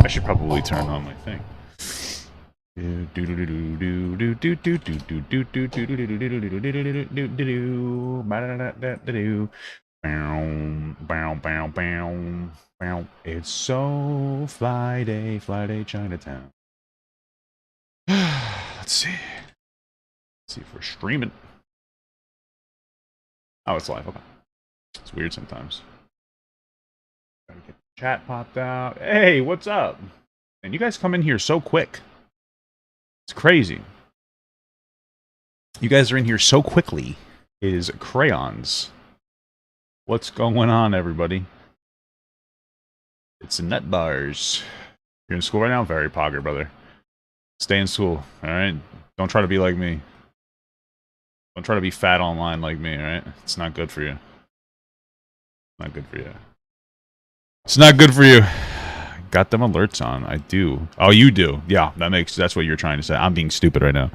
I should probably turn on my thing. It's so Friday, Chinatown. Let's see. Let's see if we're streaming. Oh, it's live. Okay. It's weird sometimes. Gotta get the chat popped out. Hey, what's up? And you guys come in here so quick. It's crazy. You guys are in here so quickly. It is crayons. What's going on, everybody? It's nut bars. You're in school right now? Very pogger, brother. Stay in school, alright? Don't try to be like me. Don't try to be fat online like me, alright? It's not good for you. Not good for you. It's not good for you. Got them alerts on. I do. Oh, you do. Yeah, that's what you're trying to say. I'm being stupid right now.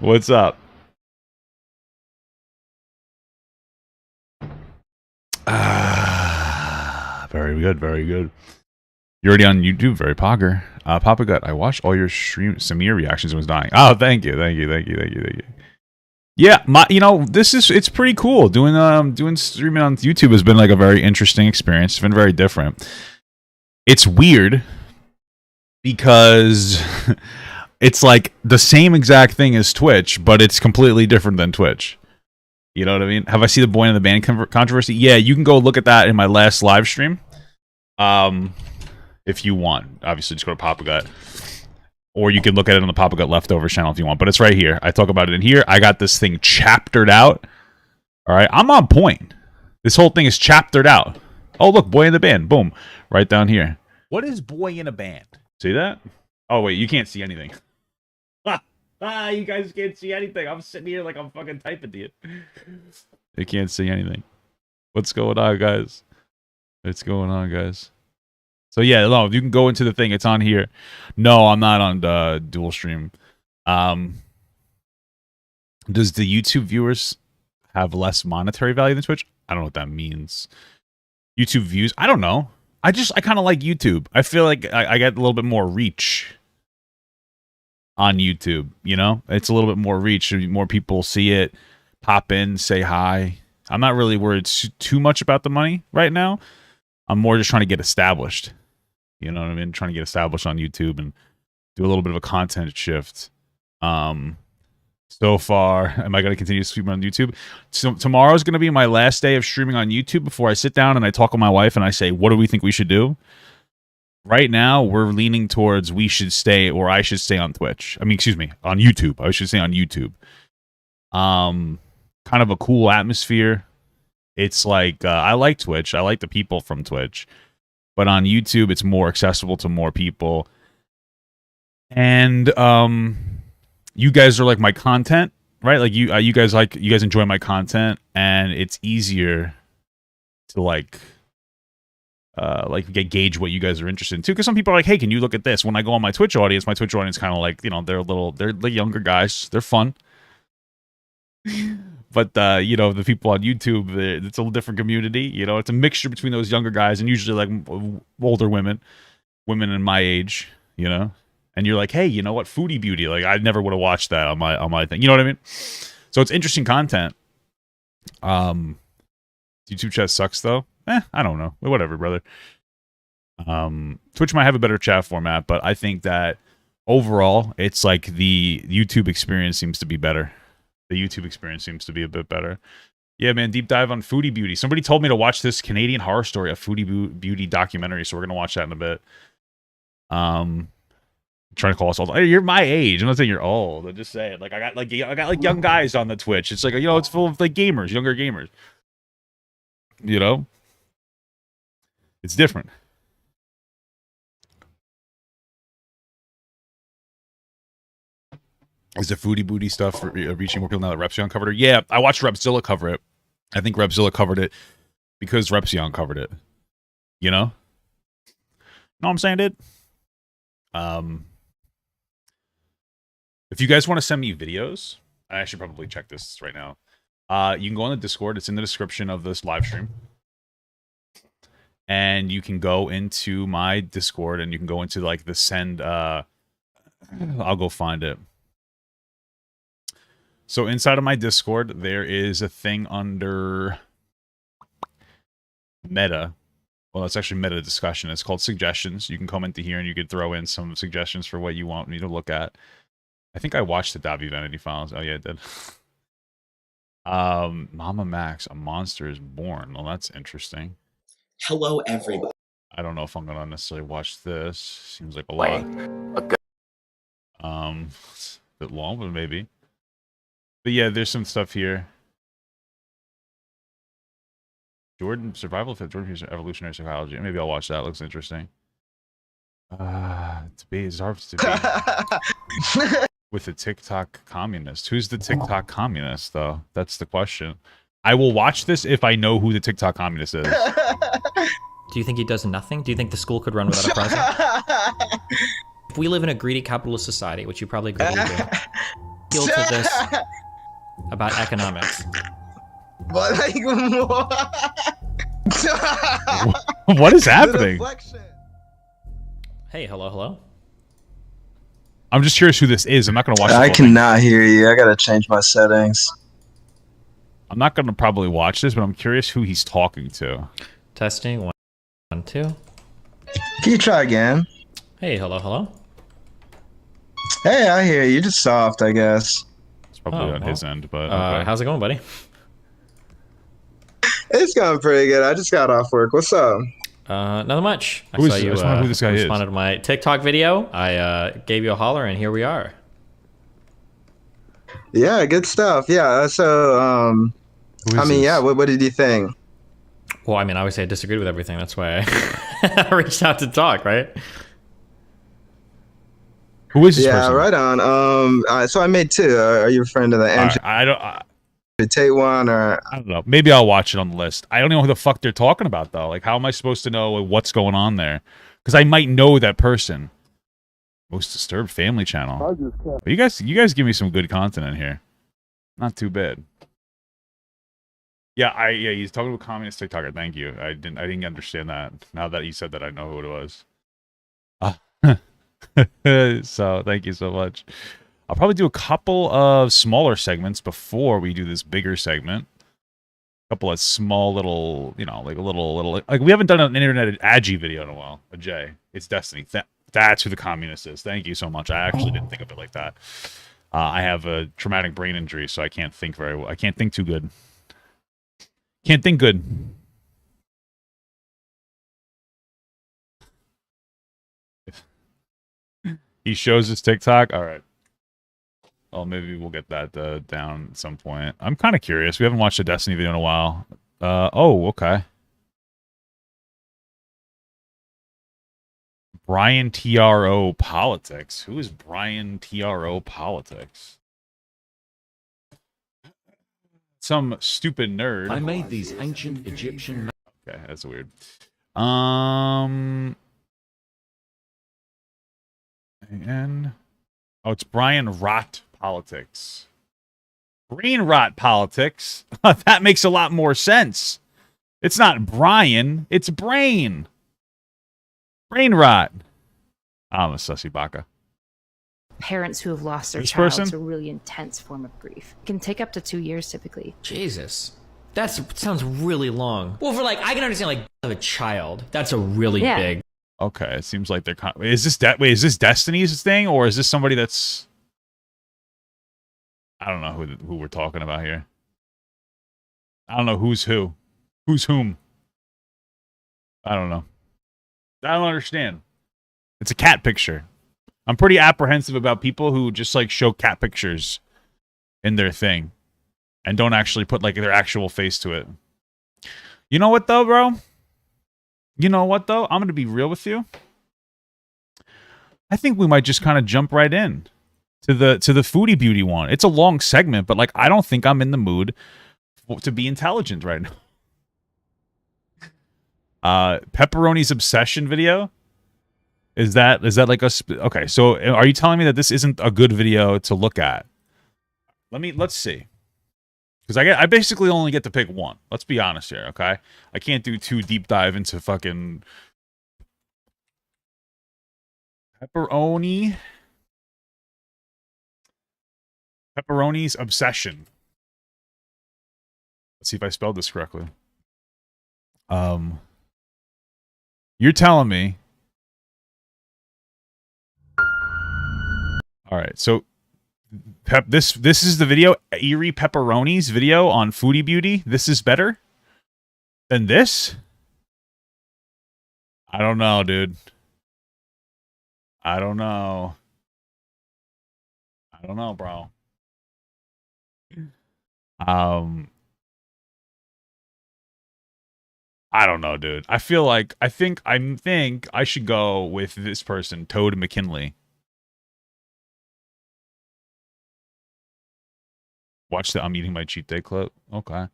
What's up? Very good, very good. You're already on YouTube, very pogger. Papa Gut, I watched all your stream Samir reactions and was dying. Oh, thank you. Yeah, it's pretty cool. Doing streaming on YouTube has been like a very interesting experience. It's been very different. It's weird because it's like the same exact thing as Twitch, but it's completely different than Twitch. You know what I mean? Have I seen the Boy in the Band controversy? Yeah, you can go look at that in my last live stream. If you want. Obviously, just go to Papa Gut. Or you can look at it on the Papa Gut Leftovers channel if you want. But it's right here. I talk about it in here. I got this thing chaptered out. Alright, I'm on point. This whole thing is chaptered out. Oh, look, Boy in the Band. Boom. Right down here. What is Boy in a Band? See that? Oh, wait, you can't see anything. You guys can't see anything. I'm sitting here like I'm fucking typing to you. They can't see anything. What's going on, guys? What's going on, guys? So yeah, no, you can go into the thing. It's on here. No, I'm not on dual stream. Does the YouTube viewers have less monetary value than Twitch? I don't know what that means. YouTube views? I don't know. I kind of like YouTube. I feel like I get a little bit more reach on YouTube, you know? It's a little bit more reach. More people see it, pop in, say hi. I'm not really worried too much about the money right now. I'm more just trying to get established. You know what I mean? Trying to get established on YouTube and do a little bit of a content shift. So far, am I going to continue to stream on YouTube? So tomorrow's going to be my last day of streaming on YouTube before I sit down and I talk with my wife and I say, what do we think we should do? Right now, we're leaning towards we should stay, or I should stay on Twitch. I mean, excuse me, on YouTube. I should stay on YouTube. Kind of a cool atmosphere. It's like, I like Twitch. I like the people from Twitch. But on YouTube, it's more accessible to more people. And you guys are like my content, right? Like you guys enjoy my content, and it's easier to gauge what you guys are interested in too. Because some people are like, hey, can you look at this? When I go on my Twitch audience kind of like, you know, they're the younger guys. They're fun. But, you know, the people on YouTube, it's a little different community. You know, it's a mixture between those younger guys and usually, like, older women in my age, you know? And you're like, hey, you know what? Foodie Beauty. Like, I never would have watched that on my thing. You know what I mean? So it's interesting content. YouTube chat sucks, though. I don't know. Whatever, brother. Twitch might have a better chat format, but I think that overall, it's like the YouTube experience seems to be better. The YouTube experience seems to be a bit better. Yeah, man, deep dive on Foodie Beauty. Somebody told me to watch this Canadian Horror Story, a Foodie Beauty documentary, so we're going to watch that in a bit. I'm trying to call us old. Hey, you're my age. I'm not saying you're old. I'm just saying. Like, I got young guys on the Twitch. It's like, you know, it's full of, like, gamers, younger gamers. You know? It's different. Is the Foodie Booty stuff reaching more people now that Repsion covered it? Yeah, I watched Repzilla cover it. I think Repzilla covered it because Repsion covered it. You know? Know what I'm saying, dude? If you guys want to send me videos, I should probably check this right now. You can go on the Discord. It's in the description of this live stream. and you can go into my Discord and you can go into like the send. I'll go find it. So inside of my Discord, there is a thing under meta. Well, it's actually meta discussion. It's called suggestions. You can come into here and you could throw in some suggestions for what you want me to look at. I think I watched the Dobby Vanity Files. Oh yeah, I did. Mama Max, a monster is born. Well, that's interesting. Hello, everybody. I don't know if I'm gonna necessarily watch this. Seems like a lot. Okay. It's a bit long, but maybe. But yeah, there's some stuff here. Jordan, survival of Jordan evolutionary psychology. Maybe I'll watch that. Looks interesting. It's hard to be with the TikTok communist. Who's the TikTok communist, though? That's the question. I will watch this if I know who the TikTok communist is. Do you think he does nothing? Do you think the school could run without a president? If we live in a greedy capitalist society, which you probably agree with, appeal to this about economics. But like, what is happening? Hey, hello. I'm just curious who this is. I'm not going to watch this. I cannot hear you. I gotta change my settings. I'm not going to probably watch this, but I'm curious who he's talking to. Testing, 1, 2. Can you try again? Hey, hello. Hey, I hear you. You're just soft, I guess. It's probably on his end, but okay. How's it going, buddy? It's going pretty good. I just got off work. What's up? Nothing much. I Who saw is you this? I don't know who this guy is. responded to my TikTok video. I gave you a holler, and here we are. Yeah, good stuff. Yeah, so, Who is this? yeah, what did you think? Well, I mean, obviously I disagreed with everything. That's why I reached out to talk, right? Who is this person? Right on. So I made 2. Are you referring to the Andrew Tate one, or? I don't know. Maybe I'll watch it on the list. I don't know who the fuck they're talking about, though. Like, how am I supposed to know what's going on there? Because I might know that person. Most Disturbed Family Channel. But you guys give me some good content in here. Not too bad. Yeah, he's talking to a communist TikToker. Thank you. I didn't understand that. Now that you said that, I know who it was. So thank you so much. I'll probably do a couple of smaller segments before we do this bigger segment. A couple of small little, like a little, like we haven't done an internet Agi video in a while. A J. It's Destiny. That's who the communist is. Thank you so much. I actually didn't think of it like that. I have a traumatic brain injury, so I can't think very well. I can't think too good. Can't think good. He shows his TikTok. All right. Well, maybe we'll get that down at some point. I'm kind of curious. We haven't watched a Destiny video in a while. Okay. Brian TRO Politics. Who is Brian TRO Politics? Some stupid nerd. I made these ancient Egyptian. Okay, that's weird. And it's Brian Rot Politics. Brain Rot Politics. That makes a lot more sense. It's not Brian, it's Brain. Brain Rot. I'm a sussy baka. Parents who have lost their This child person? is a really intense form of grief. It can take up to 2 years typically. Jesus. That sounds really long. Well, for like, I can understand like of a child. That's a really big. Okay, it seems like they're. Is this Destiny's thing, or is this somebody that's? I don't know who we're talking about here. I don't know who's who, who's whom. I don't know. I don't understand. It's a cat picture. I'm pretty apprehensive about people who just like show cat pictures in their thing and don't actually put like their actual face to it. You know what though, bro? I'm going to be real with you. I think we might just kind of jump right in to the Foodie Beauty one. It's a long segment, but like I don't think I'm in the mood to be intelligent right now. Pepperoni's obsession video. Is that like okay, so are you telling me that this isn't a good video to look at? Let's see. Because I basically only get to pick one. Let's be honest here, okay? I can't do 2 deep dive into fucking pepperoni. Pepperoni's obsession. Let's see if I spelled this correctly. You're telling me. All right, so this is the video, Eerie Pepperoni's video on Foodie Beauty. This is better than this? I don't know, dude. I don't know, bro. I don't know, dude. I think I should go with this person, Toad McKinley. Watch the I'm eating my cheat day clip. Okay.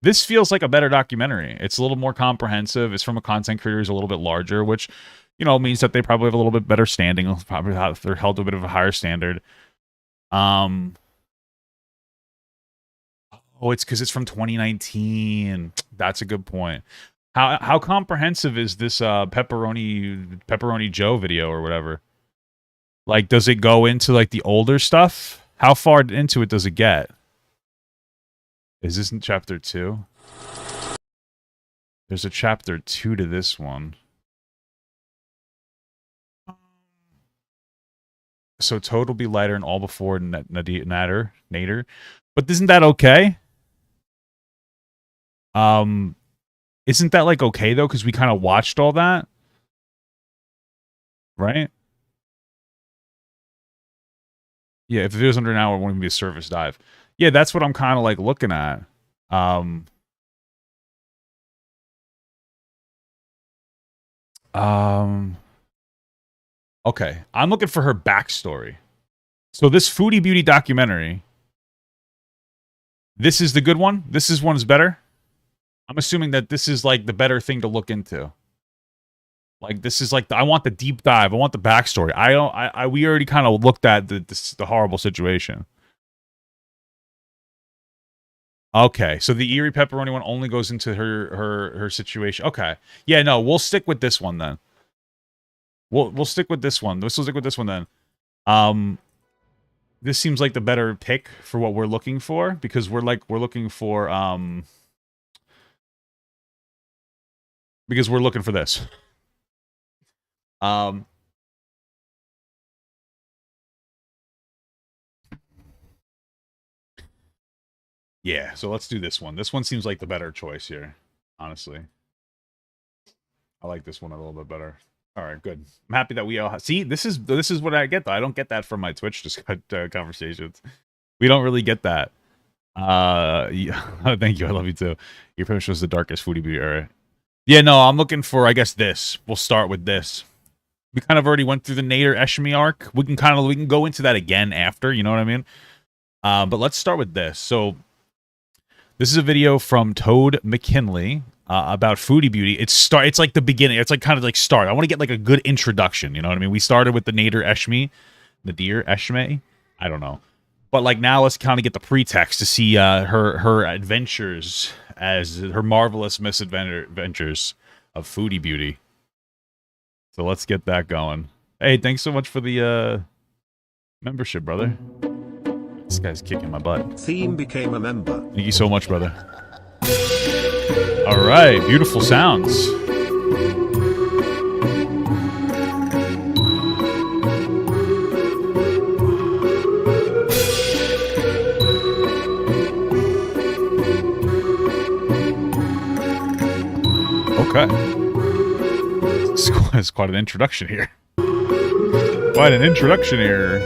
This feels like a better documentary. It's a little more comprehensive. It's from a content creator who's a little bit larger, which, you know, means that they probably have a little bit better standing. Probably they're held to a bit of a higher standard. Oh, it's because it's from 2019. That's a good point. How comprehensive is this pepperoni Joe video or whatever? Like, does it go into like the older stuff? How far into it does it get? Is this in chapter 2? There's a chapter 2 to this one. So Toad will be lighter and all before Nader. But isn't that okay? Isn't that like okay though? Because we kind of watched all that, right? Yeah, if the video's under an hour, it won't even be a service dive. Yeah, that's what I'm kind of like looking at. Okay, I'm looking for her backstory. So this Foodie Beauty documentary, this is the good one? This one is better? I'm assuming that this is like the better thing to look into. Like this is like I want the deep dive. I want the backstory. We already kind of looked at the horrible situation. Okay, so the Eerie Pepperoni one only goes into her situation. Okay, yeah, no, we'll stick with this one then. We'll stick with this one. We'll stick with this one then. This seems like the better pick for what we're looking for because we're looking for because we're looking for this. Yeah, so let's do this one. This one seems like the better choice here, honestly. I like this one a little bit better. All right, good. I'm happy that we all see. This is what I get though. I don't get that from my Twitch conversations. We don't really get that. Yeah. Thank you. I love you too. Your pretty much was the darkest Foodie Beauty era. Yeah, no, I'm looking for, I guess, this. We'll start with this. We kind of already went through the Nader Eshmi arc. We can go into that again after, you know what I mean? But let's start with this. So this is a video from Toad McKinley about Foodie Beauty. It's like the beginning. It's like kind of like start. I want to get like a good introduction, you know what I mean? We started with the Nader Eshmi. I don't know. But like now let's kind of get the pretext to see her adventures as her marvelous misadventures of Foodie Beauty. So let's get that going. Hey, thanks so much for the membership, brother. This guy's kicking my butt. Theme became a member. Thank you so much, brother. All right, beautiful sounds. Okay. It's quite an introduction here. Quite an introduction here.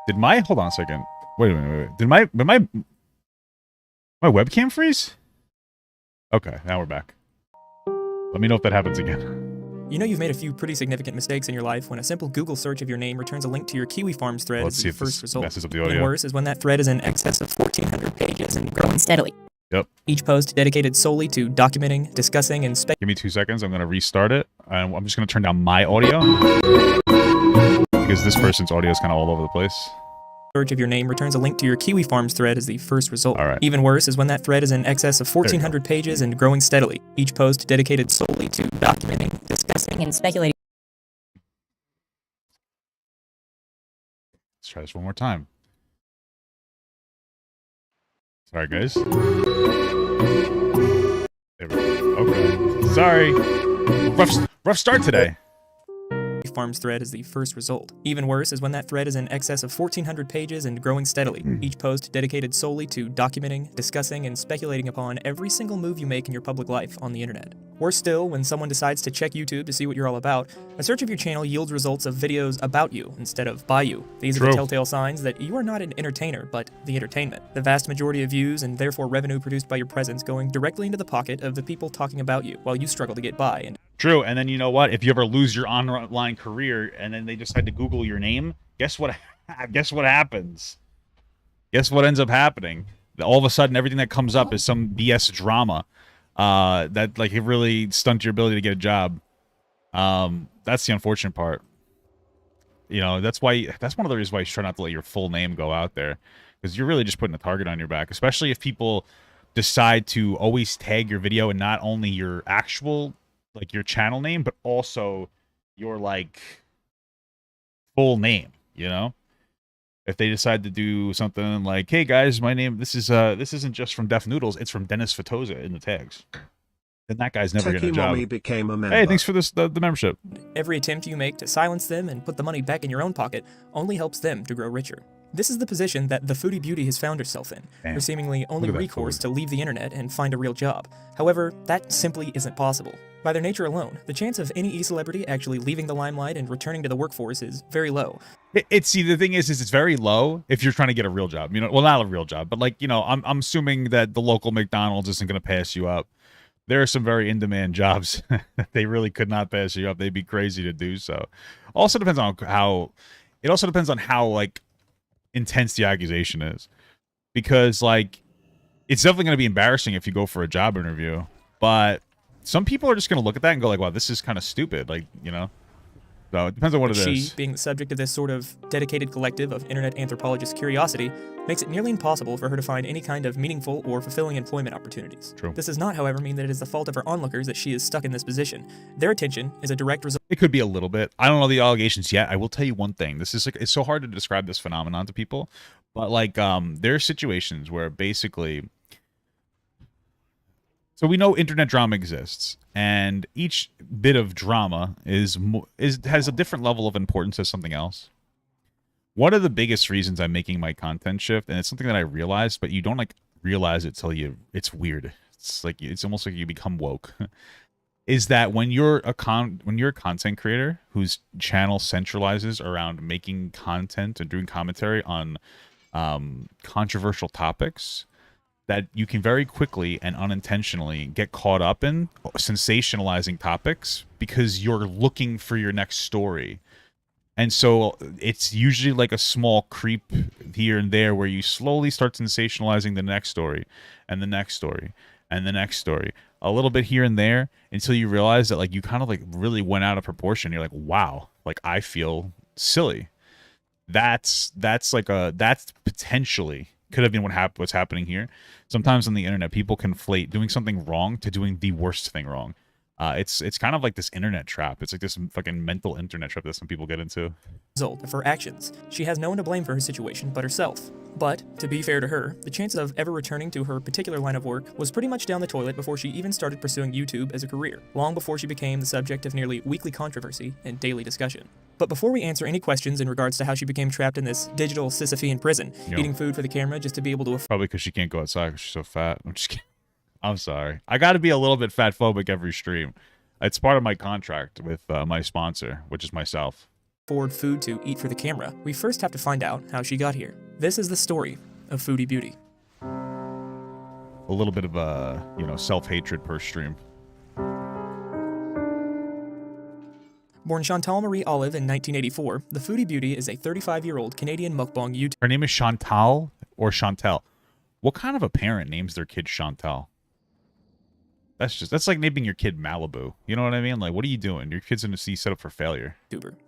Did my hold on a second. Wait a minute. Did my webcam freeze? Okay, now we're back. Let me know if that happens again. You know you've made a few pretty significant mistakes in your life when a simple Google search of your name returns a link to your Kiwi Farms thread Let's as see your if this first result. messes up the audio. Even worse is when that thread is in excess of 1,400 pages and growing steadily. Yep. Each post dedicated solely to documenting, discussing, and Give me 2 seconds. I'm going to restart it. I'm just going to turn down my audio. because this person's audio is kind of all over the place. Search of your name returns a link to your Kiwi Farms thread as the first result. All right. Even worse is when that thread is in excess of 1,400 pages and growing steadily, each post dedicated solely to documenting, discussing, and speculating. Let's try this one more time. Sorry, guys. There we go. Okay. Sorry. Rough start today. Farms thread is the first result. Even worse is when that thread is in excess of 1,400 pages and growing steadily, each post dedicated solely to documenting, discussing, and speculating upon every single move you make in your public life on the internet. Worse still, when someone decides to check YouTube to see what you're all about, a search of your channel yields results of videos about you instead of by you. These are the telltale signs that you are not an entertainer, but the entertainment. The vast majority of views and therefore revenue produced by your presence going directly into the pocket of the people talking about you while you struggle to get by. And true, and then you know what? If you ever lose your online career and then they decide to Google your name, guess what? Guess what happens? Guess what ends up happening? All of a sudden, everything that comes up is some BS drama that like it really stunts your ability to get a job. That's the unfortunate part. You know, that's one of the reasons why you try not to let your full name go out there, because you're really just putting a target on your back, especially if people decide to always tag your video and not only your actual like your channel name, but also your like full name, you know? If they decide to do something like, hey guys, my name, this isn't just from Def Noodles, it's from Dennis Fatoza in the tags. Then that guy's never getting a job. Became a member. Hey, thanks for the membership. every attempt you make to silence them and put the money back in your own pocket only helps them to grow richer. This is the position that the Foodie Beauty has found herself in, her seemingly only recourse to leave the internet and find a real job. However, that simply isn't possible. By their nature alone, the chance of any e-celebrity actually leaving the limelight and returning to the workforce is very low. See, the thing is it's very low if you're trying to get a real job. You know, well, not a real job, but like, you know, I'm assuming that the local McDonald's isn't going to pass you up. There are some very in-demand jobs that they really could not pass you up. They'd be crazy to do so. Also depends on how like intense the accusation is, because like it's definitely going to be embarrassing if you go for a job interview, but some people are just going to look at that and go like, wow, this is kind of stupid, like, you know. So it depends on what it is. She, being the subject of this sort of dedicated collective of internet anthropologist curiosity, makes it nearly impossible for her to find any kind of meaningful or fulfilling employment opportunities. True. This does not, however, mean that it is the fault of her onlookers that she is stuck in this position. Their attention is a direct result. It could be a little bit. I don't know the allegations yet. I will tell you one thing. This is like, it's so hard to describe this phenomenon to people, but like there are situations where basically, so we know internet drama exists, and each bit of drama has a different level of importance as something else. One of the biggest reasons I'm making my content shift, and it's something that I realized, but you don't like realize it till it's weird. It's like, it's almost like you become woke. Is that when you're a content creator whose channel centralizes around making content and doing commentary on controversial topics, that you can very quickly and unintentionally get caught up in sensationalizing topics because you're looking for your next story. And so it's usually like a small creep here and there where you slowly start sensationalizing the next story and the next story and the next story, a little bit here and there, until you realize that like you kind of like really went out of proportion. You're like, wow, like I feel silly. That's potentially could have been what's happening here. Sometimes on the internet, people conflate doing something wrong to doing the worst thing wrong. It's kind of like this internet trap. It's like this fucking mental internet trap that some people get into. Result of her actions. She has no one to blame for her situation but herself. But, to be fair to her, the chances of ever returning to her particular line of work was pretty much down the toilet before she even started pursuing YouTube as a career, long before she became the subject of nearly weekly controversy and daily discussion. But before we answer any questions in regards to how she became trapped in this digital Sisyphean prison, eating food for the camera just to be able to afford— Probably because she can't go outside because she's so fat. I'm just kidding. I'm sorry. I got to be a little bit fat phobic every stream. It's part of my contract with my sponsor, which is myself. Food to eat for the camera, we first have to find out how she got here. This is the story of Foodie Beauty. A little bit of self-hatred per stream. Born Chantal Marie Olive in 1984, the Foodie Beauty is a 35-year-old Canadian mukbang YouTuber. Her name is Chantal or Chantel. What kind of a parent names their kid Chantal? That's like naming your kid Malibu. You know what I mean? Like, what are you doing? Your kid's gonna see set up for failure.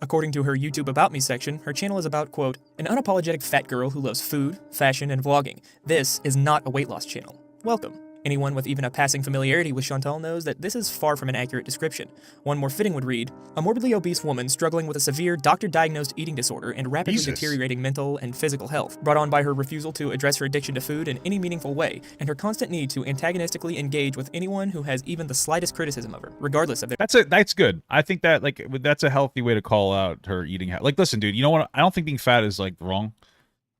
According to her YouTube About Me section, her channel is about, quote, an unapologetic fat girl who loves food, fashion, and vlogging. This is not a weight loss channel. Welcome. Anyone with even a passing familiarity with Chantal knows that this is far from an accurate description. One more fitting would read, a morbidly obese woman struggling with a severe doctor-diagnosed eating disorder and rapidly deteriorating mental and physical health, brought on by her refusal to address her addiction to food in any meaningful way, and her constant need to antagonistically engage with anyone who has even the slightest criticism of her, regardless of their— That's good. I think that, like, that's a healthy way to call out her eating habit. Like, listen, dude, you know what? I don't think being fat is, like, wrong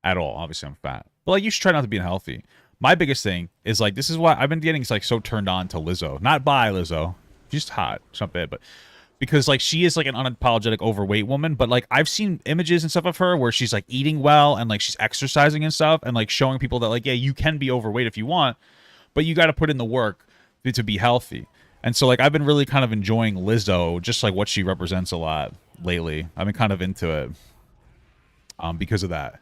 at all. Obviously, I'm fat. But, like, you should try not to be unhealthy. My biggest thing is, like, this is why I've been getting, like, so turned on to Lizzo. Not by Lizzo. She's hot. It's not bad, but because, like, she is, like, an unapologetic overweight woman. But, like, I've seen images and stuff of her where she's, like, eating well and, like, she's exercising and stuff and, like, showing people that, like, yeah, you can be overweight if you want, but you got to put in the work to be healthy. And so, like, I've been really kind of enjoying Lizzo, just, like, what she represents a lot lately. I've been kind of into it because of that.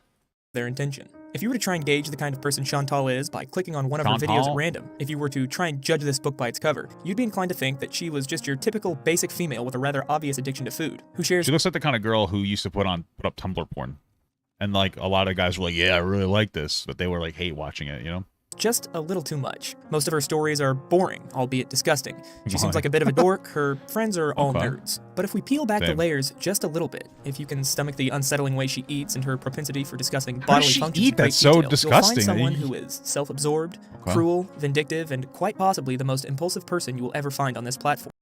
Their intention. If you were to try and gauge the kind of person Chantal is by clicking on one of her videos at random, if you were to try and judge this book by its cover, you'd be inclined to think that she was just your typical basic female with a rather obvious addiction to food, who shares— She looks like the kind of girl who used to put up Tumblr porn. And, like, a lot of guys were like, yeah, I really like this, but they were, like, hate watching it, you know? just a little too much. Most of her stories are boring, albeit disgusting. She seems like a bit of a dork, her friends are all nerds. But if we peel back the layers just a little bit, if you can stomach the unsettling way she eats and her propensity for discussing bodily functions in great detail, you'll find someone who is self-absorbed, cruel, vindictive, and quite possibly the most impulsive person you will ever find on this platform.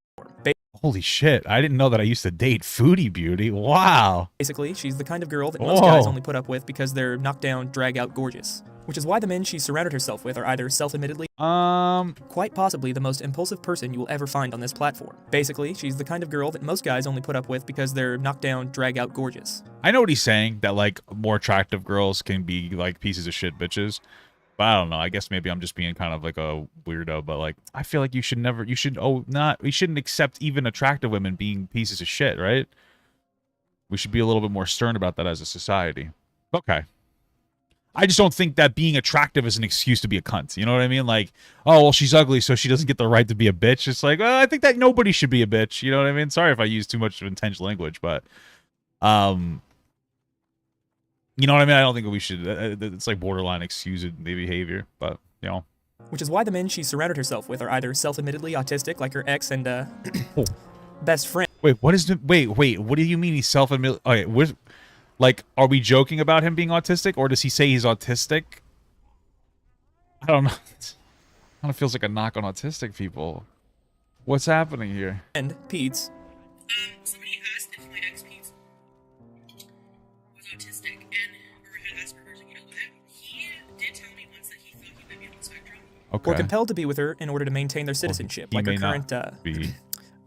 Holy shit, I didn't know that I used to date Foodie Beauty. Wow. Basically, she's the kind of girl that most guys only put up with because they're knockdown, drag-out gorgeous. Which is why the men she surrounded herself with are either self-admittedly, quite possibly the most impulsive person you will ever find on this platform. Basically, she's the kind of girl that most guys only put up with because they're knockdown, drag-out gorgeous. I know what he's saying, that, like, more attractive girls can be, like, pieces of shit bitches. But I don't know. I guess maybe I'm just being kind of like a weirdo. But like, I feel like you shouldn't accept even attractive women being pieces of shit, right? We should be a little bit more stern about that as a society. Okay. I just don't think that being attractive is an excuse to be a cunt. You know what I mean? Like, oh, well, she's ugly, so she doesn't get the right to be a bitch. It's like, I think that nobody should be a bitch. You know what I mean? Sorry if I use too much intense language, but, you know what I mean? I don't think we should. It's like borderline excusing the behavior, but, you know. Which is why the men she surrounded herself with are either self-admittedly autistic, like her ex and, best friend. Wait, what is the... Wait, what do you mean he's self-admitted? Okay, like, are we joking about him being autistic, or does he say he's autistic? I don't know. It kind of feels like a knock on autistic people. What's happening here? And Pete's. Somebody asked if my ex Pete was autistic or had Asperger's, and you know what? He did tell me once that he thought he might be on the spectrum. Okay. Or compelled to be with her in order to maintain their citizenship, like her current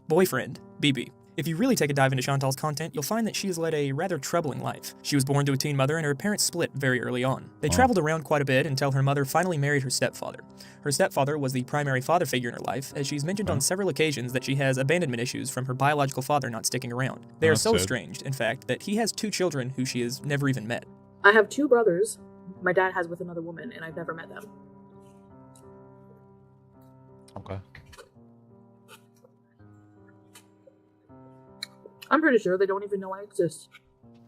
boyfriend, BB. If you really take a dive into Chantal's content, you'll find that she has led a rather troubling life. She was born to a teen mother and her parents split very early on. They traveled around quite a bit until her mother finally married her stepfather. Her stepfather was the primary father figure in her life, as she's mentioned on several occasions that she has abandonment issues from her biological father not sticking around. They are so estranged, in fact, that he has 2 children who she has never even met. I have 2 brothers my dad has with another woman, and I've never met them. Okay. I'm pretty sure they don't even know I exist.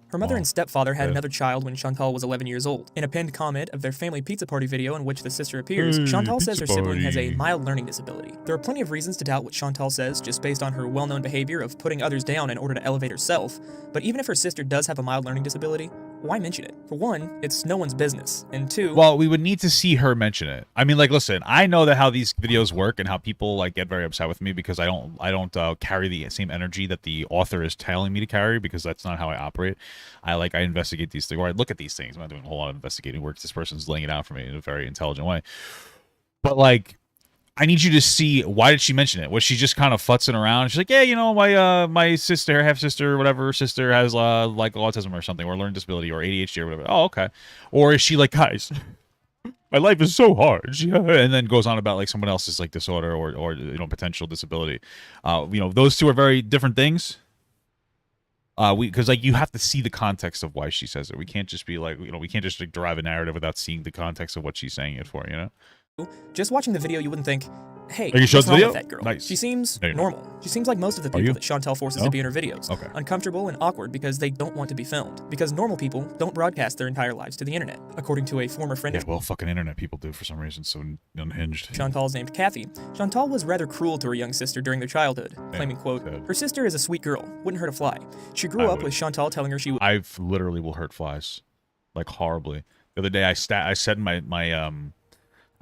Her mother and stepfather had another child when Chantal was 11 years old. In a pinned comment of their family pizza party video in which the sister appears, Chantal says her sibling has a mild learning disability. There are plenty of reasons to doubt what Chantal says just based on her well-known behavior of putting others down in order to elevate herself, but even if her sister does have a mild learning disability, why mention it? For one, it's no one's business, and 2... Well, we would need to see her mention it. I mean, like, listen, I know that how these videos work and how people, like, get very upset with me because I don't carry the same energy that the author is telling me to carry, because that's not how I operate. I investigate these things, or I look at these things. I'm not doing a whole lot of investigating work. This person's laying it out for me in a very intelligent way. But, like, I need you to see, why did she mention it? Was she just kind of futzing around? She's like, yeah, you know, my sister, half-sister, whatever, sister has, like, autism or something, or learning disability, or ADHD, or whatever. Oh, okay. Or is she like, guys, my life is so hard, and then goes on about, like, someone else's, like, disorder or you know, potential disability. You know, those two are very different things. Because, like, you have to see the context of why she says it. We can't just be like, you know, we can't just, like, derive a narrative without seeing the context of what she's saying it for, you know? Just watching the video, you wouldn't think, hey, Oh, you showed what's the wrong video? with that girl? Nice. She seems No, you're not. normal. She seems like most of the Are people you? that Chantal forces No? to be in her videos. Okay. Uncomfortable and awkward because they don't want to be filmed. Because normal people don't broadcast their entire lives to the internet. According to a former friend Yeah, of well, fucking internet people do for some reason, so unhinged. Chantal's named Kathy, Chantal was rather cruel to her young sister during their childhood, claiming, quote, sad. her sister is a sweet girl, wouldn't hurt a fly. She grew up with Chantal telling her she would. I've literally will hurt flies, like horribly. The other day, I sat in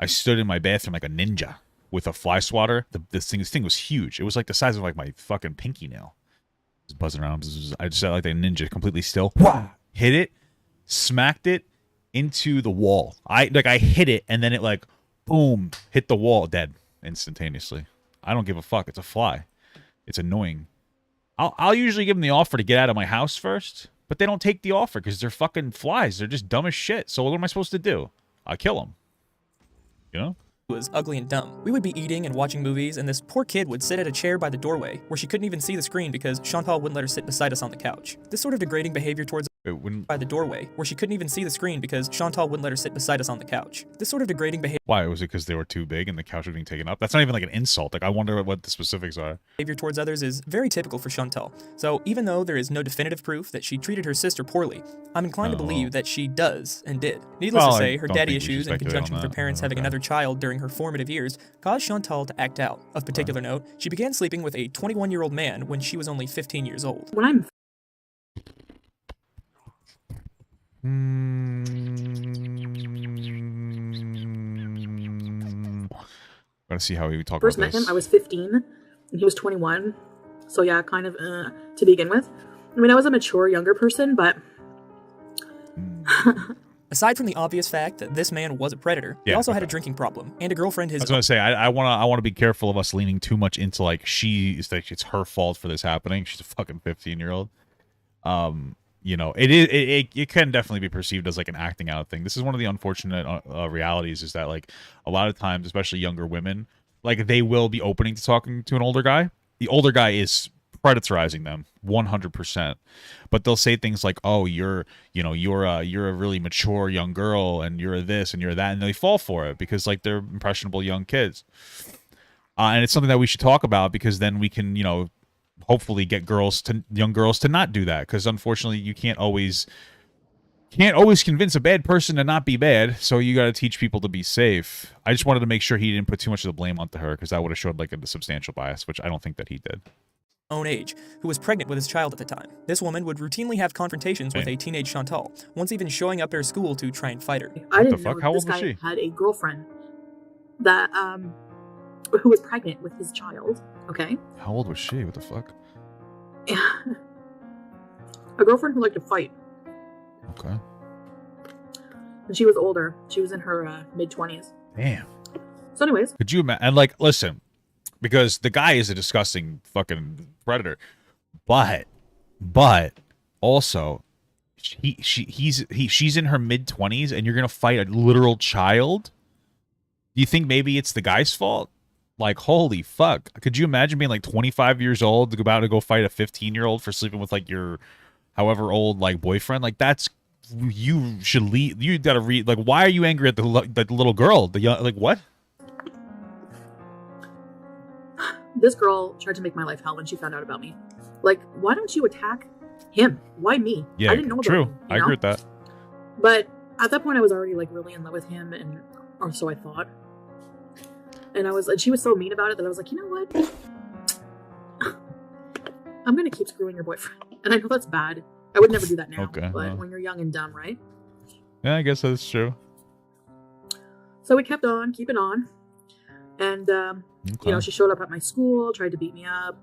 I stood in my bathroom like a ninja with a fly swatter. This thing was huge. It was like the size of like my fucking pinky nail. It was buzzing around. I just sat like a ninja, completely still. Hit it, smacked it into the wall. I hit it, and then it like, boom, hit the wall, dead instantaneously. I don't give a fuck. It's a fly. It's annoying. I'll usually give them the offer to get out of my house first, but they don't take the offer because they're fucking flies. They're just dumb as shit. So what am I supposed to do? I kill them. You know? Was ugly and dumb. We would be eating and watching movies, and this poor kid would sit at a chair by the doorway where she couldn't even see the screen because Chantal wouldn't let her sit beside us on the couch. This sort of degrading behavior towards by the doorway where she couldn't even see the screen because Chantal wouldn't let her sit beside us on the couch. This sort of degrading behavior. Why? Was it because they were too big and the couch was being taken up? That's not even like an insult. Like, I wonder what the specifics are. Behavior towards others is very typical for Chantal. So even though there is no definitive proof that she treated her sister poorly, I'm inclined to believe that she does and did. Needless to say, her daddy issues in conjunction with her parents having another child during her formative years caused Chantal to act out. Of particular note, she began sleeping with a 21-year-old man when she was only 15 years old. When I'm Gotta see how we talk first about met this. him, I was 15 and he was 21. So yeah, kind of to begin with. I mean, I was a mature younger person, but Aside from the obvious fact that this man was a predator, he also had a drinking problem and a girlfriend his I was gonna say I wanna be careful of us leaning too much into like it's her fault for this happening. She's a fucking 15-year-old. You know, it can definitely be perceived as like an acting out thing. This is one of the unfortunate realities is that like a lot of times, especially younger women, like they will be opening to talking to an older guy. The older guy is predatorizing them 100%, but they'll say things like, oh, you're a really mature young girl and you're this and you're that, and they fall for it because like they're impressionable young kids. And it's something that we should talk about because then we can, you know, hopefully get young girls to not do that, because unfortunately you can't always convince a bad person to not be bad, so you got to teach people to be safe. I just wanted to make sure he didn't put too much of the blame onto her, because that would have showed like a substantial bias, which I don't think that he did. Own age, who was pregnant with his child at the time. This woman would routinely have confrontations with a teenage Chantal, once even showing up at her school to try and fight her. I didn't know this guy had a girlfriend that who was pregnant with his child. Okay. How old was she? What the fuck? A girlfriend who liked to fight. Okay. And she was older. She was in her mid-20s. Damn. So anyways. Could you imagine? And like, listen, because the guy is a disgusting fucking predator, but also she's in her mid-20s and you're gonna fight a literal child? Do you think maybe it's the guy's fault? Like, holy fuck. Could you imagine being like 25 years old, about to go fight a 15-year-old for sleeping with like your however old like boyfriend? Like, that's, you should leave. You gotta read, like, why are you angry at the little girl? The young, like, what? This girl tried to make my life hell when she found out about me. Like, why don't you attack him? Why me? Yeah, I didn't know about true. him, I agree with that. But at that point, I was already like really in love with him, or so I thought. And she was so mean about it that I was like, you know what? I'm gonna keep screwing your boyfriend. And I know that's bad. I would never do that now. Okay, but when you're young and dumb, right? Yeah, I guess that's true. So we kept on keeping on, and you know, she showed up at my school, tried to beat me up.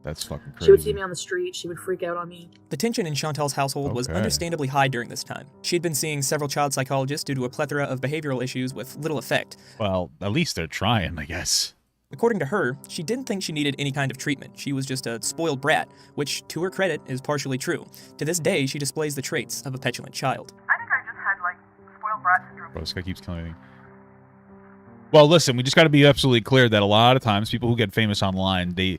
That's fucking crazy. She would see me on the street. She would freak out on me. The tension in Chantal's household was understandably high during this time. She had been seeing several child psychologists due to a plethora of behavioral issues with little effect. Well, at least they're trying, I guess. According to her, she didn't think she needed any kind of treatment. She was just a spoiled brat, which, to her credit, is partially true. To this day, she displays the traits of a petulant child. I think I just had, like, spoiled brat syndrome. Bro, this guy keeps killing me. Well, listen, we just got to be absolutely clear that a lot of times people who get famous online, they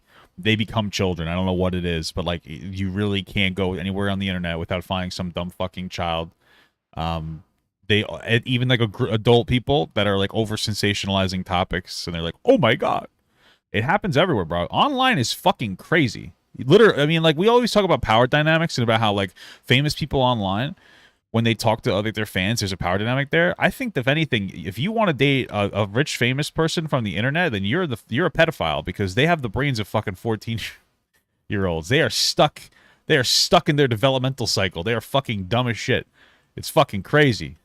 become children. I don't know what it is, but like you really can't go anywhere on the internet without finding some dumb fucking child they even like adult people that are like over sensationalizing topics, and they're like, oh my god, it happens everywhere, bro. Online is fucking crazy. Literally, I mean, like we always talk about power dynamics and about how like famous people online, when they talk to their fans, there's a power dynamic there. I think if anything, if you want to date a rich famous person from the internet, then you're a pedophile, because they have the brains of fucking 14-year-olds. They are stuck. They are stuck in their developmental cycle. They are fucking dumb as shit. It's fucking crazy.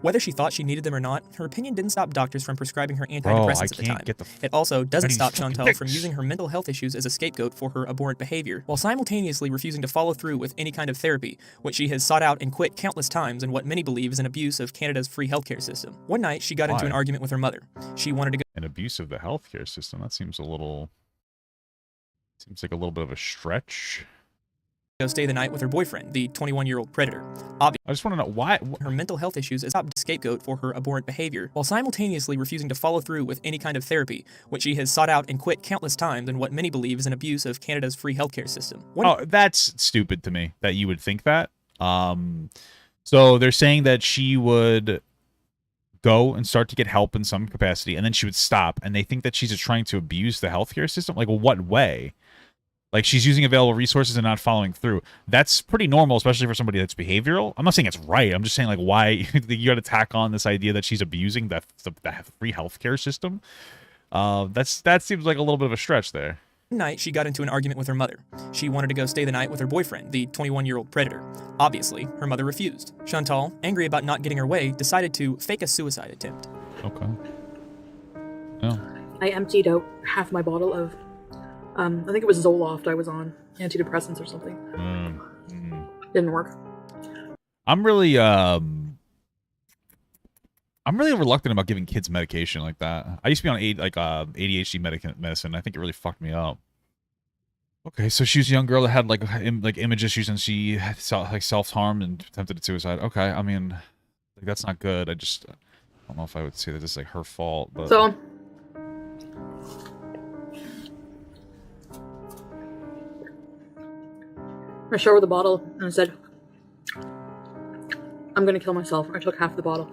Whether she thought she needed them or not, her opinion didn't stop doctors from prescribing her antidepressants at the time. It also doesn't stop Chantal from using her mental health issues as a scapegoat for her abhorrent behavior, while simultaneously refusing to follow through with any kind of therapy, which she has sought out and quit countless times in what many believe is an abuse of Canada's free healthcare system. One night, she got into an argument with her mother. She wanted to go— An abuse of the healthcare system? That seems a little... Seems like a little bit of a stretch. Go stay the night with her boyfriend, the 21-year-old predator. I just want to know why her mental health issues is a scapegoat for her abhorrent behavior, while simultaneously refusing to follow through with any kind of therapy, which she has sought out and quit countless times in what many believe is an abuse of Canada's free healthcare system. That's stupid to me that you would think that. So they're saying that she would go and start to get help in some capacity, and then she would stop, and they think that she's trying to abuse the healthcare system. Like, what way? Like, she's using available resources and not following through. That's pretty normal, especially for somebody that's behavioral. I'm not saying it's right. I'm just saying, like, why you got to tack on this idea that she's abusing the free healthcare system. That seems like a little bit of a stretch there. One night, she got into an argument with her mother. She wanted to go stay the night with her boyfriend, the 21-year-old predator. Obviously, her mother refused. Chantal, angry about not getting her way, decided to fake a suicide attempt. Okay. Yeah. I emptied out half my bottle of I think it was Zoloft I was on, antidepressants or something. Didn't work. I'm really reluctant about giving kids medication like that. I used to be on ADHD medicine. I think it really fucked me up. Okay, so she was a young girl that had like image issues, and she self-harmed and attempted suicide. Okay, I mean, like, that's not good. I don't know if I would say that this is like her fault, but so I showed her the bottle and I said, I'm gonna kill myself. I took half the bottle.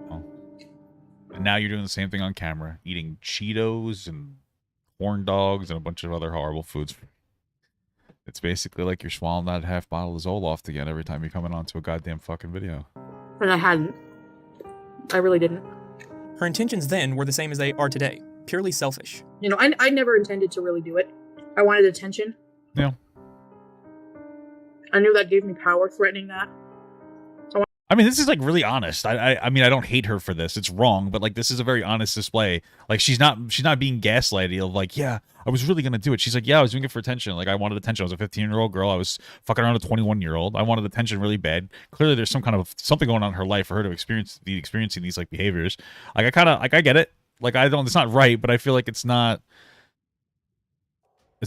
Oh. And now you're doing the same thing on camera, eating Cheetos and corn dogs and a bunch of other horrible foods. It's basically like you're swallowing that half bottle of Zoloft again every time you're coming onto a goddamn fucking video. And I hadn't. I really didn't. Her intentions then were the same as they are today. Purely selfish. You know, I never intended to really do it. I wanted attention. Yeah. I knew that gave me power, threatening that. I mean, this is like really honest. I mean, I don't hate her for this. It's wrong, but like, this is a very honest display. Like, she's not being gaslighty of like, yeah, I was really gonna do it. She's like, yeah, I was doing it for attention. Like, I wanted attention. I was a 15-year-old girl. I was fucking around a 21-year-old. I wanted attention really bad. Clearly, there's some kind of something going on in her life for her to be experiencing these like behaviors. Like, I get it. Like, I don't. It's not right, but I feel like it's not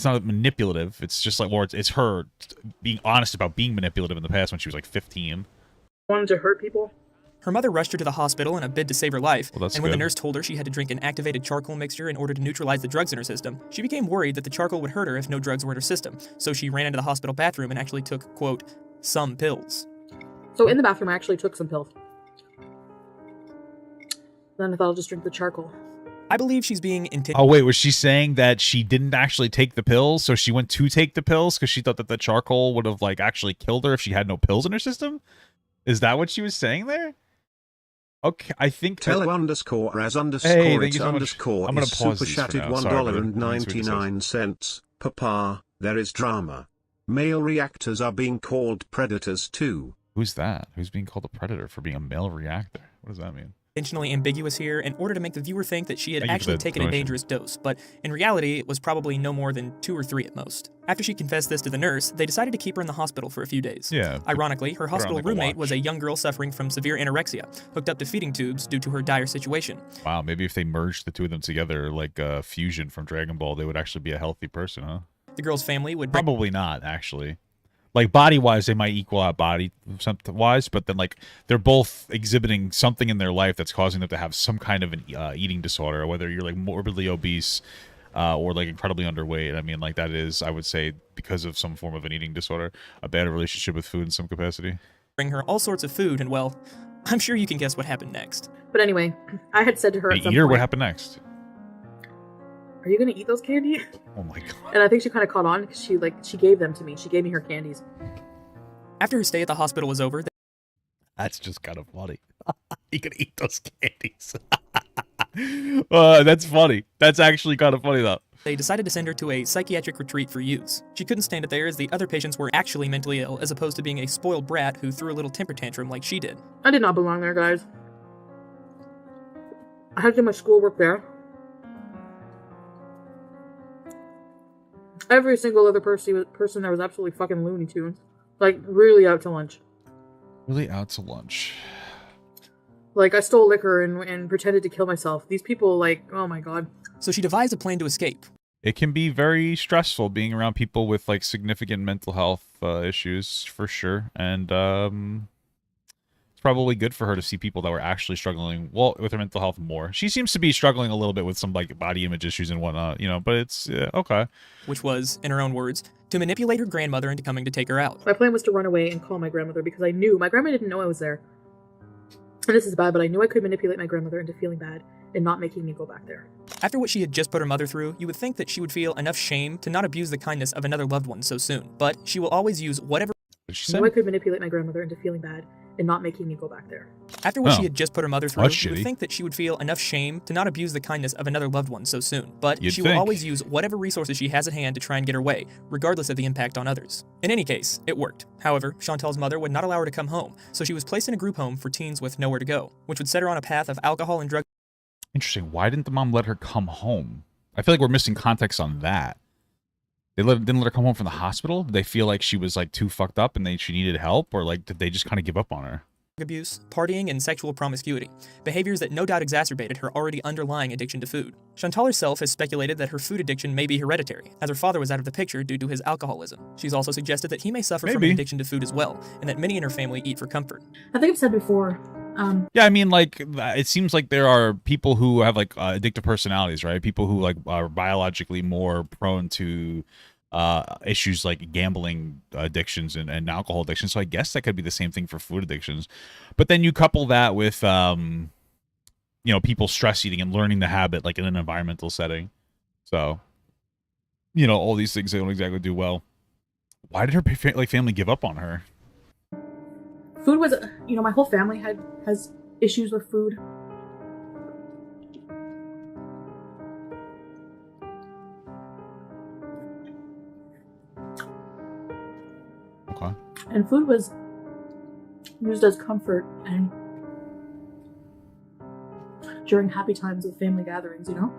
manipulative. It's just like, or it's her being honest about being manipulative in the past when she was like 15. Wanted to hurt people. Her mother rushed her to the hospital in a bid to save her life, well, and when the nurse told her she had to drink an activated charcoal mixture in order to neutralize the drugs in her system, she became worried that the charcoal would hurt her if no drugs were in her system, so she ran into the hospital bathroom and actually took, quote, some pills. So in the bathroom, I actually took some pills. Then I thought I'll just drink the charcoal. I believe she's being Oh, wait, was she saying that she didn't actually take the pills, so she went to take the pills because she thought that the charcoal would have, like, actually killed her if she had no pills in her system? Is that what she was saying there? Okay, I think... Tell underscore as underscore hey, it underscore I'm gonna is pause super chatted $1.99. Papa, there is drama. Male reactors are being called predators too. Who's that? Who's being called a predator for being a male reactor? What does that mean? Intentionally ambiguous here in order to make the viewer think that she had actually taken a dangerous dose, but in reality, it was probably no more than 2 or 3 at most. After she confessed this to the nurse, they decided to keep her in the hospital for a few days. Yeah. Ironically, her hospital roommate was a young girl suffering from severe anorexia, hooked up to feeding tubes due to her dire situation. Wow, maybe if they merged the two of them together like Fusion from Dragon Ball, they would actually be a healthy person, huh? The girl's family would... Probably not, actually. Like, body-wise, they might equal out body-wise, but then, like, they're both exhibiting something in their life that's causing them to have some kind of an eating disorder, whether you're, like, morbidly obese, or like incredibly underweight. I mean, like that is, I would say, because of some form of an eating disorder, a bad relationship with food in some capacity. Bring her all sorts of food, and well, I'm sure you can guess what happened next. But anyway, I had said to her at some point, what happened next? "Are you gonna eat those candy?" Oh my god! And I think she kind of caught on because she gave them to me. She gave me her candies. After her stay at the hospital was over, that's just kind of funny. You could eat those candies. That's funny. That's actually kind of funny though. They decided to send her to a psychiatric retreat for youths. She couldn't stand it there as the other patients were actually mentally ill, as opposed to being a spoiled brat who threw a little temper tantrum like she did. I did not belong there, guys. I had to do my schoolwork there. Every single other person there was absolutely fucking Looney Tunes. Like, really out to lunch. Really out to lunch. Like, I stole liquor and pretended to kill myself. These people, like, oh my god. So she devised a plan to escape. It can be very stressful being around people with, like, significant mental health issues, for sure. And, it's probably good for her to see people that were actually struggling, well, with her mental health more. She seems to be struggling a little bit with some, like, body image issues and whatnot, you know, but it's, okay. Which was, in her own words, to manipulate her grandmother into coming to take her out. My plan was to run away and call my grandmother because I knew my grandma didn't know I was there. And this is bad, but I knew I could manipulate my grandmother into feeling bad and not making me go back there. After what she had just put her mother through, you would think that she would feel enough shame to not abuse the kindness of another loved one so soon. But she will always use whatever... I knew I could manipulate my grandmother into feeling bad and not making me go back there. After what she had just put her mother through, you would think that she would feel enough shame to not abuse the kindness of another loved one so soon. But she will always use whatever resources she has at hand to try and get her way, regardless of the impact on others. In any case, it worked. However, Chantal's mother would not allow her to come home, so she was placed in a group home for teens with nowhere to go, which would set her on a path of alcohol and drug. Interesting. Why didn't the mom let her come home? I feel like we're missing context on that. They didn't let her come home from the hospital? Did they feel like she was like too fucked up and she needed help? Or like did they just kind of give up on her? Abuse, partying, and sexual promiscuity, behaviors that no doubt exacerbated her already underlying addiction to food. Chantal herself has speculated that her food addiction may be hereditary, as her father was out of the picture due to his alcoholism. She's also suggested that he may suffer from an addiction to food as well, and that many in her family eat for comfort. I think I've said before, yeah, I mean, like, it seems like there are people who have, like, addictive personalities, right? People who, like, are biologically more prone to issues like gambling addictions and alcohol addictions. So I guess that could be the same thing for food addictions. But then you couple that with, you know, people stress eating and learning the habit, like, in an environmental setting. So, you know, all these things they don't exactly do well. Why did her family give up on her? Food was, you know, my whole family has issues with food. Okay. And food was used as comfort and during happy times of family gatherings, you know?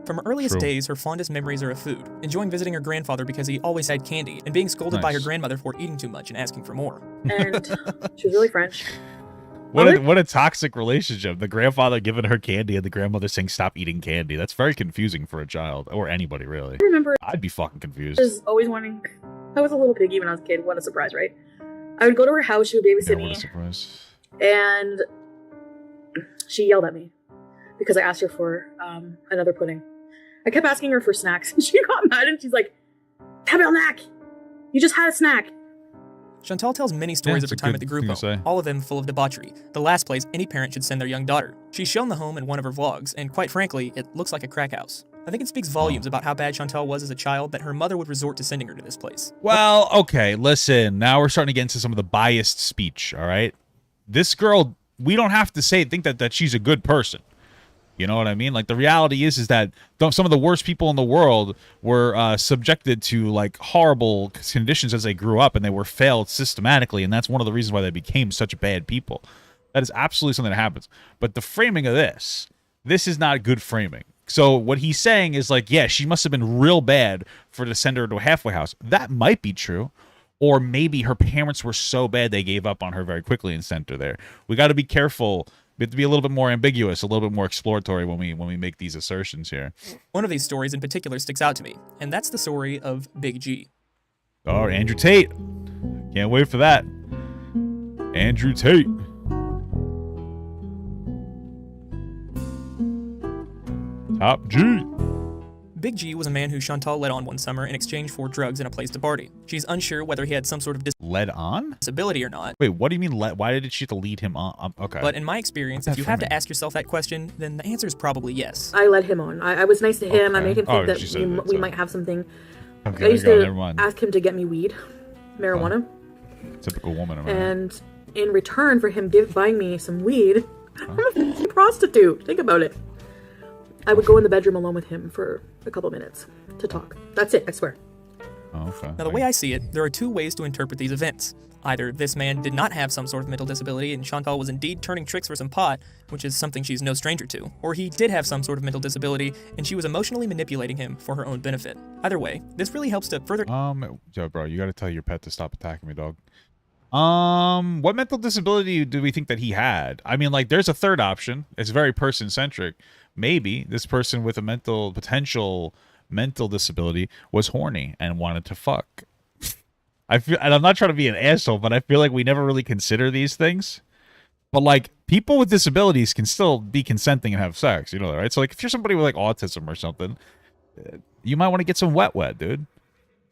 From her earliest days, her fondest memories are of food, enjoying visiting her grandfather because he always had candy, and being scolded by her grandmother for eating too much and asking for more. And she was really French. What a toxic relationship. The grandfather giving her candy and the grandmother saying stop eating candy. That's very confusing for a child, or anybody, really. I remember I'd be fucking confused. I was always wanting... I was a little piggy when I was a kid. What a surprise, right? I would go to her house, she would babysit me. What a surprise. And she yelled at me because I asked her for another pudding. I kept asking her for snacks. She got mad and she's like, Tabernacle, you just had a snack. Chantal tells many stories of her time at the group home, all of them full of debauchery, the last place any parent should send their young daughter. She's shown the home in one of her vlogs, and quite frankly, it looks like a crack house. I think it speaks volumes about how bad Chantal was as a child that her mother would resort to sending her to this place. Well, okay, listen, now we're starting to get into some of the biased speech, all right? This girl, we don't have to think that she's a good person. You know what I mean? Like, the reality is that some of the worst people in the world were subjected to, like, horrible conditions as they grew up, and they were failed systematically, and that's one of the reasons why they became such bad people. That is absolutely something that happens. But the framing of this is not good framing. So what he's saying is, like, yeah, she must have been real bad to send her to a halfway house. That might be true. Or maybe her parents were so bad they gave up on her very quickly and sent her there. We got to be careful. We have to be a little bit more ambiguous, a little bit more exploratory when we make these assertions here. One of these stories in particular sticks out to me, and that's the story of Big G. Oh, Andrew Tate. Can't wait for that. Andrew Tate. Top G. Big G was a man who Chantal led on one summer in exchange for drugs and a place to party. She's unsure whether he had some sort of led on disability or not. Wait, what do you mean led? Why did she have to lead him on? Okay. But in my experience, if you have to ask yourself that question, then the answer is probably yes. I led him on. I was nice to him. I made him think that we might have something. I used to ask him to get me weed, marijuana. Typical woman. And in return for him buying me some weed, I'm a prostitute. Think about it. I would go in the bedroom alone with him for a couple minutes to talk. That's it, I swear. Oh, okay. Now, the way I see it, there are two ways to interpret these events. Either this man did not have some sort of mental disability and Chantal was indeed turning tricks for some pot, which is something she's no stranger to, or he did have some sort of mental disability and she was emotionally manipulating him for her own benefit. Either way, this really helps to further— Yo, bro, you gotta tell your pet to stop attacking me, dog. What mental disability do we think that he had? I mean, like, there's a third option. It's very person-centric. Maybe this person with a potential mental disability was horny and wanted to fuck. I feel, and I'm not trying to be an asshole, but I feel like we never really consider these things. But like, people with disabilities can still be consenting and have sex, you know that, right? So like, if you're somebody with like autism or something, you might want to get some wet, dude.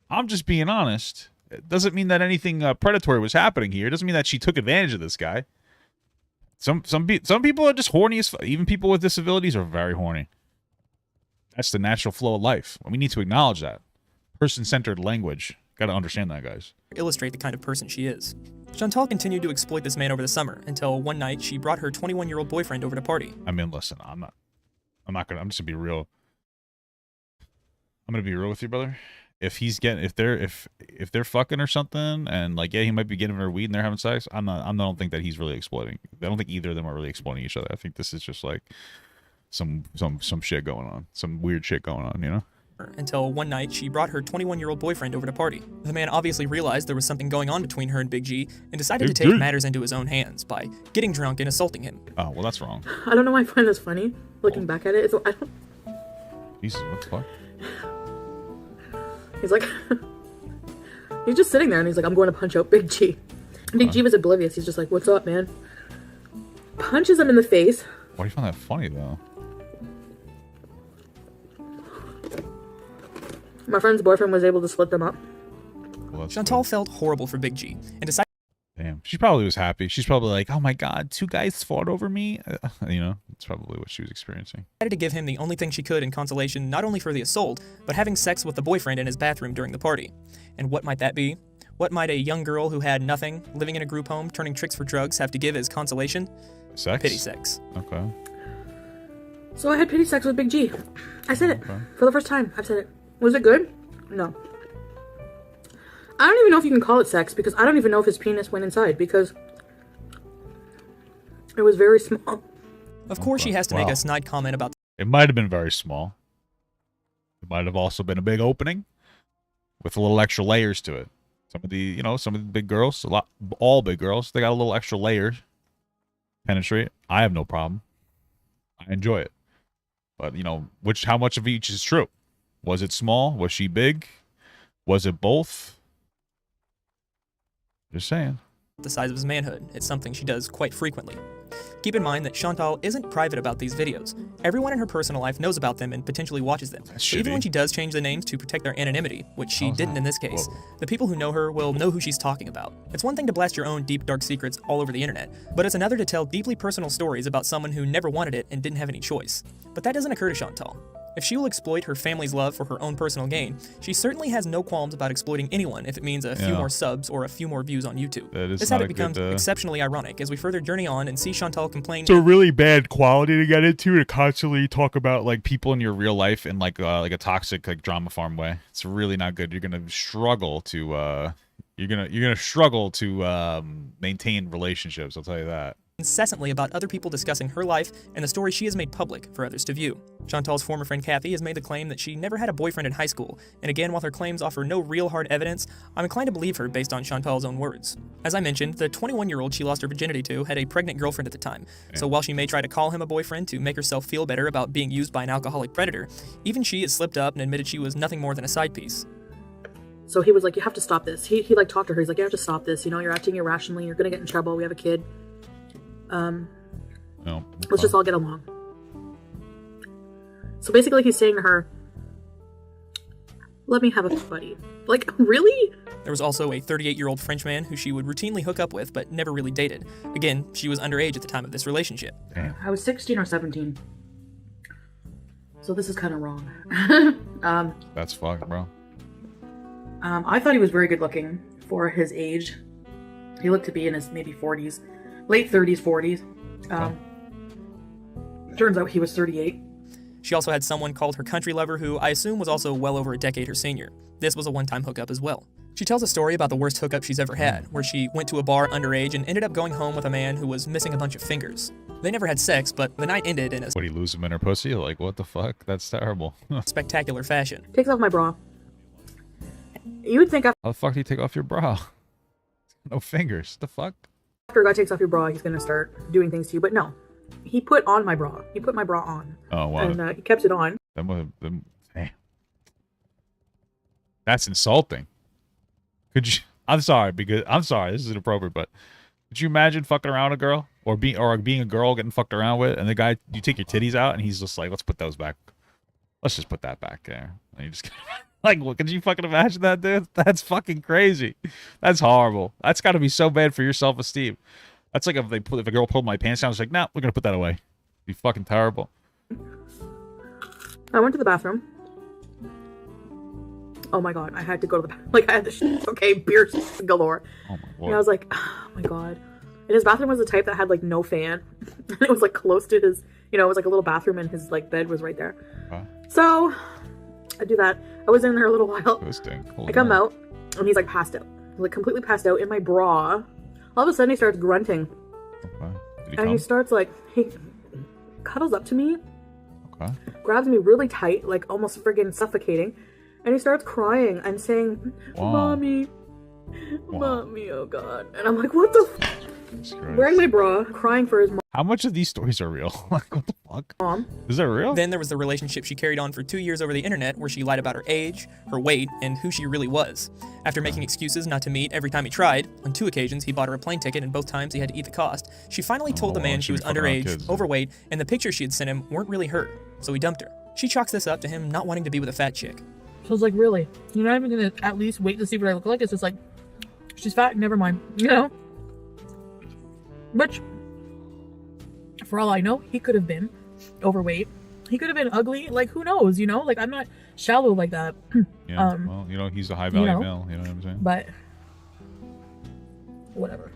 I'm just being honest. It doesn't mean that anything predatory was happening here. It doesn't mean that she took advantage of this guy. Some people are just horny as fuck. Even people with disabilities are very horny. That's the natural flow of life. We need to acknowledge that. Person-centered language. Got to understand that, guys. Illustrate the kind of person she is. Chantal continued to exploit this man over the summer until one night she brought her 21-year-old boyfriend over to party. I mean, listen, I'm just gonna be real. I'm gonna be real with you, brother. If they're fucking or something, and like, yeah, he might be getting her weed and they're having sex, I don't think that he's really exploiting. I don't think either of them are really exploiting each other. I think this is just like some shit going on, some weird shit going on, you know. Until one night she brought her 21-year-old boyfriend over to party. The man obviously realized there was something going on between her and Big G and decided to take matters into his own hands by getting drunk and assaulting him. Oh, well, that's wrong. I don't know why I find this funny looking back at it. Jesus, what the fuck? He's like, he's just sitting there and he's like, I'm going to punch out Big G. Big G was oblivious. He's just like, what's up, man? Punches him in the face. Why do you find that funny, though? My friend's boyfriend was able to split them up. Well, Chantal felt horrible for Big G and decided— Damn, she probably was happy. She's probably like, oh my god, 2 guys fought over me. You know, it's probably what she was experiencing. To give him the only thing she could in consolation, not only for the assault, but having sex with the boyfriend in his bathroom during the party. And what might that be? What might a young girl who had nothing, living in a group home, turning tricks for drugs, have to give as consolation? Sex? Pity sex. Okay. So I had pity sex with Big G. I said it. For the first time, I've said it. Was it good? No. I don't even know if you can call it sex, because I don't even know if his penis went inside, because it was very small. Of course, she has to make a snide comment about— It might have been very small. It might have also been a big opening with a little extra layers to it. Some of the big girls, all big girls, they got a little extra layers. Penetrate. I have no problem. I enjoy it. But, you know, how much of each is true? Was it small? Was she big? Was it both? Just saying. The size of his manhood. It's something she does quite frequently. Keep in mind that Chantal isn't private about these videos. Everyone in her personal life knows about them and potentially watches them. But even when she does change the names to protect their anonymity, which she didn't in this case, the people who know her will know who she's talking about. It's one thing to blast your own deep, dark secrets all over the internet, but it's another to tell deeply personal stories about someone who never wanted it and didn't have any choice. But that doesn't occur to Chantal. If she will exploit her family's love for her own personal gain, she certainly has no qualms about exploiting anyone if it means a few more subs or a few more views on YouTube. This habit becomes exceptionally ironic as we further journey on and see Chantal complain— It's a really bad quality to get into, to constantly talk about like people in your real life in like a toxic like drama farm way. It's really not good. You're gonna struggle to maintain relationships. I'll tell you that. Incessantly about other people discussing her life and the story she has made public for others to view. Chantal's former friend Kathy has made the claim that she never had a boyfriend in high school, and again, while her claims offer no real hard evidence, I'm inclined to believe her based on Chantal's own words. As I mentioned, the 21-year-old she lost her virginity to had a pregnant girlfriend at the time, so while she may try to call him a boyfriend to make herself feel better about being used by an alcoholic predator, even she has slipped up and admitted she was nothing more than a side piece. So he was like, you have to stop this. He like talked to her, he's like, you have to stop this, you know, you're acting irrationally, you're gonna get in trouble, we have a kid. No, let's just all get along. So basically he's saying to her, Let me have a buddy. Like, really? There was also a 38-year-old Frenchman who she would routinely hook up with but never really dated. Again, she was underage at the time of this relationship. Damn. I was 16 or 17. So this is kind of wrong. That's fucked, bro. I thought he was very good looking for his age. He looked to be in his maybe 40s. Late 30s, 40s. Turns out he was 38. She also had someone called her country lover who I assume was also well over a decade her senior. This was a one-time hookup as well. She tells a story about the worst hookup she's ever had, where she went to a bar underage and ended up going home with a man who was missing a bunch of fingers. They never had sex, but the night ended in a Would he lose him in her pussy? Like, what the fuck? That's terrible. spectacular fashion. Takes off my bra. You would think How the fuck do you take off your bra? No fingers. The fuck? after a guy takes off your bra, he's going to start doing things to you, but no. He put on my bra. He put my bra on. Oh, wow. And he kept it on. Damn. That's insulting. Could you? I'm sorry. This is inappropriate, but could you imagine fucking around a girl or being a girl getting fucked around with, and the guy, you take your titties out, and he's just like, let's put those back. Let's just put that back there. And you just like, what? Could you fucking imagine that, dude? That's fucking crazy. That's horrible. That's got to be so bad for your self-esteem. That's like if a girl pulled my pants down, it's like, nah, we're gonna put that away. It'd be fucking terrible. I went to the bathroom. Oh my god, I had to go to the bathroom. Like, I had the shit. Okay, beer galore. Oh my lord. And I was like, oh my god. And his bathroom was the type that had, like, no fan. And it was, like, close to his, it was like a little bathroom and his, like, bed was right there. Okay. So, I do that. I was in there a little while. I come out, and he's, like, passed out. Like, completely passed out in my bra. All of a sudden, he starts grunting. Okay. And he starts, like, he cuddles up to me. Okay. Grabs me really tight, like, almost friggin' suffocating. And he starts crying and saying, Mommy, Mommy, oh god. And I'm like, what the f? Wearing my bra, crying for his mom. How much of these stories are real? Like, what the fuck? Mom. Is that real? Then there was the relationship she carried on for 2 years over the internet where she lied about her age, her weight, and who she really was. After making excuses not to meet every time he tried, on 2 occasions he bought her a plane ticket and both times he had to eat the cost, she finally told the man she was underage, overweight, and the pictures she had sent him weren't really her, so he dumped her. She chalks this up to him not wanting to be with a fat chick. So I was like, really? You're not even gonna at least wait to see what I look like? It's just like, she's fat, never mind. Which, for all I know, he could have been overweight. He could have been ugly. Like, who knows, Like, I'm not shallow like that. Yeah, well, he's a high-value male. You know what I'm saying? But, whatever.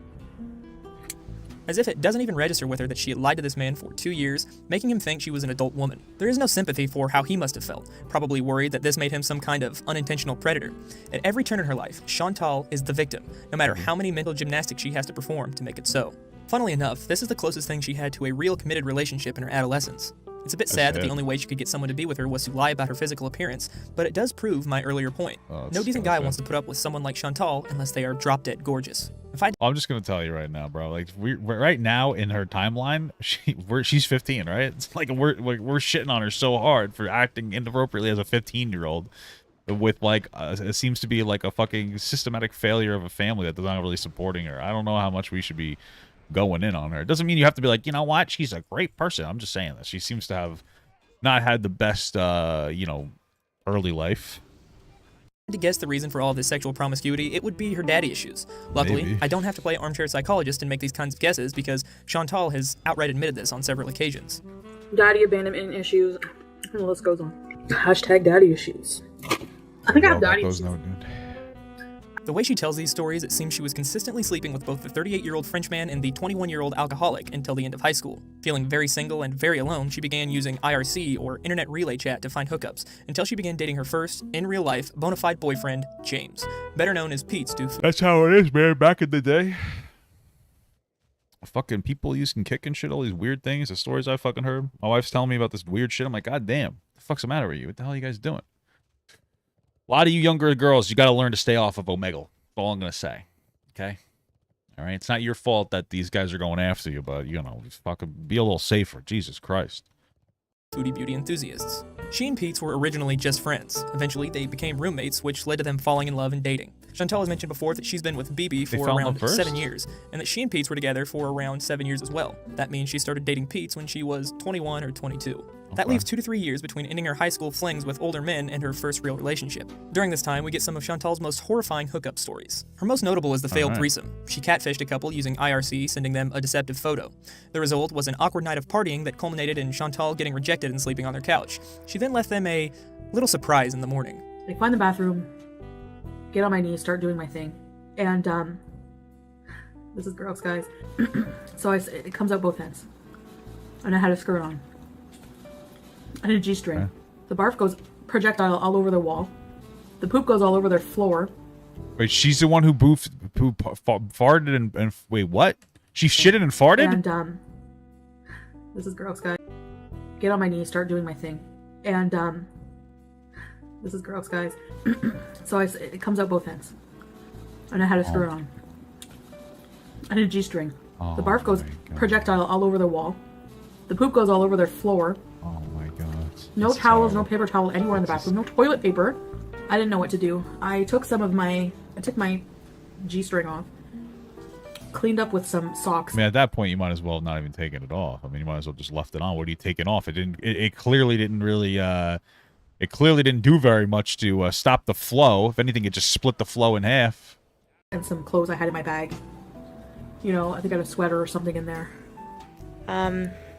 As if it doesn't even register with her that she had lied to this man for 2 years, making him think she was an adult woman. There is no sympathy for how he must have felt, probably worried that this made him some kind of unintentional predator. At every turn in her life, Chantal is the victim, no matter how many mental gymnastics she has to perform to make it so. Funnily enough, this is the closest thing she had to a real committed relationship in her adolescence. It's a bit sad that the only way she could get someone to be with her was to lie about her physical appearance, but it does prove my earlier point. No decent guy wants to put up with someone like Chantal unless they are drop-dead gorgeous. I'm just gonna tell you right now, bro. Like, we're right now in her timeline, she's 15, right? It's like we're shitting on her so hard for acting inappropriately as a 15-year-old, with like it seems to be like a fucking systematic failure of a family that is not really supporting her. I don't know how much we should be going in on her. It doesn't mean you have to be like, you know what, she's a great person. I'm just saying that she seems to have not had the best, early life. To guess the reason for all of this sexual promiscuity, it would be her daddy issues. Luckily, Maybe. I don't have to play armchair psychologist and make these kinds of guesses because Chantal has outright admitted this on several occasions. Daddy abandonment issues. And the list goes on. Hashtag daddy issues. I think I have daddy issues. The way she tells these stories, it seems she was consistently sleeping with both the 38-year-old Frenchman and the 21-year-old alcoholic until the end of high school. Feeling very single and very alone, she began using IRC, or Internet Relay Chat, to find hookups, until she began dating her first, in real life, bona fide boyfriend, James, better known as Pete's doof. That's how it is, man, back in the day. Fucking people using kick and shit, all these weird things, the stories I fucking heard. My wife's telling me about this weird shit. I'm like, god damn, what the fuck's the matter with you? What the hell are you guys doing? A lot of you younger girls, you got to learn to stay off of Omegle. That's all I'm going to say. Okay? All right? It's not your fault that these guys are going after you, but, just fucking be a little safer. Jesus Christ. Foodie beauty enthusiasts. She and Pete's were originally just friends. Eventually, they became roommates, which led to them falling in love and dating. Chantal has mentioned before that she's been with BB for around 7 years, and that she and Pete were together for around 7 years as well. That means she started dating Pete when she was 21 or 22. That leaves 2 to 3 years between ending her high school flings with older men and her first real relationship. During this time, we get some of Chantal's most horrifying hookup stories. Her most notable is the failed threesome. She catfished a couple using IRC, sending them a deceptive photo. The result was an awkward night of partying that culminated in Chantal getting rejected and sleeping on their couch. She then left them a little surprise in the morning. I find the bathroom, get on my knees, start doing my thing, and this is gross, guys. So it comes out both ends, and I had a skirt on, and a G-string. Okay. The barf goes projectile all over their wall. The poop goes all over their floor. Wait, she's the one who farted and wait, what? She shitted and farted? And this is gross, guys. Get on my knees, start doing my thing, and this is gross, guys. So it comes out both ends, and I had a skirt on, and a G-string. The barf goes projectile all over their wall. The poop goes all over their floor. Oh my god. No towels, no paper towel anywhere in the bathroom, no toilet paper. I didn't know what to do. I took my G-string off, cleaned up with some socks. I mean, at that point, you might as well not even taken it off. I mean, you might as well just left it on. What are you taking off? It clearly didn't really, it clearly didn't do very much to stop the flow. If anything, it just split the flow in half. And some clothes I had in my bag. You know, I think I had a sweater or something in there.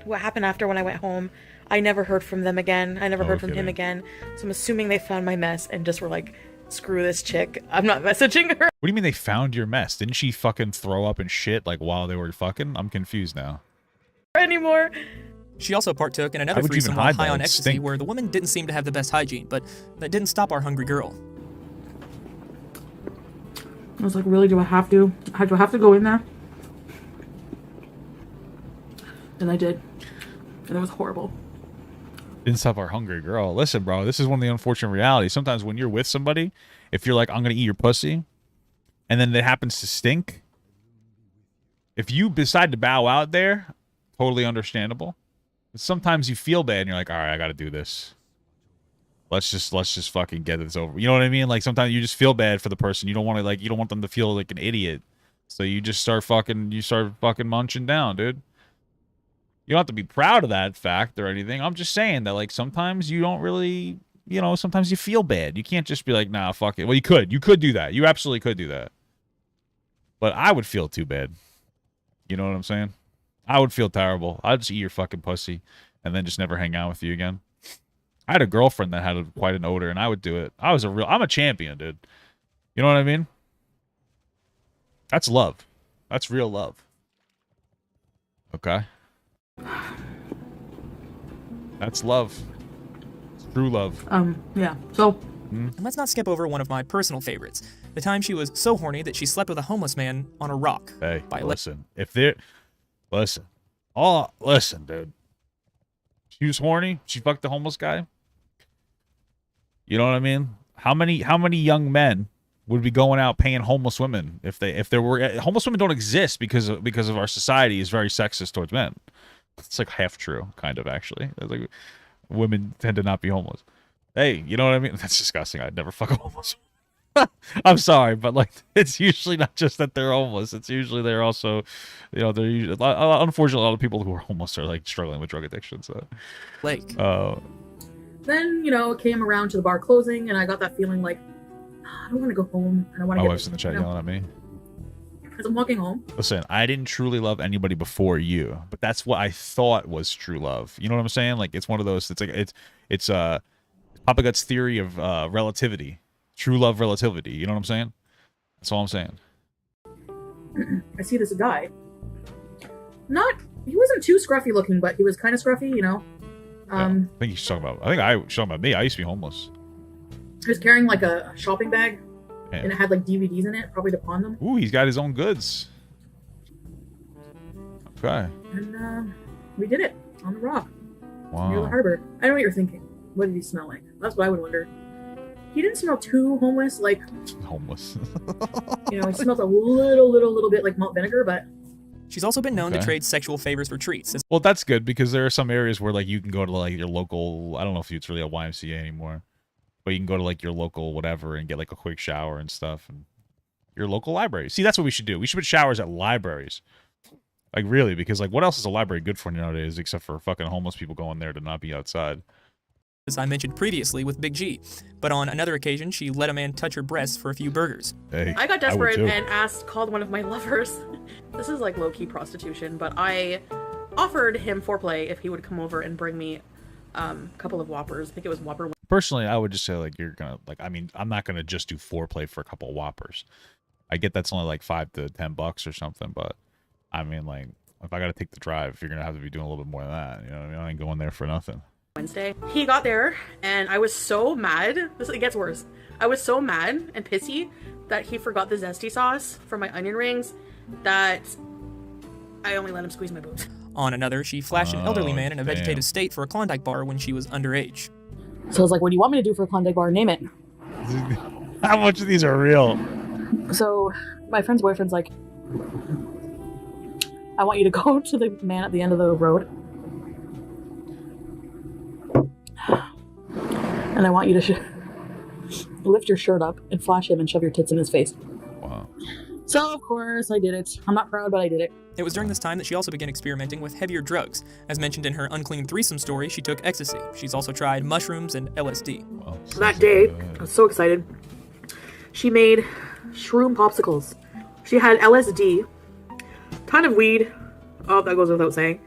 What happened after when I went home, I never heard from them again. I never heard from him again. So I'm assuming they found my mess and just were like, screw this chick. I'm not messaging her. What do you mean they found your mess? Didn't she fucking throw up and shit like while they were fucking? I'm confused now. Anymore. She also partook in another threesome while high on ecstasy where the woman didn't seem to have the best hygiene, but that didn't stop our hungry girl. I was like, really, do I have to? Do I have to go in there? And I did. And it was horrible. Didn't stop our hungry girl. Listen, bro, this is one of the unfortunate realities. Sometimes when you're with somebody, if you're like, I'm going to eat your pussy, and then it happens to stink, if you decide to bow out there, totally understandable. But sometimes you feel bad and you're like, all right, I got to do this. Let's just fucking get this over. You know what I mean? Like sometimes you just feel bad for the person. You don't want to you don't want them to feel like an idiot. So you just start fucking munching down, dude. You don't have to be proud of that fact or anything. I'm just saying that like sometimes you don't really, you know, sometimes you feel bad. You can't just be like, nah, fuck it. Well, you could do that. You absolutely could do that. But I would feel too bad. You know what I'm saying? I would feel terrible. I'd just eat your fucking pussy and then just never hang out with you again. I had a girlfriend that had quite an odor, and I would do it. I'm a champion, dude. You know what I mean? That's love. That's real love. Okay? That's love. It's true love. Yeah. So... And let's not skip over one of my personal favorites. The time she was so horny that she slept with a homeless man on a rock. Hey, listen. Listen, dude. She was horny. She fucked the homeless guy. You know what I mean? How many young men would be going out paying homeless women if there were homeless women don't exist because of our society is very sexist towards men. It's like half true, kind of actually. It's like women tend to not be homeless. Hey, you know what I mean? That's disgusting. I'd never fuck a homeless woman. I'm sorry, but like it's usually not just that they're homeless. It's usually they're also, you know, they're usually, unfortunately a lot of people who are homeless are like struggling with drug addiction. So, then, you know, it came around to the bar closing, and I got that feeling like, I don't want to go home, and I want to My wife's in the chat yelling at me. As I'm walking home. Listen, I didn't truly love anybody before you, but that's what I thought was true love. You know what I'm saying? Like, it's one of those, it's like, it's Papa Gut's theory of relativity. True love relativity. You know what I'm saying? That's all I'm saying. I see this guy. He wasn't too scruffy looking, but he was kind of scruffy, you know? I think he's talking about. I think I was talking about me. I used to be homeless. He was carrying like a shopping bag, and it had like DVDs in it, probably to pawn them. Ooh, he's got his own goods. Okay. And we did it on the rock Wow. near the harbor. I know what you're thinking. What did he smell like? That's what I would wonder. He didn't smell too homeless, like homeless. You know, he smelled a little bit like malt vinegar, but. She's also been known to trade sexual favors for treats. Well, that's good because there are some areas where like you can go to like your local. I don't know if it's really a YMCA anymore, but you can go to like your local whatever and get like a quick shower and stuff, and your local library. See, that's what we should do. We should put showers at libraries. Like, really, because, like, what else is a library good for nowadays except for fucking homeless people going there to not be outside? As I mentioned previously with Big G, but on another occasion, she let a man touch her breasts for a few burgers. Hey, I got desperate and called one of my lovers. This is like low-key prostitution, but I offered him foreplay if he would come over and bring me a couple of Whoppers. I think it was Whopper. Personally, I would just say, like, you're gonna, like, I mean, I'm not gonna just do foreplay for a couple of Whoppers. I get that's only like $5 to $10 or something, but I mean, like, if I gotta take the drive, you're gonna have to be doing a little bit more than that. You know what I mean? I ain't going there for nothing. Wednesday. He got there and I was so mad. It gets worse. I was so mad and pissy that he forgot the zesty sauce for my onion rings that I only let him squeeze my boobs. On another, she flashed an elderly man in a vegetative state for a Klondike bar when she was underage. So I was like, what do you want me to do for a Klondike bar? Name it. How much of these are real? So my friend's boyfriend's like, I want you to go to the man at the end of the road and I want you to lift your shirt up and flash him and shove your tits in his face. Wow. So, of course, I did it. I'm not proud, but I did it. It was during this time that she also began experimenting with heavier drugs. As mentioned in her unclean threesome story, she took ecstasy. She's also tried mushrooms and LSD. Wow, that day, I was so excited. She made shroom popsicles. She had LSD, ton of weed. Oh, that goes without saying.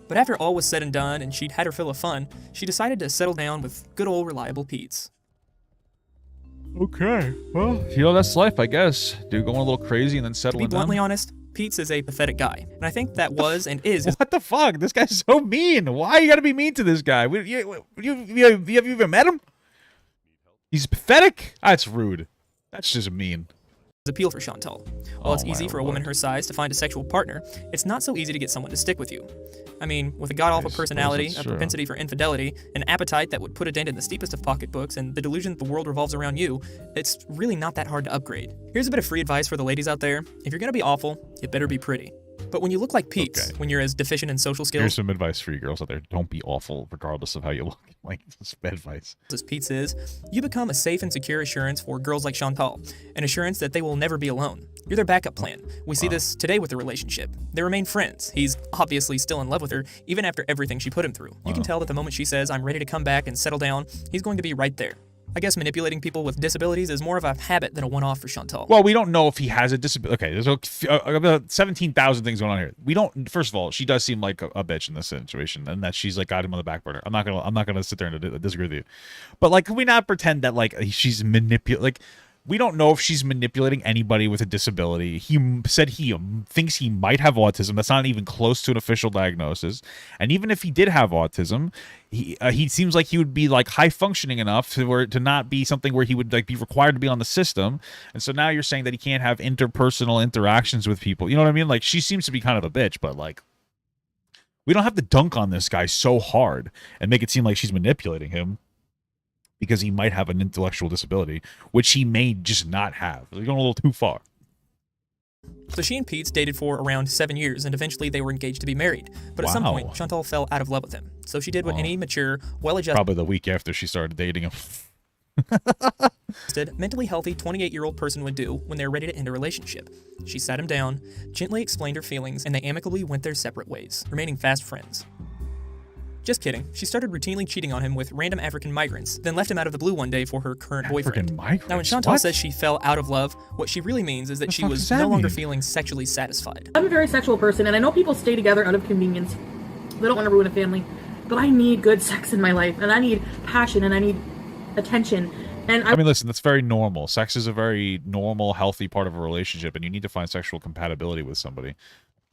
But after all was said and done and she'd had her fill of fun, she decided to settle down with good old reliable Pete's. Okay, well, you know, that's life, I guess. Dude, going a little crazy and then settling down. To be bluntly down. honest, Pete's is a pathetic guy, and I think that was and is. What the fuck? This guy's so mean. Why you gotta be mean to this guy? Have you ever met him? He's pathetic? That's rude. That's just mean. Appeal for Chantal. While it's easy for a woman her size to find a sexual partner, it's not so easy to get someone to stick with you. I mean, with a god-awful personality, a propensity for infidelity, an appetite that would put a dent in the steepest of pocketbooks, and the delusion that the world revolves around you, it's really not that hard to upgrade. Here's a bit of free advice for the ladies out there. If you're gonna be awful, you better be pretty. But when you look like Pete's, when you're as deficient in social skills... Here's some advice for you girls out there. Don't be awful regardless of how you look. Like, this bad advice. As Pete's is, you become a safe and secure assurance for girls like Chantal, an assurance that they will never be alone. You're their backup plan. We see this today with the relationship. They remain friends. He's obviously still in love with her, even after everything she put him through. You can tell that the moment she says, I'm ready to come back and settle down, he's going to be right there. I guess manipulating people with disabilities is more of a habit than a one-off for Chantal. Well, we don't know if he has a disability. Okay, there's about 17,000 things going on here. We don't. First of all, she does seem like a bitch in this situation, and that she's like got him on the back burner. I'm not gonna sit there and disagree with you, but like, can we not pretend that like she's like. We don't know if she's manipulating anybody with a disability. He said he thinks he might have autism. That's not even close to an official diagnosis. And even if he did have autism, he seems like he would be like high functioning enough to not be something where he would like be required to be on the system. And so now you're saying that he can't have interpersonal interactions with people. You know what I mean? Like, she seems to be kind of a bitch, but like, we don't have to dunk on this guy so hard and make it seem like she's manipulating him, because he might have an intellectual disability, which he may just not have. They're going a little too far. So she and Pete's dated for around 7 years, and eventually they were engaged to be married. But at some point, Chantal fell out of love with him. So she did what any mature, well-adjusted... Probably the week after she started dating him. mentally healthy 28-year-old person would do when they're ready to end a relationship. She sat him down, gently explained her feelings, and they amicably went their separate ways, remaining fast friends. Just kidding. She started routinely cheating on him with random African migrants, then left him out of the blue one day for her current boyfriend. Now, when Chantal says she fell out of love, what she really means is that she was no longer feeling sexually satisfied. I'm a very sexual person, and I know people stay together out of convenience. They don't want to ruin a family. But I need good sex in my life, and I need passion, and I need attention. And I mean, listen, that's very normal. Sex is a very normal, healthy part of a relationship, and you need to find sexual compatibility with somebody.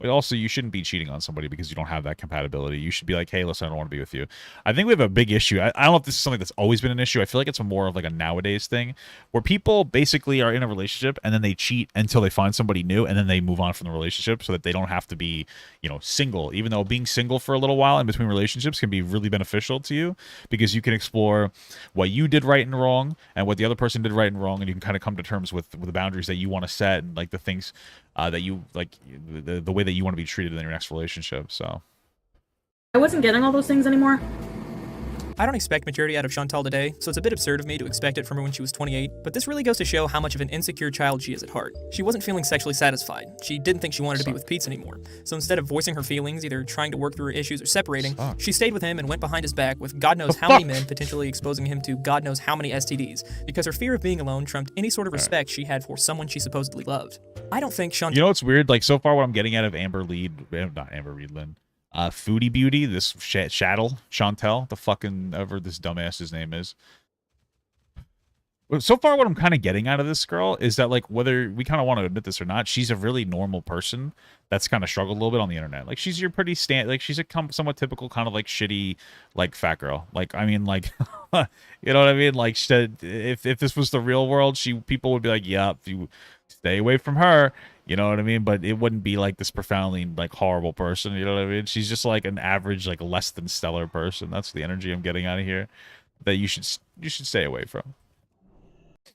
But also, you shouldn't be cheating on somebody because you don't have that compatibility. You should be like, hey, listen, I don't want to be with you. I think we have a big issue. I don't know if this is something that's always been an issue. I feel like it's more of like a nowadays thing where people basically are in a relationship and then they cheat until they find somebody new and then they move on from the relationship so that they don't have to be, you know, single. Even though being single for a little while in between relationships can be really beneficial to you because you can explore what you did right and wrong and what the other person did right and wrong, and you can kind of come to terms with the boundaries that you want to set and like the things that you like, the way that you want to be treated in your next relationship. So I wasn't getting all those things anymore. I don't expect maturity out of Chantal today, so it's a bit absurd of me to expect it from her when she was 28, but this really goes to show how much of an insecure child she is at heart. She wasn't feeling sexually satisfied. She didn't think she wanted to be with Pete anymore. So instead of voicing her feelings, either trying to work through her issues or separating, she stayed with him and went behind his back with God knows how many men, potentially exposing him to God knows how many STDs, because her fear of being alone trumped any sort of respect she had for someone she supposedly loved. I don't think Chantal— You know what's weird? Like, so far what I'm getting out of not Amber Reedlin, Foodie Beauty, this Chantel, the fucking, ever this dumbass's name is. So far what I'm kind of getting out of this girl is that, like, whether we kind of want to admit this or not, she's a really normal person that's kind of struggled a little bit on the internet. Like, she's your pretty like, she's a somewhat typical kind of, like, shitty, like, fat girl. Like, I mean, like, you know what I mean? Like, if this was the real world, people would be like, yeah, you stay away from her. You know what I mean? But it wouldn't be like this profoundly, like, horrible person. You know what I mean? She's just like an average, like, less than stellar person. That's the energy I'm getting out of here that you should stay away from.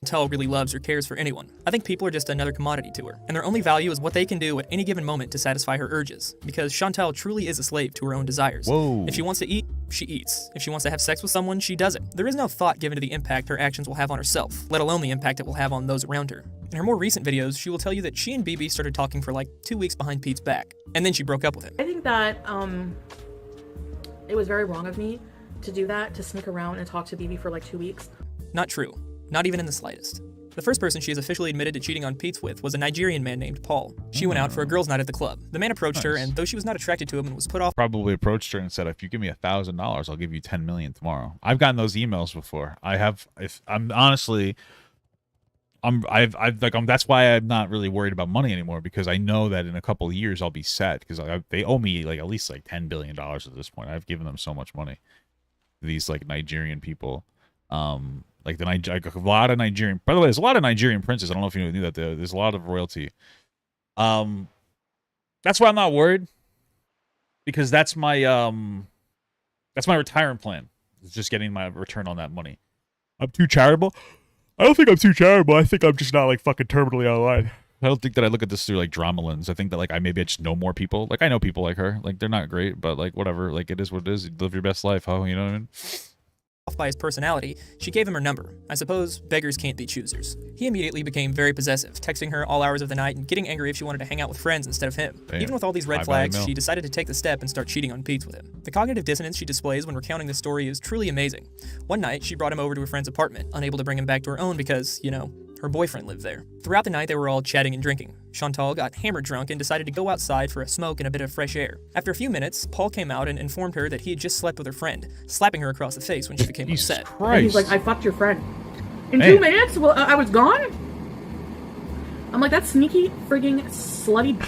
Chantal really loves or cares for anyone. I think people are just another commodity to her, and their only value is what they can do at any given moment to satisfy her urges, because Chantal truly is a slave to her own desires. Whoa. If she wants to eat, she eats. If she wants to have sex with someone, she does it. There is no thought given to the impact her actions will have on herself, let alone the impact it will have on those around her. In her more recent videos, she will tell you that she and BB started talking for like 2 weeks behind Pete's back, and then she broke up with him. I think that it was very wrong of me to do that, to sneak around and talk to BB for like 2 weeks. Not true. Not even in the slightest. The first person she has officially admitted to cheating on Pete with was a Nigerian man named Paul. She went out for a girls' night at the club. The man approached her, and though she was not attracted to him and was put off— Probably approached her and said, if you give me $1,000, I'll give you 10 million tomorrow. I've gotten those emails before. That's why I'm not really worried about money anymore, because I know that in a couple of years I'll be set, because they owe me like at least like $10 billion at this point. I've given them so much money. These like Nigerian people. Like a lot of Nigerian. By the way, there's a lot of Nigerian princes. I don't know if you knew that. There's a lot of royalty. That's why I'm not worried, because that's my retirement plan. It's just getting my return on that money. I'm too charitable. I don't think I'm too charitable. I think I'm just not like fucking terminally online. I don't think that I look at this through like drama lens. I think that like I just know more people. Like I know people like her. Like they're not great, but like whatever. Like it is what it is. You live your best life. Huh? You know what I mean? Off by his personality, she gave him her number. I suppose beggars can't be choosers. He immediately became very possessive, texting her all hours of the night and getting angry if she wanted to hang out with friends instead of him. Damn. Even with all these red flags, she decided to take the step and start cheating on Pete with him. The cognitive dissonance she displays when recounting this story is truly amazing. One night, she brought him over to a friend's apartment, unable to bring him back to her own because, you know, her boyfriend lived there. Throughout the night, they were all chatting and drinking. Chantal got hammered drunk and decided to go outside for a smoke and a bit of fresh air. After a few minutes, Paul came out and informed her that he had just slept with her friend, slapping her across the face when she became upset. And he's like, I fucked your friend. In 2 minutes? Well, I was gone? I'm like, that's sneaky frigging slutty.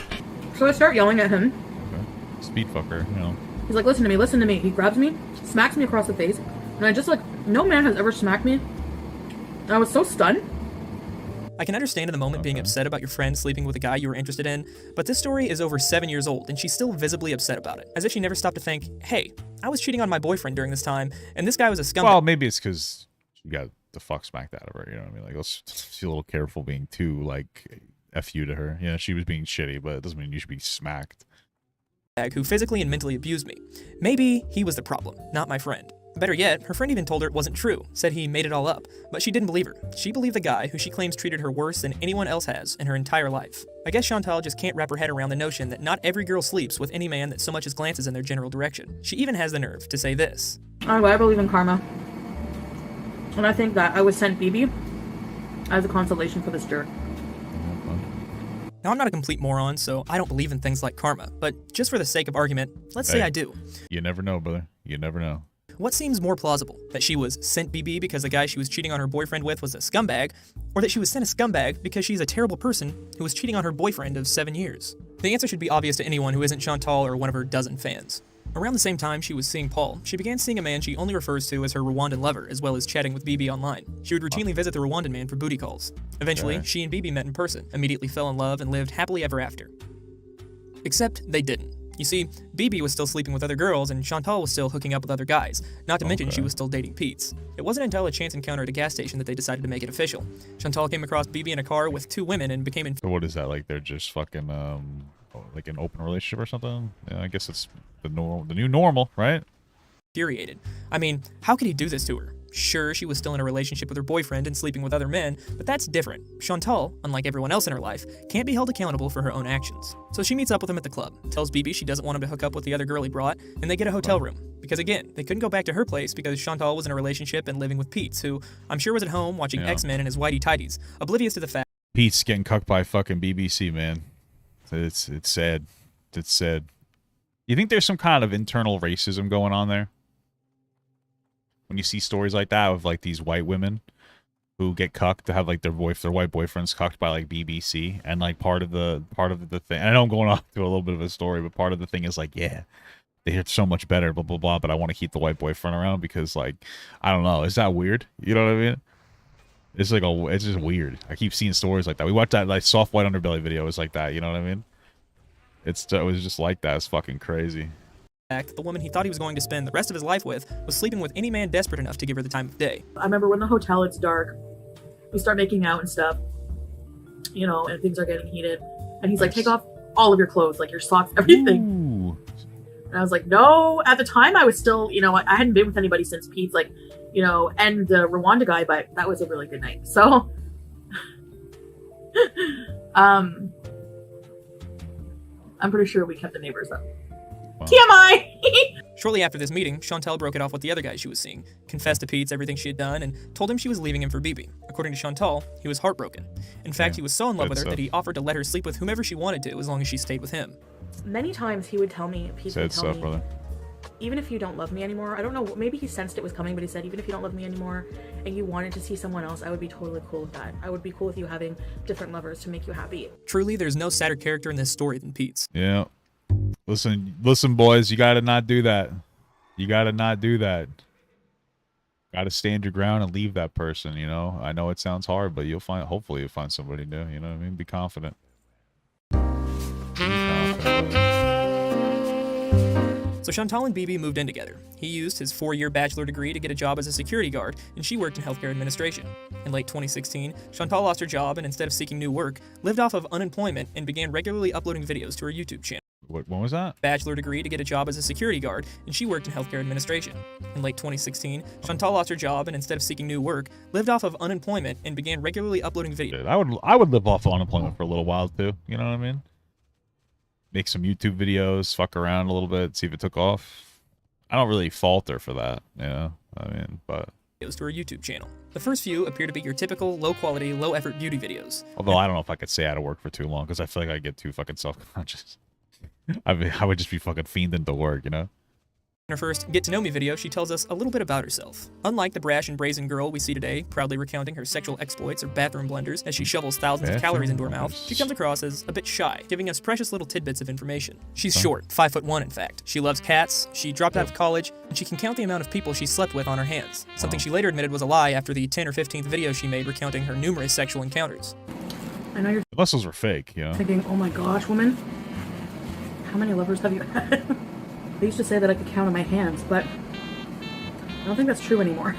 So I start yelling at him. Okay. Speed fucker, you know. He's like, listen to me, listen to me. He grabs me, smacks me across the face, and I just like, no man has ever smacked me. And I was so stunned. I can understand in the moment being upset about your friend sleeping with a guy you were interested in, but this story is over 7 years old and she's still visibly upset about it, as if she never stopped to think, hey, I was cheating on my boyfriend during this time, and this guy was a scumbag. Well, maybe it's because she got the fuck smacked out of her, you know what I mean? Like, let's be a little careful being too, like, F you to her. Yeah, she was being shitty, but it doesn't mean you should be smacked. Who physically and mentally abused me. Maybe he was the problem, not my friend. Better yet, her friend even told her it wasn't true, said he made it all up, but she didn't believe her. She believed the guy who she claims treated her worse than anyone else has in her entire life. I guess Chantal just can't wrap her head around the notion that not every girl sleeps with any man that so much as glances in their general direction. She even has the nerve to say this. I believe in karma. And I think that I was sent BB as a consolation for this jerk. Now, I'm not a complete moron, so I don't believe in things like karma, but just for the sake of argument, let's say I do. You never know, brother. You never know. What seems more plausible? That she was sent BB because the guy she was cheating on her boyfriend with was a scumbag, or that she was sent a scumbag because she's a terrible person who was cheating on her boyfriend of 7 years? The answer should be obvious to anyone who isn't Chantal or one of her dozen fans. Around the same time she was seeing Paul, she began seeing a man she only refers to as her Rwandan lover, as well as chatting with BB online. She would routinely visit the Rwandan man for booty calls. Eventually, she and BB met in person, immediately fell in love, and lived happily ever after. Except they didn't. You see, BB was still sleeping with other girls, and Chantal was still hooking up with other guys, not to mention she was still dating Pete. It wasn't until a chance encounter at a gas station that they decided to make it official. Chantal came across BB in a car with 2 women and became So what is that, like they're just fucking, like an open relationship or something? Yeah, I guess it's the new normal, right? infuriated. I mean, how could he do this to her? Sure, she was still in a relationship with her boyfriend and sleeping with other men, but that's different. Chantal, unlike everyone else in her life, can't be held accountable for her own actions. So she meets up with him at the club, tells BB she doesn't want him to hook up with the other girl he brought, and they get a hotel room. Because again, they couldn't go back to her place because Chantal was in a relationship and living with Pete, who I'm sure was at home watching X-Men in his whitey tighties, oblivious to the fact Pete's getting cucked by fucking BBC, man. It's sad. It's sad. You think there's some kind of internal racism going on there? When you see stories like that of like these white women who get cucked to have like their white boyfriends cucked by like BBC, and like part of the thing. And I know I'm going off to a little bit of a story, but part of the thing is like, yeah, they're so much better, blah blah blah. But I want to keep the white boyfriend around because like I don't know, is that weird? You know what I mean? It's like it's just weird. I keep seeing stories like that. We watched that like soft white underbelly video. It was like that. You know what I mean? It was just like that. It's fucking crazy. The woman he thought he was going to spend the rest of his life with was sleeping with any man desperate enough to give her the time of day. I remember when the hotel, it's dark, we start making out and stuff, you know, and things are getting heated. And he's like, take off all of your clothes, like your socks, everything. Ooh. And I was like, no. At the time, I was still, you know, I hadn't been with anybody since Pete's, like, you know, and the Rwanda guy, but that was a really good night. So, I'm pretty sure we kept the neighbors up. Wow. TMI! Shortly after this meeting, Chantal broke it off with the other guy she was seeing, confessed to Pete everything she had done, and told him she was leaving him for BB. According to Chantal, he was heartbroken. In fact, he was so in love with her that he offered to let her sleep with whomever she wanted to as long as she stayed with him. Many times he would tell me, Pete would tell me, brother. Even if you don't love me anymore, I don't know, maybe he sensed it was coming, but he said, even if you don't love me anymore and you wanted to see someone else, I would be totally cool with that. I would be cool with you having different lovers to make you happy. Truly, there's no sadder character in this story than Pete's. Yeah. Listen, boys, you gotta not do that. You gotta not do that. Gotta stand your ground and leave that person, you know? I know it sounds hard, but hopefully you'll find somebody new, you know what I mean? Be confident. So Chantal and BB moved in together. He used his 4-year bachelor degree to get a job as a security guard, and she worked in healthcare administration. In late 2016, Chantal lost her job and instead of seeking new work, lived off of unemployment and began regularly uploading videos to her YouTube channel. What was that? Bachelor degree to get a job as a security guard, and she worked in healthcare administration. In late 2016, Chantal lost her job and instead of seeking new work, lived off of unemployment and began regularly uploading videos. I would live off of unemployment for a little while too, you know what I mean? Make some YouTube videos, fuck around a little bit, see if it took off. I don't really fault her for that, you know? I mean, but... to her YouTube channel. The first few appear to be your typical low-quality, low-effort beauty videos. Although I don't know if I could stay out of work for too long, because I feel like I get too fucking self-conscious. I mean, I would just be fucking fiending to work, you know? In her first Get to Know Me video, she tells us a little bit about herself. Unlike the brash and brazen girl we see today, proudly recounting her sexual exploits or bathroom blunders as she shovels thousands of calories into her mouth, she comes across as a bit shy, giving us precious little tidbits of information. She's short, 5'1" in fact. She loves cats, she dropped out of college, and she can count the amount of people she slept with on her hands. Something she later admitted was a lie after the 10th or 15th video she made recounting her numerous sexual encounters. I know you're unless those were fake, you know? Thinking, oh my gosh, woman, how many lovers have you had? They used to say that I could count on my hands, but I don't think that's true anymore.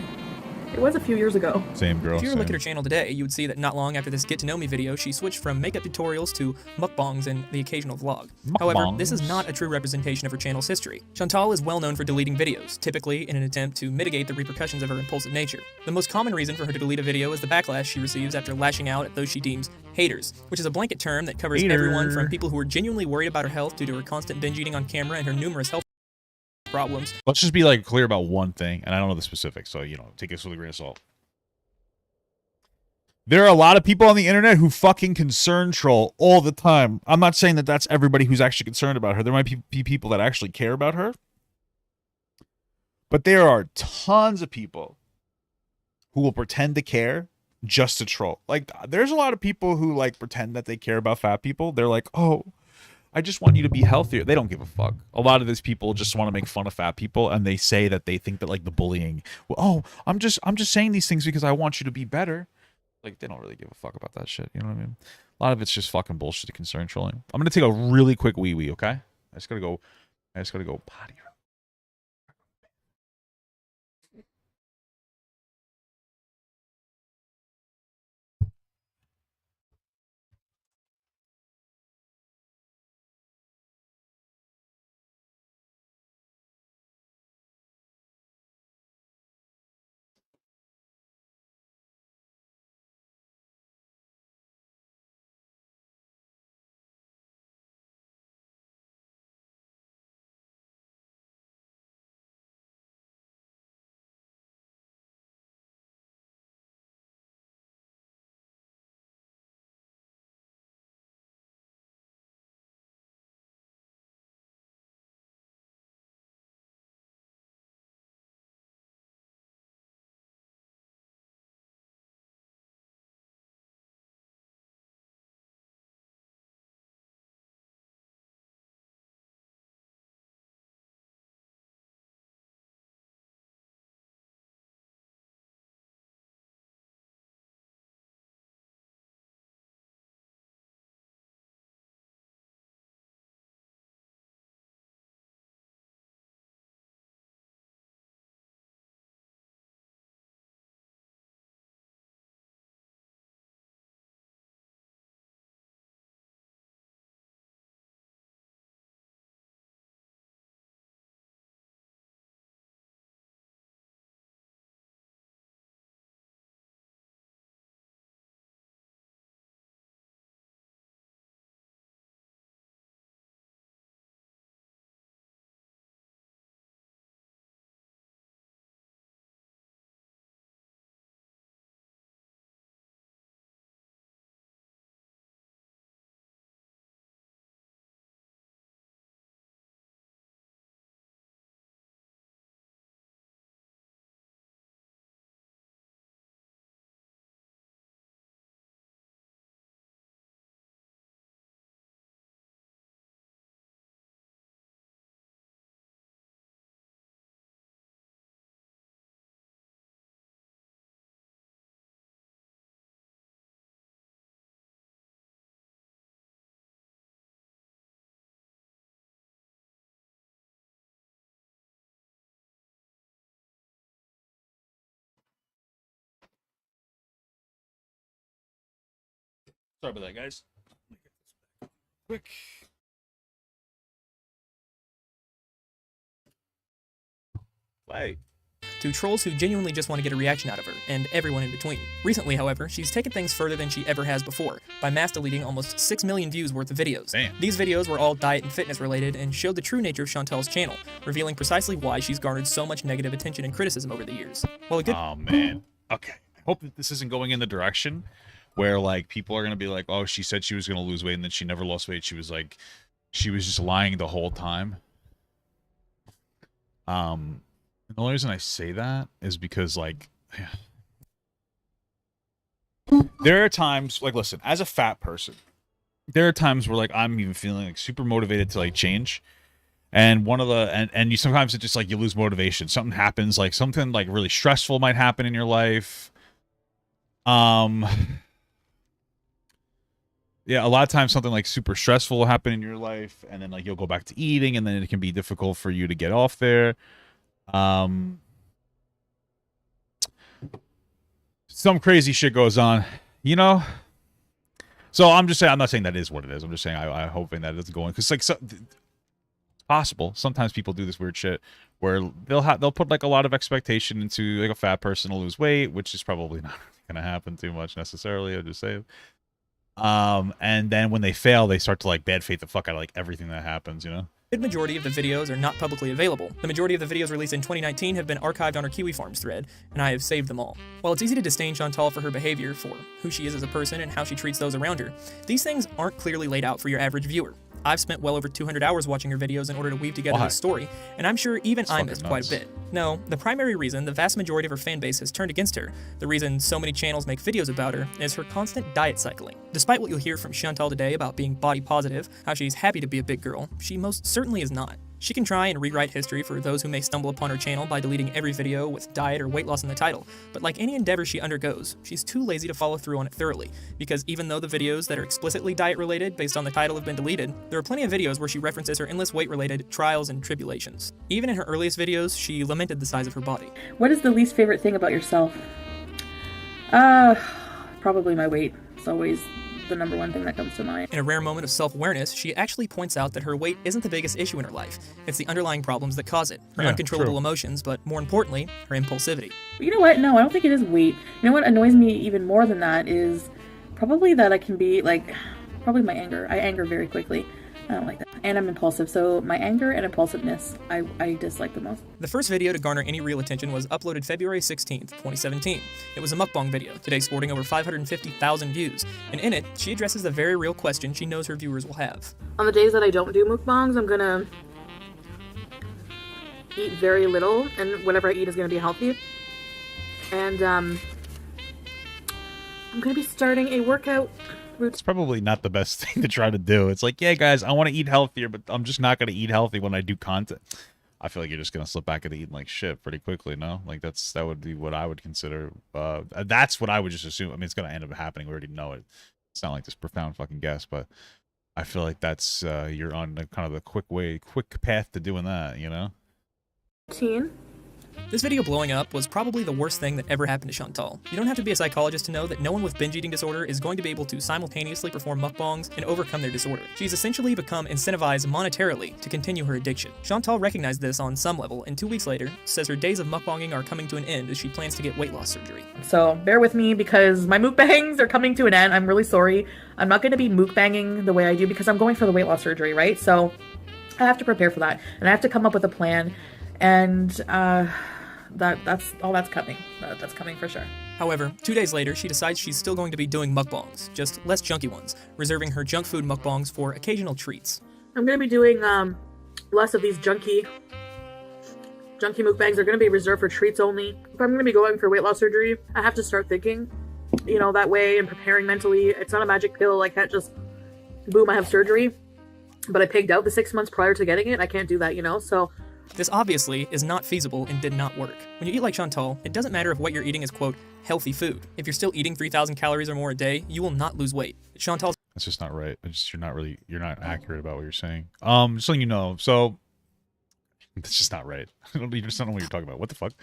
It was a few years ago. Same girl. If you were to look at her channel today, you would see that not long after this Get to Know Me video, she switched from makeup tutorials to mukbangs and the occasional vlog. However, this is not a true representation of her channel's history. Chantal is well known for deleting videos, typically in an attempt to mitigate the repercussions of her impulsive nature. The most common reason for her to delete a video is the backlash she receives after lashing out at those she deems haters, which is a blanket term that covers everyone from people who are genuinely worried about her health due to her constant binge eating on camera and her numerous health problems. Let's just be like clear about one thing, and I don't know the specifics, so you know, take this with a grain of salt. There are a lot of people on the internet who fucking concern troll all the time. I'm not saying that that's everybody who's actually concerned about her. There might be people that actually care about her. But there are tons of people who will pretend to care just to troll. Like, there's a lot of people who, like, pretend that they care about fat people. They're like, oh, I just want you to be healthier. They don't give a fuck. A lot of these people just want to make fun of fat people, and they say that they think that, like, the bullying, well, oh, I'm just saying these things because I want you to be better. Like, they don't really give a fuck about that shit, you know what I mean? A lot of it's just fucking bullshit, concern trolling. I'm gonna take a really quick wee-wee, okay? I just gotta go potty. Sorry about that, guys. Quick. Play. To trolls who genuinely just want to get a reaction out of her, and everyone in between. Recently, however, she's taken things further than she ever has before, by mass deleting almost 6 million views worth of videos. Damn. These videos were all diet and fitness related, and showed the true nature of Chantal's channel, revealing precisely why she's garnered so much negative attention and criticism over the years. Well, a good— Oh, man. Okay. I hope that this isn't going in the direction where, like, people are going to be like, oh, she said she was going to lose weight, and then she never lost weight. She was just lying the whole time. The only reason I say that is because, like, there are times, like, listen, as a fat person, there are times where, like, I'm even feeling, like, super motivated to, like, change. And one of the, and you sometimes it just, like, you lose motivation. Something happens, like, something, like, really stressful might happen in your life. Yeah, a lot of times something, like, super stressful will happen in your life, and then, like, you'll go back to eating, and then it can be difficult for you to get off there. Some crazy shit goes on, you know. So I'm just saying, I'm not saying that is what it is. I'm just saying I'm hoping that it's going, because, like, so, it's possible sometimes people do this weird shit where they'll put, like, a lot of expectation into, like, a fat person to lose weight, which is probably not gonna happen too much necessarily. I'll just say. And then when they fail, they start to, like, bad faith the fuck out of, like, everything that happens, you know. The majority of the videos are not publicly available. The majority of the videos released in 2019 have been archived on our Kiwi Farms thread, and I have saved them all. While it's easy to disdain Chantal for her behavior, for who she is as a person and how she treats those around her, these things aren't clearly laid out for your average viewer. I've spent well over 200 hours watching her videos in order to weave together this story, and I'm sure even I missed quite a bit. No, the primary reason the vast majority of her fan base has turned against her, the reason so many channels make videos about her, is her constant diet cycling. Despite what you'll hear from Chantal today about being body positive, how she's happy to be a big girl, she most certainly is not. She can try and rewrite history for those who may stumble upon her channel by deleting every video with diet or weight loss in the title, but like any endeavor she undergoes, she's too lazy to follow through on it thoroughly, because even though the videos that are explicitly diet-related based on the title have been deleted, there are plenty of videos where she references her endless weight-related trials and tribulations. Even in her earliest videos, she lamented the size of her body. What is the least favorite thing about yourself? Probably my weight. It's always the number one thing that comes to mind. In a rare moment of self-awareness, she actually points out that her weight isn't the biggest issue in her life. It's the underlying problems that cause it. Her uncontrollable emotions, but more importantly, her impulsivity. You know what? No, I don't think it is weight. You know what annoys me even more than that is probably that I can be, like, probably my anger. I anger very quickly. I don't like that. And I'm impulsive, so my anger and impulsiveness, I dislike the most. The first video to garner any real attention was uploaded February 16th, 2017. It was a mukbang video, today sporting over 550,000 views, and in it, she addresses the very real question she knows her viewers will have. On the days that I don't do mukbangs, I'm gonna eat very little, and whatever I eat is gonna be healthy. And I'm gonna be starting a workout. It's probably not the best thing to try to do. It's like, yeah, guys, I want to eat healthier, but I'm just not going to eat healthy when I do content. I feel like you're just going to slip back into eating like shit pretty quickly, no? Like, that would be what I would consider. That's what I would just assume. I mean, it's going to end up happening. We already know it. It's not like this profound fucking guess, but I feel like that's, you're on kind of the quick path to doing that, you know? This video blowing up was probably the worst thing that ever happened to Chantal. You don't have to be a psychologist to know that no one with binge eating disorder is going to be able to simultaneously perform mukbangs and overcome their disorder. She's essentially become incentivized monetarily to continue her addiction. Chantal recognized this on some level, and 2 weeks later, says her days of mukbanging are coming to an end as she plans to get weight loss surgery. So bear with me because my mukbangs are coming to an end. I'm really sorry. I'm not going to be mukbanging the way I do because I'm going for the weight loss surgery, right? So I have to prepare for that, and I have to come up with a plan, and that's all that's coming. That's coming for sure. However, 2 days later, she decides she's still going to be doing mukbangs, just less junky ones, reserving her junk food mukbangs for occasional treats. I'm going to be doing less of these junky mukbangs. Are going to be reserved for treats only. If I'm going to be going for weight loss surgery, I have to start thinking, you know, that way and preparing mentally. It's not a magic pill. I can't just, boom, I have surgery. But I pigged out the 6 months prior to getting it. I can't do that, you know, so... This obviously is not feasible and did not work. When you eat like Chantal, it doesn't matter if what you're eating is, quote, healthy food. If you're still eating 3,000 calories or more a day, you will not lose weight. Chantal's... That's just not right. You're not accurate about what you're saying. Just so you know, so... That's just not right. You just don't know what you're talking about. What the fuck?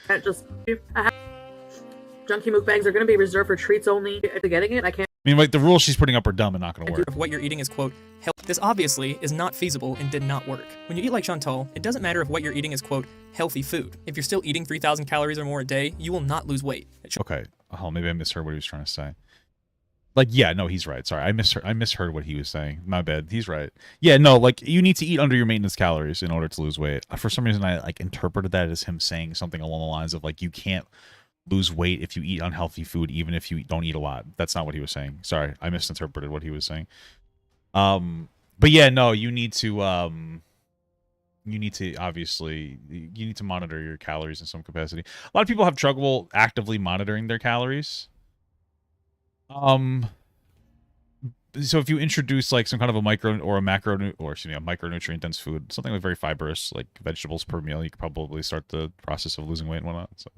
Junky mukbangs are going to be reserved for treats only. After getting it, I can't I mean, like, the rules she's putting up are dumb and not going to work. Of what you're eating is, quote, health. This obviously is not feasible and did not work. When you eat like Chantal, it doesn't matter if what you're eating is, quote, healthy food. If you're still eating 3,000 calories or more a day, you will not lose weight. Okay. Oh, maybe I misheard what he was trying to say. Like, yeah, no, he's right. Sorry, I misheard what he was saying. My bad. He's right. Yeah, no, like, you need to eat under your maintenance calories in order to lose weight. For some reason, I, like, interpreted that as him saying something along the lines of, like, you can't lose weight if you eat unhealthy food, even if you don't eat a lot. That's not what he was saying. Sorry, I misinterpreted what he was saying. But yeah, no, you need to obviously, you need to monitor your calories in some capacity. A lot of people have trouble actively monitoring their calories. So if you introduce like some kind of a micronutrient dense food, something like very fibrous, like vegetables per meal, you could probably start the process of losing weight and whatnot. So.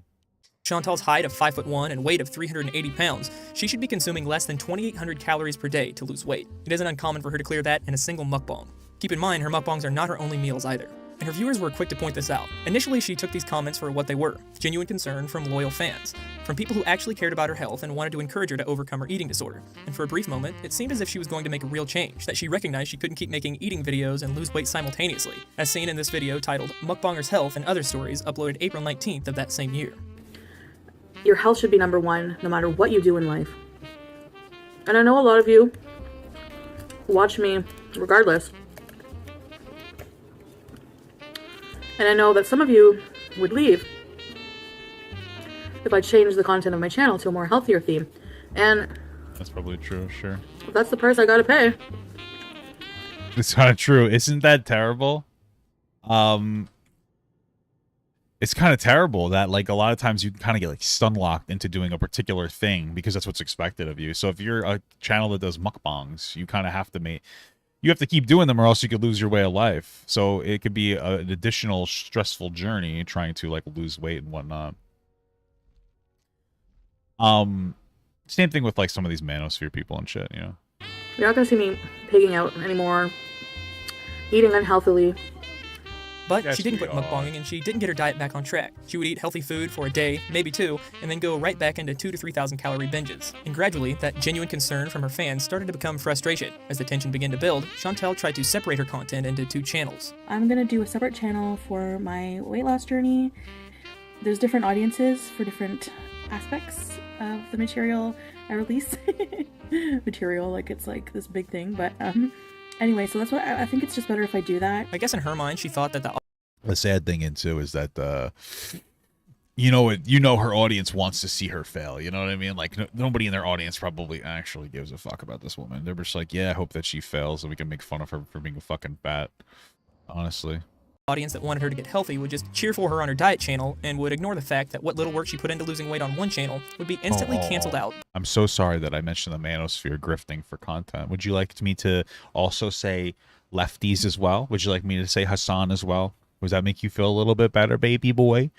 Chantal's height of 5'1" and weight of 380 pounds, she should be consuming less than 2,800 calories per day to lose weight. It isn't uncommon for her to clear that in a single mukbang. Keep in mind, her mukbangs are not her only meals either. And her viewers were quick to point this out. Initially, she took these comments for what they were, genuine concern from loyal fans, from people who actually cared about her health and wanted to encourage her to overcome her eating disorder. And for a brief moment, it seemed as if she was going to make a real change, that she recognized she couldn't keep making eating videos and lose weight simultaneously, as seen in this video titled Mukbanger's Health and Other Stories, uploaded April 19th of that same year. Your health should be number one, no matter what you do in life. And I know a lot of you watch me regardless. And I know that some of you would leave if I changed the content of my channel to a more healthier theme. And that's probably true, sure. That's the price I gotta pay. It's kind of true. Isn't that terrible? It's kind of terrible that, like, a lot of times you kind of get, like, stun-locked into doing a particular thing because that's what's expected of you. So if you're a channel that does mukbangs, you kind of have to you have to keep doing them or else you could lose your way of life. So it could be an additional stressful journey trying to, like, lose weight and whatnot. Same thing with, like, some of these manosphere people and shit, you know? You're not gonna see me pigging out anymore, eating unhealthily. But she didn't quit mukbanging, and she didn't get her diet back on track. She would eat healthy food for a day, maybe two, and then go right back into 2,000 to 3,000 calorie binges. And gradually, that genuine concern from her fans started to become frustration. As the tension began to build, Chantal tried to separate her content into two channels. I'm gonna do a separate channel for my weight loss journey. There's different audiences for different aspects of the material I release. Material, like it's like this big thing, but anyway, so that's what I think it's just better if I do that. I guess in her mind, she thought that the sad thing too is that you know her audience wants to see her fail. You know what I mean? Like nobody in their audience probably actually gives a fuck about this woman. They're just like, yeah, I hope that she fails so we can make fun of her for being a fucking fat. Honestly. Audience that wanted her to get healthy would just cheer for her on her diet channel and would ignore the fact that what little work she put into losing weight on one channel would be instantly canceled out. I'm so sorry that I mentioned the manosphere grifting for content. Would you like me to also say lefties as well? Would you like me to say Hassan as well? Does that make you feel a little bit better, baby boy?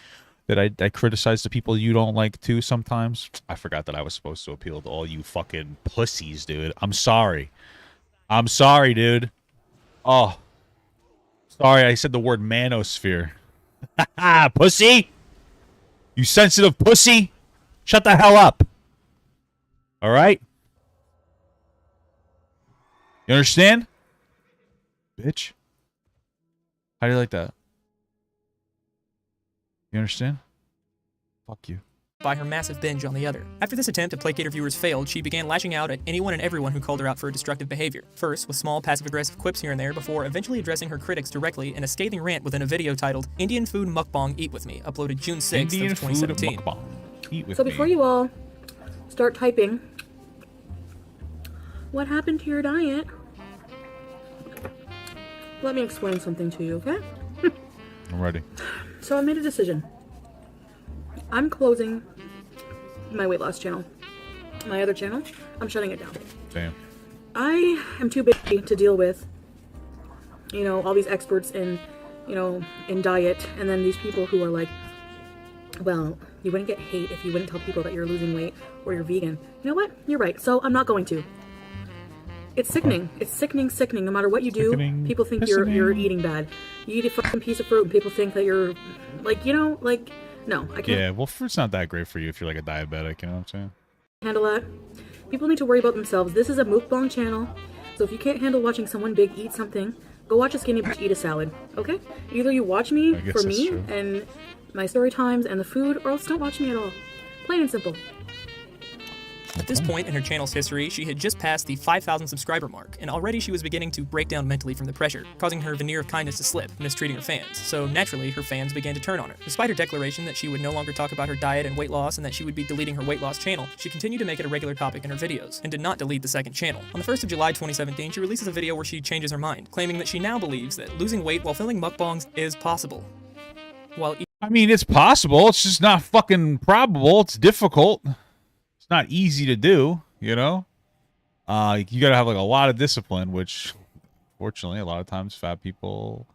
That I criticize the people you don't like too sometimes? I forgot that I was supposed to appeal to all you fucking pussies, dude. I'm sorry. I'm sorry, dude. Oh. Sorry, I said the word manosphere. Ha pussy! You sensitive pussy! Shut the hell up! Alright? You understand? Bitch. How do you like that? You understand? Fuck you. By her massive binge on the other. After this attempt to placate her viewers failed, she began lashing out at anyone and everyone who called her out for destructive behavior. First, with small passive-aggressive quips here and there, before eventually addressing her critics directly in a scathing rant within a video titled Indian Food Mukbang Eat With Me, uploaded June 6th of 2017. So before you all start typing, what happened to your diet? Let me explain something to you, okay? I'm ready. So I made a decision. I'm closing my weight loss channel. My other channel, I'm shutting it down. Damn. I am too busy to deal with, you know, all these experts in, you know, in diet, and then these people who are like, well, you wouldn't get hate if you wouldn't tell people that you're losing weight or you're vegan. You know what? You're right. So I'm not going to. It's sickening. It's sickening, no matter what you do. People think you're eating bad. You eat a fucking piece of fruit and people think that you're, like, you know, like, no, I can't. Yeah, well, fruit's not that great for you if you're like a diabetic, you know what I'm saying? Handle that. People need to worry about themselves. This is a mukbang channel, so if you can't handle watching someone big eat something, go watch a skinny bitch eat a salad, okay? Either you watch me for me and my story times and the food, or else don't watch me at all. Plain and simple. At this point in her channel's history, she had just passed the 5,000 subscriber mark, and already she was beginning to break down mentally from the pressure, causing her veneer of kindness to slip, mistreating her fans. So naturally, her fans began to turn on her. Despite her declaration that she would no longer talk about her diet and weight loss and that she would be deleting her weight loss channel, she continued to make it a regular topic in her videos, and did not delete the second channel. On the 1st of July 2017, she releases a video where she changes her mind, claiming that she now believes that losing weight while filming mukbangs is possible. I mean, it's possible. It's just not fucking probable. It's difficult. It's not easy to do, you know? You gotta have like a lot of discipline, which fortunately a lot of times fat people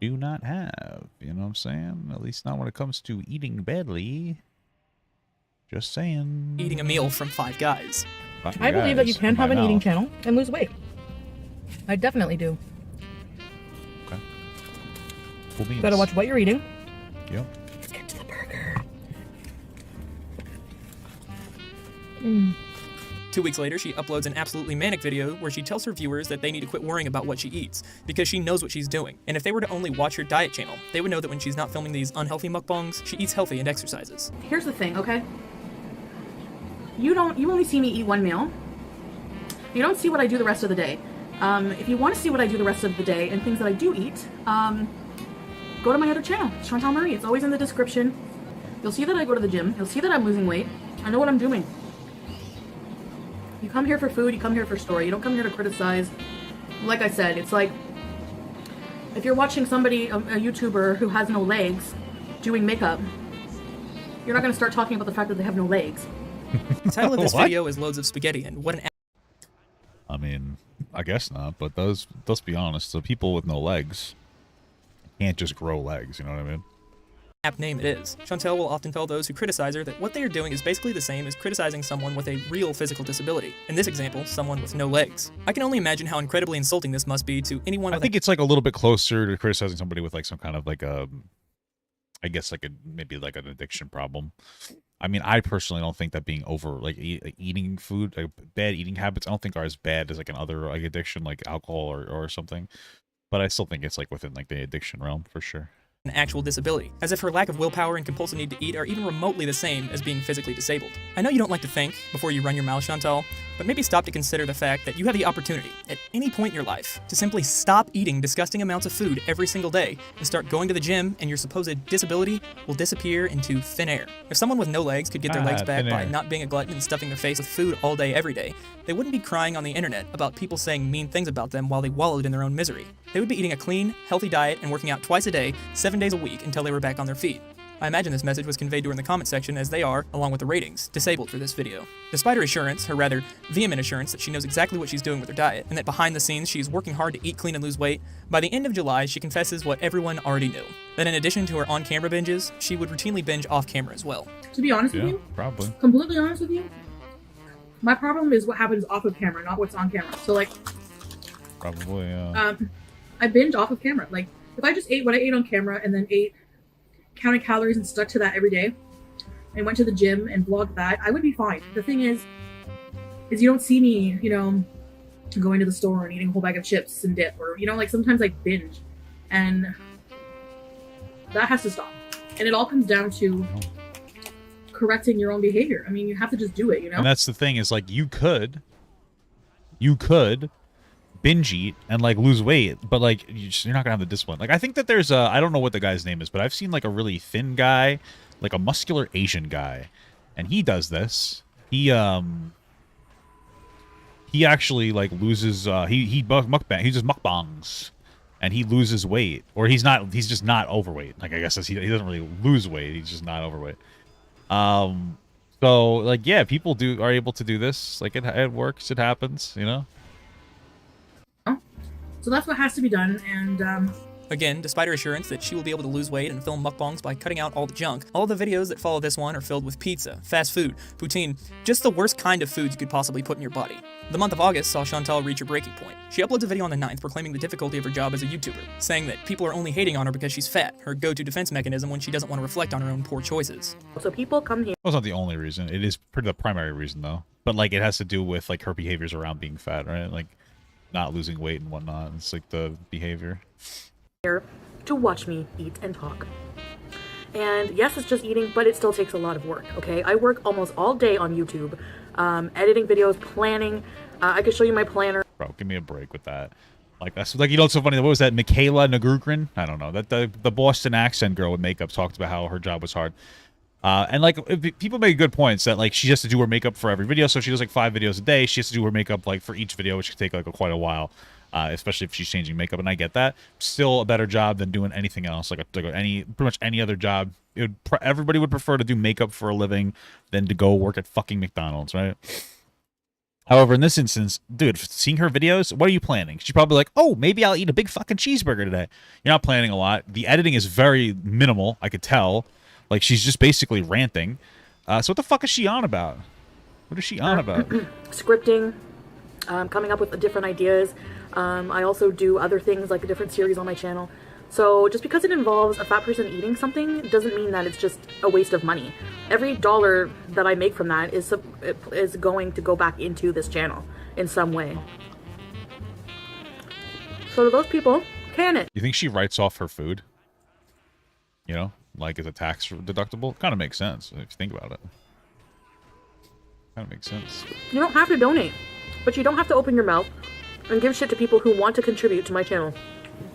do not have. You know what I'm saying? At least not when it comes to eating badly. Just saying. Eating a meal from Five Guys. I believe that you can have an eating channel and lose weight. I definitely do. Okay. Cool beans. Gotta watch what you're eating. Yep. Let's get to the burger. 2 weeks later, she uploads an absolutely manic video where she tells her viewers that they need to quit worrying about what she eats, because she knows what she's doing. And if they were to only watch her diet channel, they would know that when she's not filming these unhealthy mukbangs, she eats healthy and exercises. Here's the thing, okay? You only see me eat one meal. You don't see what I do the rest of the day. If you want to see what I do the rest of the day and things that I do eat, go to my other channel, Chantal Marie. It's always in the description. You'll see that I go to the gym. You'll see that I'm losing weight. I know what I'm doing. You come here for food, you come here for story. You don't come here to criticize. Like I said, it's like if you're watching somebody, a YouTuber who has no legs, doing makeup, you're not going to start talking about the fact that they have no legs. The title of this video is Loads of Spaghetti, and what an... I mean, I guess not, but let's be honest. The people with no legs can't just grow legs, you know what I mean? apt name it is. Chantel will often tell those who criticize her that what they are doing is basically the same as criticizing someone with a real physical disability. In this example, someone with no legs. I can only imagine how incredibly insulting this must be to anyone with I think it's like a little bit closer to criticizing somebody with like some kind of like I guess like maybe like an addiction problem. I mean, I personally don't think that being over like eating food, like bad eating habits, I don't think are as bad as like another like addiction like alcohol or something. But I still think it's like within like the addiction realm for sure. An actual disability, as if her lack of willpower and compulsive need to eat are even remotely the same as being physically disabled. I know you don't like to think before you run your mouth, Chantal, but maybe stop to consider the fact that you have the opportunity, at any point in your life, to simply stop eating disgusting amounts of food every single day and start going to the gym, and your supposed disability will disappear into thin air. If someone with no legs could get their legs back by not being a glutton and stuffing their face with food all day every day, they wouldn't be crying on the internet about people saying mean things about them while they wallowed in their own misery. They would be eating a clean, healthy diet and working out twice a day, 7 days a week until they were back on their feet. I imagine this message was conveyed to her in the comment section, as they are, along with the ratings, disabled for this video. Despite her assurance, her rather vehement assurance that she knows exactly what she's doing with her diet, and that behind the scenes she's working hard to eat clean and lose weight, by the end of July she confesses what everyone already knew, that in addition to her on-camera binges, she would routinely binge off-camera as well. To be honest with you, probably. Completely honest with you, my problem is what happens off of camera, not what's on camera. So like, probably, yeah. I binge off of camera. Like, if I just ate what I ate on camera and then counted calories and stuck to that every day and went to the gym and vlogged that, I would be fine. The thing is you don't see me, you know, going to the store and eating a whole bag of chips and dip, or, you know, like sometimes I binge, and that has to stop. And it all comes down to correcting your own behavior. I mean, you have to just do it, you know? And that's the thing, is like you could binge eat and like lose weight, but like you're not gonna have the discipline. Like I think that there's I don't know what the guy's name is, but I've seen like a really thin guy, like a muscular Asian guy, and he does this. He actually like loses he just mukbangs and he loses weight, or he's just not overweight. Like I guess he doesn't really lose weight, he's just not overweight. So like yeah, people are able to do this. Like it works, it happens, you know. So that's what has to be done, and again, despite her assurance that she will be able to lose weight and film mukbangs by cutting out all the junk, all the videos that follow this one are filled with pizza, fast food, poutine, just the worst kind of foods you could possibly put in your body. The month of August saw Chantal reach her breaking point. She uploads a video on the 9th proclaiming the difficulty of her job as a YouTuber, saying that people are only hating on her because she's fat, her go-to defense mechanism when she doesn't want to reflect on her own poor choices. So people come here. Well, it's not the only reason. It is the primary reason, though. But like it has to do with like her behaviors around being fat, right? Like not losing weight and whatnot. It's like the behavior. Here to watch me eat and talk. And yes, it's just eating, but it still takes a lot of work, okay? I work almost all day on YouTube, editing videos, planning. I could show you my planner. Bro, give me a break with that. Like that's like, you know, it's so funny. What was that? Michaela Nagurkrin? I don't know. That the Boston accent girl with makeup talked about how her job was hard. And like people make good points that like she has to do her makeup for every video, so she does like 5 videos a day. She has to do her makeup like for each video, which could take like quite a while, especially if she's changing makeup. And I get that. Still a better job than doing anything else, like pretty much any other job. Everybody would prefer to do makeup for a living than to go work at fucking McDonald's, right? However, in this instance, dude, seeing her videos, what are you planning? She's probably like, oh, maybe I'll eat a big fucking cheeseburger today. You're not planning a lot. The editing is very minimal, I could tell. Like, she's just basically ranting. So what the fuck is she on about? What is she on about? Scripting, coming up with different ideas. I also do other things like a different series on my channel. So just because it involves a fat person eating something doesn't mean that it's just a waste of money. Every dollar that I make from that is going to go back into this channel in some way. So to those people, can it? You think she writes off her food? You know, like as a tax deductible? Kind of makes sense if you think about it. Kind of makes sense. You don't have to donate, but you don't have to open your mouth and give shit to people who want to contribute to my channel.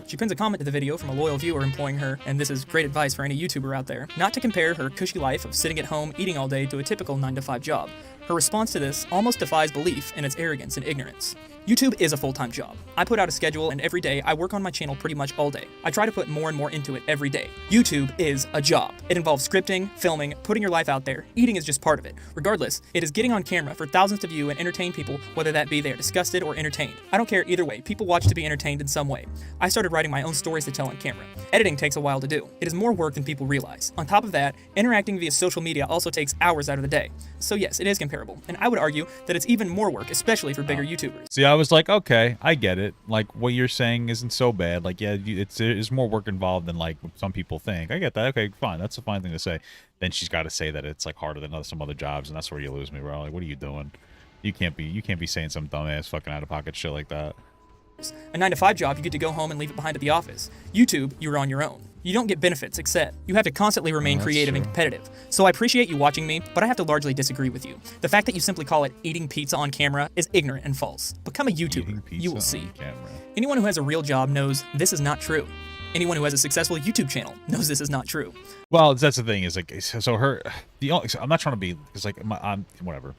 She pins a comment to the video from a loyal viewer imploring her, and this is great advice for any YouTuber out there, not to compare her cushy life of sitting at home eating all day to a typical 9-to-5 job. Her response to this almost defies belief in its arrogance and ignorance. YouTube is a full-time job. I put out a schedule, and every day I work on my channel pretty much all day. I try to put more and more into it every day. YouTube is a job. It involves scripting, filming, putting your life out there. Eating is just part of it. Regardless, it is getting on camera for thousands to view and entertain people, whether that be they are disgusted or entertained. I don't care either way. People watch to be entertained in some way. I started writing my own stories to tell on camera. Editing takes a while to do. It is more work than people realize. On top of that, interacting via social media also takes hours out of the day. So yes, it is comparable, and I would argue that it's even more work, especially for bigger YouTubers. See, I was like, okay, I get it. Like, what you're saying isn't so bad. Like, yeah, it's more work involved than, like, some people think. I get that. Okay, fine. That's a fine thing to say. Then she's got to say that it's, like, harder than some other jobs, and that's where you lose me, bro. Like, what are you doing? You can't be saying some dumbass fucking out-of-pocket shit like that. A 9-to-5 job, you get to go home and leave it behind at the office. YouTube, you're on your own. You don't get benefits, except you have to constantly remain creative and competitive. So I appreciate you watching me, but I have to largely disagree with you. The fact that you simply call it eating pizza on camera is ignorant and false. Become a YouTuber. You will see. Anyone who has a real job knows this is not true. Anyone who has a successful YouTube channel knows this is not true. Well, that's the thing is like, so I'm not trying to be, because like, I'm whatever.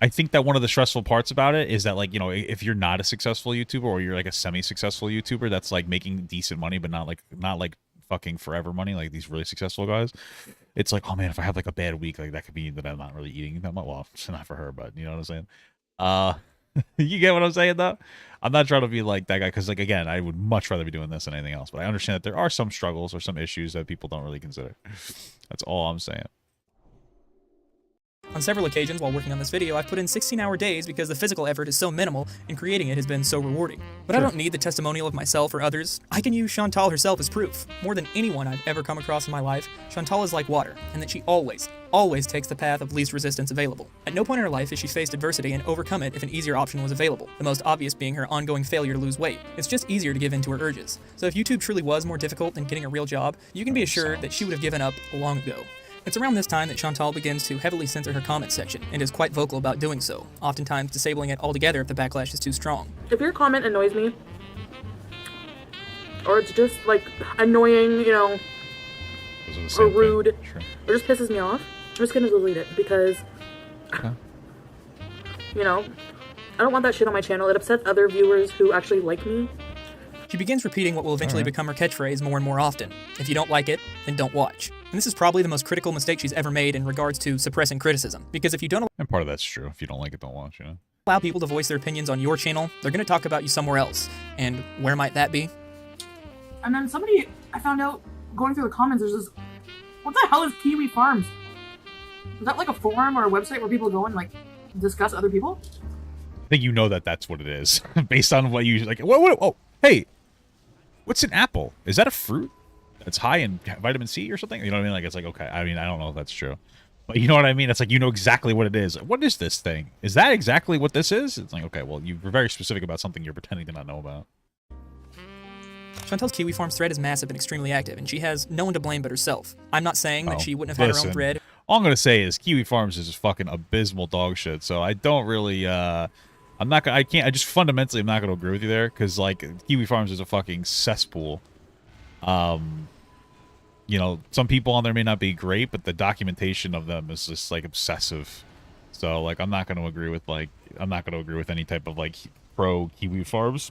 I think that one of the stressful parts about it is that, like, you know, if you're not a successful YouTuber or you're like a semi-successful YouTuber that's like making decent money but not like fucking forever money like these really successful guys, it's like, oh man, if I have like a bad week, like that could be that I'm not really eating that much. Well, it's not for her, but you know what I'm saying? You get what I'm saying though? I'm not trying to be like that guy because, like, again, I would much rather be doing this than anything else, but I understand that there are some struggles or some issues that people don't really consider. That's all I'm saying. On several occasions while working on this video, I've put in 16-hour days because the physical effort is so minimal and creating it has been so rewarding. But I don't need the testimonial of myself or others. I can use Chantal herself as proof. More than anyone I've ever come across in my life, Chantal is like water, and that she always takes the path of least resistance available. At no point in her life has she faced adversity and overcome it if an easier option was available, the most obvious being her ongoing failure to lose weight. It's just easier to give in to her urges. So if YouTube truly was more difficult than getting a real job, you can be assured that she would have given up long ago. It's around this time that Chantal begins to heavily censor her comment section, and is quite vocal about doing so, oftentimes disabling it altogether if the backlash is too strong. If your comment annoys me, or it's just like annoying, you know, or rude, or just pisses me off, I'm just gonna delete it because, you know, I don't want that shit on my channel. It upsets other viewers who actually like me. She begins repeating what will eventually become her catchphrase more and more often. If you don't like it, then don't watch. And this is probably the most critical mistake she's ever made in regards to suppressing criticism. Because if you don't and part of that's true. If you don't like it, don't watch, you know? Allow people to voice their opinions on your channel, they're going to talk about you somewhere else. And where might that be? And then somebody, I found out, going through the comments, there's this, what the hell is Kiwi Farms? Is that like a forum or a website where people go and like discuss other people? I think you know that that's what it is. Based on what you, like, oh, hey, what's an apple? Is that a fruit? It's high in vitamin C or something? You know what I mean? Like, it's like, okay, I mean, I don't know if that's true. But you know what I mean? It's like, you know exactly what it is. What is this thing? Is that exactly what this is? It's like, okay, well, you were very specific about something you're pretending to not know about. Chantal's Kiwi Farms thread is massive and extremely active, and she has no one to blame but herself. I'm not saying that she wouldn't have had her own thread. All I'm going to say is Kiwi Farms is just fucking abysmal dog shit, so I don't really, I'm not gonna, I just fundamentally am not going to agree with you there, because, like, Kiwi Farms is a fucking cesspool. You know, some people on there may not be great, but the documentation of them is just, like, obsessive. So, like, I'm not going to agree with, like, I'm not going to agree with any type of, like, pro Kiwi Farms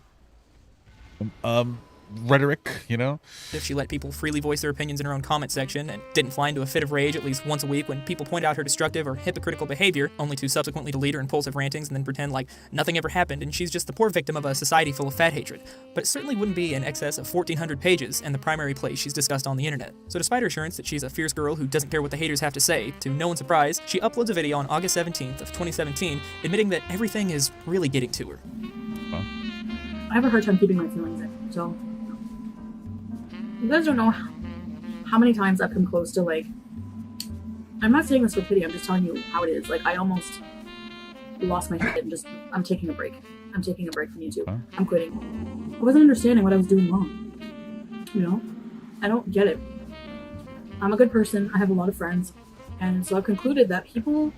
rhetoric, you know? If she let people freely voice their opinions in her own comment section and didn't fly into a fit of rage at least once a week when people point out her destructive or hypocritical behavior, only to subsequently delete her impulsive rantings and then pretend like nothing ever happened and she's just the poor victim of a society full of fat hatred. But it certainly wouldn't be in excess of 1,400 pages and the primary place she's discussed on the internet. So despite her assurance that she's a fierce girl who doesn't care what the haters have to say, to no one's surprise, she uploads a video on August 17th of 2017 admitting that everything is really getting to her. Well, I have a hard time keeping my feelings in, so you guys don't know how many times I've come close to, like, I'm not saying this for pity, I'm just telling you how it is. Like, I almost lost my head and just, I'm taking a break. I'm taking a break from YouTube. Huh? I'm quitting. I wasn't understanding what I was doing wrong. You know? I don't get it. I'm a good person, I have a lot of friends, and so I've concluded that people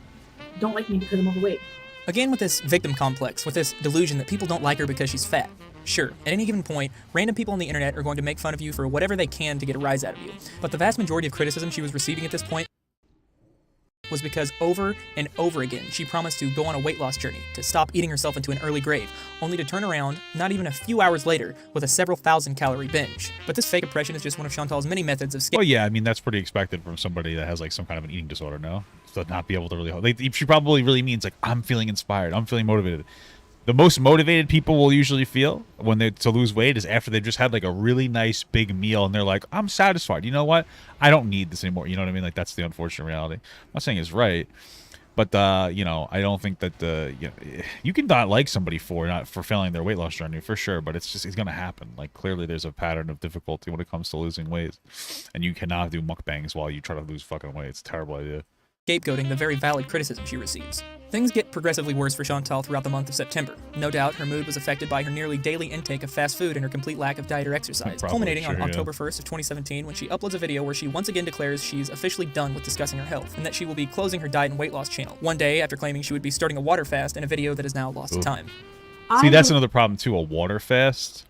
don't like me because I'm overweight. Again with this victim complex, with this delusion that people don't like her because she's fat. Sure, at any given point, random people on the internet are going to make fun of you for whatever they can to get a rise out of you. But the vast majority of criticism she was receiving at this point was because over and over again she promised to go on a weight loss journey, to stop eating herself into an early grave, only to turn around, not even a few hours later, with a several thousand calorie binge. But this fake oppression is just one of Chantal's many methods of well, yeah, I mean, that's pretty expected from somebody that has, like, some kind of an eating disorder, no? To not be able to really... Like, she probably really means, like, I'm feeling inspired, I'm feeling motivated. The most motivated people will usually feel when they to lose weight is after they've just had, like, a really nice big meal and they're like, I'm satisfied. You know what? I don't need this anymore. You know what I mean? Like, that's the unfortunate reality. I'm not saying it's right, but you know, I don't think that you can not like somebody for failing their weight loss journey for sure, but it's gonna happen. Like, clearly there's a pattern of difficulty when it comes to losing weight, and you cannot do mukbangs while you try to lose fucking weight. It's a terrible idea. Scapegoating the very valid criticism she receives. Things get progressively worse for Chantal throughout the month of September. No doubt, her mood was affected by her nearly daily intake of fast food and her complete lack of diet or exercise, culminating on October 1st of 2017 when she uploads a video where she once again declares she's officially done with discussing her health, and that she will be closing her diet and weight loss channel, one day after claiming she would be starting a water fast in a video that has now lost to time. See, that's another problem too, a water fast.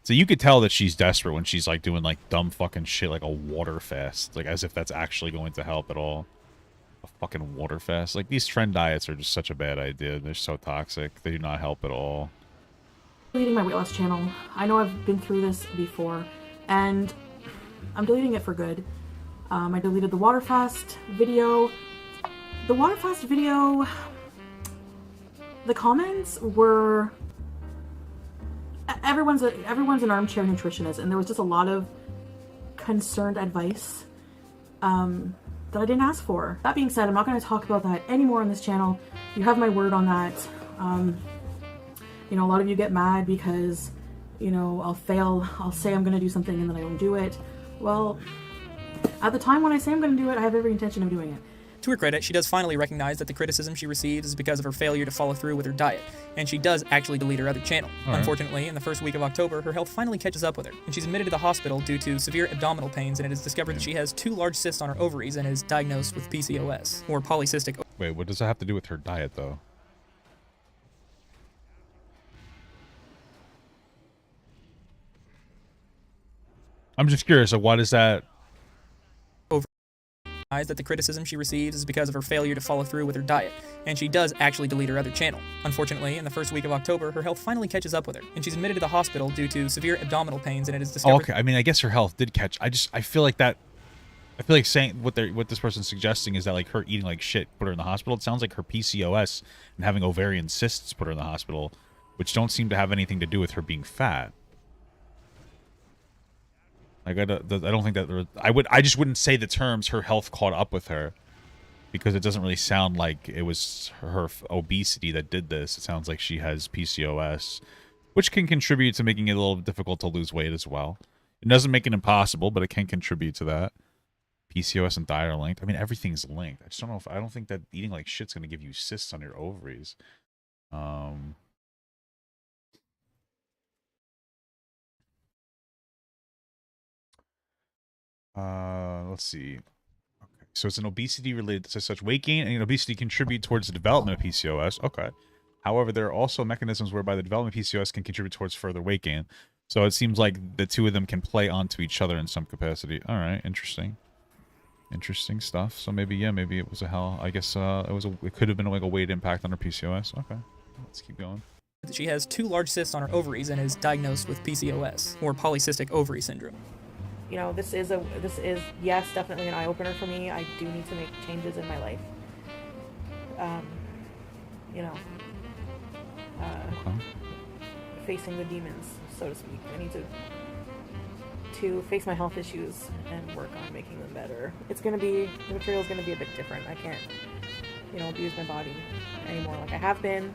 So you could tell that she's desperate when she's, like, doing, like, dumb fucking shit like a water fast, like, as if that's actually going to help at all. A fucking water fast. Like, these trend diets are just such a bad idea. They're so toxic. They do not help at all. Deleting my weight loss channel. I know I've been through this before, and I'm deleting it for good. I deleted the water fast video. The water fast video, the comments were... Everyone's an armchair nutritionist, and there was just a lot of concerned advice that I didn't ask for. That being said, I'm not going to talk about that anymore on this channel. You have my word on that. You know, a lot of you get mad because, you know, I'll say I'm going to do something and then I don't do it. Well, at the time when I say I'm going to do it, I have every intention of doing it. To her credit, she does finally recognize that the criticism she receives is because of her failure to follow through with her diet, and she does actually delete her other channel. Unfortunately, in the first week of October, her health finally catches up with her, and she's admitted to the hospital due to severe abdominal pains, and it is discovered that she has 2 large cysts on her ovaries and is diagnosed with PCOS, or polycystic. Wait, what does that have to do with her diet, though? I'm just curious, so why does that... that the criticism she receives is because of her failure to follow through with her diet, and she does actually delete her other channel. Unfortunately, in the first week of October, her health finally catches up with her, and she's admitted to the hospital due to severe abdominal pains, and it is discovered... Oh, okay, I mean, I guess her health did catch... I feel like that... I feel like saying what this person's suggesting is that, like, her eating like shit put her in the hospital. It sounds like her PCOS and having ovarian cysts put her in the hospital, which don't seem to have anything to do with her being fat. Like, I don't think that I just wouldn't say the terms her health caught up with her, because it doesn't really sound like it was her obesity that did this. It sounds like she has PCOS, which can contribute to making it a little difficult to lose weight as well. It doesn't make it impossible, but it can contribute to that. PCOS and diet are linked. I mean, everything's linked. I just don't know if I don't think that eating like shit's gonna give you cysts on your ovaries. Let's see. Okay, so it's an obesity related to such weight gain and obesity contribute towards the development of PCOS. Okay. However, there are also mechanisms whereby the development of PCOS can contribute towards further weight gain. So it seems like the two of them can play onto each other in some capacity. All right, interesting. Interesting stuff. So maybe, yeah, maybe it was a hell. I guess it could have been like a weight impact on her PCOS. Okay, let's keep going. She has 2 large cysts on her ovaries and is diagnosed with PCOS, or polycystic ovary syndrome. You know, this is yes, definitely an eye opener for me. I do need to make changes in my life. You know, facing the demons, so to speak. I need to face my health issues and work on making them better. The material's gonna be a bit different. I can't, you know, abuse my body anymore like I have been.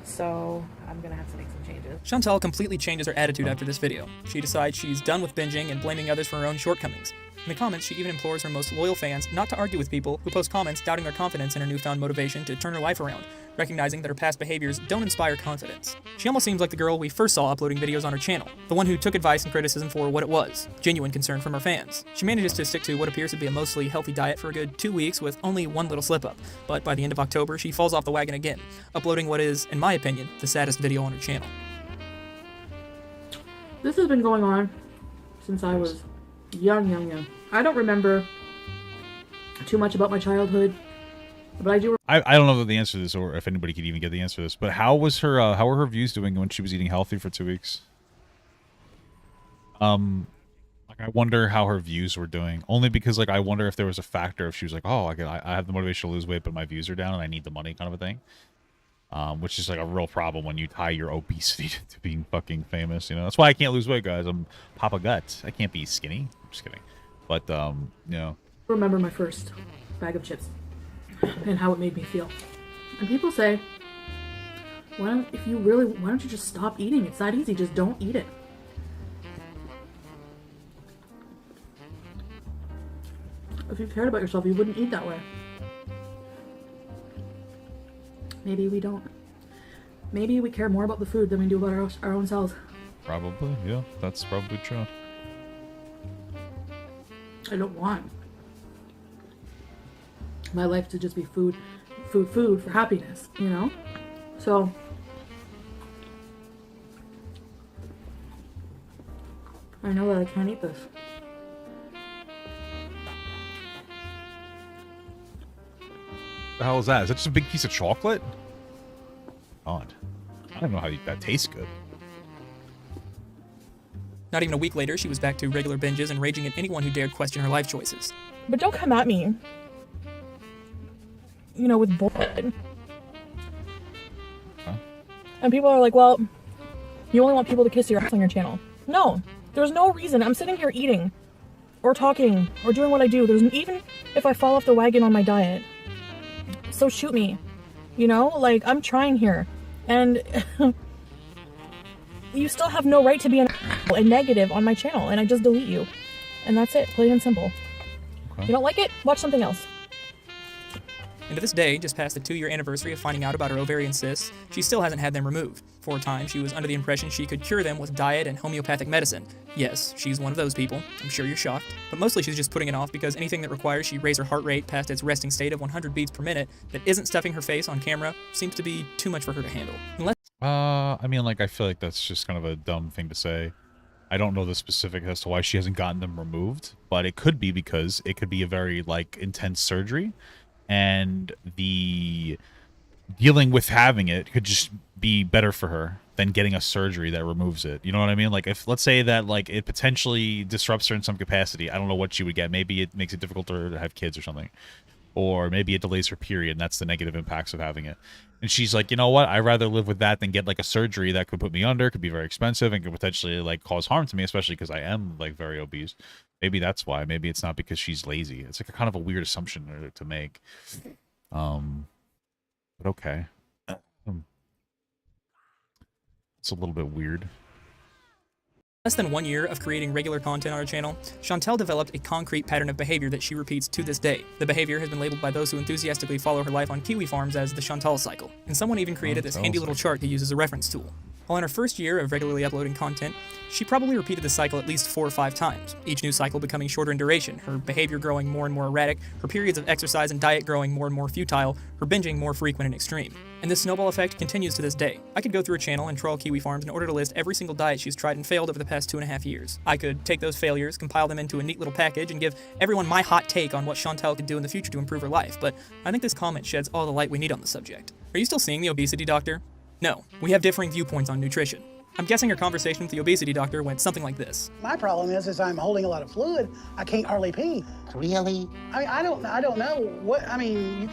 So I'm gonna have to make some changes. Chantal completely changes her attitude after this video. She decides she's done with binging and blaming others for her own shortcomings. In the comments, she even implores her most loyal fans not to argue with people who post comments doubting their confidence in her newfound motivation to turn her life around, recognizing that her past behaviors don't inspire confidence. She almost seems like the girl we first saw uploading videos on her channel, the one who took advice and criticism for what it was, genuine concern from her fans. She manages to stick to what appears to be a mostly healthy diet for a good 2 weeks with only one little slip-up, but by the end of October, she falls off the wagon again, uploading what is, in my opinion, the saddest video on her channel. This has been going on since I was young. I don't remember too much about my childhood, but I do. I don't know the answer to this, or if anybody could even get the answer to this. But how were her views doing when she was eating healthy for 2 weeks? Like I wonder how her views were doing. Only because like I wonder if there was a factor if she was like, oh, I have the motivation to lose weight, but my views are down and I need the money, kind of a thing. Which is like a real problem when you tie your obesity to being fucking famous. You know, that's why I can't lose weight, guys. I'm Papa Gut. I can't be skinny. I'm just kidding. But you know, I remember my first bag of chips and how it made me feel. And people say, why don't you just stop eating? It's that easy. Just don't eat it. If you cared about yourself, you wouldn't eat that way. Maybe we don't. Maybe we care more about the food than we do about our own selves. Probably, yeah. That's probably true. I don't want my life to just be food for happiness, you know? So I know that I can't eat this. The hell is that? Is that just a big piece of chocolate? Odd. I don't know how that tastes good. Not even a week later, she was back to regular binges and raging at anyone who dared question her life choices. But don't come at me, you know, with bullshit. Huh? And people are like, well, you only want people to kiss your ass on your channel. No, there's no reason. I'm sitting here eating or talking or doing what I do. Even if I fall off the wagon on my diet, so shoot me, you know, like I'm trying here, and you still have no right to be a negative on my channel, and I just delete you, and that's it, plain and simple. Okay. You don't like it? Watch something else. And to this day, just past the 2-year anniversary of finding out about her ovarian cysts, she still hasn't had them removed. For a time, she was under the impression she could cure them with diet and homeopathic medicine. Yes, she's one of those people. I'm sure you're shocked. But mostly she's just putting it off because anything that requires she raise her heart rate past its resting state of 100 beats per minute that isn't stuffing her face on camera seems to be too much for her to handle. I mean, like, I feel like that's just kind of a dumb thing to say. I don't know the specifics as to why she hasn't gotten them removed, but it could be because it could be a very, like, intense surgery, and the dealing with having it could just be better for her than getting a surgery that removes it. You know what I mean? Like, if, let's say that, like, it potentially disrupts her in some capacity, I don't know what she would get. Maybe it makes it difficult for her to have kids or something. Or maybe it delays her period, and that's the negative impacts of having it. And she's like, you know what? I'd rather live with that than get, like, a surgery that could put me under, could be very expensive, and could potentially, like, cause harm to me, especially because I am, like, very obese. Maybe that's why. Maybe it's not because she's lazy. It's, like, a kind of a weird assumption to make. But okay. It's a little bit weird. Less than 1 year of creating regular content on her channel, Chantel developed a concrete pattern of behavior that she repeats to this day. The behavior has been labeled by those who enthusiastically follow her life on Kiwi Farms as the Chantel cycle, and someone even created this handy little chart to use as a reference tool. While in her first year of regularly uploading content, she probably repeated the cycle at least 4 or 5 times, each new cycle becoming shorter in duration, her behavior growing more and more erratic, her periods of exercise and diet growing more and more futile, her binging more frequent and extreme. And this snowball effect continues to this day. I could go through her channel and troll Kiwi Farms in order to list every single diet she's tried and failed over the past 2.5 years. I could take those failures, compile them into a neat little package, and give everyone my hot take on what Chantel could do in the future to improve her life, but I think this comment sheds all the light we need on the subject. Are you still seeing the obesity doctor? No, we have differing viewpoints on nutrition. I'm guessing her conversation with the obesity doctor went something like this. My problem is I'm holding a lot of fluid. I can't hardly pee. Really? I mean, I don't know. What do you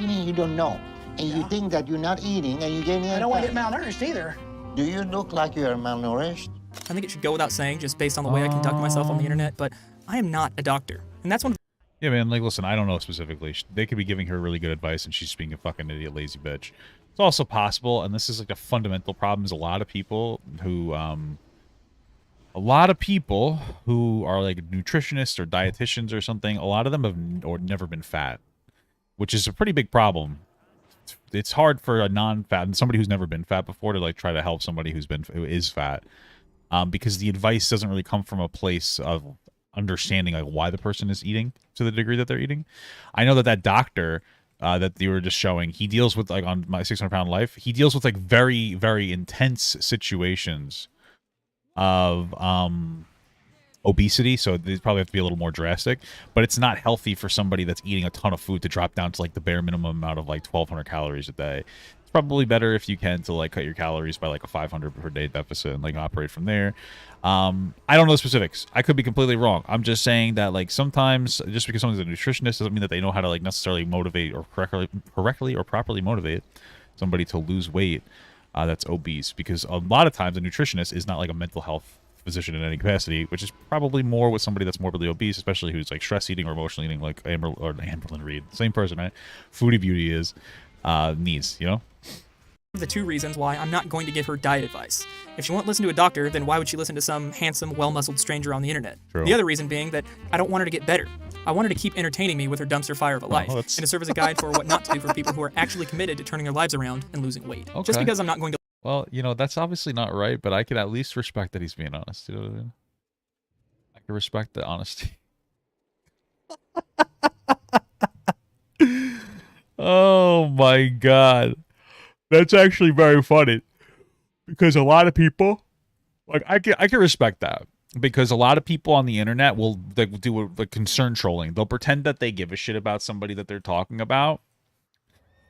mean you don't know? And you think that you're not eating and you're getting... I don't want to get malnourished either. Do you look like you're malnourished? I think it should go without saying, just based on the way I conduct myself on the internet, but I am not a doctor. And that's one of the... Yeah, man, like, listen, I don't know specifically. They could be giving her really good advice and she's being a fucking idiot, lazy bitch. It's also possible, and this is like a fundamental problem, is a lot of people who are like nutritionists or dietitians or something, a lot of them have never been fat, which is a pretty big problem. It's hard for a non-fat and somebody who's never been fat before to like try to help somebody who is fat, because the advice doesn't really come from a place of understanding like why the person is eating to the degree that they're eating. I know that doctor that you were just showing, he deals with, like, on my 600-pound life, he deals with like very, very intense situations of obesity, so they probably have to be a little more drastic, but it's not healthy for somebody that's eating a ton of food to drop down to like the bare minimum amount of like 1,200 calories a day. It's probably better if you can to like cut your calories by like a 500 per day deficit and like operate from there. I don't know the specifics. I could be completely wrong. I'm just saying that like sometimes just because someone's a nutritionist doesn't mean that they know how to like necessarily motivate or correctly or properly motivate somebody to lose weight that's obese, because a lot of times a nutritionist is not like a mental health physician in any capacity, which is probably more with somebody that's morbidly obese, especially who's like stress eating or emotional eating, like Amberlyn Reed, same person, right? Foodie Beauty is needs, you know. The 2 reasons why I'm not going to give her diet advice. If she won't listen to a doctor, then why would she listen to some handsome, well-muscled stranger on the internet? True. The other reason being that I don't want her to get better. I want her to keep entertaining me with her dumpster fire of a life, and to serve as a guide for what not to do for people who are actually committed to turning their lives around and losing weight. Okay. Just because I'm not going to... Well, you know, that's obviously not right, but I can at least respect that he's being honest. You know what I mean? I can respect the honesty. Oh my god. That's actually very funny. Because a lot of people, like, I can respect that. Because a lot of people on the internet will like do like concern trolling. They'll pretend that they give a shit about somebody that they're talking about.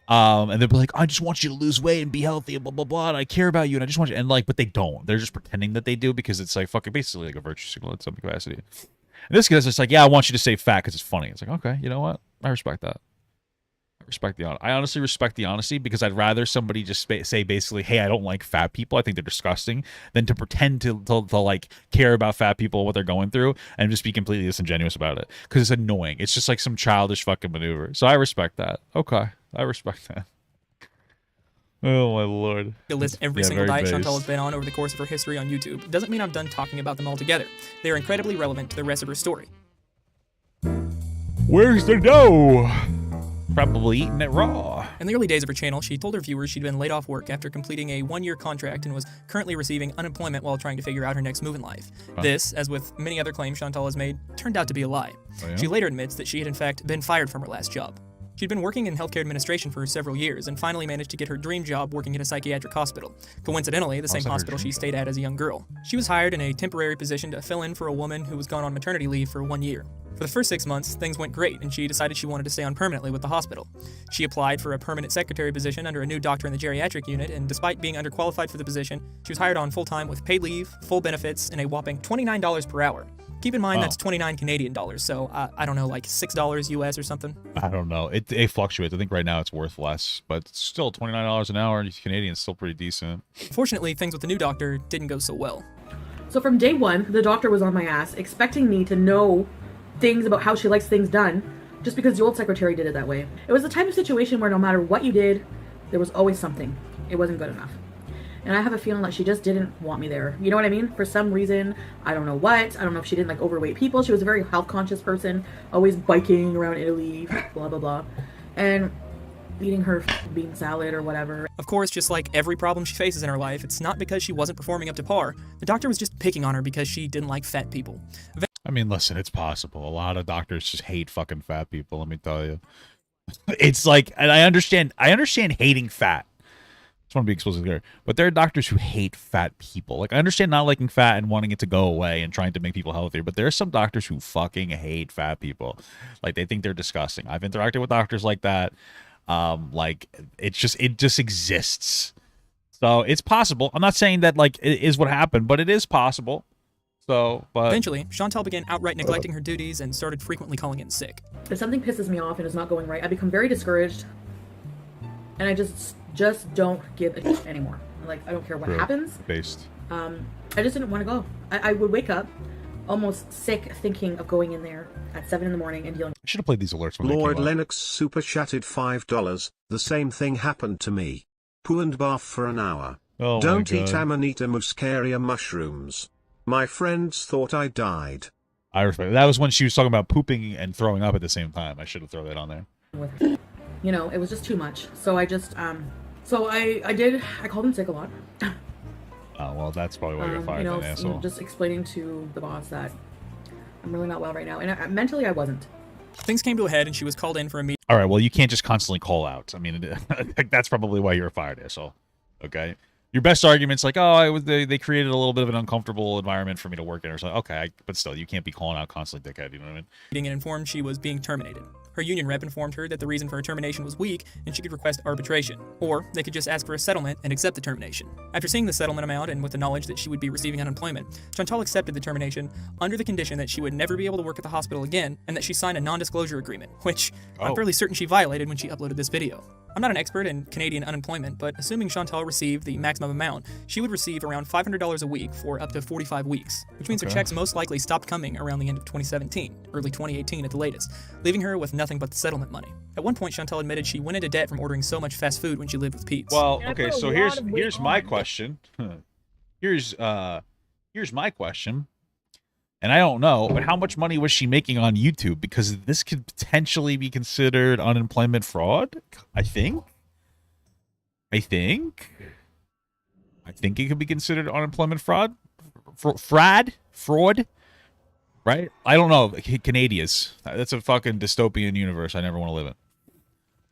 And they'll be like, I just want you to lose weight and be healthy and blah, blah, blah. And I care about you. And I just want you. And like, but they don't. They're just pretending that they do because it's like fucking basically like a virtue signal in some capacity. And this guy's just like, yeah, I want you to say fat because it's funny. It's like, okay, you know what? I respect that. I honestly respect the honesty, because I'd rather somebody just say basically, hey, I don't like fat people, I think they're disgusting, than to pretend to like care about fat people, what they're going through, and just be completely disingenuous about it, because it's annoying. It's just like some childish fucking maneuver. So I respect that. Okay, I respect that. Oh my lord. To list every single diet Chantel has been on over the course of her history on YouTube doesn't mean I'm done talking about them altogether. They are incredibly relevant to the rest of her story. Where's the dough? Probably eating it raw. In the early days of her channel, she told her viewers she'd been laid off work after completing a 1-year contract and was currently receiving unemployment while trying to figure out her next move in life. Huh. This, as with many other claims Chantel has made, turned out to be a lie. Oh, yeah? She later admits that she had in fact been fired from her last job. She'd been working in healthcare administration for several years and finally managed to get her dream job working at a psychiatric hospital. Coincidentally, the same hospital she stayed at as a young girl. She was hired in a temporary position to fill in for a woman who was gone on maternity leave for 1 year. For the first 6 months, things went great, and she decided she wanted to stay on permanently with the hospital. She applied for a permanent secretary position under a new doctor in the geriatric unit, and despite being underqualified for the position, she was hired on full-time with paid leave, full benefits, and a whopping $29 per hour. Keep in mind that's 29 Canadian dollars, so I don't know, like $6 US or something? I don't know. It fluctuates. I think right now it's worth less, but still $29 an hour Canadian is still pretty decent. Fortunately, things with the new doctor didn't go so well. So from day one, the doctor was on my ass, expecting me to know things about how she likes things done, just because the old secretary did it that way. It was the type of situation where no matter what you did, there was always something. It wasn't good enough. And I have a feeling that she just didn't want me there. You know what I mean? For some reason, I don't know what. I don't know if she didn't like overweight people. She was a very health conscious person, always biking around Italy, blah, blah, blah. And eating her bean salad or whatever. Of course, just like every problem she faces in her life, it's not because she wasn't performing up to par. The doctor was just picking on her because she didn't like fat people. I mean, listen, it's possible. A lot of doctors just hate fucking fat people, let me tell you. It's like, and I understand hating fat. I just want to be explicit here. But there are doctors who hate fat people. Like, I understand not liking fat and wanting it to go away and trying to make people healthier, but there are some doctors who fucking hate fat people. Like, they think they're disgusting. I've interacted with doctors like that. Like, it just exists. So it's possible. I'm not saying that, like, it is what happened, but it is possible. So, but eventually, Chantal began outright neglecting her duties and started frequently calling in sick. If something pisses me off and is not going right, I become very discouraged, and I just don't give a shit anymore. Like, I don't care what happens. Based. I just didn't want to go. I would wake up almost sick thinking of going in there at 7 in the morning and dealing. I should have played these alerts when Lord they came Lennox super chatted $5. The same thing happened to me. Poo and bath for an hour. Oh Don't my eat God. Amanita muscaria mushrooms. My friends thought I died. I respect it. That was when she was talking about pooping and throwing up at the same time. I should have thrown that on there. with. You know, it was just too much. So I just so I called in sick a lot. Oh, well, that's probably why you're fired, you know, then, asshole. just explaining to the boss that I'm really not well right now, and mentally I wasn't. Things came to a head and she was called in for a meeting. All right, well, you can't just constantly call out. I mean, that's probably why you're fired, asshole. Okay? Your best argument's like, oh, they created a little bit of an uncomfortable environment for me to work in or something. Okay, but still, you can't be calling out constantly, dickhead, you know what I mean? And informed she was being terminated. Her union rep informed her that the reason for her termination was weak and she could request arbitration, or they could just ask for a settlement and accept the termination. After seeing the settlement amount and with the knowledge that she would be receiving unemployment, Chantal accepted the termination under the condition that she would never be able to work at the hospital again and that she signed a non-disclosure agreement, which I'm fairly certain she violated when she uploaded this video. I'm not an expert in Canadian unemployment, but assuming Chantal received the maximum amount, she would receive around $500 a week for up to 45 weeks, which means her checks most likely stopped coming around the end of 2017, early 2018 at the latest, leaving her with nothing but the settlement money. At one point, Chantal admitted she went into debt from ordering so much fast food when she lived with Pete's. Well, okay, so here's my question. Here's my question. And I don't know, but how much money was she making on YouTube? Because this could potentially be considered unemployment fraud, I think. I think it could be considered unemployment fraud. Fraud? Right? I don't know. Canadians. That's a fucking dystopian universe I never want to live in.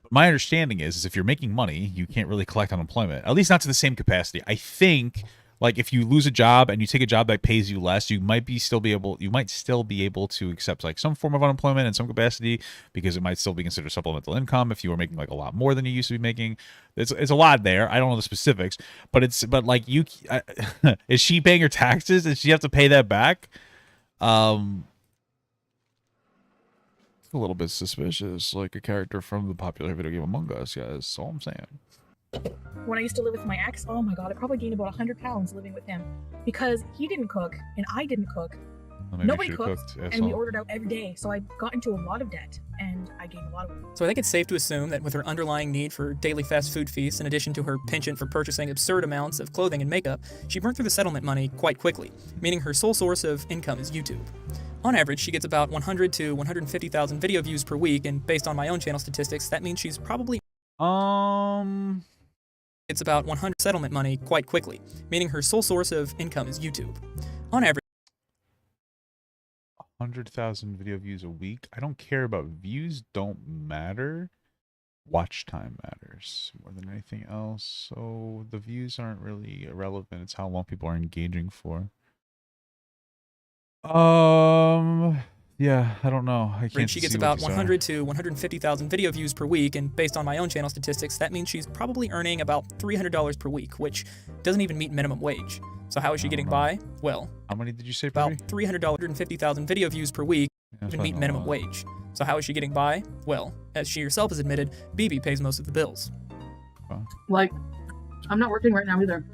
But my understanding is if you're making money, you can't really collect unemployment. At least not to the same capacity. I think... like if you lose a job and you take a job that pays you less, you might still be able to accept like some form of unemployment in some capacity because it might still be considered supplemental income if you were making like a lot more than you used to be making. It's a lot there. I don't know the specifics, but like is she paying her taxes? Does she have to pay that back? It's a little bit suspicious, like a character from the popular video game Among Us, guys. That's all I'm saying. When I used to live with my ex, oh my god, I probably gained about 100 pounds living with him because he didn't cook and I didn't cook. Well, nobody cooked, and we ordered out every day, so I got into a lot of debt and I gained a lot of weight. So I think it's safe to assume that with her underlying need for daily fast food feasts in addition to her penchant for purchasing absurd amounts of clothing and makeup, she burnt through the settlement money quite quickly, meaning her sole source of income is YouTube. On average, she gets about 100 to 150,000 video views per week, and based on my own channel statistics, that means she's probably it's about 100 settlement money quite quickly, meaning her sole source of income is YouTube. On average, 100,000 video views a week. I don't care about views, don't matter. Watch time matters more than anything else. So the views aren't really irrelevant. It's how long people are engaging for. Yeah, I don't know. I can't. She gets about 100 to 150,000 video views per week, and based on my own channel statistics, that means she's probably earning about $300 per week, which doesn't even meet minimum wage. So how is she getting by? Well, how many did you say? About $300, 150,000 video views per week, even meet minimum wage. So how is she getting by? Well, as she herself has admitted, BB pays most of the bills. Like, I'm not working right now either.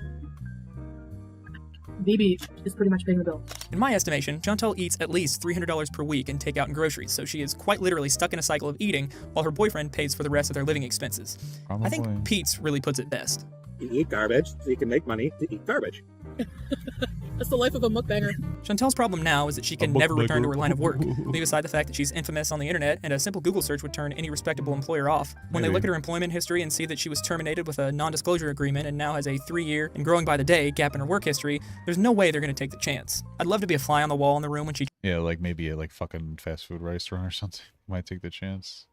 BB is pretty much paying the bill. In my estimation, Chantal eats at least $300 per week in takeout and groceries, so she is quite literally stuck in a cycle of eating while her boyfriend pays for the rest of their living expenses. Probably. I think Pete's really puts it best. You eat garbage so you can make money to eat garbage. That's the life of a mukbanger. Chantel's problem now is that she can never return to her line of work. Leave aside the fact that she's infamous on the internet, and a simple Google search would turn any respectable employer off. When they look at her employment history and see that she was terminated with a non-disclosure agreement and now has a 3-year and growing by the day gap in her work history, there's no way they're going to take the chance. I'd love to be a fly on the wall in the room when she... Yeah, like maybe a fucking fast food restaurant or something. Might take the chance.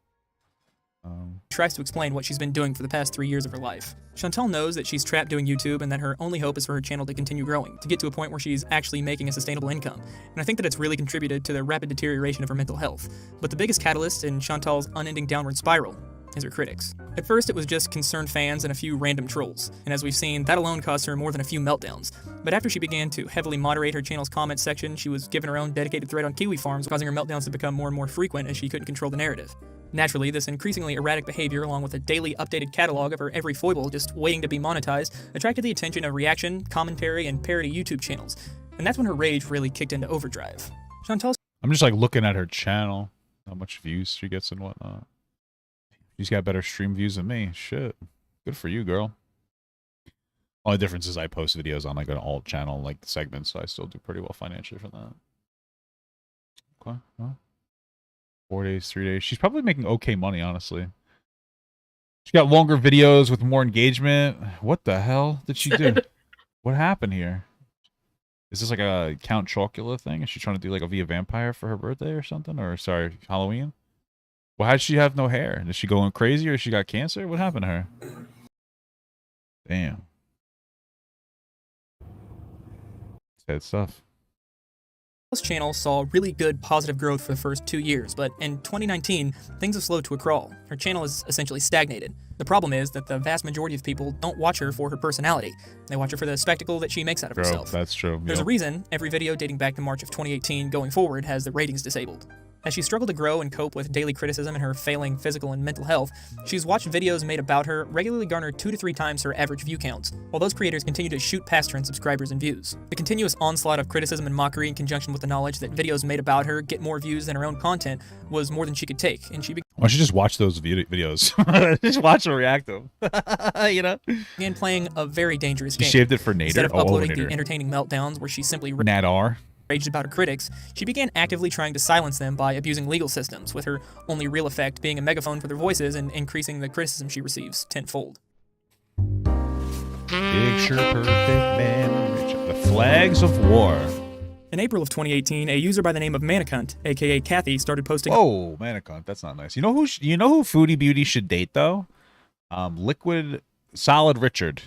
Tries to explain what she's been doing for the past 3 years of her life. Chantel knows that she's trapped doing YouTube and that her only hope is for her channel to continue growing, to get to a point where she's actually making a sustainable income. And I think that it's really contributed to the rapid deterioration of her mental health. But the biggest catalyst in Chantel's unending downward spiral is her critics. At first, it was just concerned fans and a few random trolls, and as we've seen, that alone caused her more than a few meltdowns. But after she began to heavily moderate her channel's comment section, she was given her own dedicated thread on Kiwi Farms, causing her meltdowns to become more and more frequent as she couldn't control the narrative. Naturally, this increasingly erratic behavior, along with a daily updated catalog of her every foible just waiting to be monetized, attracted the attention of reaction, commentary, and parody YouTube channels. And that's when her rage really kicked into overdrive. Chantel's... I'm just like looking at her channel, how much views she gets and whatnot. She's got better stream views than me. Shit. Good for you, girl. Only difference is I post videos on like an alt channel, like segments, so I still do pretty well financially from that. Okay, well. 4 days, 3 days. She's probably making okay money, honestly. She got longer videos with more engagement. What the hell did she do? What happened here? Is this like a Count Chocula thing? Is she trying to do like a Via Vampire for her birthday or something? Or, sorry, Halloween? Well, how'd she have no hair? Is she going crazy or she got cancer? What happened to her? Damn. Sad stuff. This channel saw really good positive growth for the first 2 years, but in 2019, things have slowed to a crawl. Her channel is essentially stagnated. The problem is that the vast majority of people don't watch her for her personality. They watch her for the spectacle that she makes out of herself. That's true. There's a reason every video dating back to March of 2018 going forward has the ratings disabled. As she struggled to grow and cope with daily criticism and her failing physical and mental health, she's watched videos made about her regularly garner 2 to 3 times her average view counts, while those creators continue to shoot past her in subscribers and views. The continuous onslaught of criticism and mockery in conjunction with the knowledge that videos made about her get more views than her own content was more than she could take, and she Why don't you just watch those videos? Just watch them, react to them. You know? began playing a very dangerous game. She shaved it for Nader? Instead of Oh, uploading Nader. the entertaining meltdowns where she simply Nadar. raged about her critics, she began actively trying to silence them by abusing legal systems, with her only real effect being a megaphone for their voices and increasing the criticism she receives tenfold. Picture perfect man. The flags of war. In April of 2018, a user by the name of Manicunt, aka Kathy, started posting. Oh, Manicunt, that's not nice. You know who Foodie Beauty should date though? Liquid Solid Richard.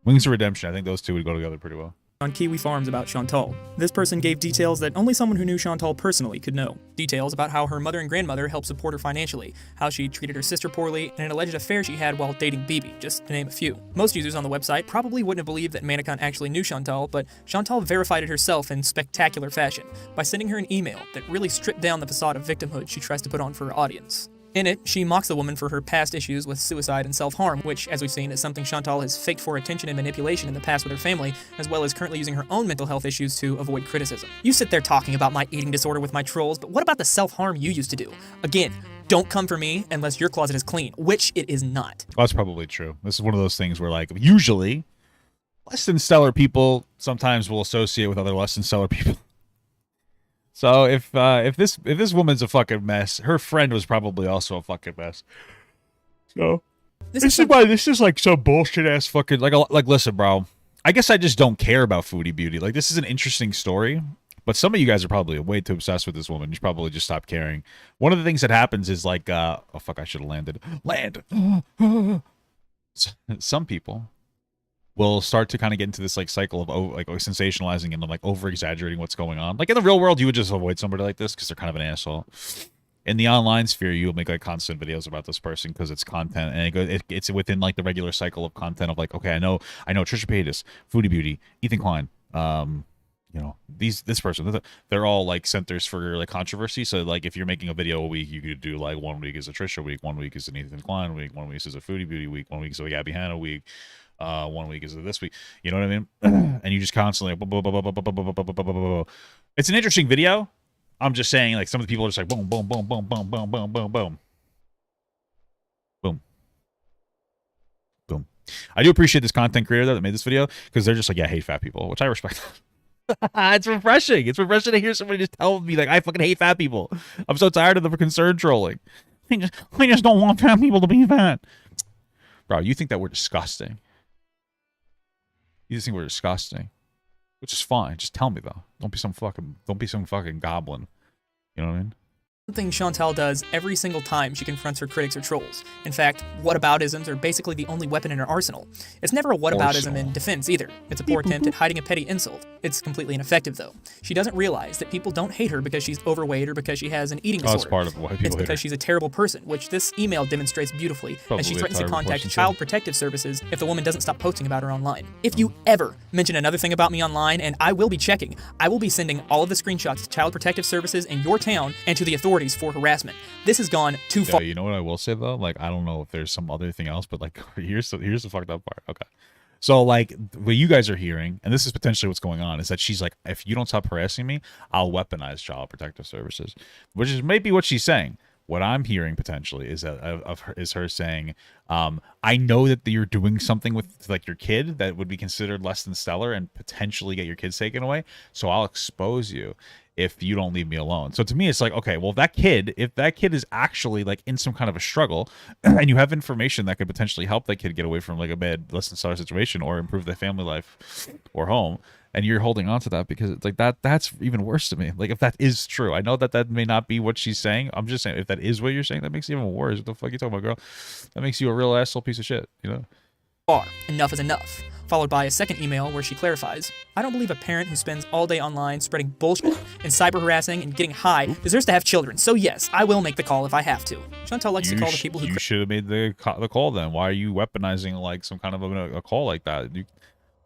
Wings of Redemption. I think those two would go together pretty well. On Kiwi Farms about Chantal. This person gave details that only someone who knew Chantal personally could know. Details about how her mother and grandmother helped support her financially, how she treated her sister poorly, and an alleged affair she had while dating Bibi, just to name a few. Most users on the website probably wouldn't have believed that Manicunt actually knew Chantal, but Chantal verified it herself in spectacular fashion by sending her an email that really stripped down the facade of victimhood she tries to put on for her audience. In it, she mocks the woman for her past issues with suicide and self-harm, which, as we've seen, is something Chantal has faked for attention and manipulation in the past with her family, as well as currently using her own mental health issues to avoid criticism. You sit there talking about my eating disorder with my trolls, but what about the self-harm you used to do? Again, don't come for me unless your closet is clean, which it is not. Well, that's probably true. This is one of those things where, like, usually, less than stellar people sometimes will associate with other less than stellar people. So if this woman's a fucking mess, her friend was probably also a fucking mess. So this is like some bullshit ass fucking like listen, bro. I guess I just don't care about Foodie Beauty. Like, this is an interesting story, but some of you guys are probably way too obsessed with this woman. You should probably just stop caring. One of the things that happens is like oh fuck, I should have landed. Land. Some people will start to kind of get into this like cycle of sensationalizing and like over exaggerating what's going on. Like in the real world, you would just avoid somebody like this because they're kind of an asshole. In the online sphere, you'll make like constant videos about this person because it's content, and it's within like the regular cycle of content of like, okay, I know Trisha Paytas, Foodie Beauty, Ethan Klein, you know, this person, they're all like centers for like controversy. So like if you're making a video a week, you could do like 1 week is a Trisha week, 1 week is an Ethan Klein week, 1 week is a Foodie Beauty week, 1 week is a Gabby Hanna week. 1 week is this week, you know what I mean? And you just constantly it's an interesting video. I'm just saying, like, some of the people are just like boom, boom, boom, boom, boom, boom, boom, boom, boom, boom, boom. I do appreciate this content creator though, that made this video, because they're just like, yeah, I hate fat people, which I respect. It's refreshing. It's refreshing to hear somebody just tell me like, I fucking hate fat people. I'm so tired of the concern trolling. I just don't want fat people to be fat. Bro, you think that we're disgusting. You just think we're disgusting. Which is fine. Just tell me though. Don't be some fucking goblin. You know what I mean? Something Chantal does every single time she confronts her critics or trolls. In fact, whataboutisms are basically the only weapon in her arsenal. It's never a whataboutism in defense either. It's a poor attempt at hiding a petty insult. It's completely ineffective though. She doesn't realize that people don't hate her because she's overweight or because she has an eating disorder. That's part of why people It's because she's a terrible person, which this email demonstrates beautifully, as she threatens to contact Child Protective Services if the woman doesn't stop posting about her online. If you ever mention another thing about me online, and I will be checking, I will be sending all of the screenshots to Child Protective Services in your town and to the authorities for harassment. This has gone too far. You know what I will say though? Like, I don't know if there's some other thing else, but like, here's the fucked up part. Okay. So like, what you guys are hearing, and this is potentially what's going on, is that she's like, if you don't stop harassing me, I'll weaponize Child Protective Services, which is maybe what she's saying. What I'm hearing potentially is that is her saying, I know that you're doing something with like your kid that would be considered less than stellar and potentially get your kids taken away, so I'll expose you if you don't leave me alone. So to me, it's like, okay, well, if that kid is actually like in some kind of a struggle, and you have information that could potentially help that kid get away from like a bad less than stellar situation or improve their family life or home, and you're holding on to that because it's like that's even worse to me. Like, if that is true, I know that may not be what she's saying. I'm just saying, if that is what you're saying, that makes it even worse. What the fuck are you talking about, girl? That makes you a real asshole piece of shit, you know? Enough is enough. Followed by a second email where she clarifies, I don't believe a parent who spends all day online spreading bullshit and cyber harassing and getting high deserves to have children. So yes, I will make the call if I have to. Chantal likes to call the people who... You should have made the call then. Why are you weaponizing like some kind of a call like that?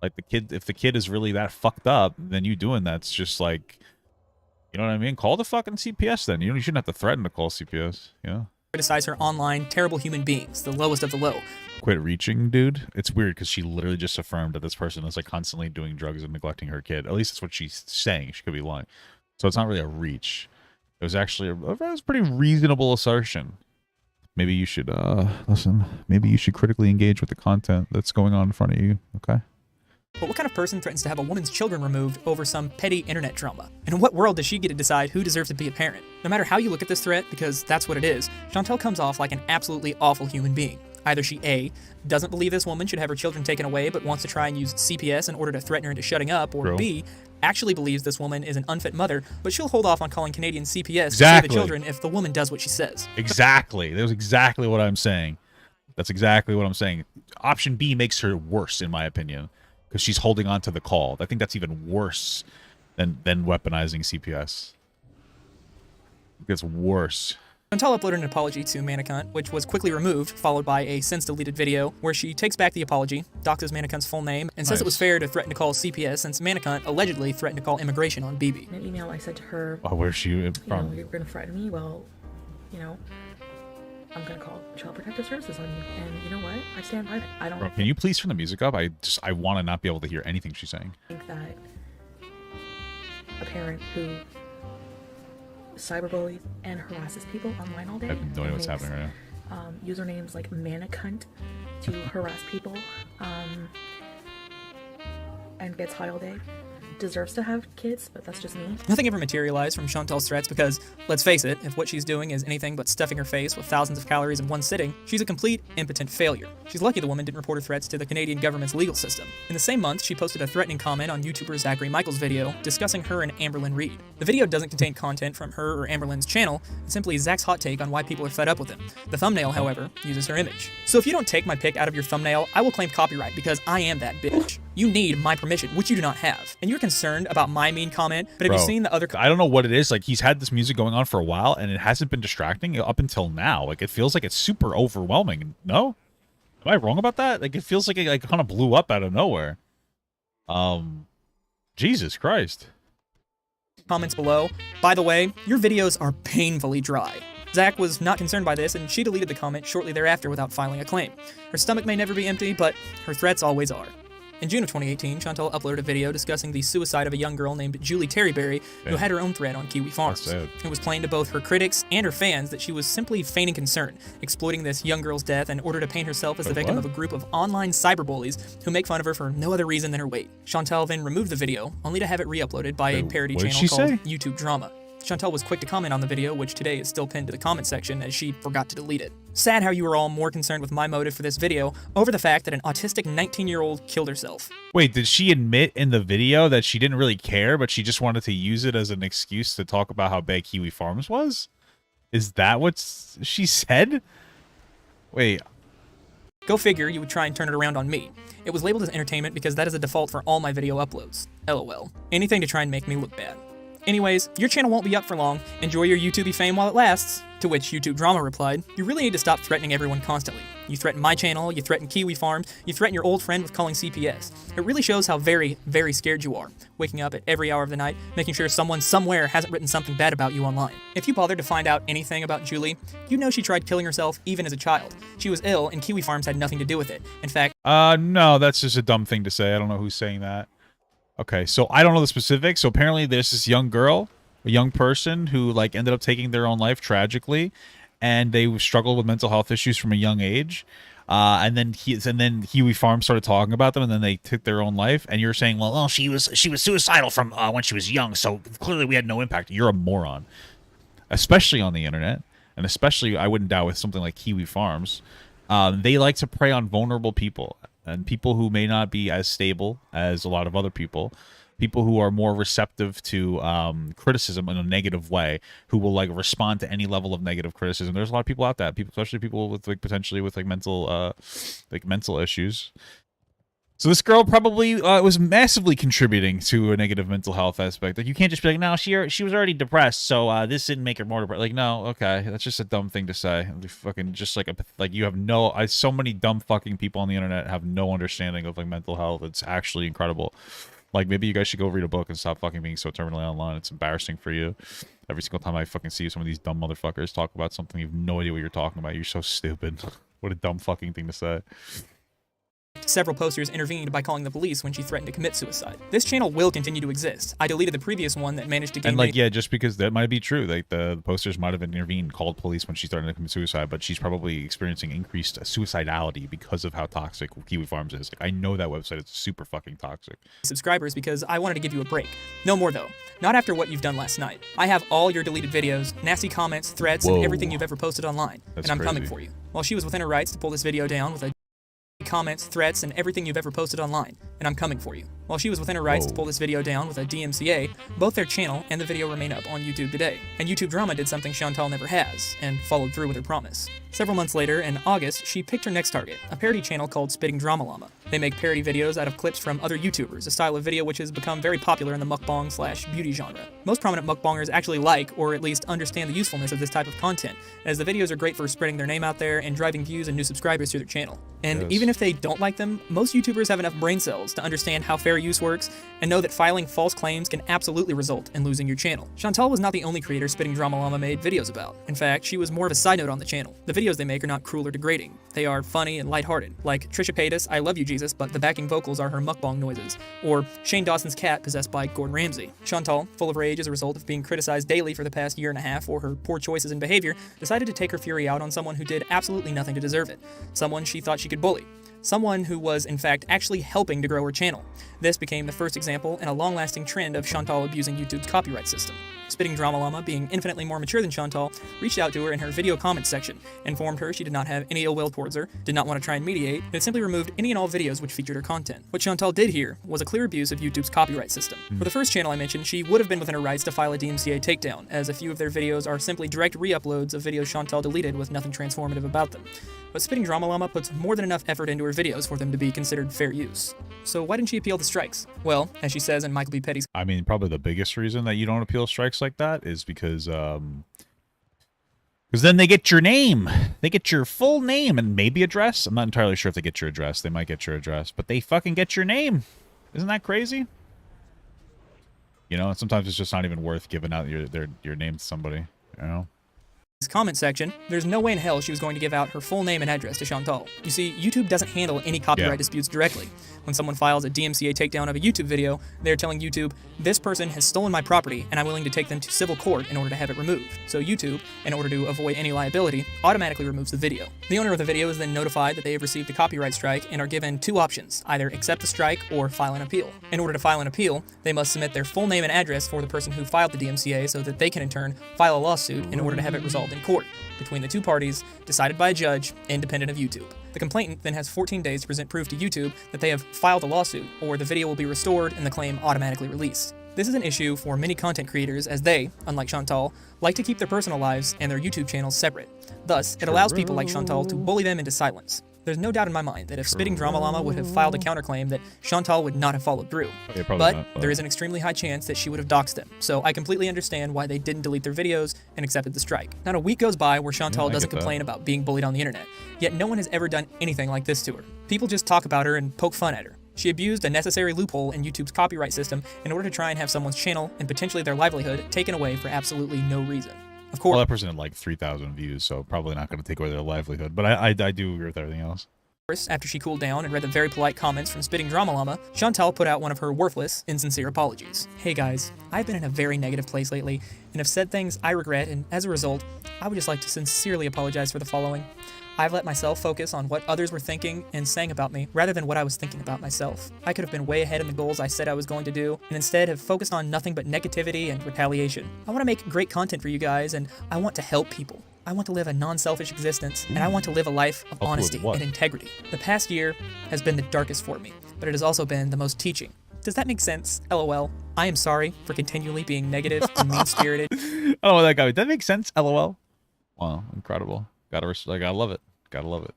Like the kid, if the kid is really that fucked up, then you doing that's just like, you know what I mean? Call the fucking CPS then. You shouldn't have to threaten to call CPS, you know? Criticize her online terrible human beings, the lowest of the low. Quit reaching, dude. It's weird because she literally just affirmed that this person is like constantly doing drugs and neglecting her kid. At least that's what she's saying. She could be lying. So it's not really a reach. It was actually it was a pretty reasonable assertion. Maybe you should listen. Maybe you should critically engage with the content that's going on in front of you. Okay. But what kind of person threatens to have a woman's children removed over some petty internet drama? And in what world does she get to decide who deserves to be a parent? No matter how you look at this threat, because that's what it is, Chantal comes off like an absolutely awful human being. Either she A, doesn't believe this woman should have her children taken away but wants to try and use CPS in order to threaten her into shutting up, or B, actually believes this woman is an unfit mother, but she'll hold off on calling Canadian CPS to save the children if the woman does what she says. Exactly. That was exactly what I'm saying. That's exactly what I'm saying. Option B makes her worse, in my opinion, because she's holding on to the call. I think that's even worse than weaponizing CPS. It gets worse. Chantal uploaded an apology to Manicunt, which was quickly removed, followed by a since-deleted video where she takes back the apology, doxes Manicunt's full name, and says it was fair to threaten to call CPS since Manicunt allegedly threatened to call immigration on BB. In an email, I said to her, "Oh, where's she from? You're going to threaten me? Well, I'm going to call Child Protective Services on you. And you know what? I stand by that. I don't... Bro, can you please turn the music up? I want to not be able to hear anything she's saying. I think that a parent who cyberbullies and harasses people online all day... I have no idea what's happening right now. Usernames like Manicunt to harass people and gets high all day deserves to have kids, but that's just me. Nothing ever materialized from Chantal's threats because, let's face it, if what she's doing is anything but stuffing her face with thousands of calories in one sitting, she's a complete, impotent failure. She's lucky the woman didn't report her threats to the Canadian government's legal system. In the same month, she posted a threatening comment on YouTuber Zachary Michael's video discussing her and Amberlyn Reed. The video doesn't contain content from her or Amberlyn's channel, it's simply Zach's hot take on why people are fed up with him. The thumbnail, however, uses her image. So if you don't take my pic out of your thumbnail, I will claim copyright because I am that bitch. You need my permission, which you do not have. And you're concerned about my mean comment, but have you seen the other... I don't know what it is. Like, he's had this music going on for a while, and it hasn't been distracting up until now. Like, it feels like it's super overwhelming. No? Am I wrong about that? Like, it feels like it kind of blew up out of nowhere. Jesus Christ. Comments below. By the way, your videos are painfully dry. Zach was not concerned by this, and she deleted the comment shortly thereafter without filing a claim. Her stomach may never be empty, but her threats always are. In June of 2018, Chantal uploaded a video discussing the suicide of a young girl named Julie Terryberry, who had her own thread on Kiwi Farms. It was plain to both her critics and her fans that she was simply feigning concern, exploiting this young girl's death in order to paint herself as the victim of a group of online cyberbullies who make fun of her for no other reason than her weight. Chantal then removed the video, only to have it re-uploaded by a parody channel called YouTube Drama. Chantal was quick to comment on the video, which today is still pinned to the comment section as she forgot to delete it. Sad how you were all more concerned with my motive for this video over the fact that an autistic 19-year-old killed herself. Wait, did she admit in the video that she didn't really care, but she just wanted to use it as an excuse to talk about how bad Kiwi Farms was? Is that what she said? Wait. Go figure you would try and turn it around on me. It was labeled as entertainment because that is a default for all my video uploads. LOL. Anything to try and make me look bad. Anyways, your channel won't be up for long. Enjoy your YouTube fame while it lasts. To which YouTube Drama replied, you really need to stop threatening everyone constantly. You threaten my channel, you threaten Kiwi Farms, you threaten your old friend with calling CPS. It really shows how very, very scared you are, waking up at every hour of the night, making sure someone somewhere hasn't written something bad about you online. If you bothered to find out anything about Julie, you know she tried killing herself even as a child. She was ill and Kiwi Farms had nothing to do with it. In fact, no, that's just a dumb thing to say. I don't know who's saying that. Okay, so I don't know the specifics. So apparently there's this young girl, a young person who like ended up taking their own life tragically, and they struggled with mental health issues from a young age. And then Kiwi Farm started talking about them, and then they took their own life. And you're saying, well, oh, she was suicidal from when she was young, so clearly we had no impact. You're a moron, especially on the internet, and especially I wouldn't doubt with something like Kiwi Farms. They like to prey on vulnerable people and people who may not be as stable as a lot of other people. People who are more receptive to criticism in a negative way, who will like respond to any level of negative criticism. There's a lot of people out there, especially people with like potentially with like mental issues. So this girl probably was massively contributing to a negative mental health aspect. Like you can't just be like, no, she was already depressed, so this didn't make her more depressed. Like, no, okay, that's just a dumb thing to say. Fucking just like you have no. So many dumb fucking people on the internet have no understanding of like mental health. It's actually incredible. Like, maybe you guys should go read a book and stop fucking being so terminally online. It's embarrassing for you. Every single time I fucking see some of these dumb motherfuckers talk about something, you have no idea what you're talking about. You're so stupid. What a dumb fucking thing to say. Several posters intervened by calling the police when she threatened to commit suicide. This channel will continue to exist. I deleted the previous one that managed to gain. And like, yeah, just because that might be true. Like the posters might have intervened, called police when she threatened to commit suicide, but she's probably experiencing increased suicidality because of how toxic Kiwi Farms is. Like, I know that website is super fucking toxic. Subscribers because I wanted to give you a break. No more though. Not after what you've done last night. I have all your deleted videos, nasty comments, threats, and everything you've ever posted online. That's and I'm crazy. coming for you. While she was within her rights to pull this video down with a comments, threats, and everything you've ever posted online, and I'm coming for you. While she was within her rights to pull this video down with a DMCA, both their channel and the video remain up on YouTube today. And YouTube Drama did something Chantal never has, and followed through with her promise. Several months later, in August, she picked her next target, a parody channel called Spitting Drama Llama. They make parody videos out of clips from other YouTubers, a style of video which has become very popular in the mukbang/beauty genre. Most prominent mukbangers actually like, or at least understand the usefulness of this type of content, as the videos are great for spreading their name out there and driving views and new subscribers to their channel. And even if they don't like them, most YouTubers have enough brain cells to understand how fair use works and know that filing false claims can absolutely result in losing your channel. Chantal was not the only creator Spitting Drama Llama made videos about. In fact, she was more of a side note on the channel. The videos they make are not cruel or degrading. They are funny and lighthearted, like Trisha Paytas, I Love You Jesus, but the backing vocals are her mukbang noises, or Shane Dawson's cat possessed by Gordon Ramsay. Chantal, full of rage as a result of being criticized daily for the past year and a half for her poor choices and behavior, decided to take her fury out on someone who did absolutely nothing to deserve it. Someone she thought she could bully. Someone who was, in fact, actually helping to grow her channel. This became the first example in a long-lasting trend of Chantal abusing YouTube's copyright system. Spitting Drama Llama, being infinitely more mature than Chantal, reached out to her in her video comments section, informed her she did not have any ill will towards her, did not want to try and mediate, and simply removed any and all videos which featured her content. What Chantal did here was a clear abuse of YouTube's copyright system. For the first channel I mentioned, she would have been within her rights to file a DMCA takedown, as a few of their videos are simply direct re-uploads of videos Chantal deleted with nothing transformative about them. But Spitting Drama Llama puts more than enough effort into her videos for them to be considered fair use. So why didn't she appeal the strikes? Well, as she says in Michael B. Petty's... I mean, probably the biggest reason that you don't appeal strikes like that is because then they get your name. They get your full name and maybe address. I'm not entirely sure if they get your address. They might get your address, but they fucking get your name. Isn't that crazy? You know, sometimes it's just not even worth giving out your name to somebody, you know? Comment section, there's no way in hell she was going to give out her full name and address to Chantal. You see, YouTube doesn't handle any copyright disputes directly. When someone files a DMCA takedown of a YouTube video, they're telling YouTube, this person has stolen my property and I'm willing to take them to civil court in order to have it removed. So YouTube, in order to avoid any liability, automatically removes the video. The owner of the video is then notified that they have received a copyright strike and are given two options, either accept the strike or file an appeal. In order to file an appeal, they must submit their full name and address for the person who filed the DMCA so that they can in turn file a lawsuit in order to have it resolved in court between the two parties, decided by a judge, independent of YouTube. The complainant then has 14 days to present proof to YouTube that they have filed a lawsuit, or the video will be restored and the claim automatically released. This is an issue for many content creators as they, unlike Chantal, like to keep their personal lives and their YouTube channels separate. Thus, it allows people like Chantal to bully them into silence. There's no doubt in my mind that if Spitting Drama Llama would have filed a counterclaim that Chantal would not have followed through. But there is an extremely high chance that she would have doxed them, so I completely understand why they didn't delete their videos and accepted the strike. Not a week goes by where Chantal doesn't complain about being bullied on the internet, yet no one has ever done anything like this to her. People just talk about her and poke fun at her. She abused a necessary loophole in YouTube's copyright system in order to try and have someone's channel and potentially their livelihood taken away for absolutely no reason. Of course, well, that person had like 3,000 views, so probably not going to take away their livelihood, but I do agree with everything else. After she cooled down and read the very polite comments from Spitting Drama Llama, Chantal put out one of her worthless, insincere apologies. Hey guys, I've been in a very negative place lately, and have said things I regret, and as a result, I would just like to sincerely apologize for the following. I've let myself focus on what others were thinking and saying about me, rather than what I was thinking about myself. I could have been way ahead in the goals I said I was going to do, and instead have focused on nothing but negativity and retaliation. I want to make great content for you guys, and I want to help people. I want to live a non-selfish existence, and I want to live a life of honesty and integrity. The past year has been the darkest for me, but it has also been the most teaching. Does that make sense? LOL. I am sorry for continually being negative and mean-spirited. Oh, that guy. Does that make sense? LOL. Wow, incredible. Gotta love it. Gotta love it.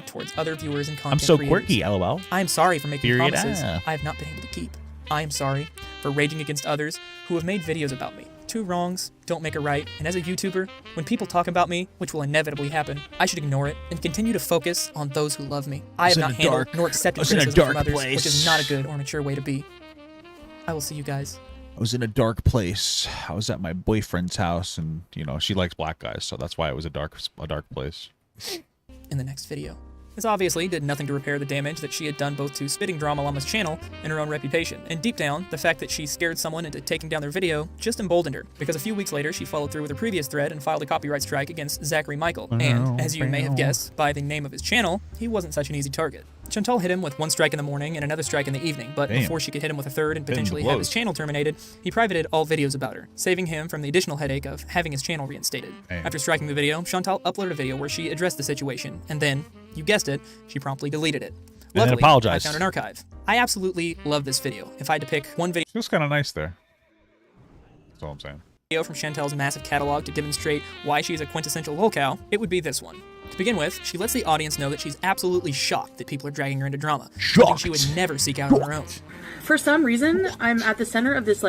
Towards other viewers and content I'm so creators. quirky, LOL. I am sorry for making Period. promises I have not been able to keep. I am sorry for raging against others who have made videos about me. Two wrongs don't make a right, and as a YouTuber, when people talk about me, which will inevitably happen, I should ignore it and continue to focus on those who love me. I have not handled nor accepted criticism from others, which is not a good or mature way to be. I will see you guys. I was in a dark place. I was at my boyfriend's house, and you know she likes black guys, so that's why it was a dark place. In the next video. This obviously did nothing to repair the damage that she had done both to Spitting Drama Llama's channel and her own reputation. And deep down, the fact that she scared someone into taking down their video just emboldened her, because a few weeks later she followed through with her previous thread and filed a copyright strike against Zachary Michael. And, as you may have guessed by the name of his channel, he wasn't such an easy target. Chantal hit him with one strike in the morning and another strike in the evening, but before she could hit him with a third and potentially have his channel terminated, he privated all videos about her, saving him from the additional headache of having his channel reinstated. After striking the video, Chantal uploaded a video where she addressed the situation, and then, you guessed it, she promptly deleted it. Luckily, apologized. I found an archive. I absolutely love this video. If I had to pick one video... It was kind of nice there. That's all I'm saying. ...from Chantal's massive catalog to demonstrate why she's a quintessential lolcow, it would be this one. To begin with, she lets the audience know that she's absolutely shocked that people are dragging her into drama. Something she would never seek out on her own. For some reason, I'm at the center of this,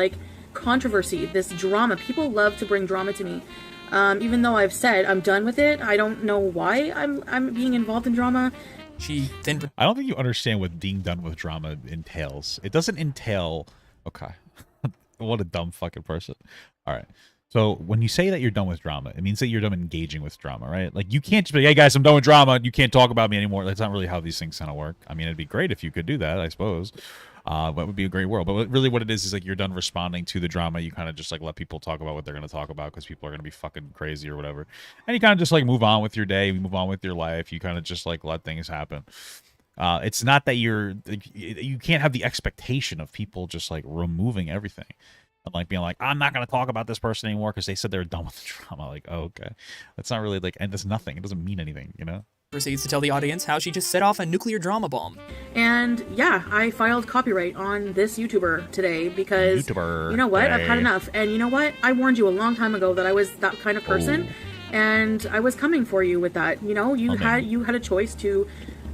controversy, this drama. People love to bring drama to me. Even though I've said I'm done with it, I don't know why I'm being involved in drama. She then... I don't think you understand what being done with drama entails. It doesn't entail... Okay. What a dumb fucking person. All right. So when you say that you're done with drama, it means that you're done engaging with drama, right? Like you can't just be, hey guys, I'm done with drama. You can't talk about me anymore. That's not really how these things kind of work. I mean, it'd be great if you could do that, I suppose. That would be a great world. But really what it is like you're done responding to the drama. You kind of just let people talk about what they're going to talk about because people are going to be fucking crazy or whatever. And you kind of just move on with your day, move on with your life. You kind of just let things happen. It's not that you can't have the expectation of people just removing everything. And being I'm not going to talk about this person anymore because they said they're done with the drama. Oh, okay. That's not really and it's nothing. It doesn't mean anything, you know? Proceeds to tell the audience how she just set off a nuclear drama bomb. And yeah, I filed copyright on this YouTuber today because you know what? I've had enough. And you know what? I warned you a long time ago that I was that kind of person. And I was coming for you with that. You know, you had a choice to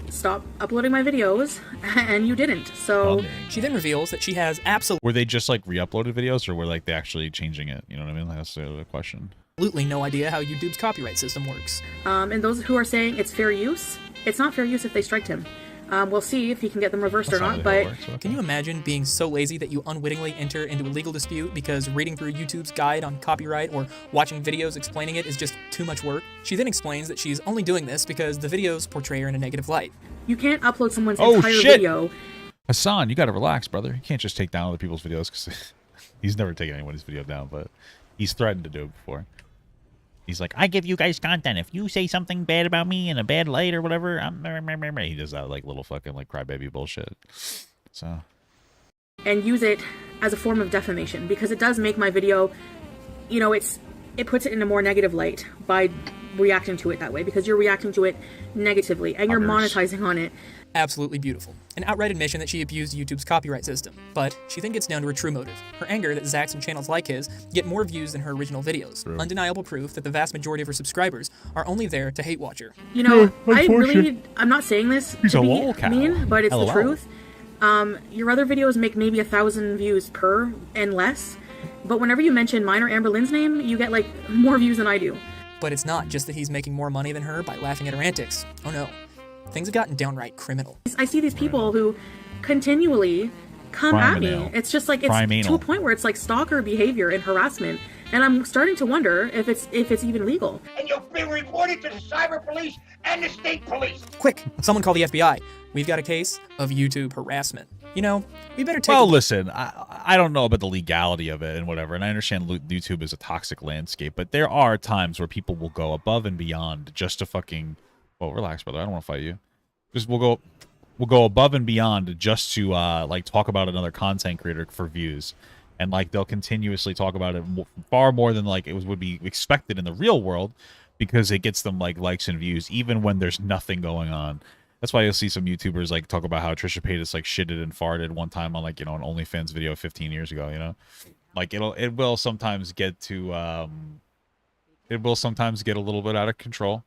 stop uploading my videos, and you didn't. So she then reveals that she has absolutely... Were they just re-uploaded videos, or were they actually changing it? You know what I mean? That's the question. Absolutely no idea how YouTube's copyright system works. And those who are saying it's fair use, it's not fair use if they striked him. We'll see if he can get them reversed or not, but... Can you imagine being so lazy that you unwittingly enter into a legal dispute because reading through YouTube's guide on copyright or watching videos explaining it is just too much work? She then explains that she's only doing this because the videos portray her in a negative light. You can't upload someone's entire video Hassan, you got to relax, brother. You can't just take down other people's videos because he's never taken anyone's video down, but he's threatened to do it before. He's like, I give you guys content. If you say something bad about me in a bad light or whatever, he does that like little fucking like crybaby bullshit. So. And use it as a form of defamation because it does make my video, you know, it puts it in a more negative light by reacting to it that way because you're reacting to it negatively and you're monetizing on it. Absolutely beautiful. An outright admission that she abused YouTube's copyright system. But she then gets down to her true motive. Her anger that Zach's and channels like his get more views than her original videos. True. Undeniable proof that the vast majority of her subscribers are only there to hate watch her. You know, I'm not saying this to be mean, but it's the truth. Your other videos make maybe 1,000 views per and less. But whenever you mention mine or Amber Lynn's name, you get like more views than I do. But it's not just that he's making more money than her by laughing at her antics. Oh no. Things have gotten downright criminal. I see these people who continually come at me. It's just like, it's to a point where it's like stalker behavior and harassment. And I'm starting to wonder if it's even legal. And you'll be reported to the cyber police and the state police. Quick, someone call the FBI. We've got a case of YouTube harassment. You know, we better take listen, I don't know about the legality of it and whatever, and I understand YouTube is a toxic landscape, but there are times where people will go above and beyond just to fucking... Oh, relax, brother. I don't want to fight you. Just we'll go above and beyond just to like talk about another content creator for views, and like they'll continuously talk about it far more than like would be expected in the real world, because it gets them like likes and views even when there's nothing going on. That's why you'll see some YouTubers like talk about how Trisha Paytas like shitted and farted one time on like, you know, an OnlyFans video 15 years ago. You know, like it will sometimes get to it will sometimes get a little bit out of control.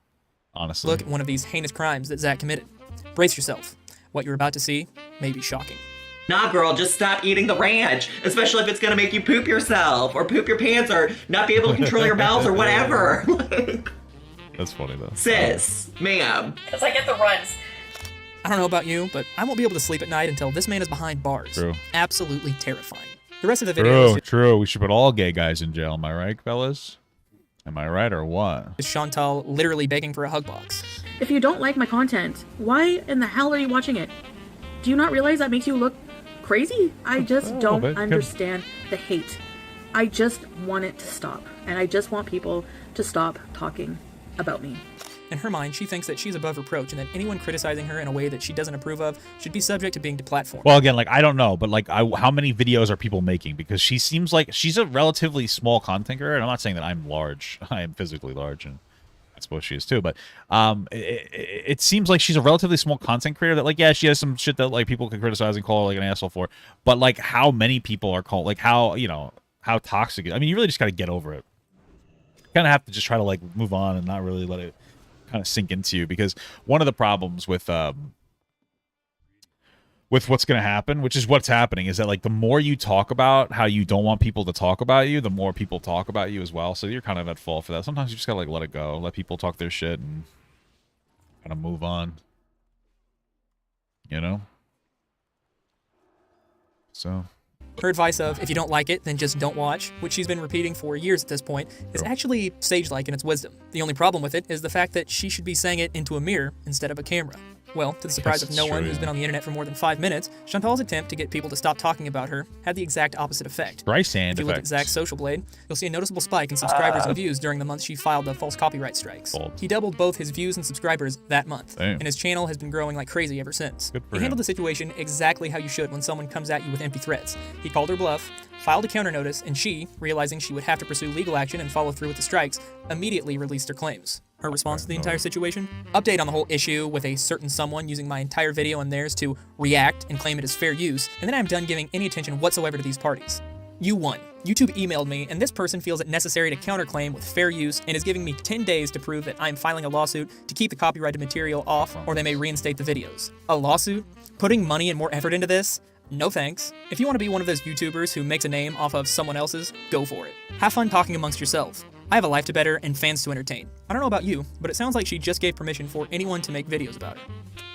Honestly. Look at one of these heinous crimes that Zach committed. Brace yourself. What you're about to see may be shocking. Nah, girl, just stop eating the ranch, especially if it's gonna make you poop yourself, or poop your pants, or not be able to control your bowels, or whatever. That's funny, though. Sis, ma'am. It's like at the runs. I don't know about you, but I won't be able to sleep at night until this man is behind bars. True. Absolutely terrifying. The rest of the video is... True. We should put all gay guys in jail, am I right, fellas? Am I right or what? Is Chantal literally begging for a hug box? If you don't like my content, why in the hell are you watching it? Do you not realize that makes you look crazy? I just don't understand the hate. I just want it to stop. And I just want people to stop talking about me. In her mind, she thinks that she's above reproach and that anyone criticizing her in a way that she doesn't approve of should be subject to being deplatformed. Well, again, like, I don't know, but like, how many videos are people making? Because she seems like she's a relatively small content creator, and I'm not saying that I'm large. I am physically large, and I suppose she is too, but it seems like she's a relatively small content creator that, like, yeah, she has some shit that, like, people can criticize and call her, like, an asshole for, but, like, how many people are called, like, how, you know, how toxic, I mean, you really just got to get over it. You kind of have to just try to, like, move on and not really let it kind of sink into you, because one of the problems with what's going to happen, which is what's happening, is that, like, the more you talk about how you don't want people to talk about you, the more people talk about you as well. So you're kind of at fault for that. Sometimes you just gotta, like, let it go, let people talk their shit, and kind of move on, you know. So her advice of, if you don't like it, then just don't watch, which she's been repeating for years at this point, is actually sage-like in its wisdom. The only problem with it is the fact that she should be saying it into a mirror instead of a camera. Well, to the surprise of no one who's been on the internet for more than 5 minutes, Chantal's attempt to get people to stop talking about her had the exact opposite effect. If you look at Zach's social blade, you'll see a noticeable spike in subscribers and views during the month she filed the false copyright strikes. He doubled both his views and subscribers that month, and his channel has been growing like crazy ever since. He handled the situation exactly how you should when someone comes at you with empty threats. He called her bluff, filed a counter notice, and she, realizing she would have to pursue legal action and follow through with the strikes, immediately released her claims. Her response to the entire situation? Update on the whole issue with a certain someone using my entire video and theirs to react and claim it as fair use, and then I'm done giving any attention whatsoever to these parties. You won. YouTube emailed me, and this person feels it necessary to counterclaim with fair use and is giving me 10 days to prove that I'm filing a lawsuit to keep the copyrighted material off, or they may reinstate the videos. A lawsuit? Putting money and more effort into this? No thanks. If you want to be one of those YouTubers who makes a name off of someone else's, go for it. Have fun talking amongst yourselves. I have a life to better and fans to entertain. I don't know about you, but it sounds like she just gave permission for anyone to make videos about it.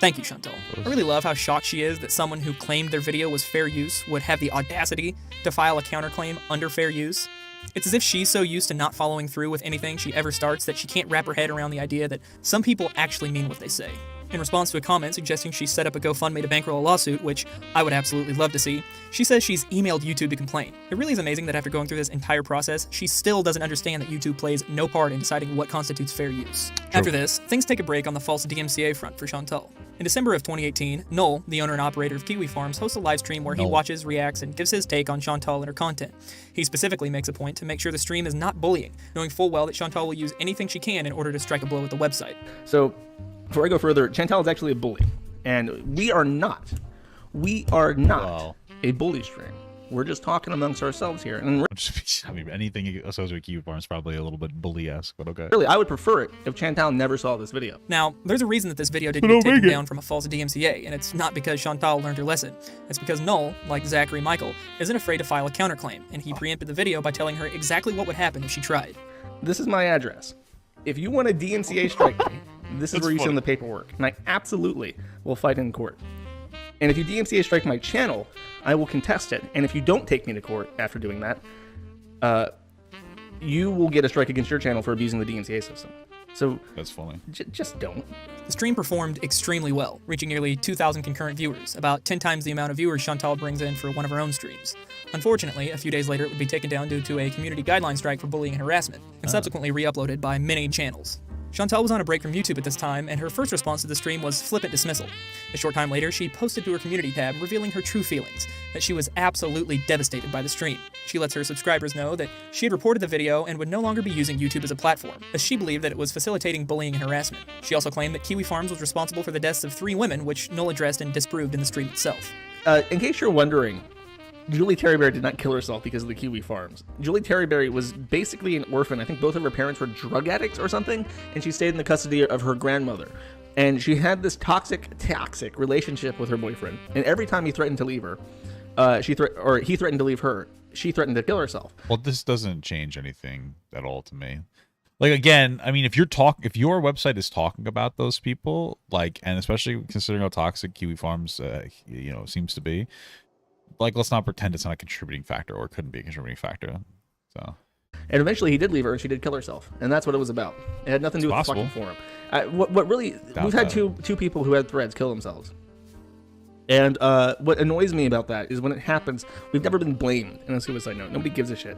Thank you, Chantal. I really love how shocked she is that someone who claimed their video was fair use would have the audacity to file a counterclaim under fair use. It's as if she's so used to not following through with anything she ever starts that she can't wrap her head around the idea that some people actually mean what they say. In response to a comment suggesting she set up a GoFundMe to bankroll a lawsuit, which I would absolutely love to see, she says she's emailed YouTube to complain. It really is amazing that after going through this entire process, she still doesn't understand that YouTube plays no part in deciding what constitutes fair use. After this, things take a break on the false DMCA front for Chantal. In December of 2018, Noel, the owner and operator of Kiwi Farms, hosts a live stream where he watches, reacts, and gives his take on Chantal and her content. He specifically makes a point to make sure the stream is not bullying, knowing full well that Chantal will use anything she can in order to strike a blow at the website. So, before I go further, Chantal is actually a bully, and we are not a bully stream. We're just talking amongst ourselves here. And I mean, anything associated with Kiwi Farm is probably a little bit bully-esque, but okay. Really, I would prefer it if Chantal never saw this video. Now, there's a reason that this video didn't get taken down from a false DMCA, and it's not because Chantal learned her lesson. It's because Noel, like Zachary Michael, isn't afraid to file a counterclaim, and he preempted the video by telling her exactly what would happen if she tried. This is my address. If you want a DMCA strike me, this is where you send the paperwork, and I absolutely will fight in court. And if you DMCA strike my channel, I will contest it. And if you don't take me to court after doing that, you will get a strike against your channel for abusing the DMCA system. So that's funny. Just don't. The stream performed extremely well, reaching nearly 2,000 concurrent viewers, about 10 times the amount of viewers Chantal brings in for one of her own streams. Unfortunately, a few days later it would be taken down due to a community guideline strike for bullying and harassment, and subsequently re-uploaded by many channels. Chantal was on a break from YouTube at this time, and her first response to the stream was flippant dismissal. A short time later, she posted to her community tab, revealing her true feelings, that she was absolutely devastated by the stream. She lets her subscribers know that she had reported the video and would no longer be using YouTube as a platform, as she believed that it was facilitating bullying and harassment. She also claimed that Kiwi Farms was responsible for the deaths of 3 women, which Noel addressed and disproved in the stream itself. In case you're wondering, Julie Terryberry did not kill herself because of the Kiwi Farms. Julie Terryberry was basically an orphan. I think both of her parents were drug addicts or something, and she stayed in the custody of her grandmother. And she had this toxic relationship with her boyfriend. And every time he threatened to leave her, he threatened to leave her, she threatened to kill herself. Well, this doesn't change anything at all to me. Like, again, I mean, if your website is talking about those people, like, and especially considering how toxic Kiwi Farms, seems to be, like, let's not pretend it's not a contributing factor or couldn't be a contributing factor. So, and eventually he did leave her and she did kill herself, and that's what it was about. It had nothing to do with the fucking forum. We've had two people who had threads kill themselves, and what annoys me about that is when it happens, we've never been blamed in a suicide note. Nobody gives a shit.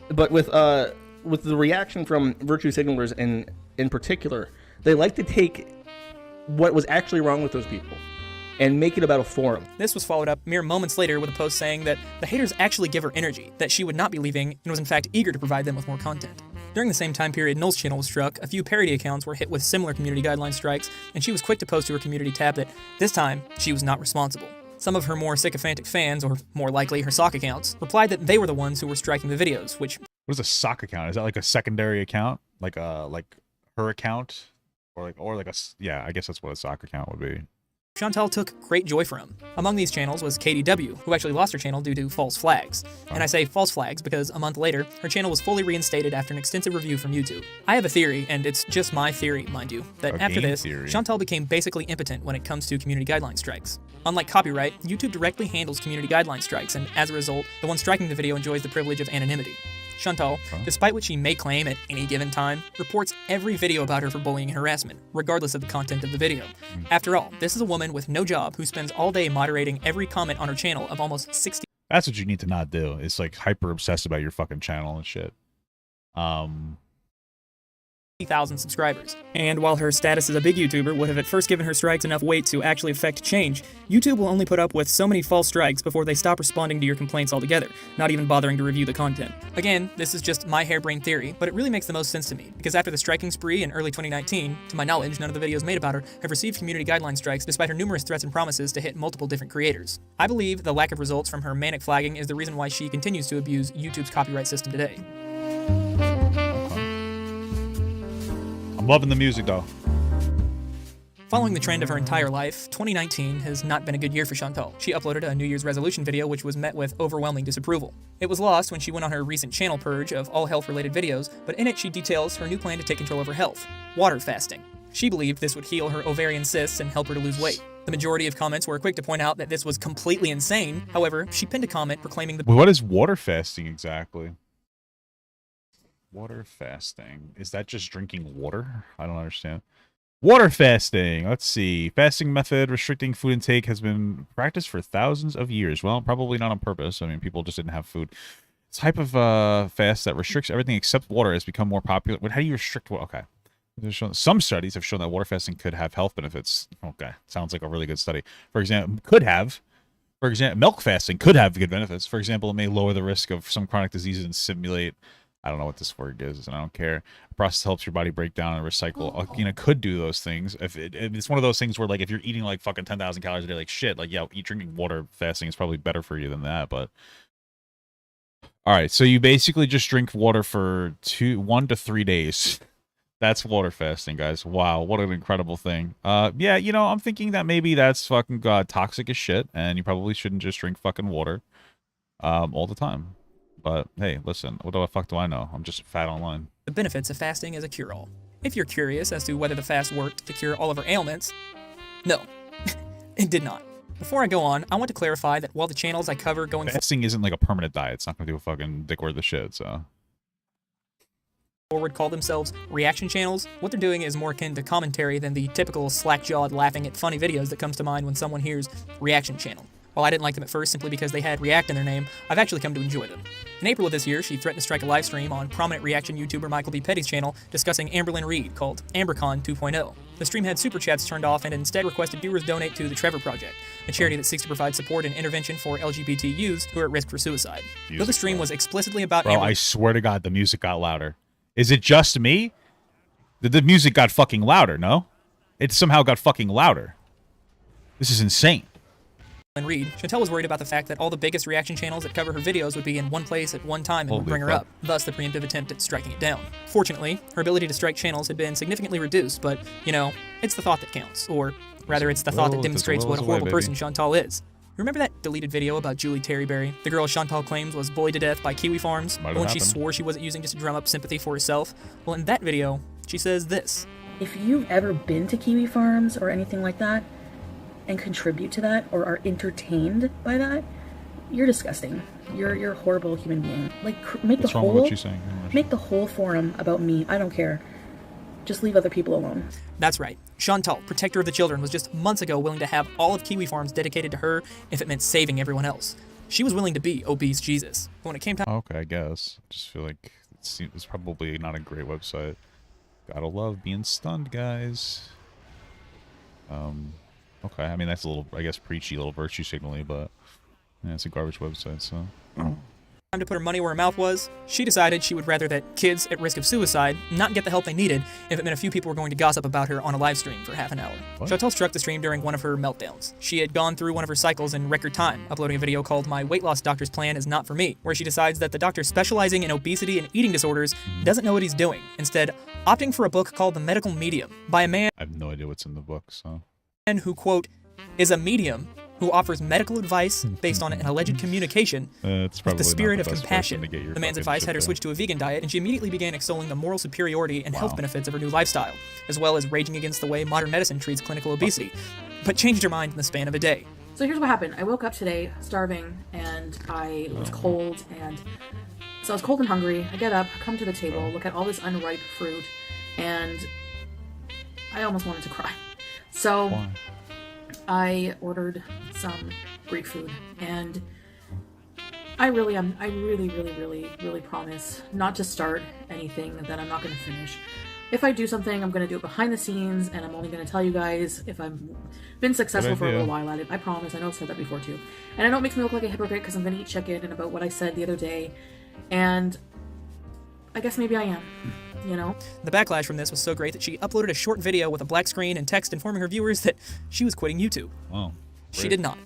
But with the reaction from virtue signalers in particular, they like to take what was actually wrong with those people and make it about a forum. This was followed up mere moments later with a post saying that the haters actually give her energy, that she would not be leaving, and was in fact eager to provide them with more content. During the same time period Noel's channel was struck, a few parody accounts were hit with similar community guideline strikes, and she was quick to post to her community tab that this time she was not responsible. Some of her more sycophantic fans, or more likely her sock accounts, replied that they were the ones who were striking the videos, which... What is a sock account? Is that like a secondary account? Like her account? Yeah, I guess that's what a sock account would be. Chantal took great joy from. Among these channels was KDW, who actually lost her channel due to false flags. And I say false flags because a month later, her channel was fully reinstated after an extensive review from YouTube. I have a theory, and it's just my theory, mind you, that after this, Chantal became basically impotent when it comes to community guideline strikes. Unlike copyright, YouTube directly handles community guideline strikes, and as a result, the one striking the video enjoys the privilege of anonymity. Chantal, despite what she may claim at any given time, reports every video about her for bullying and harassment, regardless of the content of the video. After all, this is a woman with no job who spends all day moderating every comment on her channel of almost 60. That's what you need to not do. It's like hyper obsessed about your fucking channel and shit. 1,000 subscribers. And while her status as a big YouTuber would have at first given her strikes enough weight to actually affect change, YouTube will only put up with so many false strikes before they stop responding to your complaints altogether, not even bothering to review the content. Again, this is just my harebrained theory, but it really makes the most sense to me, because after the striking spree in early 2019, to my knowledge, none of the videos made about her have received community guideline strikes despite her numerous threats and promises to hit multiple different creators. I believe the lack of results from her manic flagging is the reason why she continues to abuse YouTube's copyright system today. I'm loving the music, though. Following the trend of her entire life, 2019 has not been a good year for Chantal. She uploaded a New Year's resolution video which was met with overwhelming disapproval. It was lost when she went on her recent channel purge of all health-related videos, but in it she details her new plan to take control of her health: water fasting. She believed this would heal her ovarian cysts and help her to lose weight. The majority of comments were quick to point out that this was completely insane. However, she pinned a comment proclaiming the— What is water fasting exactly? Water fasting. Is that just drinking water? I don't understand. Water fasting. Let's see. Fasting method restricting food intake has been practiced for thousands of years. Well, probably not on purpose. I mean, people just didn't have food. This type of fast that restricts everything except water has become more popular. How do you restrict water? Okay. Some studies have shown that water fasting could have health benefits. Okay. Sounds like a really good study. For example, milk fasting could have good benefits. For example, it may lower the risk of some chronic diseases and simulate, I don't know what this word is, and I don't care. A process helps your body break down and recycle. You know, could do those things. If it's one of those things where, like, if you're eating like fucking 10,000 calories a day, like shit, like, yeah, drinking water fasting is probably better for you than that. But all right, so you basically just drink water for 1 to 3 days. That's water fasting, guys. Wow, what an incredible thing. Yeah, you know, I'm thinking that maybe that's fucking toxic as shit, and you probably shouldn't just drink fucking water all the time. But hey, listen, what the fuck do I know? I'm just fat online. The benefits of fasting as a cure-all. If you're curious as to whether the fast worked to cure all of our ailments, no, it did not. Before I go on, I want to clarify that while the channels I cover going fasting isn't like a permanent diet. It's not gonna do a fucking dick worth of shit, so. Forward call themselves reaction channels, what they're doing is more akin to commentary than the typical slack-jawed laughing at funny videos that comes to mind when someone hears reaction channel. While I didn't like them at first simply because they had react in their name, I've actually come to enjoy them. In April of this year, she threatened to strike a live stream on prominent reaction YouTuber Michael B. Petty's channel discussing Amberlynn Reed called AmberCon 2.0. The stream had super chats turned off and instead requested viewers donate to the Trevor Project, a charity that seeks to provide support and intervention for LGBT youths who are at risk for suicide. Though the stream was explicitly about Bro, I swear to God, the music got louder. Is it just me? The music got fucking louder, no? It somehow got fucking louder. This is insane. Reed, Chantel was worried about the fact that all the biggest reaction channels that cover her videos would be in one place at one time and would bring her up, thus the preemptive attempt at striking it down. Fortunately, her ability to strike channels had been significantly reduced, but, you know, it's the thought that counts. Or, rather, it's the thought that demonstrates what a horrible person Chantal is. Remember that deleted video about Julie Terryberry, the girl Chantal claims was bullied to death by Kiwi Farms, when she swore she wasn't using just to drum up sympathy for herself? Well, in that video, she says this. If you've ever been to Kiwi Farms or anything like that, and contribute to that or are entertained by that, you're disgusting. You're a horrible human being. Like, make the whole forum about me. I don't care. Just leave other people alone. That's right. Chantal, protector of the children, was just months ago willing to have all of Kiwi Farms dedicated to her if it meant saving everyone else. She was willing to be obese Jesus. But when it came time... Okay, I guess. Just feel like it's probably not a great website. Gotta love being stunned, guys. Okay, I mean, that's a little, I guess, preachy, little virtue signaling, but yeah, it's a garbage website, so. Time to put her money where her mouth was, she decided she would rather that kids at risk of suicide not get the help they needed if it meant a few people were going to gossip about her on a live stream for half an hour. Chantal struck the stream during one of her meltdowns. She had gone through one of her cycles in record time, uploading a video called My Weight Loss Doctor's Plan Is Not For Me, where she decides that the doctor specializing in obesity and eating disorders doesn't know what he's doing, instead opting for a book called The Medical Medium by a man I have no idea what's in the book, so. Who, quote, is a medium who offers medical advice based on an alleged communication with the spirit of compassion. The man's advice had her switch to a vegan diet, and she immediately began extolling the moral superiority and health benefits of her new lifestyle, as well as raging against the way modern medicine treats clinical obesity, but changed her mind in the span of a day. So here's what happened. I woke up today starving, and I was cold, and so I was cold and hungry. I get up, come to the table, look at all this unripe fruit, and I almost wanted to cry. So I ordered some Greek food, and I really promise not to start anything that I'm not going to finish. If I do something, I'm going to do it behind the scenes, and I'm only going to tell you guys if I've been successful for a little while at it. I promise. I know I've said that before too. And I know it makes me look like a hypocrite because I'm going to eat chicken and about what I said the other day, and I guess maybe I am. You know? The backlash from this was so great that she uploaded a short video with a black screen and text informing her viewers that she was quitting YouTube. Oh. She did not.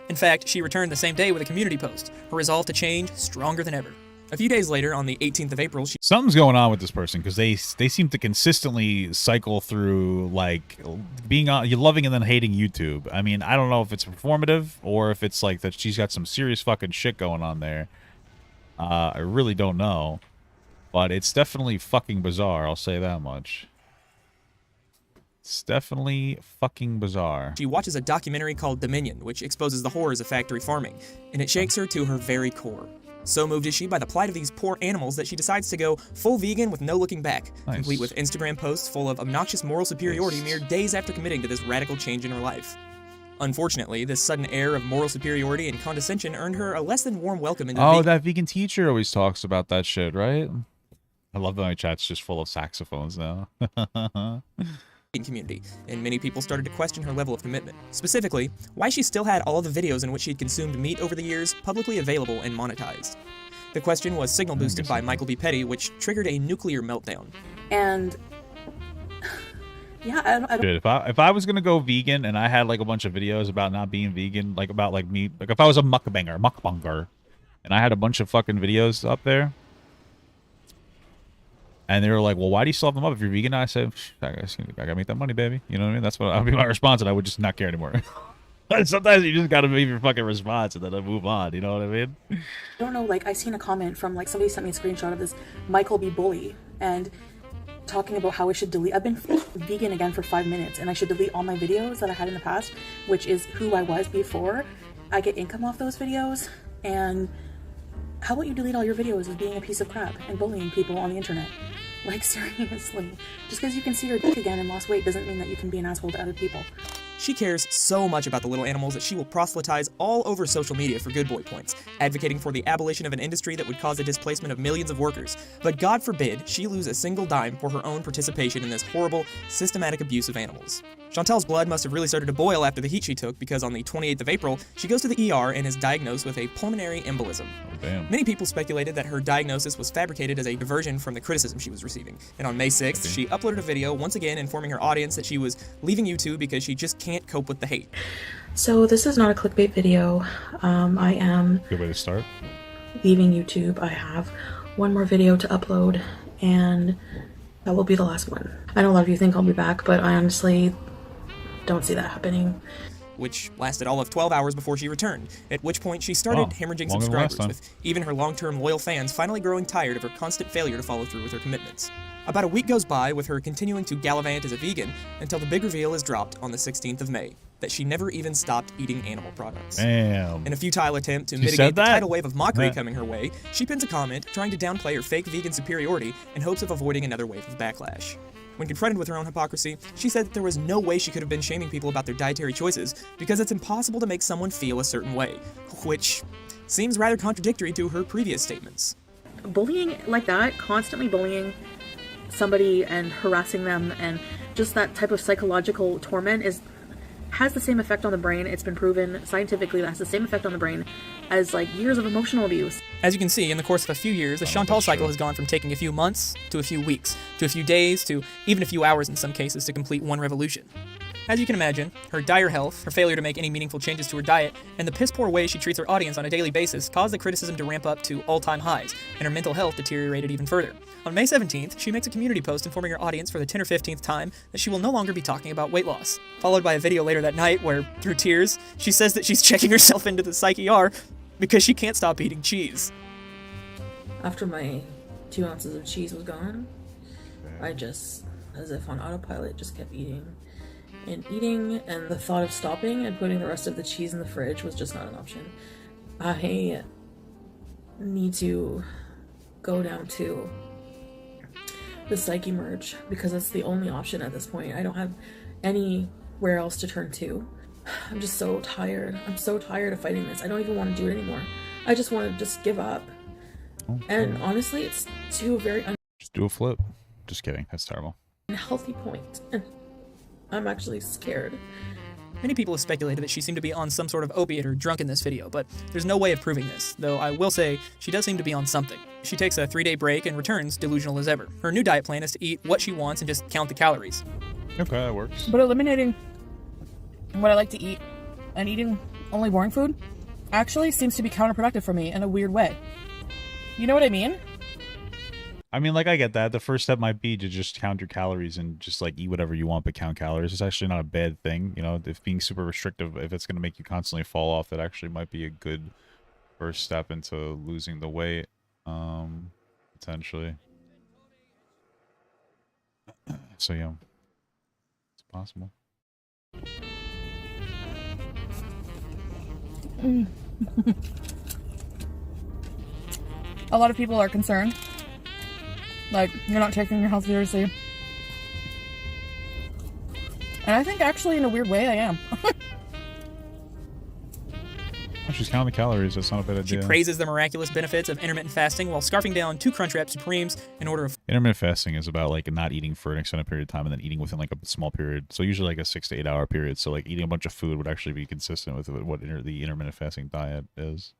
In fact, she returned the same day with a community post, her resolve to change stronger than ever. A few days later, on the 18th of April, something's going on with this person because they seem to consistently cycle through like being on, you're loving and then hating YouTube. I mean, I don't know if it's performative or if it's like that she's got some serious fucking shit going on there. I really don't know. But it's definitely fucking bizarre, I'll say that much. It's definitely fucking bizarre. She watches a documentary called Dominion, which exposes the horrors of factory farming, and it shakes her to her very core. So moved is she by the plight of these poor animals that she decides to go full vegan with no looking back, complete with Instagram posts full of obnoxious moral superiority mere days after committing to this radical change in her life. Unfortunately, this sudden air of moral superiority and condescension earned her a less than warm welcome into the that vegan teacher always talks about that shit, right? I love that my chat's just full of saxophones now. community, and many people started to question her level of commitment. Specifically, why she still had all of the videos in which she'd consumed meat over the years publicly available and monetized. The question was signal boosted by Michael B. Petty, which triggered a nuclear meltdown. And yeah, I don't Dude, if I was gonna go vegan and I had like a bunch of videos about not being vegan, like about like meat, like if I was a mukbanger, and I had a bunch of fucking videos up there, and they were like, well, why do you still have them up if you're vegan? I said, I gotta make that money, baby. You know what I mean? That's what would be my response, and I would just not care anymore. Sometimes you just gotta make your fucking response and then move on. You know what I mean? I don't know. Like, I seen a comment from like somebody sent me a screenshot of this Michael B. Bully and talking about how I should delete. I've been vegan again for 5 minutes, and I should delete all my videos that I had in the past, which is who I was before. I get income off those videos, and how about you delete all your videos as being a piece of crap and bullying people on the internet? Like, seriously. Just because you can see your dick again and lost weight doesn't mean that you can be an asshole to other people. She cares so much about the little animals that she will proselytize all over social media for good boy points, advocating for the abolition of an industry that would cause the displacement of millions of workers. But God forbid she lose a single dime for her own participation in this horrible, systematic abuse of animals. Chantel's blood must have really started to boil after the heat she took, because on the 28th of April, she goes to the ER and is diagnosed with a pulmonary embolism. Damn. Many people speculated that her diagnosis was fabricated as a diversion from the criticism she was receiving. And on May 6th, she uploaded a video once again informing her audience that she was leaving YouTube because she just can't cope with the hate. So this is not a clickbait video. I am Good way to start. leaving YouTube. I have one more video to upload, and that will be the last one. I know a lot of you think I'll be back, but I honestly don't see that happening. Which lasted all of 12 hours before she returned, at which point she started hemorrhaging longer than last subscribers, time. with even her long-term loyal fans finally growing tired of her constant failure to follow through with her commitments. About a week goes by with her continuing to gallivant as a vegan until the big reveal is dropped on the 16th of May, that she never even stopped eating animal products. Damn. In a futile attempt to She mitigate said the that? tidal wave of mockery Yeah. coming her way, she pins a comment trying to downplay her fake vegan superiority in hopes of avoiding another wave of backlash. When confronted with her own hypocrisy, she said that there was no way she could have been shaming people about their dietary choices because it's impossible to make someone feel a certain way, which seems rather contradictory to her previous statements. Bullying like that, constantly bullying somebody and harassing them, and just that type of psychological torment has the same effect on the brain. It's been proven scientifically that has the same effect on the brain as like years of emotional abuse. As you can see, in the course of a few years, the Chantal cycle has gone from taking a few months to a few weeks, to a few days, to even a few hours in some cases to complete one revolution. As you can imagine, her dire health, her failure to make any meaningful changes to her diet, and the piss-poor way she treats her audience on a daily basis caused the criticism to ramp up to all-time highs, and her mental health deteriorated even further. On May 17th, she makes a community post informing her audience for the 10th or 15th time that she will no longer be talking about weight loss, followed by a video later that night where, through tears, she says that she's checking herself into the psych ER because she can't stop eating cheese. After my 2 ounces of cheese was gone, I just, as if on autopilot, just kept eating and eating, and the thought of stopping and putting the rest of the cheese in the fridge was just not an option. I need to go down to the psych emerge because that's the only option at this point. I don't have anywhere else to turn to. I'm just so tired. I'm so tired of fighting this. I don't even want to do it anymore. I just want to just give up. And honestly, it's to a very Just do a flip. Just kidding. That's terrible. unhealthy point. And I'm actually scared. Many people have speculated that she seemed to be on some sort of opiate or drunk in this video, but there's no way of proving this, though I will say she does seem to be on something. She takes a 3-day break and returns delusional as ever. Her new diet plan is to eat what she wants and just count the calories. Okay, that works. But eliminating what I like to eat and eating only boring food actually seems to be counterproductive for me in a weird way. You know what I mean? I mean, like, I get that. The first step might be to just count your calories and just, like, eat whatever you want but count calories. It's actually not a bad thing. You know, if being super restrictive, if it's going to make you constantly fall off, that actually might be a good first step into losing the weight, potentially. So, yeah, it's possible. a lot of people are concerned. Like, you're not taking your health seriously. And I think actually in a weird way I am. She's counting the calories. That's not a bad She idea. praises the miraculous benefits of intermittent fasting while scarfing down 2 Crunchwrap Supremes in order of... Intermittent fasting is about like not eating for an extended period of time and then eating within like a small period. So usually like a 6 to 8 hour period. So like eating a bunch of food would actually be consistent with what the intermittent fasting diet is.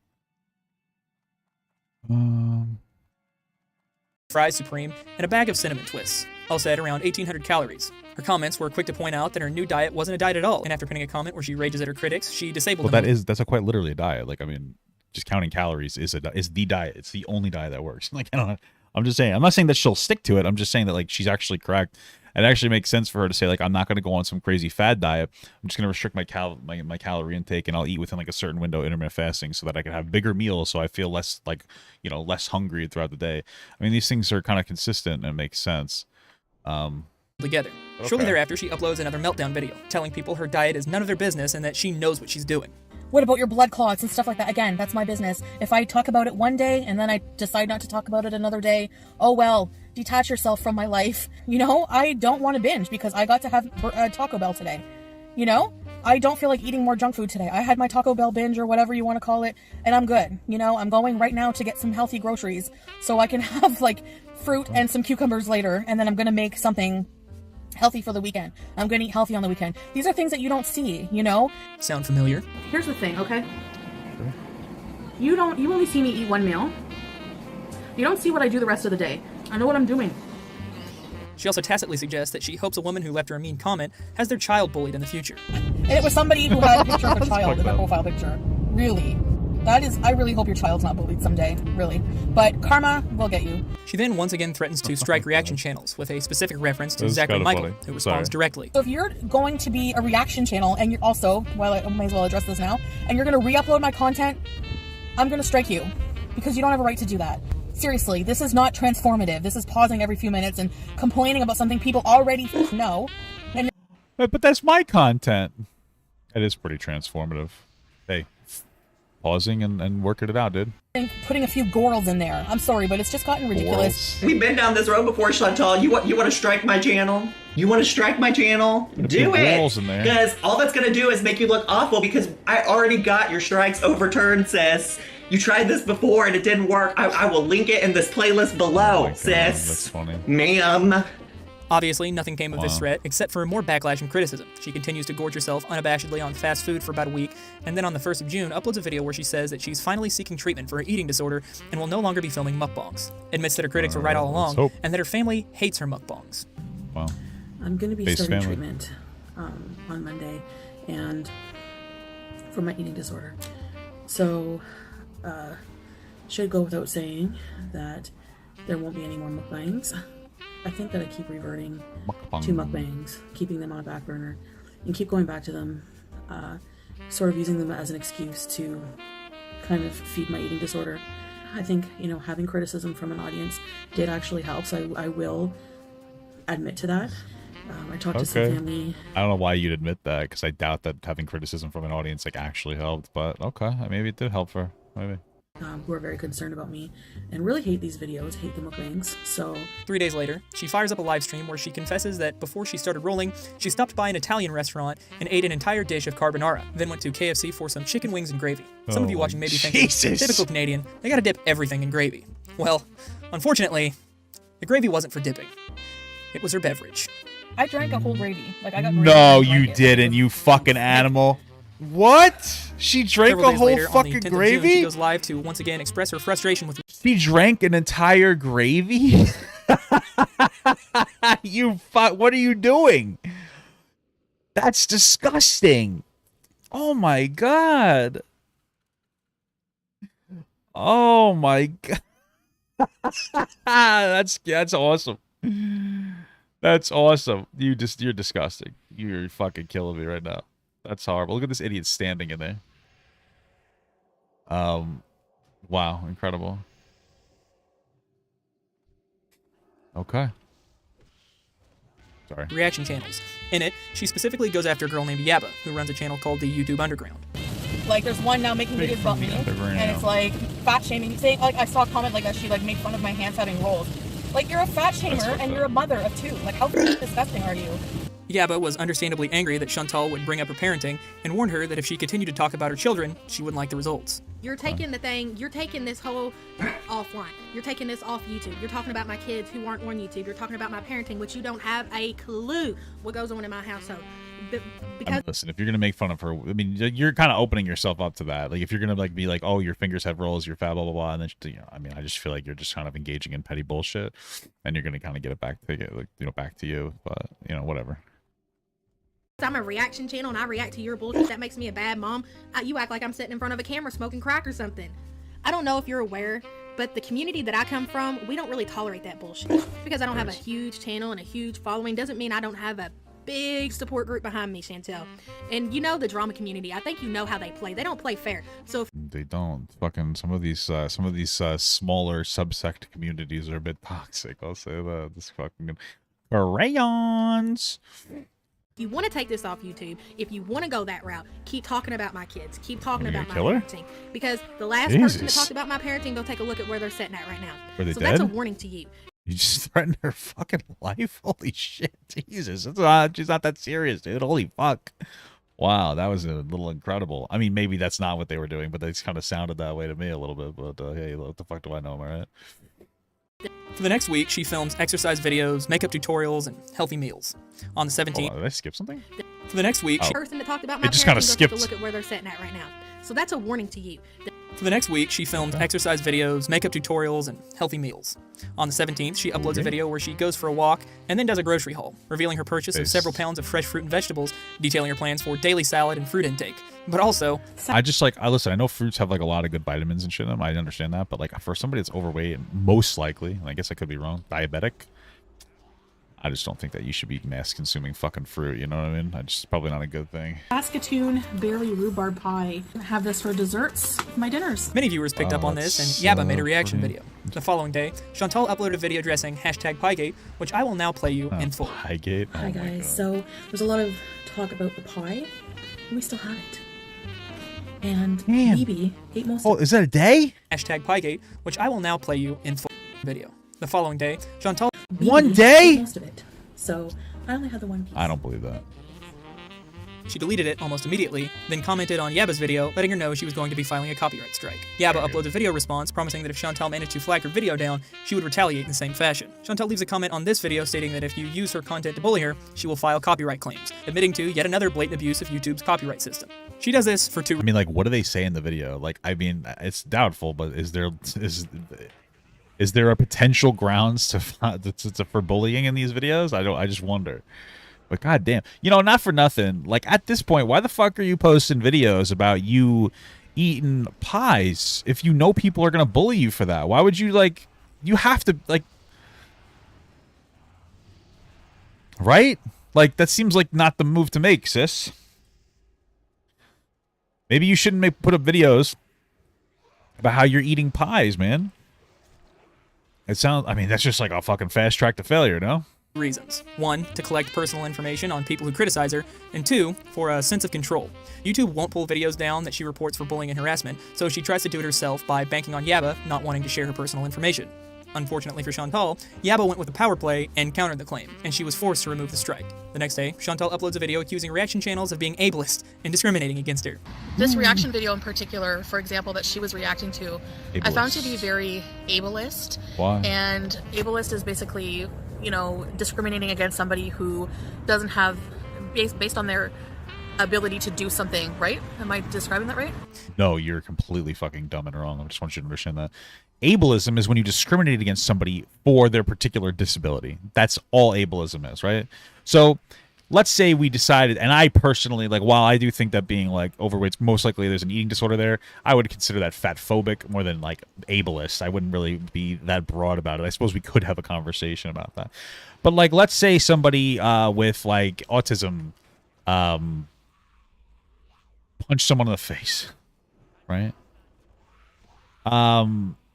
fries supreme, and a bag of cinnamon twists, all said around 1,800 calories. Her comments were quick to point out that her new diet wasn't a diet at all, and after pinning a comment where she rages at her critics, she disabled them. That's quite literally a diet. Like, I mean, just counting calories is the diet. It's the only diet that works. Like, I don't know. I'm just saying. I'm not saying that she'll stick to it. I'm just saying that like she's actually correct. It actually makes sense for her to say like I'm not going to go on some crazy fad diet. I'm just going to restrict my calorie intake and I'll eat within like a certain window of intermittent fasting so that I can have bigger meals so I feel less like less hungry throughout the day. I mean these things are kind of consistent and it makes sense. Together. Okay. Shortly thereafter, she uploads another meltdown video, telling people her diet is none of their business and that she knows what she's doing. What about your blood clots and stuff like that? Again, that's my business. If I talk about it one day and then I decide not to talk about it another day, oh well, detach yourself from my life. You know, I don't want to binge because I got to have Taco Bell today. You know, I don't feel like eating more junk food today. I had my Taco Bell binge or whatever you want to call it, and I'm good. You know, I'm going right now to get some healthy groceries so I can have like fruit and some cucumbers later, and then I'm going to make something healthy for the weekend. I'm going to eat healthy on the weekend. These are things that you don't see, you know? Sound familiar? Here's the thing, okay? You only see me eat one meal. You don't see what I do the rest of the day. I know what I'm doing. She also tacitly suggests that she hopes a woman who left her a mean comment has their child bullied in the future. And it was somebody who had a picture of a child in their profile picture. Really. I really hope your child's not bullied someday, really. But karma will get you. She then once again threatens to strike reaction channels with a specific reference to Zachary Michael, who responds directly. So if you're going to be a reaction channel, and you're also, well, I may as well address this now, and you're going to re-upload my content, I'm going to strike you. Because you don't have a right to do that. Seriously, this is not transformative. This is pausing every few minutes and complaining about something people already know. And but that's my content. It is pretty transformative. Hey. Pausing and working it out, dude. Putting a few gorals in there. I'm sorry, but it's just gotten ridiculous. We've been down this road before, Chantal. You want to strike my channel? You want to strike my channel? Do it! Because all that's going to do is make you look awful because I already got your strikes overturned, sis. You tried this before and it didn't work. I will link it in this playlist below, sis. That's funny. Ma'am. Obviously, nothing came of this threat except for more backlash and criticism. She continues to gorge herself unabashedly on fast food for about a week, and then on the 1st of June uploads a video where she says that she's finally seeking treatment for her eating disorder and will no longer be filming mukbangs. Admits that her critics were right all along, and that her family hates her mukbangs. Wow. I'm going to be starting treatment on Monday, and for my eating disorder. So, should go without saying that there won't be any more mukbangs. I think that I keep reverting to mukbangs, keeping them on a back burner, and keep going back to them, sort of using them as an excuse to kind of feed my eating disorder. I think, having criticism from an audience did actually help, so I will admit to that. I talked to some family. I don't know why you'd admit that, because I doubt that having criticism from an audience actually helped, but okay, maybe it did help her, maybe. Who are very concerned about me and really hate these videos, hate the mukbangs. So 3 days later, she fires up a live stream where she confesses that before she started rolling, she stopped by an Italian restaurant and ate an entire dish of carbonara, then went to KFC for some chicken wings and gravy. Some of you watching may be thinking, typical Canadian, they gotta dip everything in gravy. Well, unfortunately, the gravy wasn't for dipping. It was her beverage. I drank a whole gravy. Like, I got gravy. No, you didn't, you fucking animal. What? She drank a whole fucking gravy? June, she goes live to once again express her frustration with... She drank an entire gravy? What are you doing? That's disgusting. Oh my god. Oh my god. That's awesome. That's awesome. You're disgusting. You're fucking killing me right now. That's horrible. Look at this idiot standing in there. Wow, incredible. Okay. Sorry. Reaction channels. In it, she specifically goes after a girl named Yabba, who runs a channel called the YouTube Underground. Like, there's one now making videos about me, and it's like fat shaming. Saying, like, I saw a comment like that she like made fun of my hand having rolls. Like, you're a fat shamer and you're a mother of 2. Like, how disgusting are you? Yaba was understandably angry that Chantal would bring up her parenting and warned her that if she continued to talk about her children, she wouldn't like the results. You're taking the thing, you're taking this whole offline. You're taking this off YouTube. You're talking about my kids who aren't on YouTube. You're talking about my parenting, which you don't have a clue what goes on in my household. Because listen, if you're gonna make fun of her, I mean, you're kind of opening yourself up to that. Like, if you're gonna like be like, oh, your fingers have rolls, you're fat, blah blah blah, and then you know, I mean, I just feel like you're just kind of engaging in petty bullshit, and you're gonna kind of get it back to like, you know, back to you, but you know, whatever. I'm a reaction channel and I react to your bullshit. That makes me a bad mom. You act like I'm sitting in front of a camera smoking crack or something. I don't know if you're aware, but the community that I come from, we don't really tolerate that bullshit. Because I don't have a huge channel and a huge following doesn't mean I don't have a big support group behind me, Chantel. And you know the drama community. I think you know how they play. They don't play fair. So if they don't. Fucking some of these smaller subsect communities are a bit toxic. I'll say that. This fucking crayons. if you want to take this off YouTube, if you want to go that route, keep talking about my kids. Keep talking about my parenting. Because the last person that talked about my parenting, go take a look at where they're sitting at right now. Are they so dead? That's a warning to you. You just threatened her fucking life? Holy shit. Jesus. She's not that serious, dude. Holy fuck. Wow, that was a little incredible. I mean, maybe that's not what they were doing, but they kind of sounded that way to me a little bit. But hey, what the fuck do I know, all right? For the next week, she films exercise videos, makeup tutorials, and healthy meals. On the 17th... Hold on, did I skip something? For the next week... The person that talked about my just kind of parenting, skipped. go take a look at where they're sitting at right now. So that's a warning to you. For the next week, she filmed exercise videos, makeup tutorials, and healthy meals. On the 17th, she uploads a video where she goes for a walk and then does a grocery haul, revealing her purchase of several pounds of fresh fruit and vegetables, detailing her plans for daily salad and fruit intake. But also... listen, I know fruits have like a lot of good vitamins and shit in them. I understand that. But like for somebody that's overweight and most likely, and I guess I could be wrong, diabetic, I just don't think that you should be mass consuming fucking fruit. You know what I mean? It's probably not a good thing. Saskatoon berry rhubarb pie. I have this for desserts, my dinners. Many viewers picked up on this, and Yaba made a reaction video. The following day, Chantal uploaded a video addressing #Piegate, which I will now play you in full. Piegate? Oh Hi guys, so there's a lot of talk about the pie, and we still have it. And Phoebe ate most of it. Is that a day? #Piegate, which I will now play you in full video. The following day, Chantal... One day? Most of it. So I only had the one piece. I don't believe that. She deleted it almost immediately, then commented on Yaba's video, letting her know she was going to be filing a copyright strike. Yaba uploads a video response, promising that if Chantal managed to flag her video down, she would retaliate in the same fashion. Chantal leaves a comment on this video stating that if you use her content to bully her, she will file copyright claims, admitting to yet another blatant abuse of YouTube's copyright system. She does this for two... I mean, like, what do they say in the video? Like, I mean, it's doubtful, but is there a potential grounds for bullying in these videos? I just wonder. But goddamn, you know, not for nothing. Like at this point, why the fuck are you posting videos about you eating pies if you know people are gonna bully you for that? Why would you like? You have to like, right? Like that seems like not the move to make, sis. Maybe you shouldn't put up videos about how you're eating pies, man. I mean, that's just like a fucking fast track to failure, no? Reasons. 1, to collect personal information on people who criticize her, and 2, for a sense of control. YouTube won't pull videos down that she reports for bullying and harassment, so she tries to do it herself by banking on Yaba not wanting to share her personal information. Unfortunately for Chantal, Yaba went with a power play and countered the claim, and she was forced to remove the strike. The next day, Chantal uploads a video accusing reaction channels of being ableist and discriminating against her. This reaction video in particular, for example, that she was reacting to, I found to be very ableist. Why? And ableist is basically, you know, discriminating against somebody who doesn't have, based on their ability to do something, right? Am I describing that right? No, you're completely fucking dumb and wrong. I just want you to understand that. Ableism is when you discriminate against somebody for their particular disability. That's all ableism is, right? So let's say we decided, and I personally, like, while I do think that being like overweight, most likely there's an eating disorder there, I would consider that fat phobic more than like ableist. I wouldn't really be that broad about it. I suppose we could have a conversation about that. But like, let's say somebody with like autism punch someone in the face, right?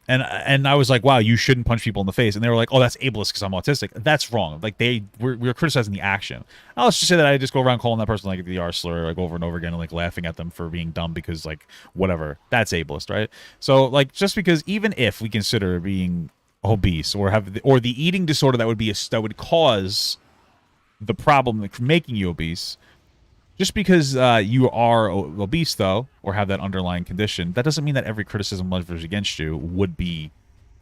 And I was like, wow, you shouldn't punch people in the face. And they were like, oh, that's ableist because I'm autistic. That's wrong. Like we're criticizing the action. Now, let's just say that I just go around calling that person like the R slur like over and over again and like laughing at them for being dumb because like whatever. That's ableist, right? So like just because even if we consider being obese or the eating disorder that would cause the problem like making you obese. Just because you are obese, though, or have that underlying condition, that doesn't mean that every criticism leveraged against you would be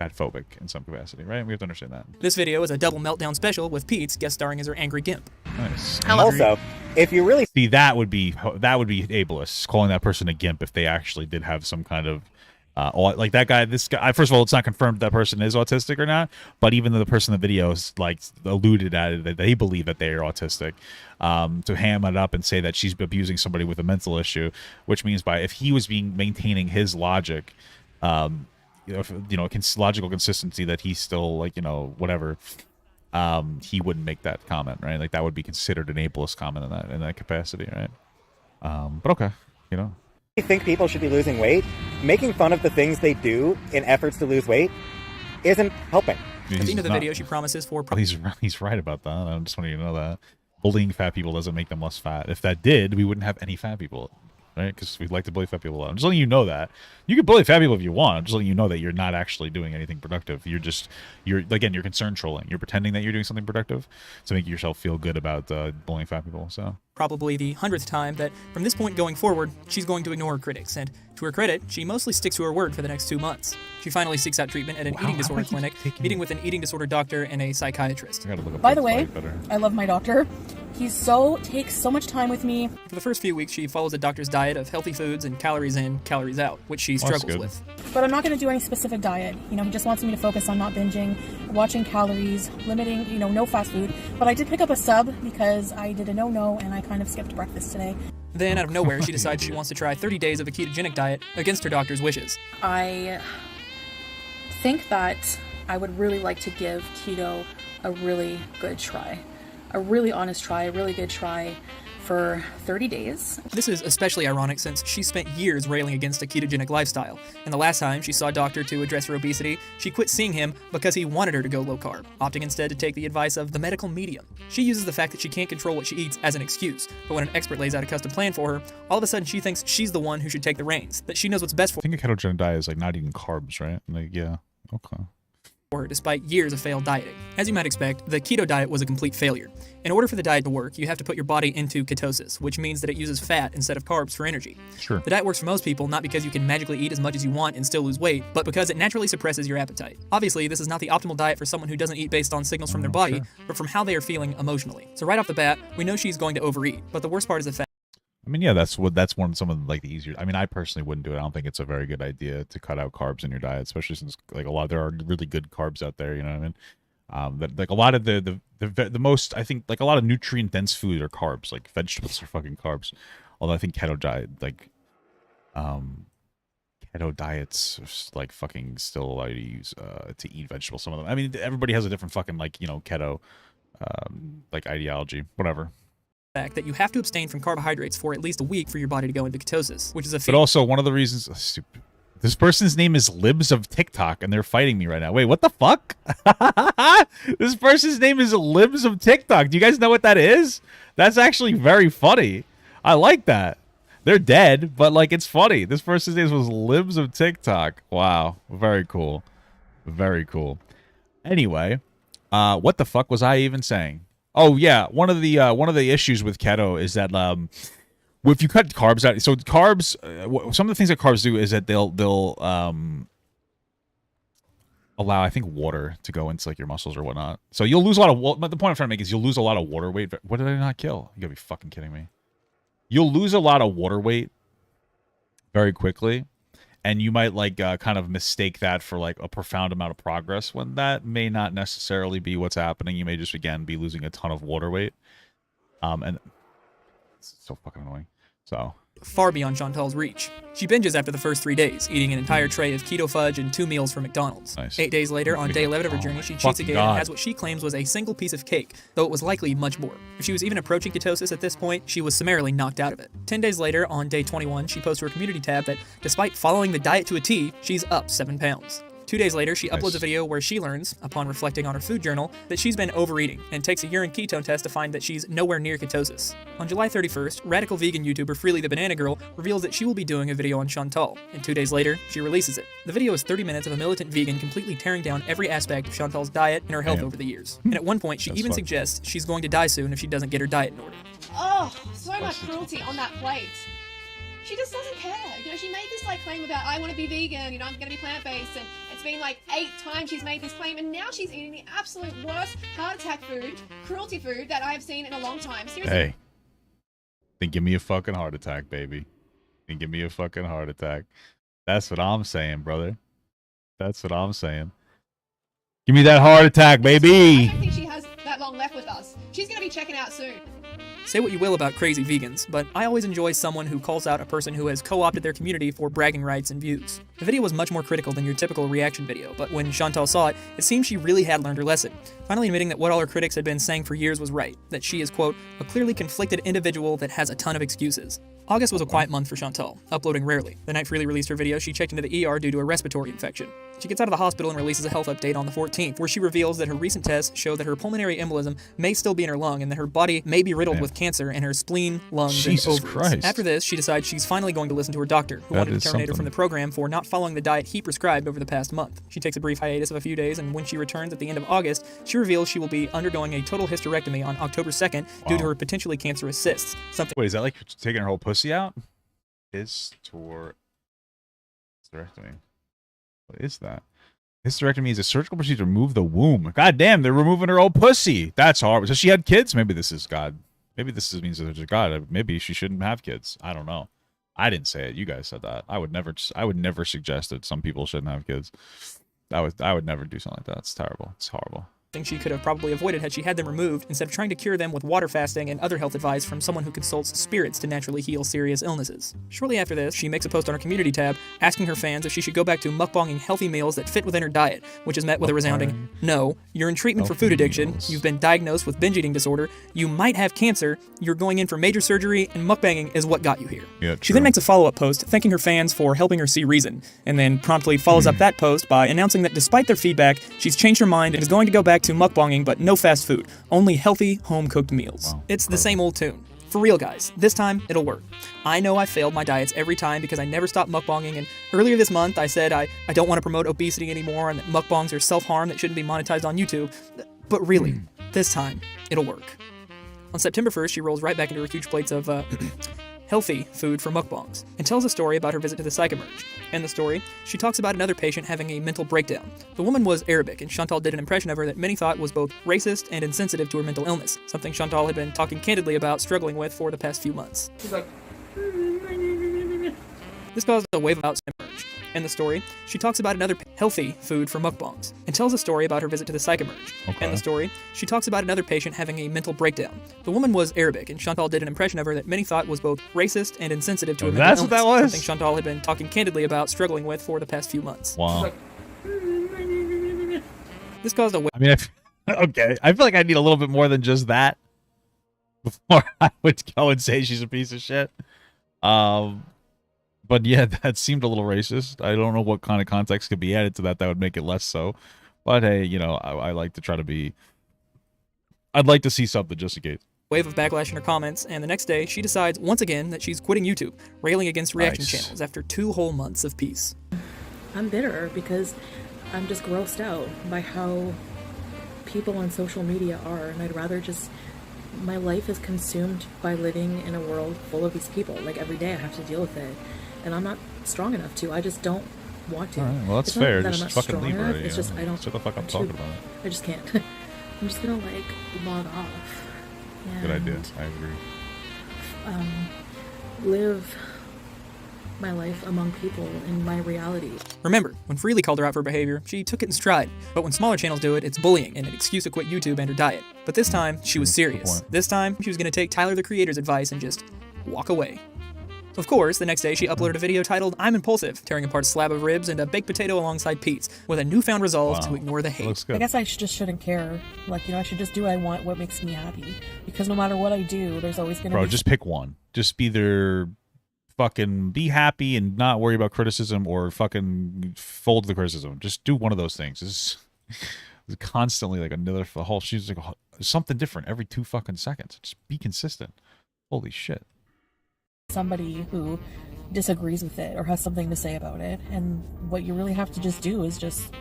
fatphobic in some capacity, right? We have to understand that. This video is a double meltdown special with Pete's guest starring as her angry gimp. Nice. Also, if you really see, that would be ableist, calling that person a gimp if they actually did have some kind of like that guy, this guy. First of all, it's not confirmed that person is autistic or not. But even though the person in the video like alluded at it that they believe that they are autistic, to ham it up and say that she's abusing somebody with a mental issue, which means if he was maintaining his logic, logical consistency that he's still like whatever, he wouldn't make that comment, right? Like that would be considered an ableist comment in that capacity, right? But okay, I think people should be losing weight, making fun of the things they do in efforts to lose weight isn't helping. At the end of the video, she promises for... He's right about that. I just want you to know that. Bullying fat people doesn't make them less fat. If that did, we wouldn't have any fat people, right? Because we'd like to bully fat people a lot. I'm just letting you know that. You can bully fat people if you want. I'm just letting you know that you're not actually doing anything productive. You're concern trolling. You're pretending that you're doing something productive to make yourself feel good about bullying fat people, so... Probably the 100th time that from this point going forward, she's going to ignore her critics, and to her credit, she mostly sticks to her word for the next 2 months. She finally seeks out treatment at an eating disorder clinic, meeting with an eating disorder doctor and a psychiatrist. By the way, I love my doctor. He takes so much time with me. For the first few weeks, she follows a doctor's diet of healthy foods and calories in, calories out, which she struggles with. But I'm not going to do any specific diet. He just wants me to focus on not binging, watching calories, limiting, no fast food. But I did pick up a sub because I did a no-no and I kind of skipped breakfast today. Then, out of nowhere, she decides she wants to try 30 days of a ketogenic diet against her doctor's wishes. I think that I would really like to give keto a really good try. A really honest try, a really good try for 30 days. This is especially ironic since she spent years railing against a ketogenic lifestyle, and the last time she saw a doctor to address her obesity, she quit seeing him because he wanted her to go low carb, opting instead to take the advice of the medical medium. She uses the fact that she can't control what she eats as an excuse, but when an expert lays out a custom plan for her, all of a sudden she thinks she's the one who should take the reins, that she knows what's best for her. I think a ketogenic diet is like not eating carbs, right? Like, yeah, okay. Despite years of failed dieting. As you might expect, the keto diet was a complete failure. In order for the diet to work, you have to put your body into ketosis, which means that it uses fat instead of carbs for energy. Sure. The diet works for most people not because you can magically eat as much as you want and still lose weight, but because it naturally suppresses your appetite. Obviously, this is not the optimal diet for someone who doesn't eat based on signals from their body, but from how they are feeling emotionally. So right off the bat, we know she's going to overeat, but the worst part is the fat. I mean, yeah, that's some of like the easier. I mean, I personally wouldn't do it. I don't think it's a very good idea to cut out carbs in your diet, especially since like there are really good carbs out there. You know what I mean? That like a lot of the most, I think like a lot of nutrient dense food are carbs. Like vegetables are fucking carbs. Although I think keto diets like fucking still allow you to use to eat vegetables. Some of them. I mean, everybody has a different fucking like keto like ideology, whatever. Fact that you have to abstain from carbohydrates for at least a week for your body to go into ketosis, which is a But also one of the reasons stupid. This person's name is Libs of TikTok and they're fighting me right now. Wait, what the fuck? This person's name is Libs of TikTok. Do you guys know what that is? That's actually very funny. I like that. They're dead, but like it's funny. This person's name was Libs of TikTok. Wow. Very cool. Very cool. Anyway, what the fuck was I even saying? Oh yeah, one of the issues with keto is that if you cut carbs out, so carbs, some of the things that carbs do is that they'll allow, I think, water to go into like your muscles or whatnot. So you'll lose a lot of. But the point I'm trying to make is you'll lose a lot of water weight. What did I not kill? You gotta be fucking kidding me. You'll lose a lot of water weight very quickly. And you might like kind of mistake that for like a profound amount of progress when that may not necessarily be what's happening. You may just again be losing a ton of water weight, and it's so fucking annoying. So far beyond Chantal's reach. She binges after the first 3 days, eating an entire tray of keto fudge and 2 meals from McDonald's. Nice. 8 days later, on day 11 of her journey, she cheats again and has what she claims was a single piece of cake, though it was likely much more. If she was even approaching ketosis at this point, she was summarily knocked out of it. 10 days later, on day 21, she posts to her community tab that despite following the diet to a T, she's up 7 pounds. 2 days later, she uploads a video where she learns, upon reflecting on her food journal, that she's been overeating and takes a urine ketone test to find that she's nowhere near ketosis. On July 31st, radical vegan YouTuber Freely the Banana Girl reveals that she will be doing a video on Chantal, and 2 days later, she releases it. The video is 30 minutes of a militant vegan completely tearing down every aspect of Chantal's diet and her health over the years. And at one point, she even suggests she's going to die soon if she doesn't get her diet in order. Oh, so much cruelty on that plate. She just doesn't care. You know, she made this like claim about I want to be vegan, you know, I'm going to be plant-based, and it's been like 8 times she's made this claim, and now she's eating the absolute worst heart attack food, cruelty food that I have seen in a long time. Seriously. Hey, then give me a fucking heart attack, baby. Then give me a fucking heart attack. That's what I'm saying, brother. That's what I'm saying. Give me that heart attack, baby. I don't think she has that long left with us. She's going to be checking out soon. Say what you will about crazy vegans, but I always enjoy someone who calls out a person who has co-opted their community for bragging rights and views. The video was much more critical than your typical reaction video, but when Chantal saw it, it seemed she really had learned her lesson, finally admitting that what all her critics had been saying for years was right, that she is, quote, a clearly conflicted individual that has a ton of excuses. August was a quiet month for Chantal, uploading rarely. The night Freely released her video, she checked into the ER due to a respiratory infection. She gets out of the hospital and releases a health update on the 14th, where she reveals that her recent tests show that her pulmonary embolism may still be in her lung and that her body may be riddled with cancer in her spleen, lungs, and ovaries. Christ. After this, she decides she's finally going to listen to her doctor, who wanted to terminate her from the program for not following the diet he prescribed over the past month. She takes a brief hiatus of a few days, and when she returns at the end of August, she reveals she will be undergoing a total hysterectomy on October 2nd due to her potentially cancerous cysts. Wait, is that like taking her whole pussy out? Hysterectomy. What is that? Hysterectomy is a surgical procedure to remove the womb. God damn, they're removing her old pussy. That's horrible. So she had kids? Maybe this is God. Maybe this means that there's God. Maybe she shouldn't have kids. I don't know. I didn't say it. You guys said that. I would never suggest that some people shouldn't have kids. I would never do something like that. It's terrible. It's horrible. She could have probably avoided had she had them removed instead of trying to cure them with water fasting and other health advice from someone who consults spirits to naturally heal serious illnesses. Shortly after this, she makes a post on her community tab asking her fans if she should go back to mukbanging healthy meals that fit within her diet, which is met with a resounding no. You're in treatment for food addiction, you've been diagnosed with binge eating disorder, you might have cancer, you're going in for major surgery, and mukbanging is what got you here. Yeah, she then makes a follow-up post thanking her fans for helping her see reason, and then promptly follows up that post by announcing that despite their feedback, she's changed her mind and is going to go back to mukbanging, but no fast food, only healthy, home-cooked meals. Wow. It's the same old tune. For real, guys, this time, it'll work. I know I failed my diets every time because I never stopped mukbanging, and earlier this month I said I don't want to promote obesity anymore and that mukbangs are self-harm that shouldn't be monetized on YouTube. But really, this time, it'll work. On September 1st, she rolls right back into her huge plates of, healthy food for mukbangs, and tells a story about her visit to the Psych-Emerge. In the story, she talks about another patient having a mental breakdown. The woman was Arabic, and Chantal did an impression of her that many thought was both racist and insensitive to her mental illness, something Chantal had been talking candidly about struggling with for the past few months. She's like... This caused a wave of outs to emerge. In the story, she talks about another healthy food for mukbangs, and tells a story about her visit to the Psych-Emerge. In the story, she talks about another patient having a mental breakdown. The woman was Arabic, and Chantal did an impression of her that many thought was both racist and insensitive to her mental illness. That's what that was? Something Chantal had been talking candidly about struggling with for the past few months. Wow. This caused a wave... I mean, okay. I feel like I need a little bit more than just that before I would go and say she's a piece of shit. But yeah, that seemed a little racist. I don't know what kind of context could be added to that would make it less so. But hey, you know, I like to try to be... I'd like to see something just in case. Wave of backlash in her comments, and the next day, she decides once again that she's quitting YouTube, railing against reaction channels after 2 whole months of peace. I'm bitter because I'm just grossed out by how people on social media are, and I'd rather just... My life is consumed by living in a world full of these people. Like, every day I have to deal with it. And I'm not strong enough to. I just don't want to. All right, well, that's it's fair. Not that Just I'm not fucking leave enough. already. It's just I don't. Shut the fuck up talking about it. I just can't. I'm just gonna like log off. Good idea. I agree. Live my life among people in my reality. Remember, when Freely called her out for behavior, she took it in stride. But when smaller channels do it, it's bullying and an excuse to quit YouTube and her diet. But this time, she was serious. This time, she was going to take Tyler the Creator's advice and just walk away. Of course, the next day she uploaded a video titled I'm Impulsive, tearing apart a slab of ribs and a baked potato alongside Pete's, with a newfound resolve to ignore the hate. I guess I shouldn't care. Like, you know, I should just do what I want, what makes me happy. Because no matter what I do, there's always going to be... Bro, just pick one. Just be either fucking be happy and not worry about criticism, or fucking fold the criticism. Just do one of those things. It's constantly like another whole. She's like something different every 2 fucking seconds. Just be consistent. Holy shit. Somebody who disagrees with it or has something to say about it, and what you really have to just do is just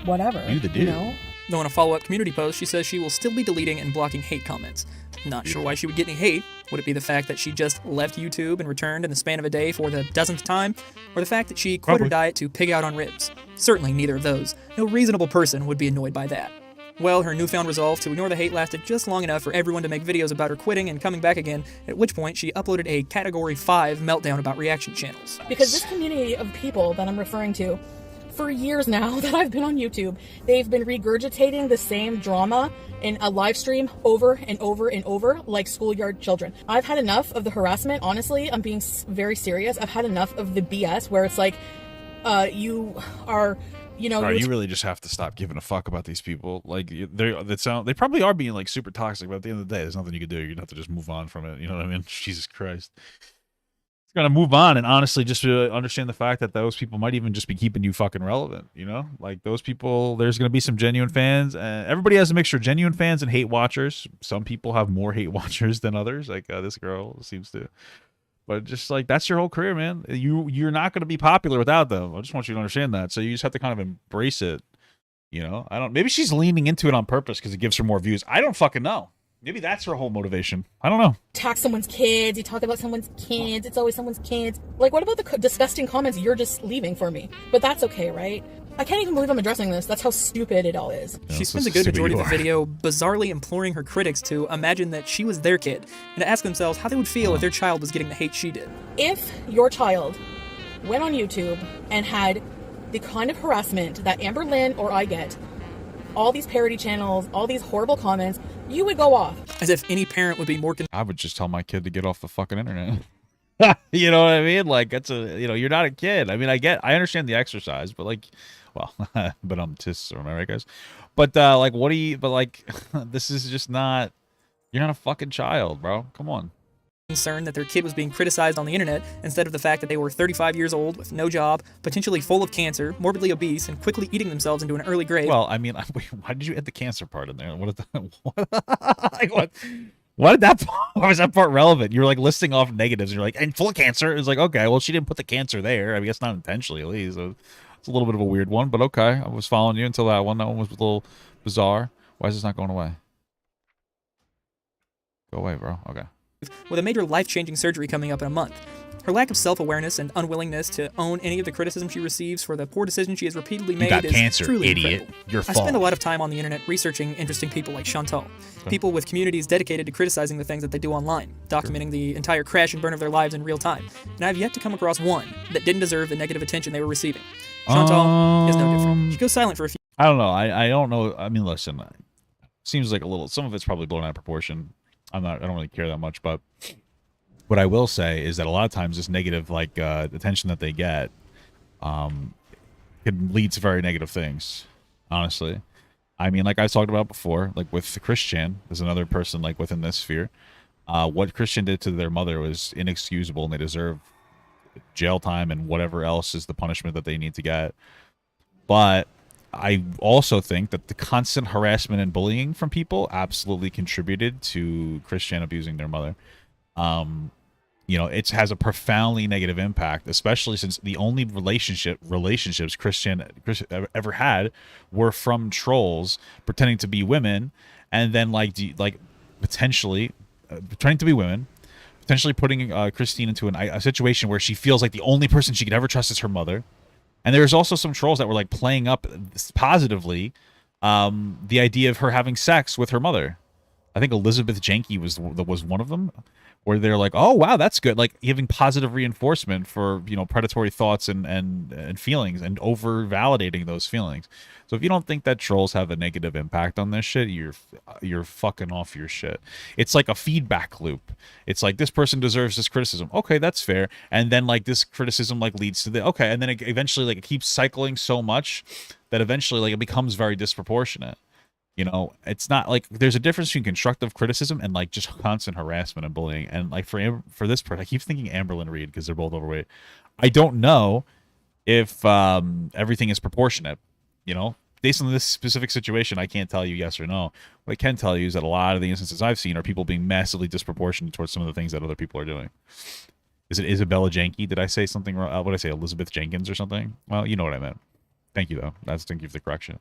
whatever. Do the do. You know? Though in a follow-up community post, she says she will still be deleting and blocking hate comments. Not sure why she would get any hate. Would it be the fact that she just left YouTube and returned in the span of a day for the dozenth time? Or the fact that she quit her diet to pig out on ribs? Certainly neither of those. No reasonable person would be annoyed by that. Well, her newfound resolve to ignore the hate lasted just long enough for everyone to make videos about her quitting and coming back again, at which point she uploaded a Category 5 meltdown about reaction channels. Because this community of people that I'm referring to, for years now that I've been on YouTube, they've been regurgitating the same drama in a live stream over and over and over, like schoolyard children. I've had enough of the harassment, honestly. I'm being very serious. I've had enough of the BS where it's like, you are... You know, you really just have to stop giving a fuck about these people. Like they probably are being like super toxic, but at the end of the day, there's nothing you can do. You're gonna have to just move on from it. You know what I mean? Jesus Christ. It's gonna move on, and honestly, just to understand the fact that those people might even just be keeping you fucking relevant. You know, like those people. There's gonna be some genuine fans, and everybody has a mixture of genuine fans and hate watchers. Some people have more hate watchers than others. Like this girl seems to. But just like that's your whole career, man. You're not going to be popular without them. I just want you to understand that. So you just have to kind of embrace it. You know, maybe she's leaning into it on purpose because it gives her more views. I don't fucking know. Maybe that's her whole motivation. I don't know. Attack someone's kids. You talk about someone's kids. It's always someone's kids. Like, what about the disgusting comments you're just leaving for me? But that's okay, right? I can't even believe I'm addressing this. That's how stupid it all is. She spends a good majority of the video bizarrely imploring her critics to imagine that she was their kid and to ask themselves how they would feel if their child was getting the hate she did. If your child went on YouTube and had the kind of harassment that Amber Lynn or I get, all these parody channels, all these horrible comments, you would go off. As if any parent would be more... I would just tell my kid to get off the fucking internet. You know what I mean? Like, that's you're not a kid. I mean, I understand the exercise, but like, well, but am I right, guys? But like, this is just not, you're not a fucking child, bro. Come on. Concerned that their kid was being criticized on the internet instead of the fact that they were 35 years old with no job, potentially full of cancer, morbidly obese, and quickly eating themselves into an early grave. Well, I mean, why did you add the cancer part in there? Why did that why was that part relevant? You're like listing off negatives and you're like, and full of cancer. It's like, okay, well, she didn't put the cancer there. I guess not intentionally, at least. So it's a little bit of a weird one, but okay. I was following you until that one. That one was a little bizarre. Why is this not going away? Go away, bro. Okay. With a major life-changing surgery coming up in a month. Her lack of self-awareness and unwillingness to own any of the criticism she receives for the poor decisions she has repeatedly made is cancer, truly idiot. incredible. Your fault. I spend a lot of time on the internet researching interesting people like Chantal, people with communities dedicated to criticizing the things that they do online, documenting the entire crash and burn of their lives in real time. And I've yet to come across one that didn't deserve the negative attention they were receiving. Chantal is no different. She goes silent for a few. I don't know. I don't know. I mean, listen. Seems like a little. Some of it's probably blown out of proportion. I don't really care that much, but what I will say is that a lot of times this negative, like, attention that they get, can lead to very negative things, honestly. I mean, like I talked about before, like with Christian, there's another person, like, within this sphere. What Christian did to their mother was inexcusable, and they deserve jail time and whatever else is the punishment that they need to get. But I also think that the constant harassment and bullying from people absolutely contributed to Christian abusing their mother. You know, it has a profoundly negative impact, especially since the only relationships Christian ever had were from trolls pretending to be women, and then potentially pretending to be women, potentially putting Christine into a situation where she feels like the only person she could ever trust is her mother. And there's also some trolls that were like playing up positively the idea of her having sex with her mother. I think Elizabeth Janke was one of them, where they're like, oh wow, that's good, like giving positive reinforcement for, you know, predatory thoughts and feelings, and over validating those feelings. So if you don't think that trolls have a negative impact on this shit, you're fucking off your shit. It's like a feedback loop. It's like, this person deserves this criticism, okay, that's fair, and then like this criticism like leads to the okay, and then it eventually like it keeps cycling so much that eventually like it becomes very disproportionate. You know, it's not like there's a difference between constructive criticism and like just constant harassment and bullying. And like for this part, I keep thinking Amberlynn Reed because they're both overweight. I don't know if everything is proportionate. You know, based on this specific situation, I can't tell you yes or no. What I can tell you is that a lot of the instances I've seen are people being massively disproportionate towards some of the things that other people are doing. Is it Isabella Janke? Did I say something wrong? What did I say? Elizabeth Jenkins or something? Well, you know what I meant. Thank you, though. Thank you for the correction.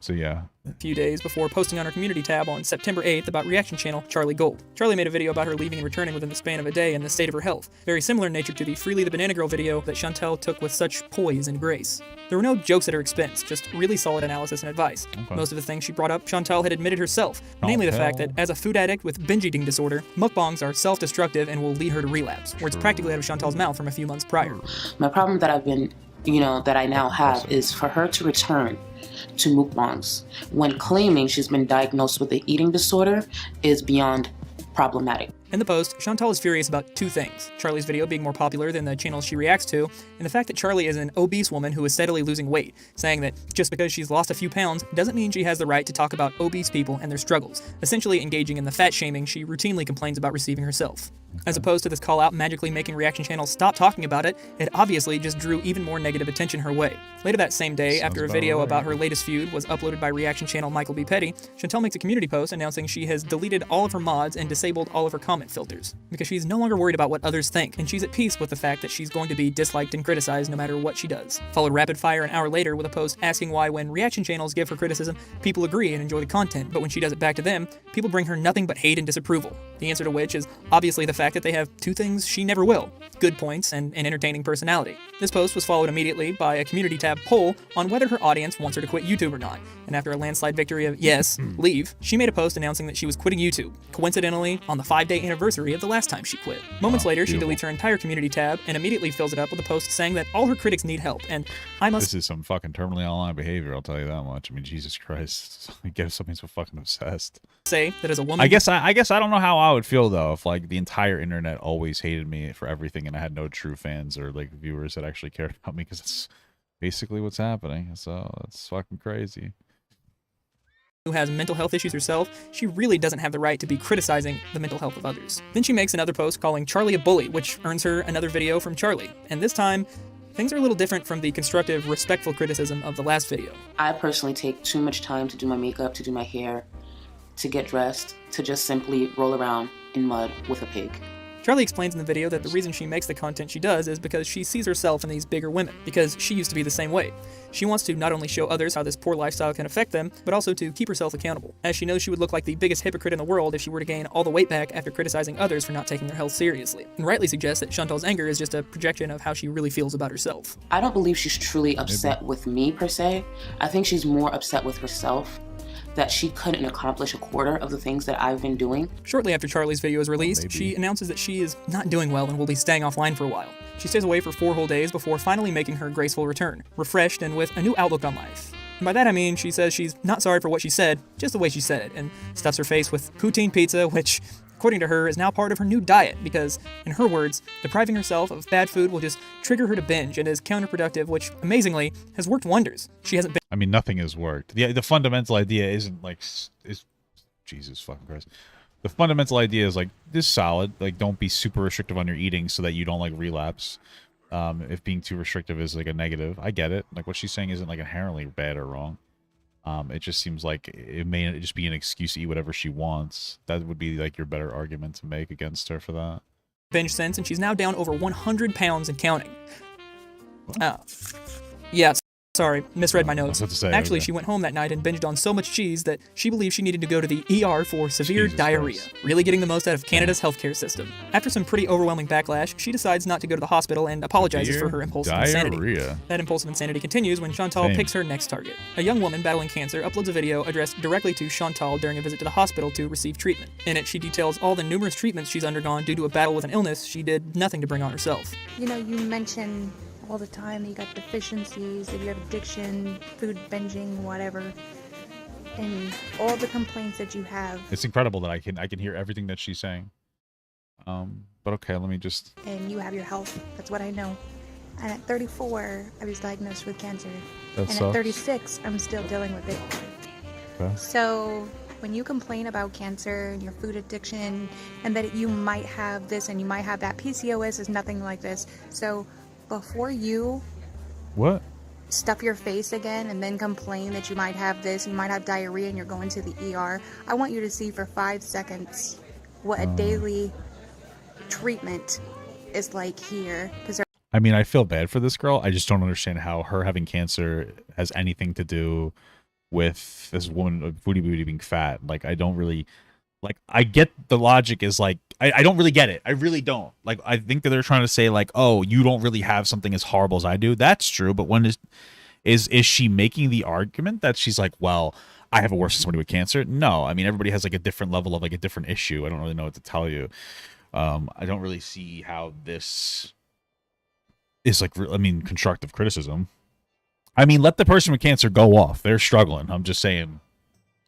So yeah. A few days before posting on her community tab on September 8th about reaction channel Charlie Gold. Charlie made a video about her leaving and returning within the span of a day and the state of her health. Very similar in nature to the Freely the Banana Girl video that Chantel took with such poise and grace. There were no jokes at her expense, just really solid analysis and advice. Okay. Most of the things she brought up, Chantel had admitted herself, namely the fact that as a food addict with binge eating disorder, mukbangs are self-destructive and will lead her to relapse. Words practically out of Chantel's mouth from a few months prior. My problem that I've been, that I now have is for her to return to mukbangs when claiming she's been diagnosed with an eating disorder is beyond problematic. In the post, Chantal is furious about two things: Charlie's video being more popular than the channels she reacts to, and the fact that Charlie is an obese woman who is steadily losing weight, saying that just because she's lost a few pounds doesn't mean she has the right to talk about obese people and their struggles, essentially engaging in the fat shaming she routinely complains about receiving herself. As opposed to this call out magically making reaction channels stop talking about it, it obviously just drew even more negative attention her way. Later that same day, after a video about her latest feud was uploaded by reaction channel Michael B. Petty, Chantel makes a community post announcing she has deleted all of her mods and disabled all of her comment filters, because she's no longer worried about what others think, and she's at peace with the fact that she's going to be disliked and criticized no matter what she does. Followed rapid fire an hour later with a post asking why when reaction channels give her criticism, people agree and enjoy the content, but when she does it back to them, people bring her nothing but hate and disapproval. The answer to which is obviously the fact that they have two things she never will: good points and an entertaining personality. This post was followed immediately by a community tab poll on whether her audience wants her to quit YouTube or not, and after a landslide victory of yes, leave, she made a post announcing that she was quitting YouTube, coincidentally on the 5-day anniversary of the last time she quit. Moments later, she deletes her entire community tab and immediately fills it up with a post saying that all her critics need help, and I must— This is some fucking terminally online behavior, I'll tell you that much. I mean, Jesus Christ. I guess something's so fucking obsessed. Say that as a woman— I guess I don't know how I would feel, though, if, like, the entire internet always hated me for everything and I had no true fans or, like, viewers that actually cared about me, because it's basically what's happening. So, it's fucking crazy. Who has mental health issues herself, she really doesn't have the right to be criticizing the mental health of others. Then she makes another post calling Charlie a bully, which earns her another video from Charlie. And this time, things are a little different from the constructive, respectful criticism of the last video. I personally take too much time to do my makeup, to do my hair, to get dressed, to just simply roll around in mud with a pig. Charlie explains in the video that the reason she makes the content she does is because she sees herself in these bigger women, because she used to be the same way. She wants to not only show others how this poor lifestyle can affect them, but also to keep herself accountable, as she knows she would look like the biggest hypocrite in the world if she were to gain all the weight back after criticizing others for not taking their health seriously, and rightly suggests that Chantal's anger is just a projection of how she really feels about herself. I don't believe she's truly upset with me, per se. I think she's more upset with herself, that she couldn't accomplish a quarter of the things that I've been doing. Shortly after Charlie's video is released, she announces that she is not doing well and will be staying offline for a while. She stays away for 4 whole days before finally making her graceful return, refreshed and with a new outlook on life. And by that I mean she says she's not sorry for what she said, just the way she said it, and stuffs her face with poutine pizza, which, according to her, is now part of her new diet because, in her words, depriving herself of bad food will just trigger her to binge and is counterproductive, which, amazingly, has worked wonders. She hasn't been— I mean, nothing has worked. The fundamental idea isn't like— Jesus fucking Christ. The fundamental idea is like, this is solid. Like, don't be super restrictive on your eating so that you don't like relapse. If being too restrictive is like a negative, I get it. Like, what she's saying isn't like inherently bad or wrong. It just seems like it may just be an excuse to eat whatever she wants. That would be like your better argument to make against her for that. Binge since, and she's now down over 100 pounds and counting. Yeah, sorry, misread my notes. Actually, she went home that night and binged on so much cheese that she believed she needed to go to the ER for severe diarrhea, really getting the most out of Canada's healthcare system. After some pretty overwhelming backlash, she decides not to go to the hospital and apologizes for her impulsive insanity. That impulsive insanity continues when Chantal picks her next target. A young woman battling cancer uploads a video addressed directly to Chantal during a visit to the hospital to receive treatment. In it, she details all the numerous treatments she's undergone due to a battle with an illness she did nothing to bring on herself. You know, you mention all the time that you got deficiencies, that you have addiction, food binging, whatever, and all the complaints that you have. It's incredible that I can hear everything that she's saying. But okay, let me just— And you have your health. That's what I know. And at 34, I was diagnosed with cancer. That and sucks. at 36, I'm still dealing with it. Okay. So when you complain about cancer and your food addiction and that you might have this and you might have that, PCOS is nothing like this. So before you stuff your face again and then complain that you might have this, you might have diarrhea and you're going to the ER, I want you to see for 5 seconds what a daily treatment is like here. Because I mean, I feel bad for this girl. I just don't understand how her having cancer has anything to do with this woman, Foodie Beauty, being fat. Like, I don't really, like, I get the logic is like, I don't really get it. I really don't. Like, I think that they're trying to say like, oh, you don't really have something as horrible as I do. That's true. But when is she making the argument that she's like, well, I have it worse than somebody with cancer? No. I mean, everybody has like a different level of like a different issue. I don't really know what to tell you. I don't really see how this is like, I mean, constructive criticism. I mean, let the person with cancer go off. They're struggling. I'm just saying,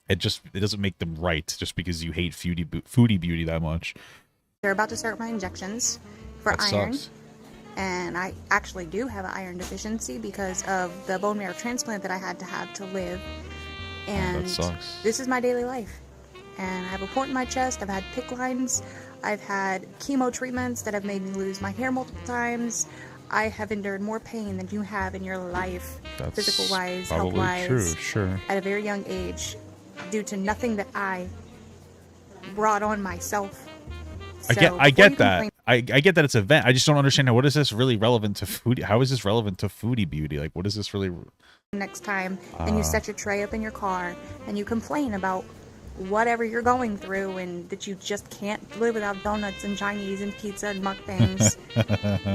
it doesn't make them right just because you hate Foodie Beauty that much. they're about to start my injections for That iron. sucks. And I actually do have an iron deficiency because of the bone marrow transplant that I had to have to live. And that sucks. this is my daily life. And I have a port in my chest. I've had PICC lines. I've had chemo treatments that have made me lose my hair multiple times. I have endured more pain than you have in your life, physical-wise, probably health-wise, true, sure. at a very young age, due to nothing that I brought on myself. I get that. I get that it's an event. I just don't understand what is this really relevant to Foodie? How is this relevant to Foodie Beauty? Like, what is this really? Next time, and you set your tray up in your car, and you complain about whatever you're going through, and that you just can't live without donuts and Chinese and pizza and mukbangs.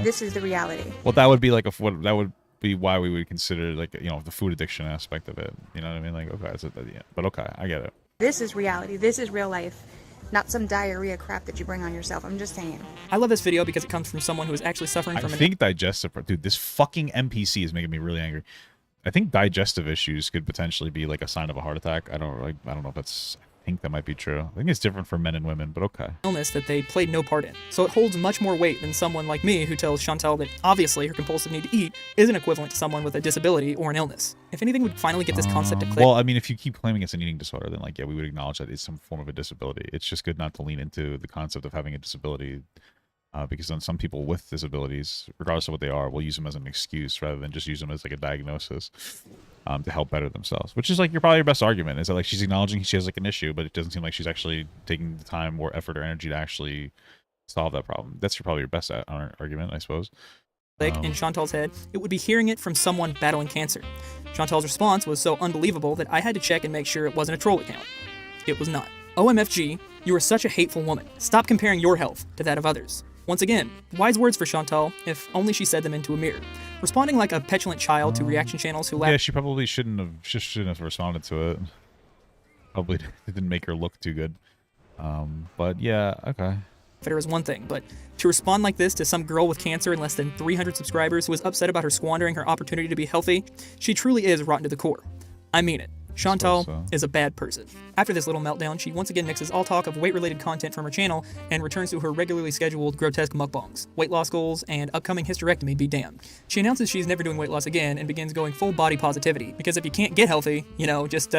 This is the reality. Well, that would be like that would be why we would consider, like, you know, the food addiction aspect of it. You know what I mean? Like, okay, yeah, but okay, I get it. This is reality. This is real life. Not some diarrhea crap that you bring on yourself. I'm just saying. I love this video because it comes from someone who is actually suffering from I think digestive, dude, this fucking NPC is making me really angry. I think digestive issues could potentially be like a sign of a heart attack. I don't know if that's, I think that might be true. I think it's different for men and women, but okay. Illness that they played no part in. So it holds much more weight than someone like me who tells Chantal that obviously her compulsive need to eat isn't equivalent to someone with a disability or an illness. If anything would finally get this concept to click. Well, I mean, if you keep claiming it's an eating disorder, then like, yeah, we would acknowledge that it's some form of a disability. It's just good not to lean into the concept of having a disability, because then some people with disabilities, regardless of what they are, will use them as an excuse rather than just use them as like a diagnosis to help better themselves. Which is like probably your best argument, is that like she's acknowledging she has like an issue, but it doesn't seem like she's actually taking the time or effort or energy to actually solve that problem. That's probably your best argument, I suppose. In Chantal's head, it would be hearing it from someone battling cancer. Chantal's response was so unbelievable that I had to check and make sure it wasn't a troll account. It was not. OMFG, you are such a hateful woman. Stop comparing your health to that of others. Once again, wise words for Chantal, if only she said them into a mirror. Responding like a petulant child to reaction channels who laugh. Yeah, she probably shouldn't have responded to it. Probably didn't make her look too good. But yeah, okay. Fitter is one thing, but to respond like this to some girl with cancer and less than 300 subscribers who is upset about her squandering her opportunity to be healthy, she truly is rotten to the core. I mean it. Chantal is a bad person. After this little meltdown, she once again nixes all talk of weight-related content from her channel and returns to her regularly scheduled grotesque mukbangs, weight loss goals, and upcoming hysterectomy be damned. She announces she's never doing weight loss again and begins going full body positivity, because if you can't get healthy, you know, just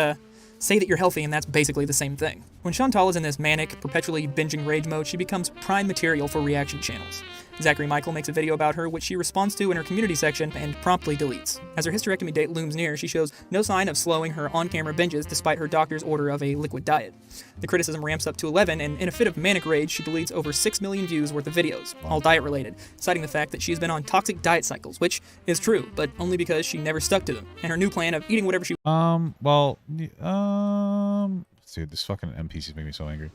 say that you're healthy and that's basically the same thing. When Chantal is in this manic, perpetually binging rage mode, she becomes prime material for reaction channels. Zachary Michael makes a video about her, which she responds to in her community section and promptly deletes. As her hysterectomy date looms near, she shows no sign of slowing her on-camera binges despite her doctor's order of a liquid diet. The criticism ramps up to 11, and in a fit of manic rage, she deletes over 6 million views worth of videos, all diet-related, citing the fact that she's been on toxic diet cycles, which is true, but only because she never stuck to them, and her new plan of eating whatever she dude, this fucking NPC's making me so angry.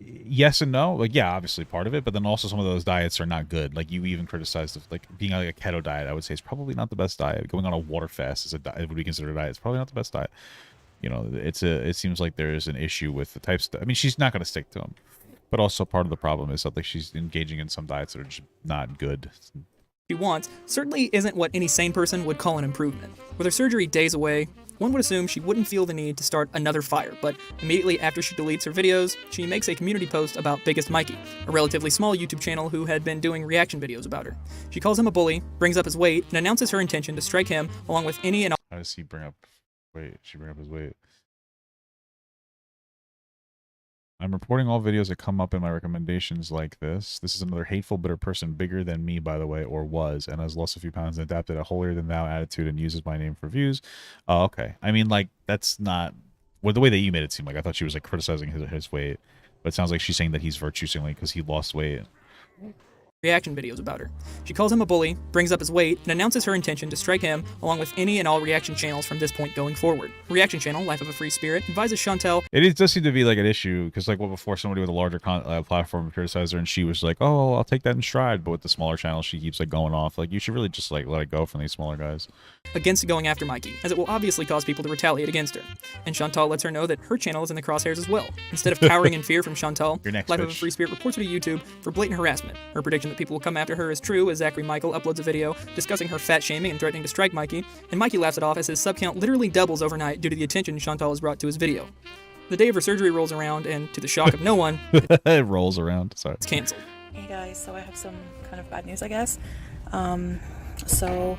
Yes and no. Like, yeah, obviously part of it, but then also some of those diets are not good. Like, you even criticized like being like a keto diet. I would say is probably not the best diet. Going on a water fast is would be considered a diet. It's probably not the best diet. You know, it seems like there is an issue with the types. I mean, she's not going to stick to them, but also part of the problem is that like she's engaging in some diets that are just not good. She wants certainly isn't what any sane person would call an improvement. With her surgery days away, one would assume she wouldn't feel the need to start another fire, but immediately after she deletes her videos, she makes a community post about Biggest Mikey, a relatively small YouTube channel who had been doing reaction videos about her. She calls him a bully, brings up his weight, and announces her intention to strike him along with any and all. How does he bring up Wait, she bring up his weight. I'm reporting all videos that come up in my recommendations like this. This is another hateful, bitter person, bigger than me, by the way, or was, and has lost a few pounds and adapted a holier-than-thou attitude and uses my name for views. Oh, okay. I mean, like, that's not... Well, the way that you made it seem like, I thought she was, like, criticizing his weight. But it sounds like she's saying that he's virtue-signaling because he lost weight. Reaction videos about her. She calls him a bully, brings up his weight, and announces her intention to strike him along with any and all reaction channels from this point going forward. Reaction channel, Life of a Free Spirit, advises Chantel. It does seem to be like an issue because, like, well, before somebody with a larger platform criticized her, and she was like, "Oh, I'll take that in stride." But with the smaller channels, she keeps like going off. Like, you should really just like let it go from these smaller guys. Against going after Mikey, as it will obviously cause people to retaliate against her. And Chantal lets her know that her channel is in the crosshairs as well. Instead of cowering in fear from Chantal, Life of a Free Spirit reports her to YouTube for blatant harassment. Her prediction that people will come after her is true as Zachary Michael uploads a video discussing her fat shaming and threatening to strike Mikey, and Mikey laughs it off as his sub count literally doubles overnight due to the attention Chantal has brought to his video. The day of her surgery rolls around, and to the shock of no one, it rolls around. Sorry. It's canceled. Hey guys, so I have some kind of bad news, I guess. So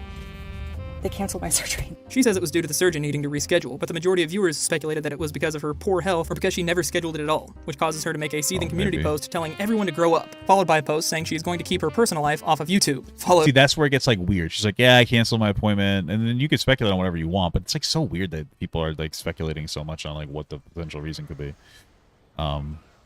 they canceled my surgery. She says it was due to the surgeon needing to reschedule, but the majority of viewers speculated that it was because of her poor health or because she never scheduled it at all, which causes her to make a seething community post telling everyone to grow up, followed by a post saying she's going to keep her personal life off of YouTube. See, that's where it gets like weird. She's like, "Yeah, I canceled my appointment," and then you can speculate on whatever you want, but it's like so weird that people are like speculating so much on like what the potential reason could be. But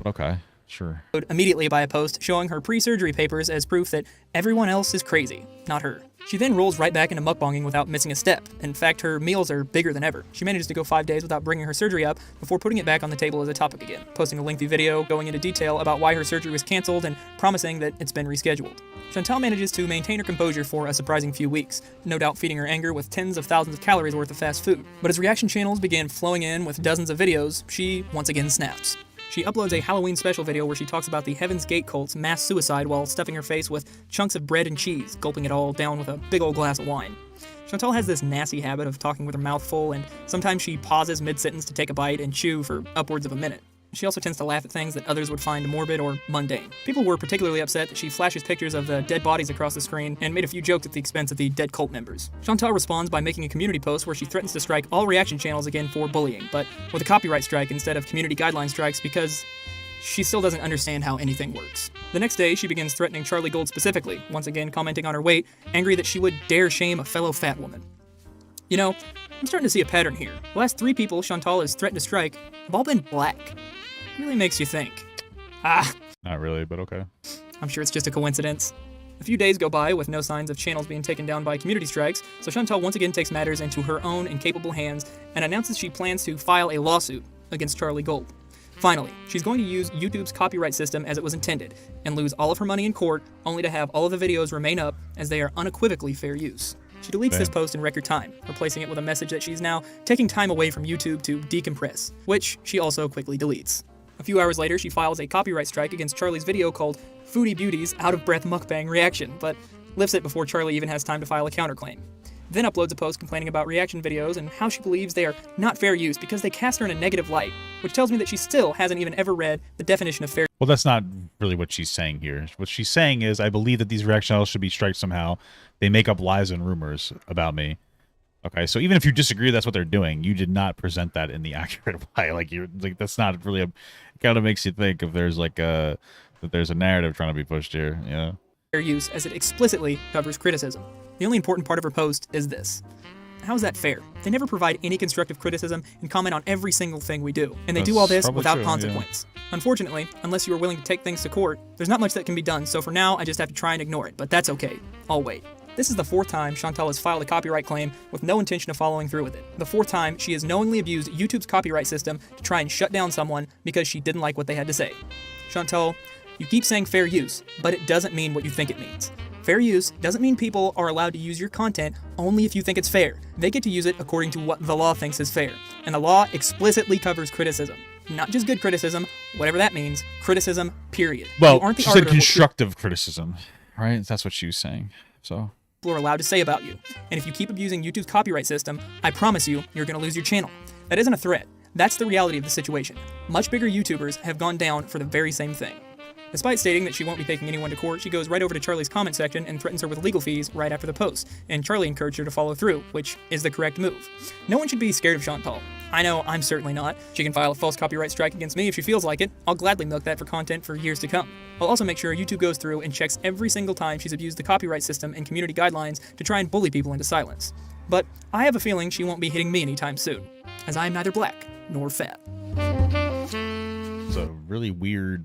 okay. Sure. Immediately by a post showing her pre-surgery papers as proof that everyone else is crazy, not her. She then rolls right back into mukbanging without missing a step. In fact, her meals are bigger than ever. She manages to go 5 days without bringing her surgery up before putting it back on the table as a topic again, posting a lengthy video going into detail about why her surgery was canceled and promising that it's been rescheduled. Chantal manages to maintain her composure for a surprising few weeks, no doubt feeding her anger with tens of thousands of calories worth of fast food. But as reaction channels began flowing in with dozens of videos, she once again snaps. She uploads a Halloween special video where she talks about the Heaven's Gate cult's mass suicide while stuffing her face with chunks of bread and cheese, gulping it all down with a big old glass of wine. Chantal has this nasty habit of talking with her mouth full, and sometimes she pauses mid-sentence to take a bite and chew for upwards of a minute. She also tends to laugh at things that others would find morbid or mundane. People were particularly upset that she flashes pictures of the dead bodies across the screen and made a few jokes at the expense of the dead cult members. Chantal responds by making a community post where she threatens to strike all reaction channels again for bullying, but with a copyright strike instead of community guideline strikes because she still doesn't understand how anything works. The next day, she begins threatening Charlie Gold specifically, once again commenting on her weight, angry that she would dare shame a fellow fat woman. You know, I'm starting to see a pattern here. The last 3 people Chantal has threatened to strike have all been black. Really makes you think. Not really, but okay. I'm sure it's just a coincidence. A few days go by with no signs of channels being taken down by community strikes, so Chantal once again takes matters into her own incapable hands and announces she plans to file a lawsuit against Charlie Gold. Finally, she's going to use YouTube's copyright system as it was intended and lose all of her money in court, only to have all of the videos remain up as they are unequivocally fair use. She deletes this post in record time, replacing it with a message that she's now taking time away from YouTube to decompress, which she also quickly deletes. A few hours later, she files a copyright strike against Charlie's video called Foodie Beauty's out-of-breath mukbang reaction, but lifts it before Charlie even has time to file a counterclaim. Then uploads a post complaining about reaction videos and how she believes they are not fair use because they cast her in a negative light, which tells me that she still hasn't even ever read the definition of fair. Well, that's not really what she's saying here. What she's saying is, I believe that these reaction channels should be striked somehow. They make up lies and rumors about me. Okay, so even if you disagree that's what they're doing, you did not present that in the accurate way. Like, you're like, that's not really a, it kind of makes you think if there's like a, that there's a narrative trying to be pushed here, you know? Fair use, as it explicitly covers criticism. The only important part of her post is this. How is that fair? They never provide any constructive criticism and comment on every single thing we do. And they do all this without consequence. Yeah. Unfortunately, unless you are willing to take things to court, there's not much that can be done, so for now, I just have to try and ignore it, but that's okay. I'll wait. This is the 4th time Chantal has filed a copyright claim with no intention of following through with it. The 4th time she has knowingly abused YouTube's copyright system to try and shut down someone because she didn't like what they had to say. Chantal, you keep saying fair use, but it doesn't mean what you think it means. Fair use doesn't mean people are allowed to use your content only if you think it's fair. They get to use it according to what the law thinks is fair. And the law explicitly covers criticism. Not just good criticism, whatever that means, criticism, period. Well, she said constructive criticism, right? That's what she was saying, so. People are allowed to say about you. And if you keep abusing YouTube's copyright system, I promise you, you're going to lose your channel. That isn't a threat. That's the reality of the situation. Much bigger YouTubers have gone down for the very same thing. Despite stating that she won't be taking anyone to court, she goes right over to Charlie's comment section and threatens her with legal fees right after the post, and Charlie encouraged her to follow through, which is the correct move. No one should be scared of Chantal. I know I'm certainly not. She can file a false copyright strike against me if she feels like it. I'll gladly milk that for content for years to come. I'll also make sure YouTube goes through and checks every single time she's abused the copyright system and community guidelines to try and bully people into silence. But I have a feeling she won't be hitting me anytime soon, as I am neither black nor fat. It's a really weird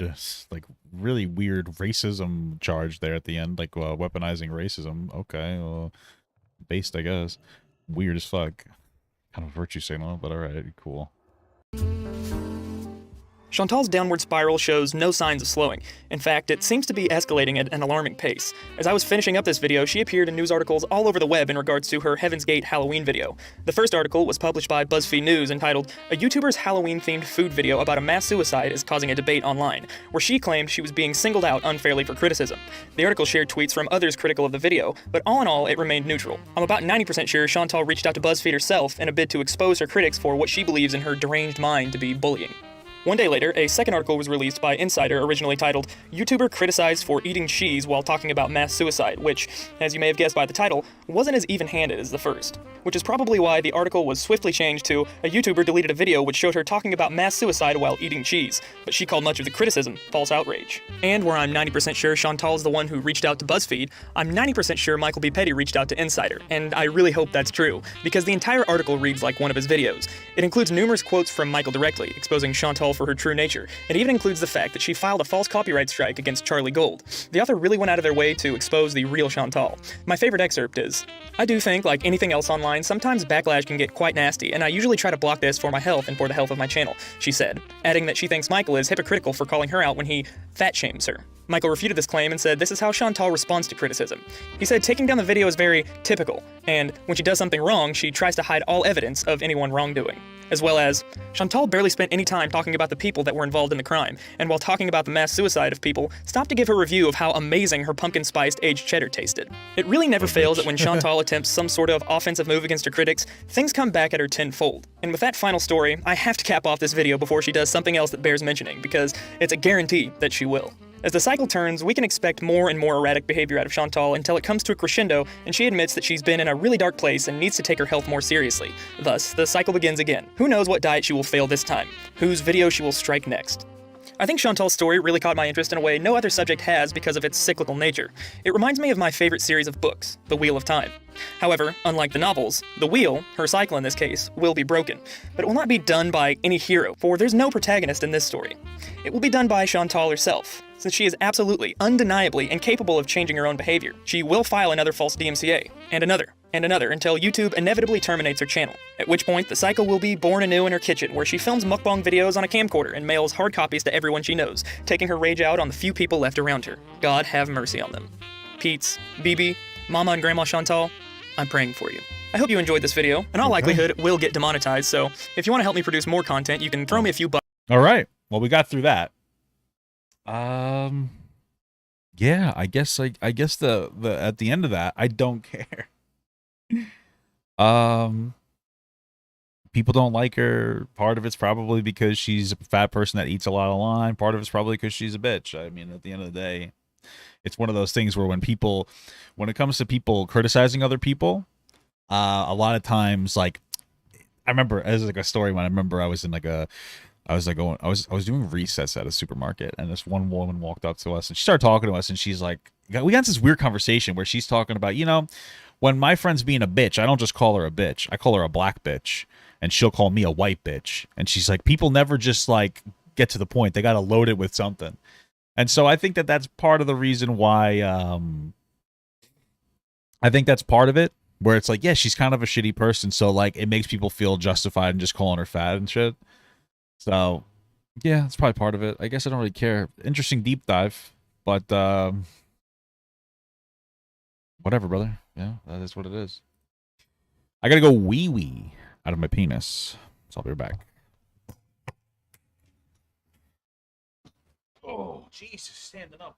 racism charge there at the end, like weaponizing racism. Okay, well, based, I guess. Weird as fuck. Kind of virtue signal, but alright, cool. Chantal's downward spiral shows no signs of slowing. In fact, it seems to be escalating at an alarming pace. As I was finishing up this video, she appeared in news articles all over the web in regards to her Heaven's Gate Halloween video. The first article was published by BuzzFeed News entitled, "A YouTuber's Halloween-themed food video about a mass suicide is causing a debate online," where she claimed she was being singled out unfairly for criticism. The article shared tweets from others critical of the video, but all in all, it remained neutral. I'm about 90% sure Chantal reached out to BuzzFeed herself in a bid to expose her critics for what she believes in her deranged mind to be bullying. One day later, a second article was released by Insider originally titled, "YouTuber Criticized for Eating Cheese While Talking About Mass Suicide," which, as you may have guessed by the title, wasn't as even-handed as the first. Which is probably why the article was swiftly changed to, "A YouTuber deleted a video which showed her talking about mass suicide while eating cheese," but she called much of the criticism false outrage. And where I'm 90% sure Chantal's the one who reached out to BuzzFeed, I'm 90% sure Michael B. Petty reached out to Insider, and I really hope that's true, because the entire article reads like one of his videos. It includes numerous quotes from Michael directly, exposing Chantal for her true nature. It even includes the fact that she filed a false copyright strike against Charlie Gold. The author really went out of their way to expose the real Chantal. My favorite excerpt is, "I do think, like anything else online, sometimes backlash can get quite nasty, and I usually try to block this for my health and for the health of my channel," she said, adding that she thinks Michael is hypocritical for calling her out when he fat shames her. Michael refuted this claim and said this is how Chantal responds to criticism. He said taking down the video is very typical, and when she does something wrong, she tries to hide all evidence of anyone wrongdoing. As well as, Chantal barely spent any time talking about the people that were involved in the crime, and while talking about the mass suicide of people, stopped to give her review of how amazing her pumpkin-spiced aged cheddar tasted. It really never fails that when Chantal attempts some sort of offensive move against her critics, things come back at her tenfold. And with that final story, I have to cap off this video before she does something else that bears mentioning, because it's a guarantee that she will. As the cycle turns, we can expect more and more erratic behavior out of Chantal until it comes to a crescendo and she admits that she's been in a really dark place and needs to take her health more seriously. Thus, the cycle begins again. Who knows what diet she will fail this time? Whose video she will strike next? I think Chantal's story really caught my interest in a way no other subject has because of its cyclical nature. It reminds me of my favorite series of books, The Wheel of Time. However, unlike the novels, the wheel, her cycle in this case, will be broken. But it will not be done by any hero, for there's no protagonist in this story. It will be done by Chantal herself, since she is absolutely, undeniably incapable of changing her own behavior. She will file another false DMCA, and another, until YouTube inevitably terminates her channel. At which point, the cycle will be born anew in her kitchen, where she films mukbang videos on a camcorder and mails hard copies to everyone she knows, taking her rage out on the few people left around her. God have mercy on them. Pete's, BB, Mama and Grandma Chantal, I'm praying for you. I hope you enjoyed this video. In all likelihood, it will get demonetized, so if you want to help me produce more content, you can throw me a few bucks. Alright, well we got through that. Yeah, I guess the at the end of that, I don't care. People don't like her. Part of it's probably because she's a fat person that eats a lot online. Part of it's probably because she's a bitch. I mean, at the end of the day, it's one of those things where when it comes to people criticizing other people, a lot of times, like, I remember as like a story when I was doing recess at a supermarket, and this one woman walked up to us and she started talking to us, and she's like, we got this weird conversation where she's talking about, when my friend's being a bitch, I don't just call her a bitch. I call her a black bitch, and she'll call me a white bitch. And she's like, people never just like get to the point. They got to load it with something. And so I think that that's part of the reason why, I think that's part of it, where it's like, yeah, she's kind of a shitty person. So like, it makes people feel justified in just calling her fat and shit. So yeah, that's probably part of it. I guess I don't really care. Interesting deep dive, but whatever, brother. Yeah, that is what it is. I gotta go wee out of my penis, so I'll be right back. Oh, Jesus, standing up.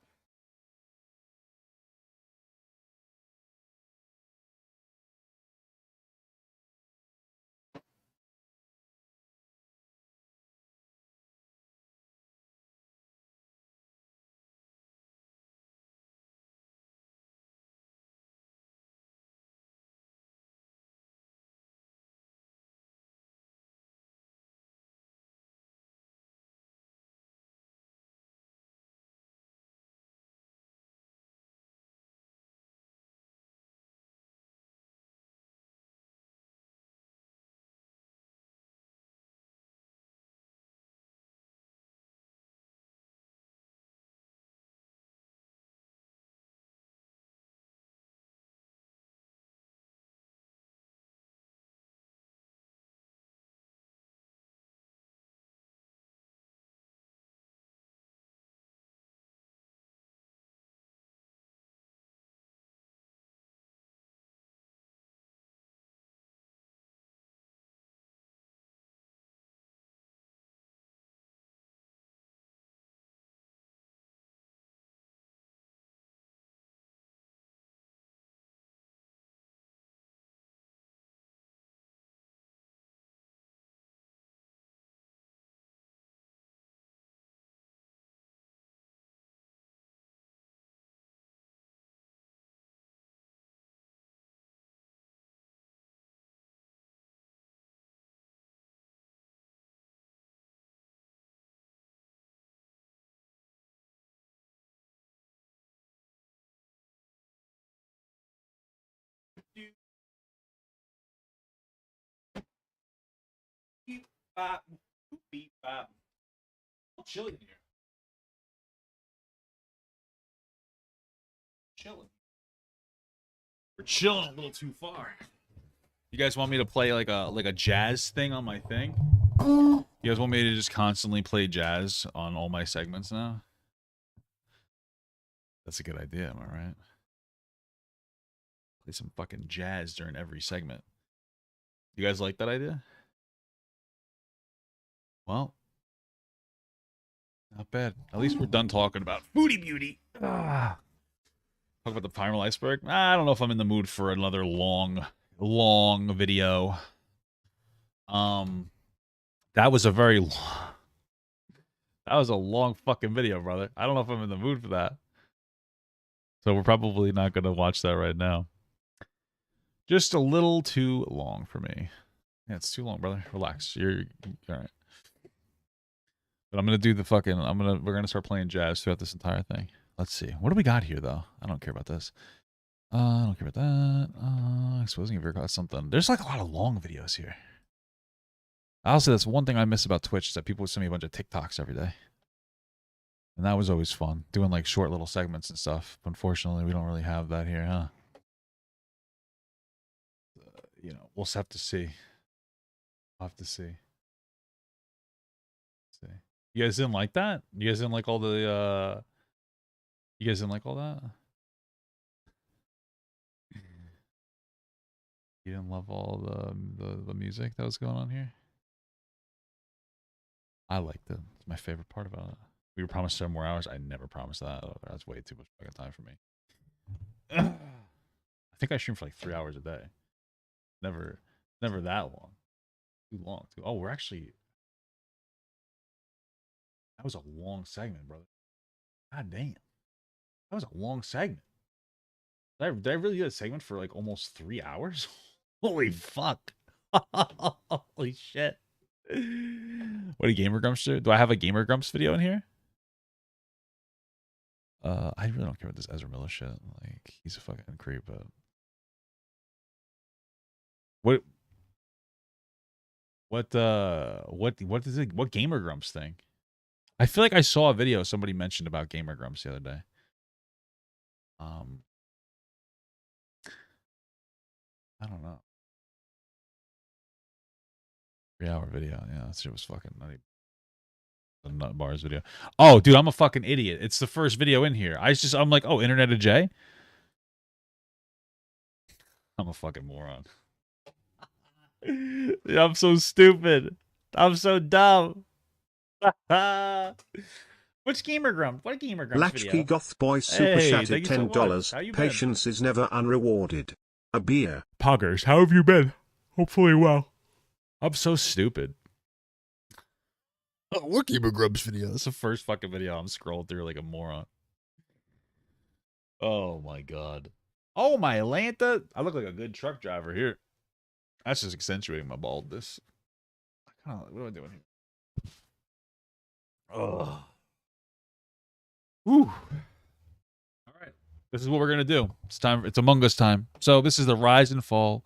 bop, beep bop. I'm chilling here. Chilling. We're chilling a little too far. You guys want me to play like a jazz thing on my thing? You guys want me to just constantly play jazz on all my segments now? That's a good idea, am I right? Play some fucking jazz during every segment. You guys like that idea? Well, not bad. At least we're done talking about Foodie Beauty. Talk about the primal iceberg. I don't know if I'm in the mood for another long video. That was a very long... That was a long fucking video, brother. I don't know if I'm in the mood for that. So we're probably not going to watch that right now. Just a little too long for me. Yeah, it's too long, brother. Relax. You're all right. But I'm going to do the fucking... We're going to start playing jazz throughout this entire thing. Let's see. What do we got here, though? I don't care about this. I don't care about that. Exposing if you're got something. There's like a lot of long videos here. Honestly, that's one thing I miss about Twitch is that people would send me a bunch of TikToks every day. And that was always fun. Doing like short little segments and stuff. But unfortunately, we don't really have that here, huh? You know, we'll just have to see. We'll have to see. Let's see. You guys didn't like that? You guys didn't like all the, You guys didn't like all that? You didn't love all the music that was going on here? I liked it. It's my favorite part about it. We were promised 7 more hours. I never promised that. That's way too much fucking time for me. I think I stream for like 3 hours a day. Never that long. Too long. Oh, we're actually... That was a long segment, brother. God damn. That was a long segment. Did I really get a segment for like almost 3 hours? Holy fuck. Holy shit. What do GamerGrumps do? Do I have a GamerGrumps video in here? I really don't care about this Ezra Miller shit. Like, he's a fucking creep, but... What is it? What GamerGrumps thing? I feel like I saw a video somebody mentioned about GamerGrumps the other day. I don't know. 3-hour video. Yeah, that shit was fucking nutty. The Nut Bars video. Oh, dude, I'm a fucking idiot. It's the first video in here. I'm like, oh, Internet of J? I'm a fucking moron. Yeah, I'm so stupid. I'm so dumb. Which GamerGrumps? What GamerGrumps Latchkey video? Goth Boy Super Chat thank at you so much. How $10. you been? Patience is never unrewarded. A beer. Poggers, how have you been? Hopefully well. I'm so stupid. Oh, what GamerGrumps video? That's the first fucking video I'm scrolling through like a moron. Oh my god. Oh my Atlanta. I look like a good truck driver here. That's just accentuating my baldness. What am I doing here? Oh. Whew. All right. This is what we're gonna do. It's time. It's Among Us time. So this is the rise and fall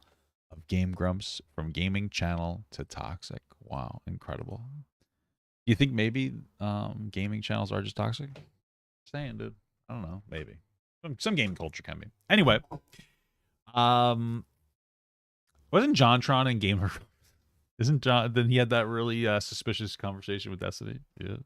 of GameGrumps from gaming channel to toxic. Wow, incredible. You think maybe gaming channels are just toxic? Saying, dude. I don't know. Maybe some game culture can be. Anyway, wasn't JonTron in Gamer? Isn't John? Then he had that really suspicious conversation with Destiny. Yeah.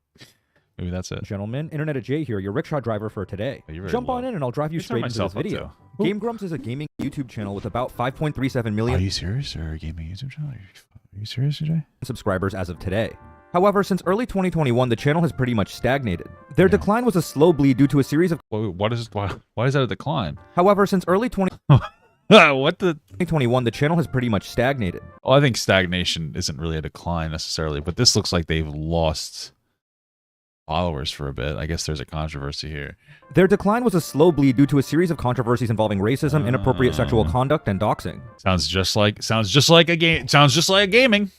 Maybe that's it. Gentlemen, Internet of J here, your rickshaw driver for today. Jump on in and I'll drive you straight into this video. GameGrumps is a gaming YouTube channel with about 5.37 million... Are you serious? Or a gaming YouTube channel? Are you serious, Jay? ...subscribers as of today. However, since early 2021, the channel has pretty much stagnated. Their decline was a slow bleed due to a series of... Why is that a decline? However, since early 2021, the channel has pretty much stagnated. Well, I think stagnation isn't really a decline necessarily, but this looks like they've lost followers for a bit. I guess there's a controversy here. Their decline was a slow bleed due to a series of controversies involving racism, inappropriate sexual conduct, and doxing. Sounds just like gaming.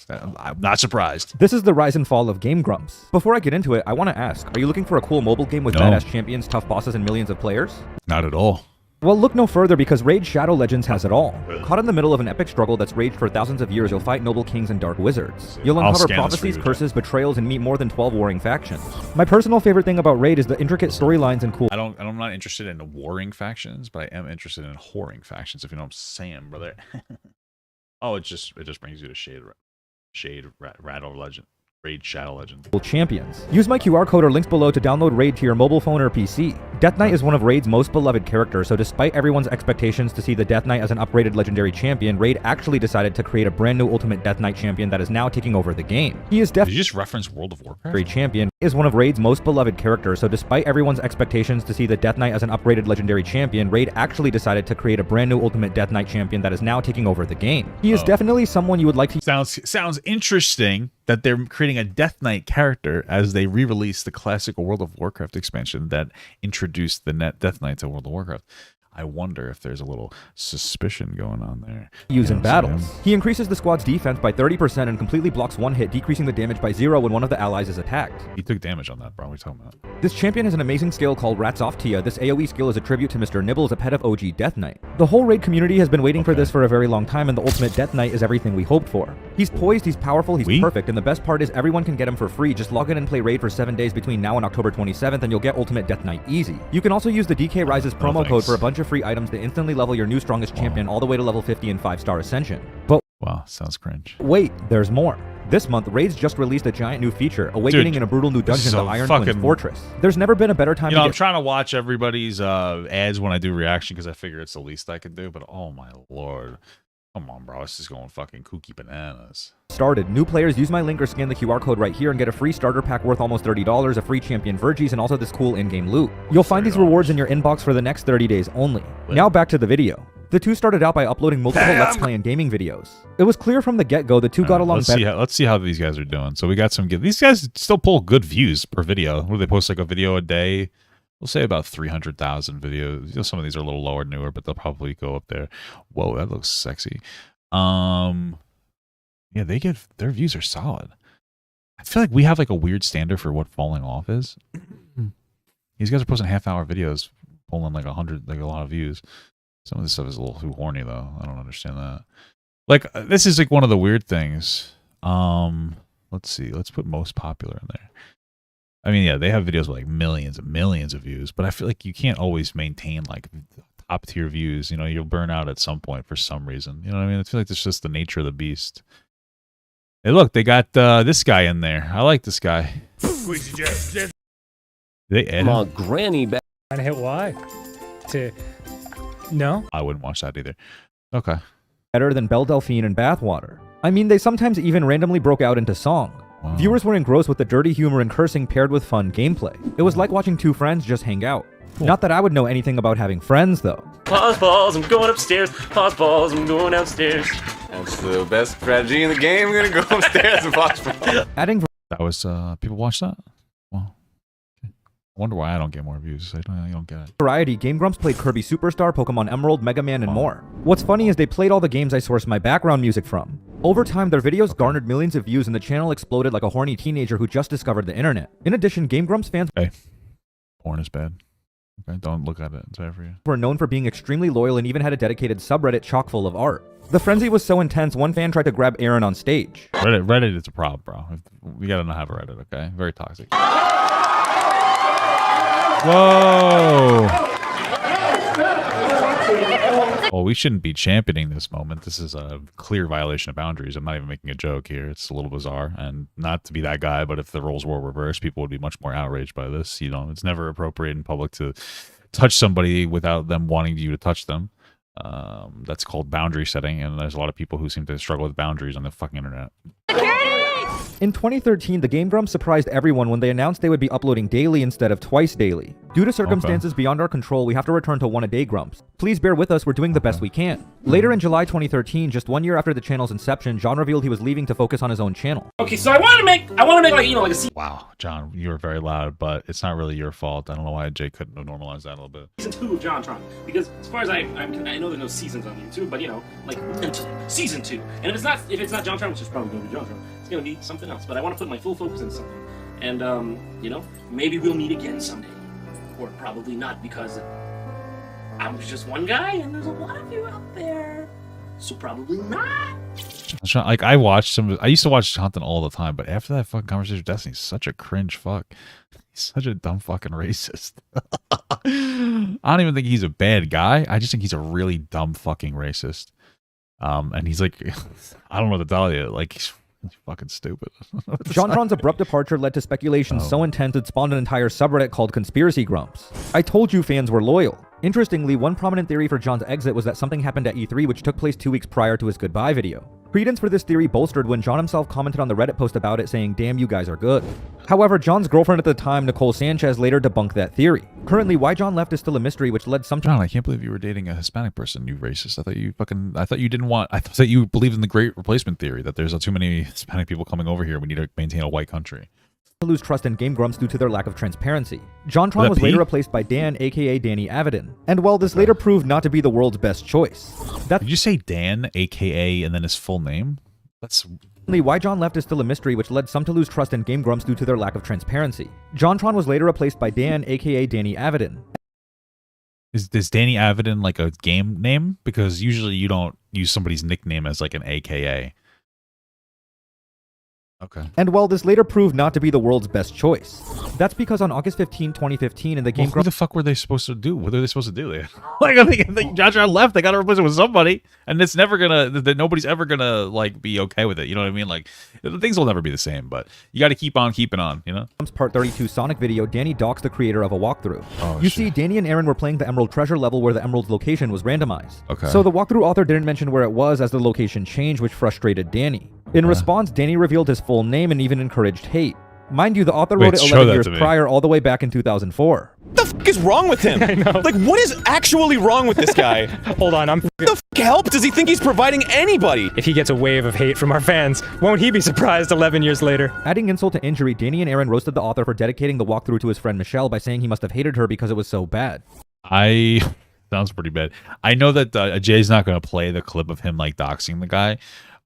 I'm not surprised. This is the rise and fall of GameGrumps. Before I get into it, I want to ask, are you looking for a cool mobile game with badass champions, tough bosses, and millions of players? Not at all. Well, look no further because Raid Shadow Legends has it all. Caught in the middle of an epic struggle that's raged for thousands of years, you'll fight noble kings and dark wizards. You'll uncover prophecies, curses, betrayals, and meet more than 12 warring factions. My personal favorite thing about Raid is the intricate storylines and cool. I'm not interested in warring factions, but I am interested in whoring factions, if you know what I'm saying, brother. Oh, it just brings you to Rattle Legend. Raid Shadow Legend. Champions. Use my QR code or links below to download Raid to your mobile phone or PC. Death Knight is one of Raid's most beloved characters, so despite everyone's expectations to see the Death Knight as an upgraded legendary champion, Raid actually decided to create a brand new Ultimate Death Knight champion that is now taking over the game. He is Did you just reference World of Warcraft? Champion is one of Raid's most beloved characters, so despite everyone's expectations to see the Death Knight as an upgraded legendary champion, Raid actually decided to create a brand new Ultimate Death Knight champion that is now taking over the game. He is definitely someone you would like to... Sounds interesting that they're creating a Death Knight character as they re-release the classic World of Warcraft expansion that introduced the Death Knight to World of Warcraft. I wonder if there's a little suspicion going on there. Use in battles. He increases the squad's defense by 30% and completely blocks one hit, decreasing the damage by 0 when one of the allies is attacked. He took damage on that, bro. What are you talking about? This champion has an amazing skill called Rats Off Tia. This AoE skill is a tribute to Mr. Nibbles, a pet of OG Death Knight. The whole Raid community has been waiting for this for a very long time, and the Ultimate Death Knight is everything we hoped for. He's poised, he's powerful, he's perfect, and the best part is everyone can get him for free. Just log in and play Raid for 7 days between now and October 27th, and you'll get Ultimate Death Knight easy. You can also use the DK Rises promo code for a bunch of free items to instantly level your new strongest champion all the way to level 50 and 5-star ascension. But wow, sounds cringe. Wait, there's more. This month, Raid's just released a giant new feature, awakening in a brutal new dungeon, the Iron Twins Fortress. There's never been a better time I'm trying to watch everybody's ads when I do reaction because I figure it's the least I can do, but oh my lord. Come on, bro. This is going fucking kooky bananas. Started. New players use my link or scan the QR code right here and get a free starter pack worth almost $30, a free champion Virgies, and also this cool in-game loot. You'll find these rewards in your inbox for the next 30 days only. Now back to the video. The two started out by uploading multiple Let's Play and gaming videos. It was clear from the get-go the two got along better. Let's see how these guys are doing. So we got some good. These guys still pull good views per video. What do they post, like a video a day? We'll say about 300,000 videos. You know, some of these are a little lower, newer, but they'll probably go up there. Whoa, that looks sexy. Yeah, their views are solid. I feel like we have like a weird standard for what falling off is. These guys are posting half-hour videos, pulling like 100, like a lot of views. Some of this stuff is a little too horny though. I don't understand that. Like this is like one of the weird things. Let's see. Let's put most popular in there. I mean, yeah, they have videos with like millions and millions of views, but I feel like you can't always maintain like top tier views. You know, you'll burn out at some point for some reason. You know what I mean? I feel like that's just the nature of the beast. Hey, look, they got this guy in there. I like this guy. They add my granny back. I hit Y. No? I wouldn't watch that either. Okay. Better than Belle Delphine and Bathwater. I mean, they sometimes even randomly broke out into song. Wow. Viewers were engrossed with the dirty humor and cursing paired with fun gameplay. It was like watching two friends just hang out. Cool. Not that I would know anything about having friends, though. Pause balls, I'm going upstairs. Pause balls, I'm going downstairs. That's the best strategy in the game. I'm gonna go upstairs and pause balls. Adding that was people watch that? Well, I wonder why I don't get more views. I don't get it. Variety, GameGrumps played Kirby Superstar, Pokemon Emerald, Mega Man, and more. What's funny is they played all the games I sourced my background music from. Over time, their videos garnered millions of views and the channel exploded like a horny teenager who just discovered the internet. In addition, GameGrumps fans porn is bad. Okay, don't look at it. It's bad for you. Were known for being extremely loyal and even had a dedicated subreddit chock full of art. The frenzy was so intense, one fan tried to grab Aaron on stage. Reddit is a problem, bro. We gotta not have a Reddit, okay? Very toxic. Whoa! Well, we shouldn't be championing this moment. This is a clear violation of boundaries. I'm not even making a joke here. It's a little bizarre. And not to be that guy, but if the roles were reversed, people would be much more outraged by this. You know, it's never appropriate in public to touch somebody without them wanting you to touch them. That's called boundary setting, and there's a lot of people who seem to struggle with boundaries on the fucking internet. In 2013, the GameGrumps surprised everyone when they announced they would be uploading daily instead of twice daily. Due to circumstances beyond our control, we have to return to one-a-day Grumps. Please bear with us, we're doing the best we can. Later in July 2013, just 1 year after the channel's inception, John revealed he was leaving to focus on his own channel. Okay, so I want to make like, you know, like a Wow, John, you were very loud, but it's not really your fault. I don't know why Jay couldn't normalize that a little bit. Season 2 of JonTron, because as far as I know there's no seasons on YouTube, but you know, like season 2. And if it's not JonTron, which is probably going to be JonTron, it's going to be something else. But I want to put my full focus into something, and you know, maybe we'll meet again someday, or probably not, because I was just one guy, and there's a lot of you out there, so probably not. Like I watched some. I used to watch Jonathan all the time, but after that fucking conversation with Destiny, he's such a cringe fuck. He's such a dumb fucking racist. I don't even think he's a bad guy. I just think he's a really dumb fucking racist. And he's like, I don't know what to tell you. Like, he's fucking stupid. JonTron's abrupt departure led to speculation so intense it spawned an entire subreddit called Conspiracy Grumps. I told you fans were loyal. Interestingly, one prominent theory for John's exit was that something happened at E3 which took place 2 weeks prior to his goodbye video. Credence for this theory bolstered when John himself commented on the Reddit post about it saying, "Damn, you guys are good." However, John's girlfriend at the time, Nicole Sanchez, later debunked that theory. Currently, why John left is still a mystery, which led some— John, I can't believe you were dating a Hispanic person, you racist. I thought you believed in the great replacement theory, that there's too many Hispanic people coming over here. We need to maintain a white country. To lose trust in GameGrumps due to their lack of transparency. JonTron was later replaced by Dan, aka Danny Avedon. And while this later proved not to be the world's best choice. Did you say Dan, aka, and then his full name? That's why John left is still a mystery, which led some to lose trust in GameGrumps due to their lack of transparency. JonTron was later replaced by Dan, aka Danny Avedon. Is Danny Avedon like a game name? Because usually you don't use somebody's nickname as like an AKA. Okay. And while this later proved not to be the world's best choice. That's because on August 15, 2015, in the GameGrumps— who the fuck were they supposed to do? What are they supposed to do? Like, I think JonTron left. They got to replace it with somebody, and it's never gonna. Nobody's ever gonna like be okay with it. You know what I mean? Like, things will never be the same. But you got to keep on keeping on. You know. Part 32 Sonic video, Danny doxed the creator of a walkthrough. You see, Danny and Aaron were playing the Emerald Treasure level where the Emerald's location was randomized. Okay. So the walkthrough author didn't mention where it was as the location changed, which frustrated Danny. In response, Danny revealed his full name and even encouraged hate. Mind you, the author wrote it 11 years prior, all the way back in 2004. What the fuck is wrong with him? I know. Like, what is actually wrong with this guy? Hold on, What the fuck help does he think he's providing anybody? If he gets a wave of hate from our fans, won't he be surprised 11 years later? Adding insult to injury, Danny and Aaron roasted the author for dedicating the walkthrough to his friend Michelle by saying he must have hated her because it was so bad. Sounds pretty bad. I know that Jay's not going to play the clip of him like doxing the guy.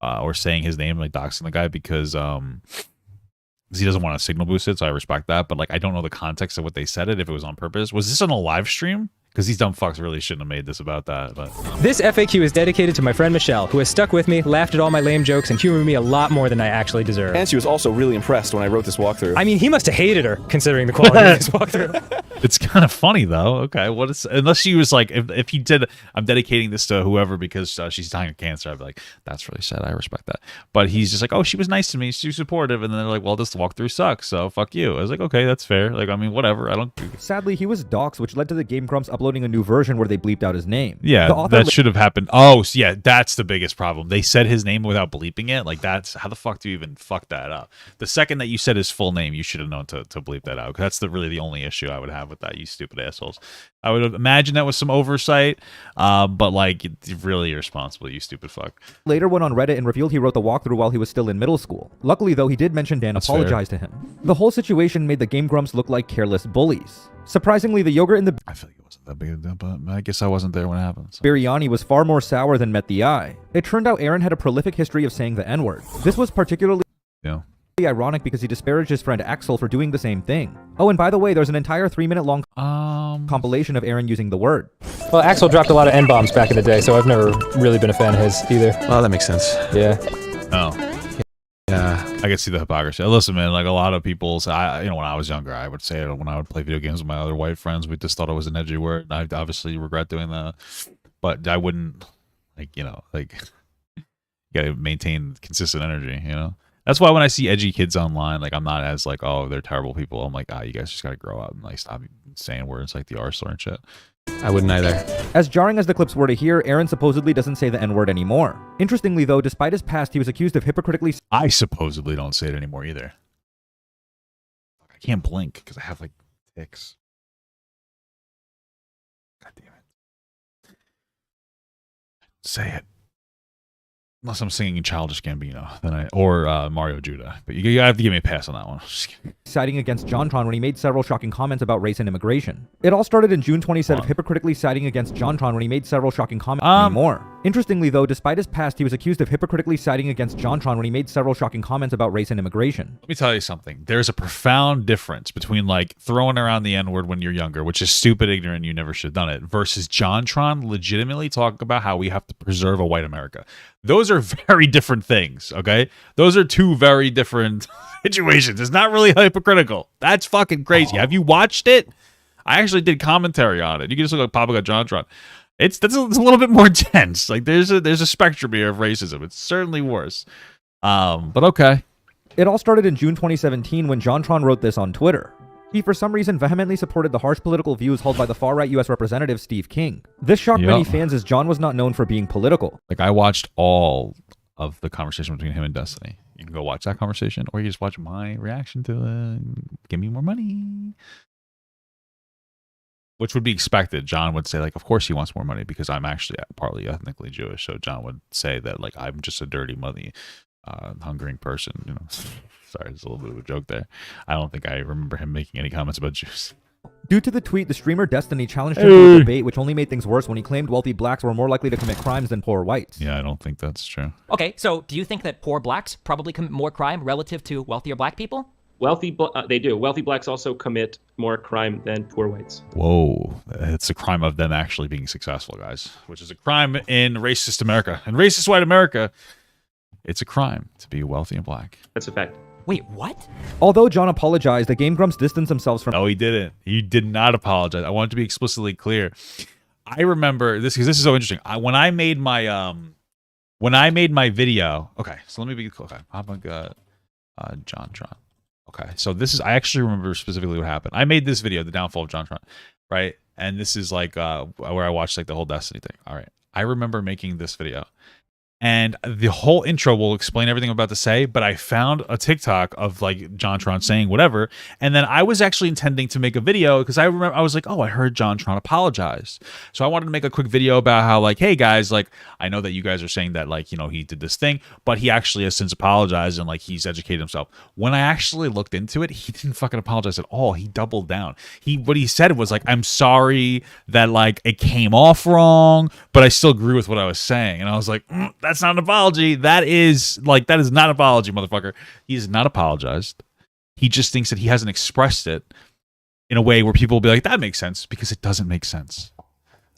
Or saying his name, like doxing the guy, because he doesn't want to signal boost it, so I respect that. But like, I don't know the context of what they said it, if it was on purpose. Was this on a live stream? Because these dumb fucks really shouldn't have made this about that. But this FAQ is dedicated to my friend Michelle, who has stuck with me, laughed at all my lame jokes, and humored me a lot more than I actually deserve. And she was also really impressed when I wrote this walkthrough. I mean, he must have hated her, considering the quality of this walkthrough. It's kind of funny though. Okay, what is? Unless she was like, if he did, I'm dedicating this to whoever because she's dying of cancer. I'd be like, that's really sad. I respect that. But he's just like, oh, she was nice to me. She was supportive, and then they're like, well, this walkthrough sucks. So fuck you. I was like, okay, that's fair. Like, I mean, whatever. I don't. Sadly, he was doxxed, which led to the GameGrumps uploading a new version where they bleeped out his name. Yeah, that should have happened. Oh, so yeah, that's the biggest problem. They said his name without bleeping it. Like, that's how the fuck do you even fuck that up? The second that you said his full name, you should have known to bleep that out. That's really the only issue I would have with that. You stupid assholes. I would imagine that was some oversight, but like, it's really irresponsible. You stupid fuck. Later went on Reddit and revealed he wrote the walkthrough while he was still in middle school. Luckily, though, he did mention Dan apologized to him. The whole situation made the GameGrumps look like careless bullies. Surprisingly, the yogurt in the— I feel like it wasn't that big of a deal, but I guess I wasn't there when it happened. So. biryani was far more sour than met the eye. It turned out Aaron had a prolific history of saying the N-word. This was particularly ironic because he disparaged his friend Axel for doing the same thing. Oh, and by the way, there's an entire 3-minute-long compilation of Aaron using the word. Well, Axel dropped a lot of N-bombs back in the day, so I've never really been a fan of his either. Oh, that makes sense. Yeah. Oh. Yeah, I can see the hypocrisy. Listen, man, like a lot of people say, when I was younger, I would say it when I would play video games with my other white friends. We just thought it was an edgy word. I obviously regret doing that, but I wouldn't, you gotta maintain consistent energy, That's why when I see edgy kids online, like, I'm not as like, oh, they're terrible people. I'm like, you guys just gotta grow up and like stop saying words like the R slur and shit. I wouldn't either. As jarring as the clips were to hear, Aaron supposedly doesn't say the N-word anymore. Interestingly, though, despite his past, he was accused of hypocritically— I supposedly don't say it anymore either. I can't blink because I have like tics. God damn it. Say it. Unless I'm singing Childish Gambino, or Mario Judah. But you have to give me a pass on that one. Siding against JonTron when he made several shocking comments about race and immigration. It all started in June 2017 of hypocritically siding against JonTron when he made several shocking comments anymore. Interestingly though, despite his past, he was accused of hypocritically siding against JonTron when he made several shocking comments about race and immigration. Let me tell you something. There's a profound difference between like throwing around the N-word when you're younger, which is stupid, ignorant, you never should have done it, versus JonTron legitimately talking about how we have to preserve a white America. Those are very different things, okay? Those are two very different situations. It's not really hypocritical. That's fucking crazy. Have you watched it? I actually did commentary on it. You can just look like Papa Got JonTron. It's a little bit more dense. Like there's a spectrum here of racism. It's certainly worse. But okay. It all started in June 2017 when JonTron wrote this on Twitter. He, for some reason, vehemently supported the harsh political views held by the far-right U.S. Representative Steve King. This shocked many fans as John was not known for being political. Like, I watched all of the conversation between him and Destiny. You can go watch that conversation, or you just watch my reaction to it. Give me more money. Which would be expected. John would say, like, of course he wants more money because I'm actually partly ethnically Jewish. So John would say that, like, I'm just a dirty money hungering person, you know. Sorry, there's a little bit of a joke there. I don't think I remember him making any comments about Jews. Due to the tweet, the streamer Destiny challenged him to a debate, which only made things worse when he claimed wealthy blacks were more likely to commit crimes than poor whites. Yeah, I don't think that's true. Okay, so do you think that poor blacks probably commit more crime relative to wealthier black people? They do. Wealthy blacks also commit more crime than poor whites. Whoa. It's a crime of them actually being successful, guys, which is a crime in racist America. In racist white America, it's a crime to be wealthy and black. That's a fact. Wait, what? Although John apologized, the GameGrumps distanced themselves from... No, he didn't. He did not apologize. I want it to be explicitly clear. I remember this because this is so interesting. When I made my video... Okay, so let me be... Okay, Papa Got JonTron. Okay, so this is... I actually remember specifically what happened. I made this video, The Downfall of JonTron, right? And this is like where I watched like the whole Destiny thing. All right. I remember making this video. And the whole intro will explain everything I'm about to say, but I found a TikTok of like JonTron saying whatever, and then I was actually intending to make a video because I remember I was like, oh, I heard JonTron apologize, so I wanted to make a quick video about how like, hey guys, like I know that you guys are saying that like you know he did this thing, but he actually has since apologized and like he's educated himself. When I actually looked into it, he didn't fucking apologize at all. He doubled down. What he said was like, I'm sorry that like it came off wrong, but I still agree with what I was saying, and I was like, that's not an apology. That is not an apology, motherfucker. He has not apologized. He just thinks that he hasn't expressed it in a way where people will be like, that makes sense, because it doesn't make sense.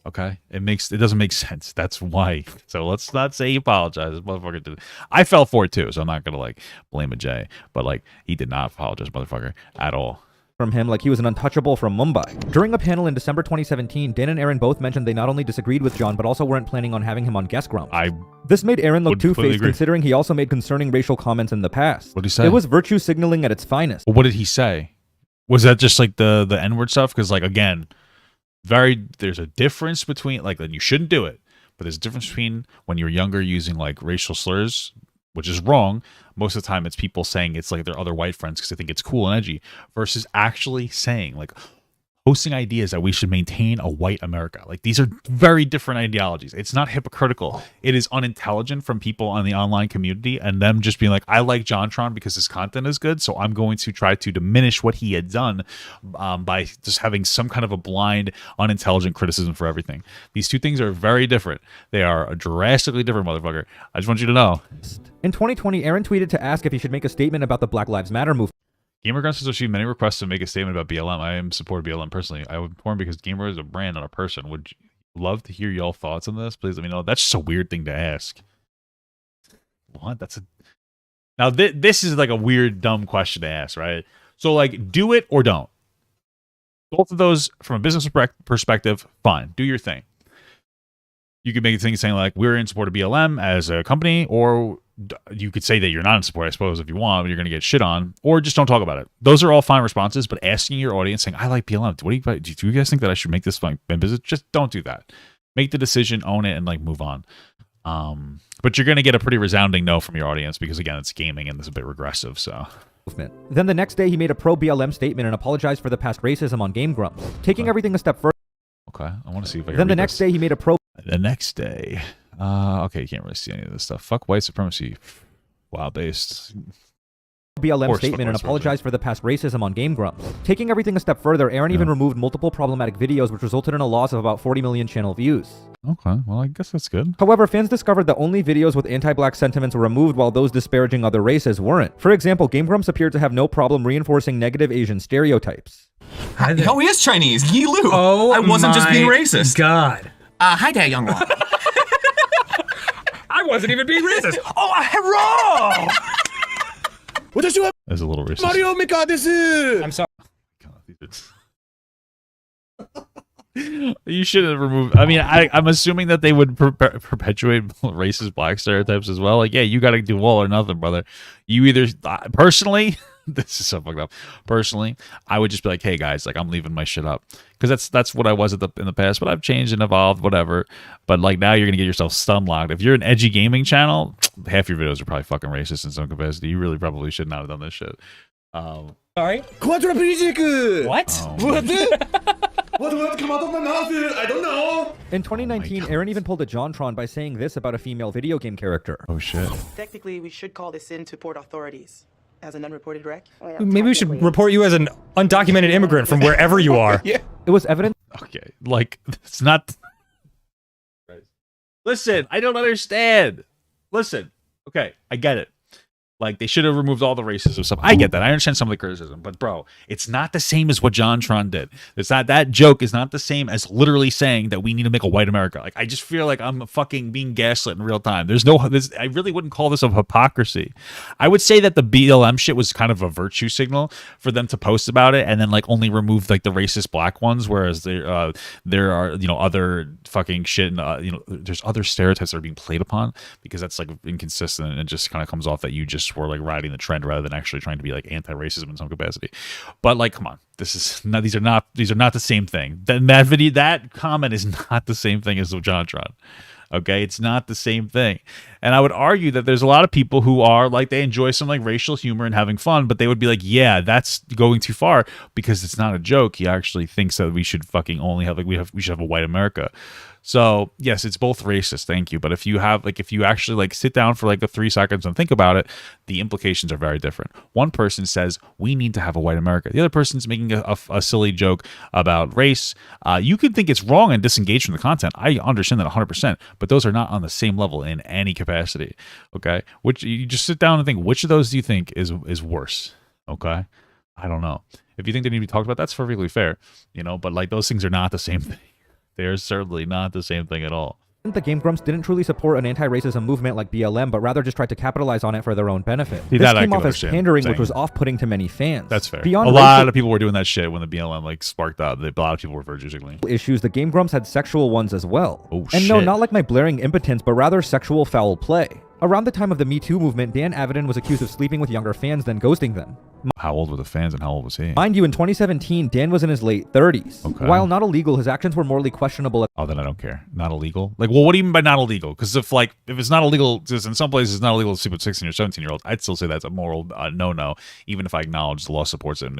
Okay? It doesn't make sense. That's why. So let's not say he apologized. Motherfucker did it. I fell for it too, so I'm not gonna like blame a Jay. But like he did not apologize, motherfucker, at all. From him like he was an untouchable from Mumbai. During a panel in December 2017, Dan and Aaron both mentioned they not only disagreed with John, but also weren't planning on having him on GameGrumps. This made Aaron look two-faced, considering he also made concerning racial comments in the past. What did he say? It was virtue signaling at its finest. Well, what did he say? Was that just like the N-word stuff? Because like again, there's a difference between like you shouldn't do it, but there's a difference between when you're younger using like racial slurs, which is wrong. Most of the time it's people saying it's like their other white friends because they think it's cool and edgy, versus actually saying like posting ideas that we should maintain a white America. Like these are very different ideologies. It's not hypocritical. It is unintelligent from people on the online community and them just being like, I like JonTron because his content is good, so I'm going to try to diminish what he had done by just having some kind of a blind, unintelligent criticism for everything. These two things are very different. They are drastically different, motherfucker. I just want you to know. In 2020, Aaron tweeted to ask if he should make a statement about the Black Lives Matter movement. GamerGrumps has received many requests to make a statement about BLM. I am supportive of BLM personally. I would inform because Gamer is a brand, not a person. Would you love to hear y'all thoughts on this? Please let me know. That's just a weird thing to ask. What? Now this is like a weird, dumb question to ask, right? So like, do it or don't. Both of those, from a business perspective, fine. Do your thing. You could make a thing saying like, we're in support of BLM as a company, or you could say that you're not in support, I suppose, if you want, but you're going to get shit on, or just don't talk about it. Those are all fine responses, but asking your audience, saying, I like BLM. Do you guys think that I should make this my business? Just don't do that. Make the decision, own it, and like move on. But you're going to get a pretty resounding no from your audience because, again, it's gaming and it's a bit regressive, so... Then the next day, he made a pro-BLM statement and apologized for the past racism on GameGrumps, taking everything a step further. Okay, I want to see if I can Then the next day, he made a pro... The next day... okay, you can't really see any of this stuff. Fuck white supremacy. Wow, based. BLM statement and apologized for the past racism on GameGrumps. Taking everything a step further, Aaron even removed multiple problematic videos, which resulted in a loss of about 40 million channel views. Okay, well, I guess that's good. However, fans discovered that only videos with anti-black sentiments were removed while those disparaging other races weren't. For example, GameGrumps appeared to have no problem reinforcing negative Asian stereotypes. Oh, he is Chinese. Yi Lu. Oh, I wasn't just being racist. God. Hi there, young one. I wasn't even being racist. Oh, hello! That's a little racist. Mario Mika desu! I'm sorry. You should have removed. I mean, I'm assuming that they would perpetuate racist black stereotypes as well. Like, yeah, you got to do all or nothing, brother. You either personally, this is so fucked up. Personally, I would just be like, hey guys, like I'm leaving my shit up because that's what I was in the past. But I've changed and evolved, whatever. But like now, you're gonna get yourself stun locked. If you're an edgy gaming channel, half your videos are probably fucking racist in some capacity. You really probably should not have done this shit. Sorry. Quadriplegic. What? What come out of my mouth? I don't know. In 2019, Aaron even pulled a JonTron by saying this about a female video game character. Oh shit. Technically, we should call this in to port authorities as an unreported wreck. Maybe we should report you as an undocumented immigrant from wherever you are. Yeah. It was evident. Okay, like it's not. Listen, I don't understand. Listen, okay, I get it. Like, they should have removed all the racism stuff. I get that. I understand some of the criticism. But, bro, it's not the same as what JonTron did. It's not, that joke is not the same as literally saying that we need to make a white America. Like, I just feel like I'm fucking being gaslit in real time. I really wouldn't call this a hypocrisy. I would say that the BLM shit was kind of a virtue signal for them to post about it and then, like, only remove, like, the racist black ones, whereas there are, you know, other fucking shit and, you know, there's other stereotypes that are being played upon because that's, like, inconsistent and it just kind of comes off that you just were like riding the trend rather than actually trying to be like anti-racism in some capacity. But like, come on, these are not the same thing. That comment is not the same thing as JonTron. Okay, it's not the same thing. And I would argue that there's a lot of people who are like, they enjoy some like racial humor and having fun, but they would be like, yeah, that's going too far because it's not a joke. He actually thinks that we should fucking only have we should have a white America. So yes, it's both racist. Thank you. But if you actually like sit down for like the 3 seconds and think about it, the implications are very different. One person says we need to have a white America. The other person's making a silly joke about race. You could think it's wrong and disengage from the content. I understand that 100%, but those are not on the same level in any capacity. Okay, which you just sit down and think, which of those do you think is worse? Okay, I don't know. If you think they need to be talked about, that's perfectly fair. You know, but like those things are not the same thing. They're certainly not the same thing at all. The GameGrumps didn't truly support an anti-racism movement like BLM, but rather just tried to capitalize on it for their own benefit. See, this came off as pandering, which was off-putting to many fans. That's fair. A lot of people were doing that shit when the BLM like sparked up. A lot of people were virtue signaling. Issues, the GameGrumps had sexual ones as well. Oh, and shit. No, not like my blaring impotence, but rather sexual foul play. Around the time of the Me Too movement, Dan Avedon was accused of sleeping with younger fans, then ghosting them. How old were the fans and how old was he? Mind you, in 2017, Dan was in his late 30s. Okay. While not illegal, his actions were morally questionable. Oh, then I don't care. Not illegal? Like, well, what do you mean by not illegal? Because if it's not illegal, just in some places it's not illegal to sleep with 16 or 17-year-olds, I'd still say that's a moral no-no, even if I acknowledge the law supports it, and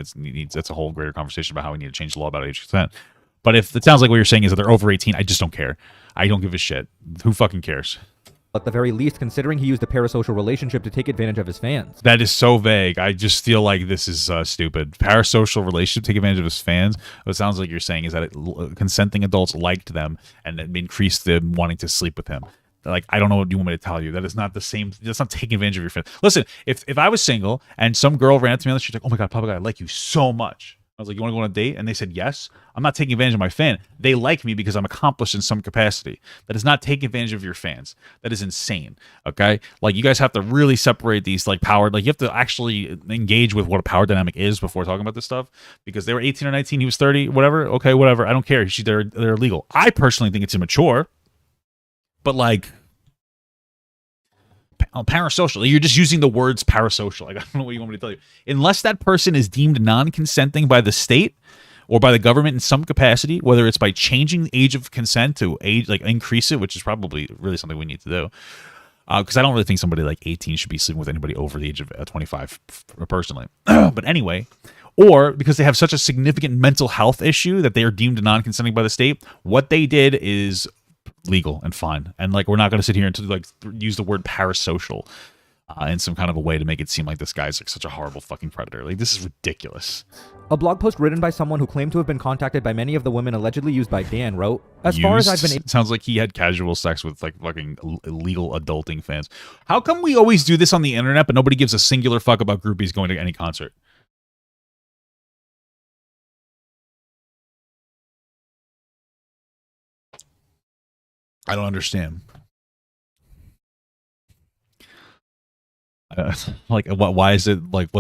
that's a whole greater conversation about how we need to change the law about age consent. But if it sounds like what you're saying is that they're over 18, I just don't care. I don't give a shit. Who fucking cares? At the very least, considering he used a parasocial relationship to take advantage of his fans. That is so vague. I just feel like this is stupid. Parasocial relationship, take advantage of his fans. What it sounds like you're saying is that consenting adults liked them and it increased them wanting to sleep with him. Like, I don't know what you want me to tell you. That is not the same. That's not taking advantage of your fans. Listen, if I was single and some girl ran up to me on the street like, oh my God, Papa, I like you so much. I was like, you want to go on a date? And they said yes. I'm not taking advantage of my fan. They like me because I'm accomplished in some capacity. That is not taking advantage of your fans. That is insane. Okay? Like, you guys have to really separate these, like, power. Like, you have to actually engage with what a power dynamic is before talking about this stuff. Because they were 18 or 19, he was 30, whatever. Okay, whatever. I don't care. They're illegal. I personally think it's immature. But, like, parasocial. You're just using the words parasocial. Like, I don't know what you want me to tell you. Unless that person is deemed non-consenting by the state or by the government in some capacity, whether it's by changing the age of consent to age, like increase it, which is probably really something we need to do. Because I don't really think somebody like 18 should be sleeping with anybody over the age of 25, personally. But anyway, or because they have such a significant mental health issue that they are deemed non-consenting by the state, what they did is legal and fine, and like we're not going to sit here and like use the word parasocial. in some kind of a way to make it seem like this guy's like such a horrible fucking predator. Like, this is ridiculous. A blog post written by someone who claimed to have been contacted by many of the women allegedly used by Dan wrote, as far as I've been It sounds like he had casual sex with like fucking illegal adulting fans. How come we always do this on the internet, but nobody gives a singular fuck about groupies going to any concert? I don't understand. Like, why is it like,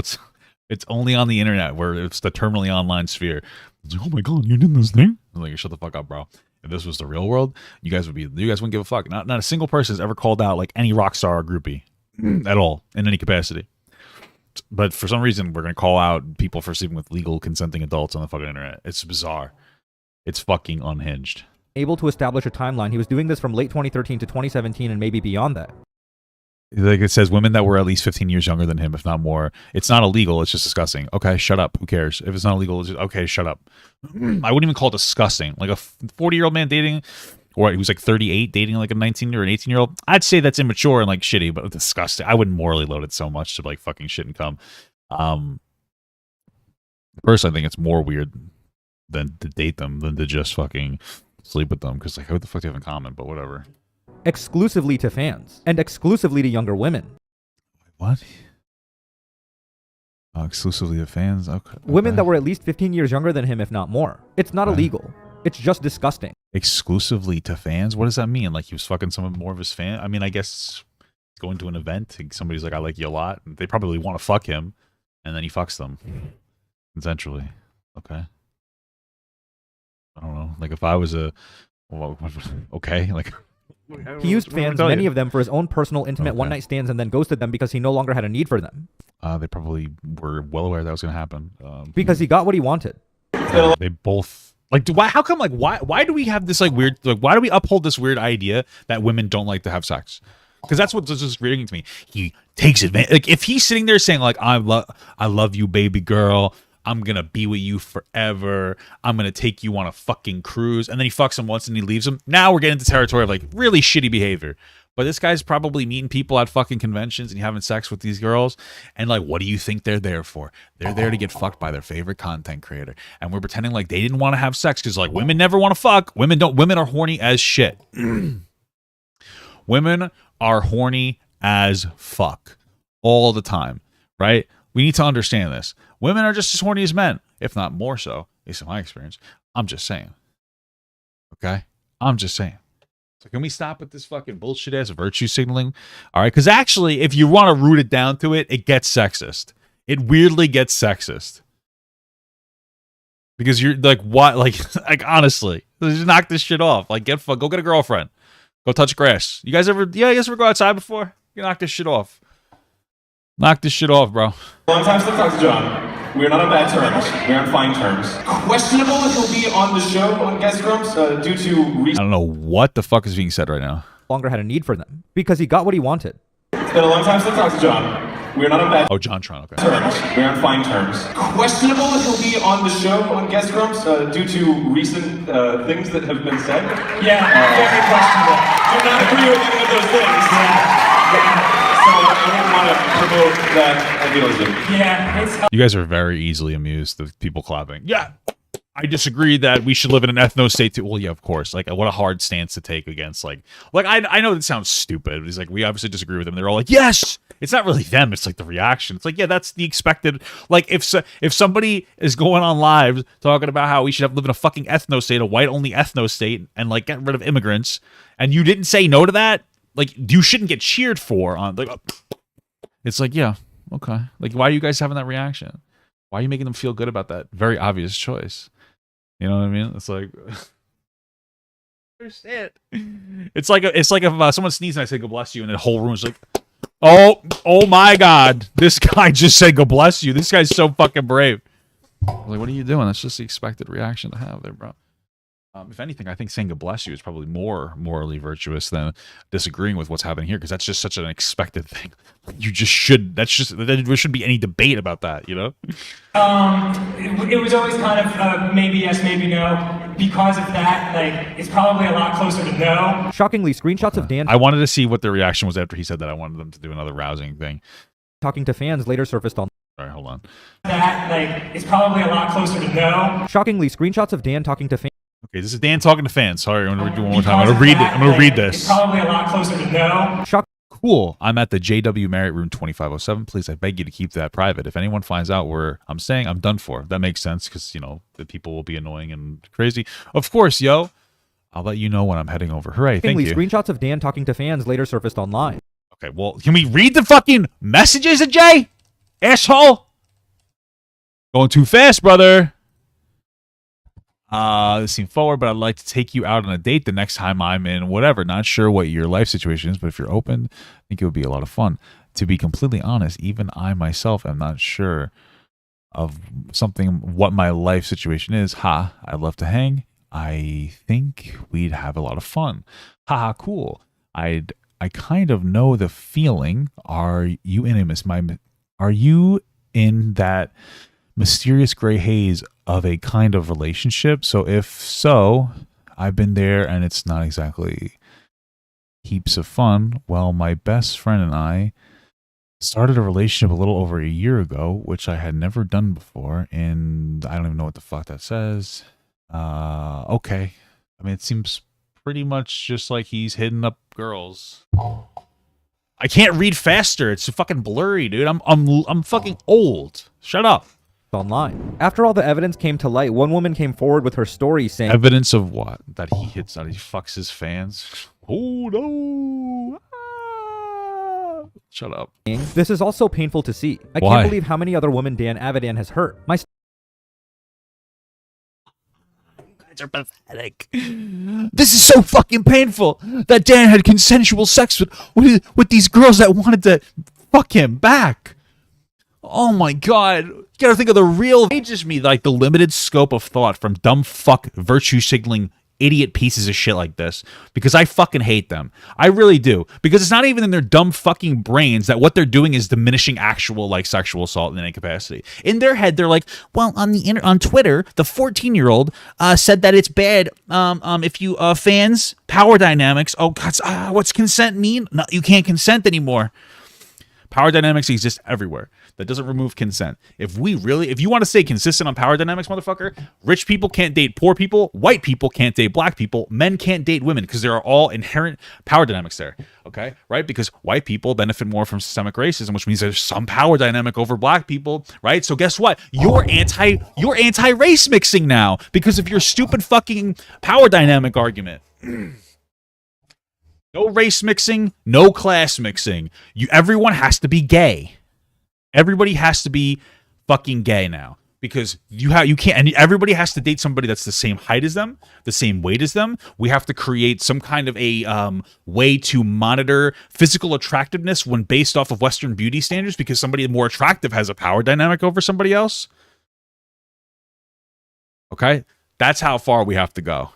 it's only on the internet where it's the terminally online sphere. It's like, oh my god, you did this thing? I'm like, shut the fuck up, bro. If this was the real world, you guys wouldn't give a fuck. Not a single person has ever called out like any rock star or groupie at all in any capacity. But for some reason, we're gonna call out people for sleeping with legal consenting adults on the fucking internet. It's bizarre. It's fucking unhinged. Able to establish a timeline. He was doing this from late 2013 to 2017 and maybe beyond that. Like it says, women that were at least 15 years younger than him, if not more. It's not illegal. It's just disgusting. Okay, shut up. Who cares? If it's not illegal, it's just, okay, shut up. I wouldn't even call it disgusting. Like a 40-year-old man dating, or he was like 38 dating like a 19 or an 18-year-old. I'd say that's immature and like shitty, but disgusting. I wouldn't morally load it so much to like fucking shit and cum. Personally, I think it's more weird than to date them than to just fucking sleep with them, because like, what the fuck do you have in common? But whatever. Exclusively to fans and exclusively to younger women. What? Oh, exclusively to fans? Okay. Women that were at least 15 years younger than him, if not more. It's not illegal. It's just disgusting. Exclusively to fans? What does that mean? Like he was fucking some more of his fan? I mean, I guess going to an event, somebody's like, I like you a lot. And they probably want to fuck him, and then he fucks them. Consensually. Okay. I don't know. Like if I was okay, like... He used fans, many of them, for his own personal, intimate one-night stands and then ghosted them because he no longer had a need for them. They probably were well aware that was going to happen. Because he got what he wanted. They both... Like, how come, like, why do we have this, like, weird... Like, why do we uphold this weird idea that women don't like to have sex? Because that's what's just reading to me. He takes advantage... Like, if he's sitting there saying, like, I love you, baby girl... I'm going to be with you forever. I'm going to take you on a fucking cruise. And then he fucks him once and he leaves him. Now we're getting into territory of like really shitty behavior. But this guy's probably meeting people at fucking conventions and having sex with these girls. And like, what do you think they're there for? They're there to get fucked by their favorite content creator. And we're pretending like they didn't want to have sex because like women never want to fuck. Women are horny as shit. Women are horny as fuck all the time, right? We need to understand this. Women are just as horny as men, if not more so, at least in my experience. I'm just saying. Okay? I'm just saying. So can we stop with this fucking bullshit-ass virtue signaling? All right? Because actually, if you want to root it down to it, it gets sexist. It weirdly gets sexist. Because you're like, what? Like honestly, just knock this shit off. Like, go get a girlfriend. Go touch grass. You guys ever go outside before? You knock this shit off. Knock this shit off, bro. Long time since talked to John. We're not on bad terms. We're on fine terms. Questionable if he'll be on the show on GameGrumps due to... I don't know what the fuck is being said right now. Longer had a need for them because he got what he wanted. It's been a long time since talked to John. We're not on bad... Oh, JonTron, okay. Terms. We're on fine terms. Questionable if he'll be on the show on GameGrumps due to recent things that have been said. Yeah, very questionable. Do not agree with any of those things. Yeah. So I don't want to promote that idealism. Yeah, you guys are very easily amused of people clapping. Yeah, I disagree that we should live in an ethno state too. Well, yeah, of course. Like, what a hard stance to take against. Like I know that sounds stupid. He's like, we obviously disagree with them. They're all like, yes. It's not really them. It's like the reaction. It's like, yeah, that's the expected. Like, if somebody is going on live talking about how we should live in a fucking ethno state, a white only ethno state, and like get rid of immigrants, and you didn't say no to that. Like, you shouldn't get cheered for on like. It's like, yeah, okay. Like, why are you guys having that reaction? Why are you making them feel good about that very obvious choice? You know what I mean? It's like, it's like if someone sneezes and I say "God bless you," and the whole room is like, oh my God, this guy just said "God bless you." This guy's so fucking brave. Like, what are you doing? That's just the expected reaction to have there, bro. If anything, I think saying "God bless you" is probably more morally virtuous than disagreeing with what's happening here, because that's just such an expected thing. You just should. There shouldn't be any debate about that, you know. It was always kind of maybe yes, maybe no. because of that, like, it's probably a lot closer to no. Shockingly, screenshots of Dan I wanted to see what their reaction was after he said that. I wanted them to do another rousing thing. talking to fans later surfaced on. All right, hold on. That, like, it's probably a lot closer to no. Shockingly, screenshots of Dan talking to fans. Okay, this is Dan talking to fans. Sorry, I'm going to do it one more time. I'm going to read it. I'm going to read this. It's probably a lot closer to no. Cool. I'm at the JW Marriott room 2507. Please, I beg you to keep that private. If anyone finds out where I'm staying, I'm done for. That makes sense because, you know, the people will be annoying and crazy. Of course, yo. I'll let you know when I'm heading over. Hooray, thank you. Screenshots of Dan talking to fans later surfaced online. Okay, well, can we read the fucking messages, Jay? Asshole. Going too fast, brother. This seemed forward, but I'd like to take you out on a date the next time I'm in whatever. Not sure what your life situation is, but if you're open, I think it would be a lot of fun. To be completely honest, even I myself am not sure of what my life situation is. Ha, I'd love to hang. I think we'd have a lot of fun. Haha, cool. I kind of know the feeling. Are you in that mysterious gray haze of a kind of relationship? So if so, I've been there and it's not exactly heaps of fun. Well, my best friend and I started a relationship a little over a year ago, which I had never done before, and I don't even know what the fuck that says. Okay. I mean, it seems pretty much just like he's hitting up girls. I can't read faster. It's fucking blurry, dude. I'm fucking old. Shut up. Online. After all the evidence came to light, one woman came forward with her story saying, evidence of what? That he hits out, he fucks his fans? Oh no. Shut up. This is also painful to see. I Why? can't believe how many other women Dan Avidan has hurt. My Are pathetic. This is so fucking painful that Dan had consensual sex with these girls that wanted to fuck him back. Oh my god. You gotta think of the real just me, like the limited scope of thought from dumb fuck virtue signaling idiot pieces of shit like this, because I fucking hate them. I really do, because it's not even in their dumb fucking brains that what they're doing is diminishing actual like sexual assault in any capacity. In their head, they're like, well, on Twitter, the 14-year-old said that it's bad if you fans power dynamics. Oh god, what's consent mean? No, you can't consent anymore. Power dynamics exist everywhere. That doesn't remove consent. If you want to stay consistent on power dynamics, motherfucker, rich people can't date poor people, white people can't date black people, men can't date women, because there are all inherent power dynamics there. Okay? Right? Because white people benefit more from systemic racism, which means there's some power dynamic over black people, right? So guess what? You're anti-race mixing now because of your stupid fucking power dynamic argument. No race mixing, no class mixing. Everyone has to be gay. Everybody has to be fucking gay now, because you can't, and everybody has to date somebody that's the same height as them, the same weight as them. We have to create some kind of a way to monitor physical attractiveness when based off of Western beauty standards, because somebody more attractive has a power dynamic over somebody else. Okay? That's how far we have to go.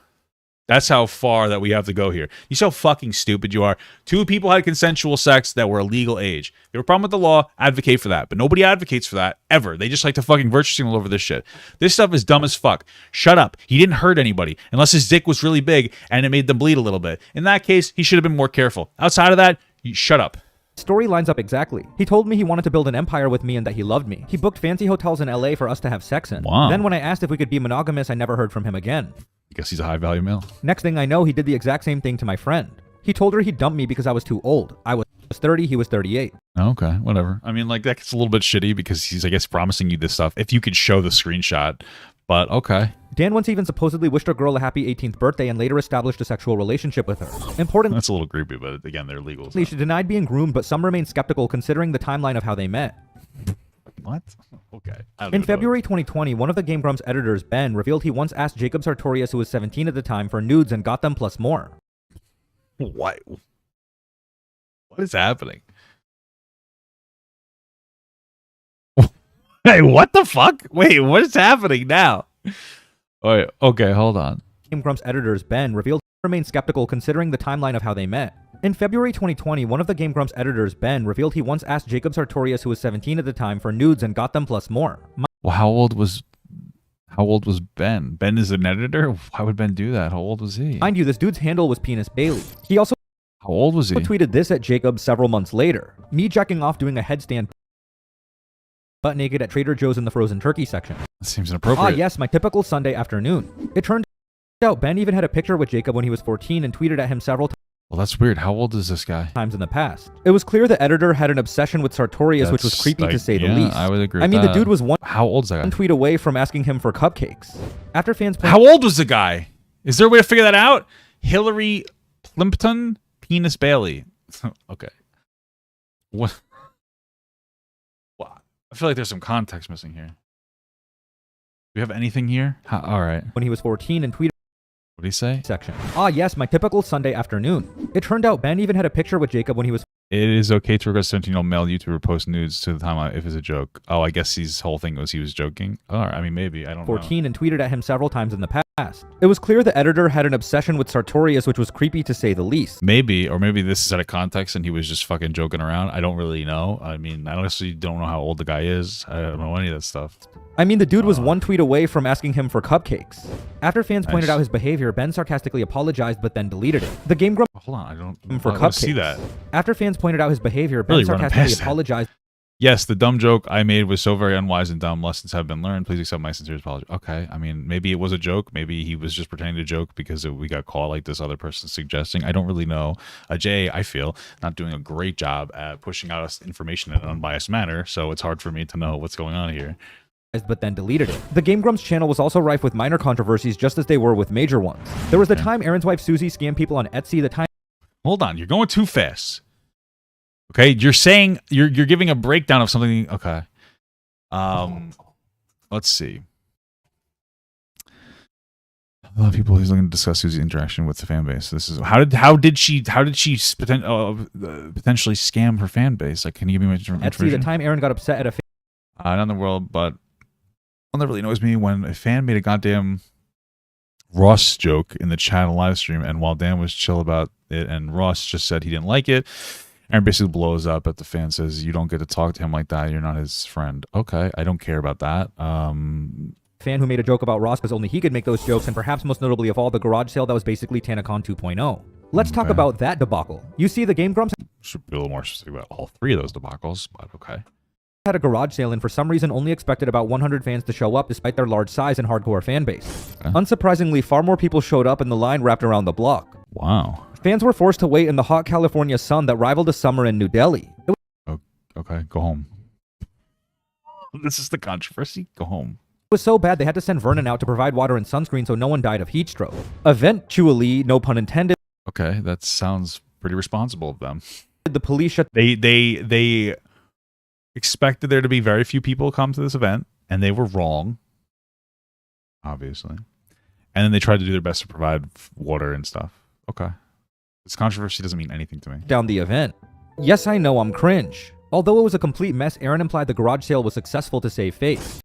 That's how far that we have to go here. You see how fucking stupid you are. Two people had consensual sex that were legal age. If you have a problem with the law, advocate for that. But nobody advocates for that, ever. They just like to fucking virtue signal over this shit. This stuff is dumb as fuck. Shut up. He didn't hurt anybody, unless his dick was really big and it made them bleed a little bit. In that case, he should have been more careful. Outside of that, shut up. story lines up exactly. He told me he wanted to build an empire with me and that he loved me. He booked fancy hotels in LA for us to have sex in. Wow. Then when I asked if we could be monogamous, I never heard from him again. I guess he's a high-value male. Next thing I know, he did the exact same thing to my friend. He told her he dumped me because I was too old. I was 30, he was 38. Okay, whatever. I mean, like, that gets a little bit shitty because he's, I guess, promising you this stuff. If you could show the screenshot, but okay. Dan once even supposedly wished a girl a happy 18th birthday and later established a sexual relationship with her. Importantly, that's a little creepy, but again, they're legal. She denied being groomed, but some remain skeptical considering the timeline of how they met. What? Okay. In February 2020, one of the GameGrumps editors, Ben, revealed he once asked Jacob Sartorius, who was 17 at the time, for nudes and got them plus more. What? What is happening? Hey, what the fuck? Wait, what is happening now? Wait, okay, hold on. GameGrumps editors, Ben, revealed he remained skeptical considering the timeline of how they met. In February 2020, one of the GameGrumps editors, Ben, revealed he once asked Jacob Sartorius, who was 17 at the time, for nudes and got them plus more. Well, how old was How old was Ben? Ben is an editor? Why would Ben do that? How old was he? Mind you, this dude's handle was Penis Bailey. He also How old was he? tweeted this at Jacob several months later. Me jacking off doing a headstand butt naked at Trader Joe's in the frozen turkey section. That seems inappropriate. Ah, yes, my typical Sunday afternoon. It turned out Ben even had a picture with Jacob when he was 14 and tweeted at him several Well, that's weird. How old is this guy? times in the past. It was clear the editor had an obsession with Sartorius, which was That's, creepy to like, say the yeah, least. I would agree I with mean, the that. dude was How old is that guy? one tweet away from asking him for cupcakes. After fans How old was the guy? Is there a way to figure that out? Hillary Plimpton, Penis Bailey. Okay. What? I feel like there's some context missing here. Do we have anything here? All right. When he was 14 and tweeted What did he say? section. Ah, yes, my typical Sunday afternoon. It turned out Ben even had a picture with Jacob when he was It is okay to request a 17-year-old male YouTuber post nudes to the timeline if it's a joke. Oh, I guess his whole thing was he was joking. Oh, I mean, maybe. I don't know. 14 and tweeted at him several times in the past. It was clear the editor had an obsession with Sartorius, which was creepy to say the least. Maybe, or maybe this is out of context and he was just fucking joking around. I don't really know. I mean, I honestly don't know how old the guy is. I don't know any of that stuff. I mean, the dude was one tweet away from asking him for cupcakes. After fans pointed Nice. out his behavior, Ben sarcastically apologized but then deleted it. The GameGrumps Hold on, I don't for I wanna cupcakes. see that. After fans pointed out his behavior, Ben Really running sarcastically past that. apologized. Yes, the dumb joke I made was so very unwise and dumb. Lessons have been learned. Please accept my sincere apology. Okay, I mean, maybe it was a joke. Maybe he was just pretending to joke because we got caught like this other person suggesting. I don't really know. Jay, I feel, not doing a great job at pushing out information in an unbiased manner, so it's hard for me to know what's going on here. But then deleted it. The GameGrumps channel was also rife with minor controversies just as they were with major ones. There was the time Aaron's wife Susie scammed people on Etsy, the time Hold on, you're going too fast. Okay, you're saying you're giving a breakdown of something. Okay, let's see. A lot of people he's looking to discuss Susie's interaction with the fan base. This is how did she potentially scam her fan base? Like, can you give me more information? Etsy, the time Aaron got upset at a Not in the world, but one that really annoys me when a fan made a goddamn Ross joke in the chat and live stream, and while Dan was chill about it, and Ross just said he didn't like it, Aaron basically blows up at the fan, says, "You don't get to talk to him like that. You're not his friend." Okay, I don't care about that. fan who made a joke about Ross because only he could make those jokes, and perhaps most notably of all, the garage sale that was basically TanaCon 2.0. Let's talk about that debacle. You see, the GameGrumps should be a little more specific about all three of those debacles, but okay. Had a garage sale and for some reason only expected about 100 fans to show up despite their large size and hardcore fan base. Unsurprisingly, far more people showed up and the line wrapped around the block. Wow. Fans were forced to wait in the hot California sun that rivaled the summer in New Delhi. Okay, go home. This is the controversy. Go home. It was so bad they had to send Vernon out to provide water and sunscreen so no one died of heat stroke. Eventually, no pun intended. Okay, that sounds pretty responsible of them. The police shut. They expected there to be very few people come to this event, and they were wrong, obviously. And then they tried to do their best to provide water and stuff. Okay. This controversy doesn't mean anything to me. Down the event. Yes, I know I'm cringe. Although it was a complete mess, Aaron implied the garage sale was successful to save face.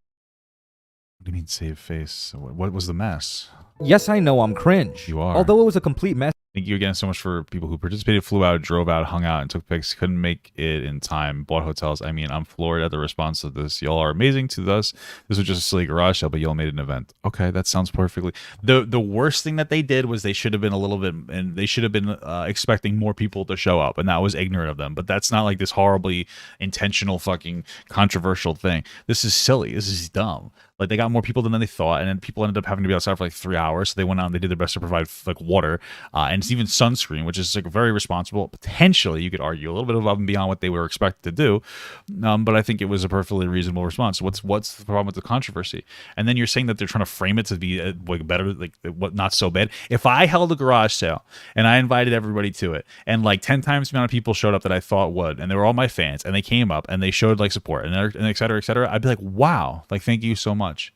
What do you mean save face? What was the mess? Yes, I know I'm cringe. You are. Although it was a complete mess. Thank you again so much for people who participated, flew out, drove out, hung out, and took pics. Couldn't make it in time. Bought hotels. I mean, I'm floored at the response to this. Y'all are amazing to us. This was just a silly garage sale, but y'all made an event. Okay, that sounds perfectly. The worst thing that they did was they should have been a little bit, and they should have been expecting more people to show up, and that was ignorant of them. But that's not like this horribly intentional fucking controversial thing. This is silly. This is dumb. Like, they got more people than they thought, and then people ended up having to be outside for like 3 hours. So they went out and they did their best to provide like water and it's even sunscreen, which is like very responsible. Potentially, you could argue a little bit above and beyond what they were expected to do, but I think it was a perfectly reasonable response. What's the problem with the controversy? And then you're saying that they're trying to frame it to be like better, like what not so bad. If I held a garage sale and I invited everybody to it, and like 10 times the amount of people showed up that I thought would, and they were all my fans, and they came up and they showed like support and et cetera, I'd be like, wow, like thank you so much.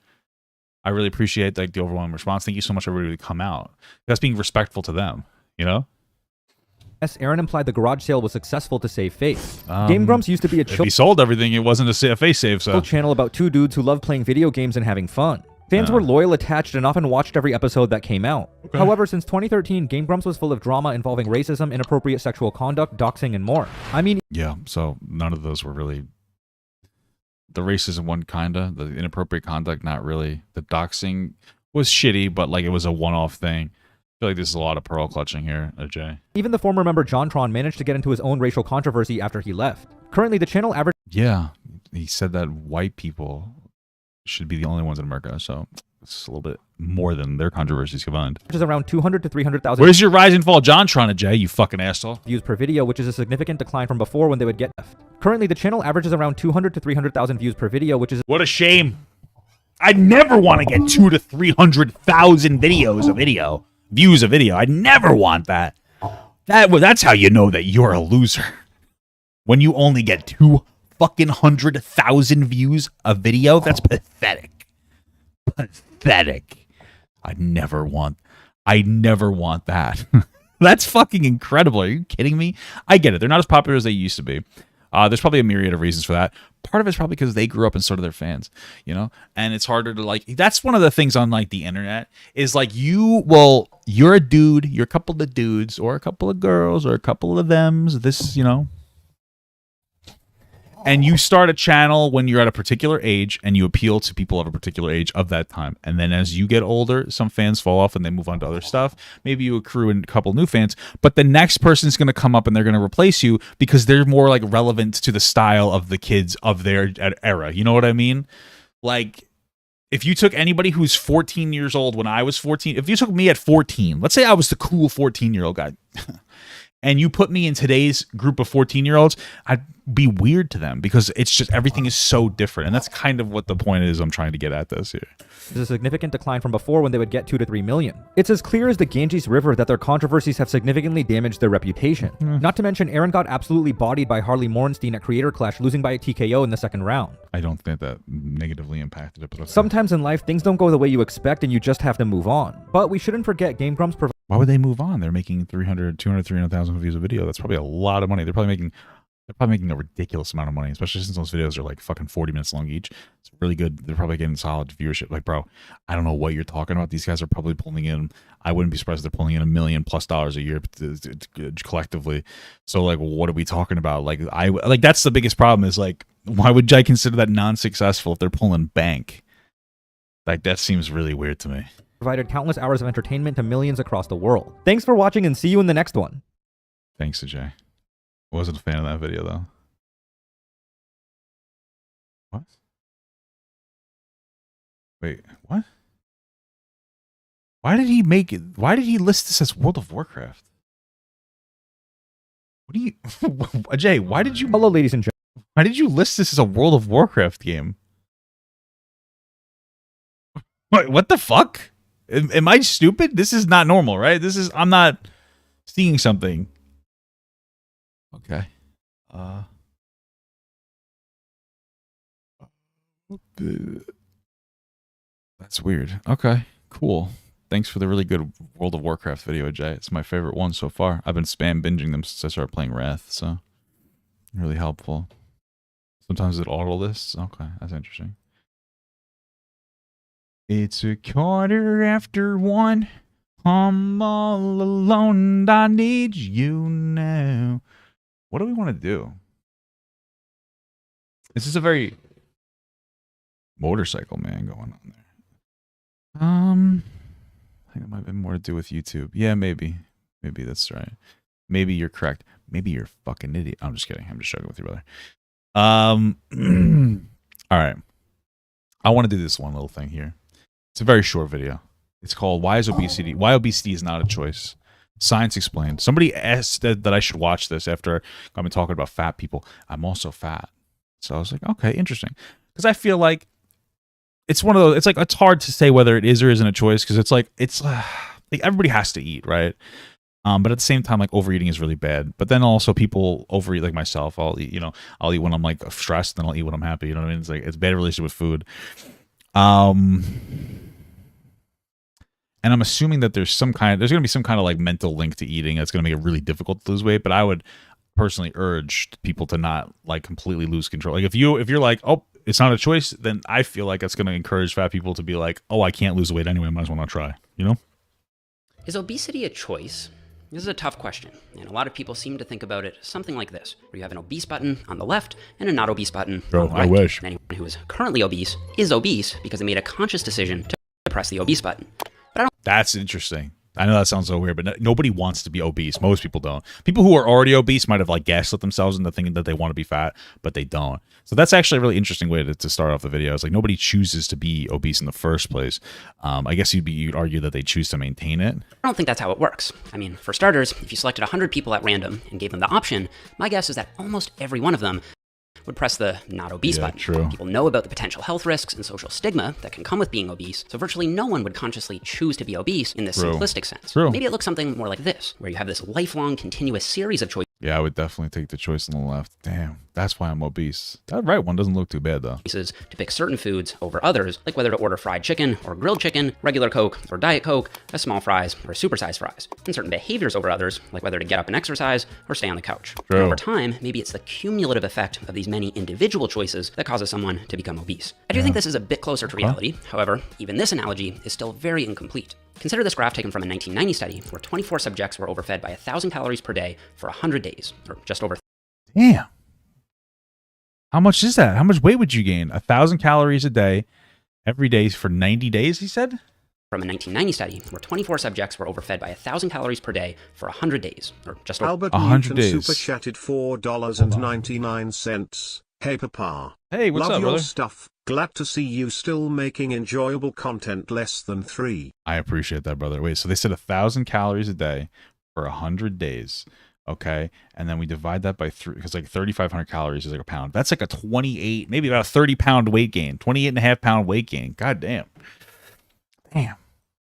I really appreciate like the overwhelming response. Thank you so much, everybody, to come out. That's being respectful to them, you know? Yes, Aaron implied the garage sale was successful to save face. GameGrumps used to be a If he sold everything, it wasn't a face save, so. Channel about two dudes who love playing video games and having fun. Fans were loyal, attached, and often watched every episode that came out. Okay. However, since 2013, GameGrumps was full of drama involving racism, inappropriate sexual conduct, doxing, and more. I mean, yeah, so none of those were really The racism one kinda, the inappropriate conduct not really. The doxing was shitty, but like it was a one-off thing. I feel like there's a lot of pearl clutching here, Jay. Even the former member JonTron managed to get into his own racial controversy after he left. Currently, the channel average. Yeah, he said that white people should be the only ones in America, so it's a little bit more than their controversies combined. Which is around 200 to 300,000. Where's your rise and fall JonTron, Jay? You fucking asshole. Views per video, which is a significant decline from before when they would get left. Currently, the channel averages around 200 to 300,000 views per video, which is. What a shame. I never want to get 200,000 to 300,000 views a video. I never want that. That's how you know that you're a loser. When you only get 200,000 views a video, that's pathetic. Pathetic. I never want that. That's fucking incredible. Are you kidding me? I get it. They're not as popular as they used to be. There's probably a myriad of reasons for that. Part of it's probably because they grew up and so do their fans, you know? And it's harder to like, that's one of the things on like the internet is like you're a dude, you're a couple of dudes or a couple of girls or a couple of thems, this, you know? And you start a channel when you're at a particular age and you appeal to people of a particular age of that time. And then as you get older, some fans fall off and they move on to other stuff. Maybe you accrue a couple new fans, but the next person's going to come up and they're going to replace you because they're more like relevant to the style of the kids of their era. You know what I mean? Like if you took anybody who's 14 years old when I was 14, if you took me at 14, let's say I was the cool 14-year-old guy. And you put me in today's group of 14-year-olds, I'd be weird to them because it's just everything is so different. And that's kind of what the point is I'm trying to get at this here. There's a significant decline from before when they would get 2 to 3 million. It's as clear as the Ganges River that their controversies have significantly damaged their reputation. Not to mention, Aaron got absolutely bodied by Harley Morenstein at Creator Clash, losing by a TKO in the second round. I don't think that negatively impacted it. But okay. Sometimes in life, things don't go the way you expect and you just have to move on. But we shouldn't forget GameGrumps. Why would they move on? They're making 300,000 views a video. That's probably a lot of money. They're probably making a ridiculous amount of money, especially since those videos are like fucking 40 minutes long each. It's really good. They're probably getting solid viewership. Like, bro, I don't know what you're talking about. These guys are probably pulling in, I wouldn't be surprised if they're pulling in $1 million+ a year collectively. So like, what are we talking about? Like, that's the biggest problem is like, why would I consider that non-successful if they're pulling bank? Like, that seems really weird to me. Provided countless hours of entertainment to millions across the world. Thanks for watching and see you in the next one. Thanks, Ajay. Wasn't a fan of that video though. What? Wait, what? Why did he make it? Why did he list this as World of Warcraft? What do you, Ajay? Why did you? Hello, ladies and gentlemen. Why did you list this as a World of Warcraft game? What the fuck? Am I stupid? This is not normal, right? I'm not seeing something. Okay. That's weird. Okay, cool. Thanks for the really good World of Warcraft video, Jay. It's my favorite one so far. I've been spam binging them since I started playing Wrath, so really helpful. Sometimes it auto lists. Okay, that's interesting. It's 1:15. I'm all alone. I need you now. What do we want to do? This is a very motorcycle man going on there. I think it might have been more to do with YouTube. Yeah, maybe. Maybe that's right. Maybe you're correct. Maybe you're a fucking idiot. I'm just kidding. I'm just joking with you, brother. All right. I want to do this one little thing here. It's a very short video. It's called Why Obesity is Not a Choice. Science Explained. Somebody asked that I should watch this after I've been talking about fat people. I'm also fat. So I was like, okay, interesting. Because I feel like it's one of those, it's hard to say whether it is or isn't a choice because it's like everybody has to eat, right? But at the same time, like overeating is really bad. But then also people overeat, like myself. I'll eat when I'm like stressed, then I'll eat when I'm happy. You know what I mean? It's like it's a bad relationship with food. And I'm assuming that there's going to be some kind of like mental link to eating that's going to make it really difficult to lose weight. But I would personally urge people to not like completely lose control. Like if you're like, oh, it's not a choice, then I feel like that's going to encourage fat people to be like, oh, I can't lose weight anyway. I might as well not try. You know? Is obesity a choice? This is a tough question, and a lot of people seem to think about it something like this, where you have an obese button on the left and a not obese button Bro, on the right. I wish. And anyone who is currently obese is obese because they made a conscious decision to press the obese button. But I don't That's interesting. I know that sounds so weird, but nobody wants to be obese. Most people don't. People who are already obese might have like gaslit themselves into thinking that they want to be fat, but they don't. So that's actually a really interesting way to start off the video. It's like nobody chooses to be obese in the first place. I guess you'd argue that they choose to maintain it. I don't think that's how it works. I mean, for starters, if you selected 100 people at random and gave them the option, my guess is that almost every one of them would press the not obese button. True. People know about the potential health risks and social stigma that can come with being obese, so virtually no one would consciously choose to be obese in this True. simplistic sense. True. Maybe it looks something more like this, where you have this lifelong, continuous series of choices. Yeah, I would definitely take the choice on the left. Damn, that's why I'm obese. That right one doesn't look too bad, though. To pick certain foods over others, like whether to order fried chicken or grilled chicken, regular Coke or Diet Coke, a small fries or supersized fries, and certain behaviors over others, like whether to get up and exercise or stay on the couch. And over time, maybe it's the cumulative effect of these many individual choices that causes someone to become obese. I do think this is a bit closer to reality. However, even this analogy is still very incomplete. Consider this graph taken from a 1990 study where 24 subjects were overfed by 1,000 calories per day for 100 days, or just over. Damn. How much is that? How much weight would you gain? 1,000 calories a day, every day for 90 days, he said? From a 1990 study where 24 subjects were overfed by 1,000 calories per day for 100 days, or just over Albert 100 Newton days. super chatted $4.99. Hey, Papa. Hey, what's Love up, your brother? stuff. Glad to see you still making enjoyable content less than 3. I appreciate that, brother. Wait, so they said 1,000 calories a day for 100 days. Okay. And then we divide that by 3, because like 3,500 calories is like a pound. That's like a 28, maybe about a 30-pound weight gain, 28.5-pound weight gain. God damn. Damn.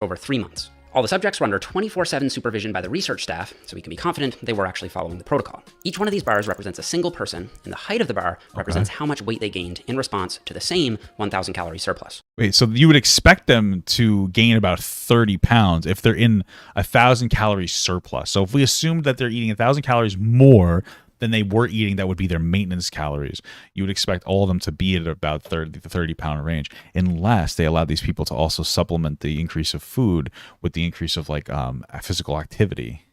over 3 months. All the subjects were under 24/7 supervision by the research staff, so we can be confident they were actually following the protocol. Each one of these bars represents a single person, and the height of the bar represents how much weight they gained in response to the same 1,000 calorie surplus. Wait, so you would expect them to gain about 30 pounds if they're in 1,000 calorie surplus. So if we assumed that they're eating 1,000 calories more than they were eating, that would be their maintenance calories. You would expect all of them to be at about the 30-pound range, unless they allowed these people to also supplement the increase of food with the increase of like physical activity.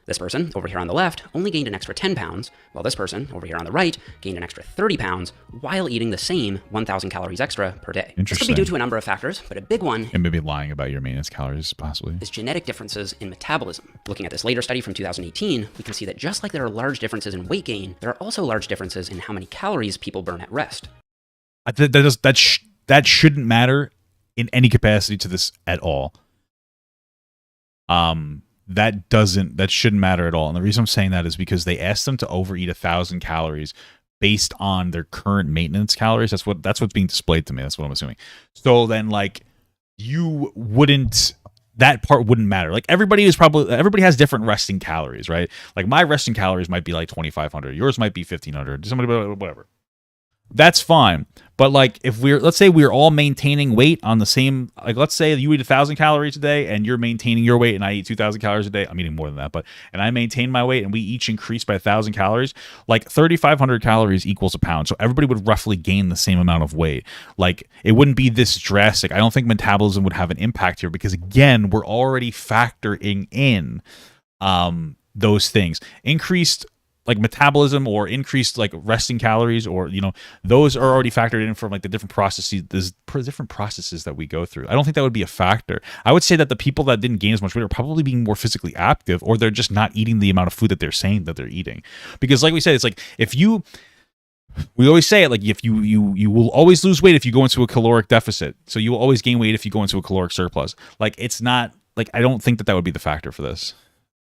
This person, over here on the left, only gained an extra 10 pounds, while this person, over here on the right, gained an extra 30 pounds while eating the same 1,000 calories extra per day. This could be due to a number of factors, but a big one and maybe lying about your maintenance calories, possibly, is genetic differences in metabolism. Looking at this later study from 2018, we can see that just like there are large differences in weight gain, there are also large differences in how many calories people burn at rest. That shouldn't matter in any capacity to this at all. That shouldn't matter at all. And the reason I'm saying that is because they asked them to overeat 1,000 calories based on their current maintenance calories. That's what's being displayed to me. That's what I'm assuming. So then that part wouldn't matter. Like everybody has different resting calories, right? Like my resting calories might be like 2,500. Yours might be 1,500. Somebody, whatever. That's fine. But like if let's say we're all maintaining weight on the same, like let's say you eat 1,000 calories a day and you're maintaining your weight and I eat 2,000 calories a day. I'm eating more than that, and I maintain my weight and we each increase by 1,000 calories, like 3,500 calories equals a pound. So everybody would roughly gain the same amount of weight. Like it wouldn't be this drastic. I don't think metabolism would have an impact here because again, we're already factoring in those things. Increased like metabolism or increased like resting calories, or those are already factored in from like the different processes. There's different processes that we go through. I don't think that would be a factor. I would say that the people that didn't gain as much weight are probably being more physically active, or they're just not eating the amount of food that they're saying that they're eating. Because like we said, it's like we always say it, like if you will always lose weight if you go into a caloric deficit. So you will always gain weight if you go into a caloric surplus. Like it's not like, I don't think that would be the factor for this.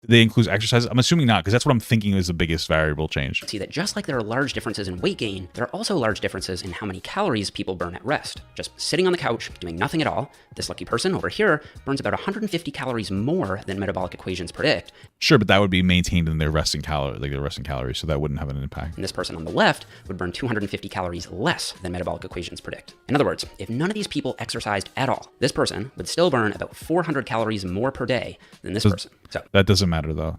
They include exercise? I'm assuming not, because that's what I'm thinking is the biggest variable change. See that just like there are large differences in weight gain, there are also large differences in how many calories people burn at rest. Just sitting on the couch, doing nothing at all, this lucky person over here burns about 150 calories more than metabolic equations predict. Sure, but that would be maintained in their resting calories, so that wouldn't have an impact. And this person on the left would burn 250 calories less than metabolic equations predict. In other words, if none of these people exercised at all, this person would still burn about 400 calories more per day than this person. So that doesn't matter though.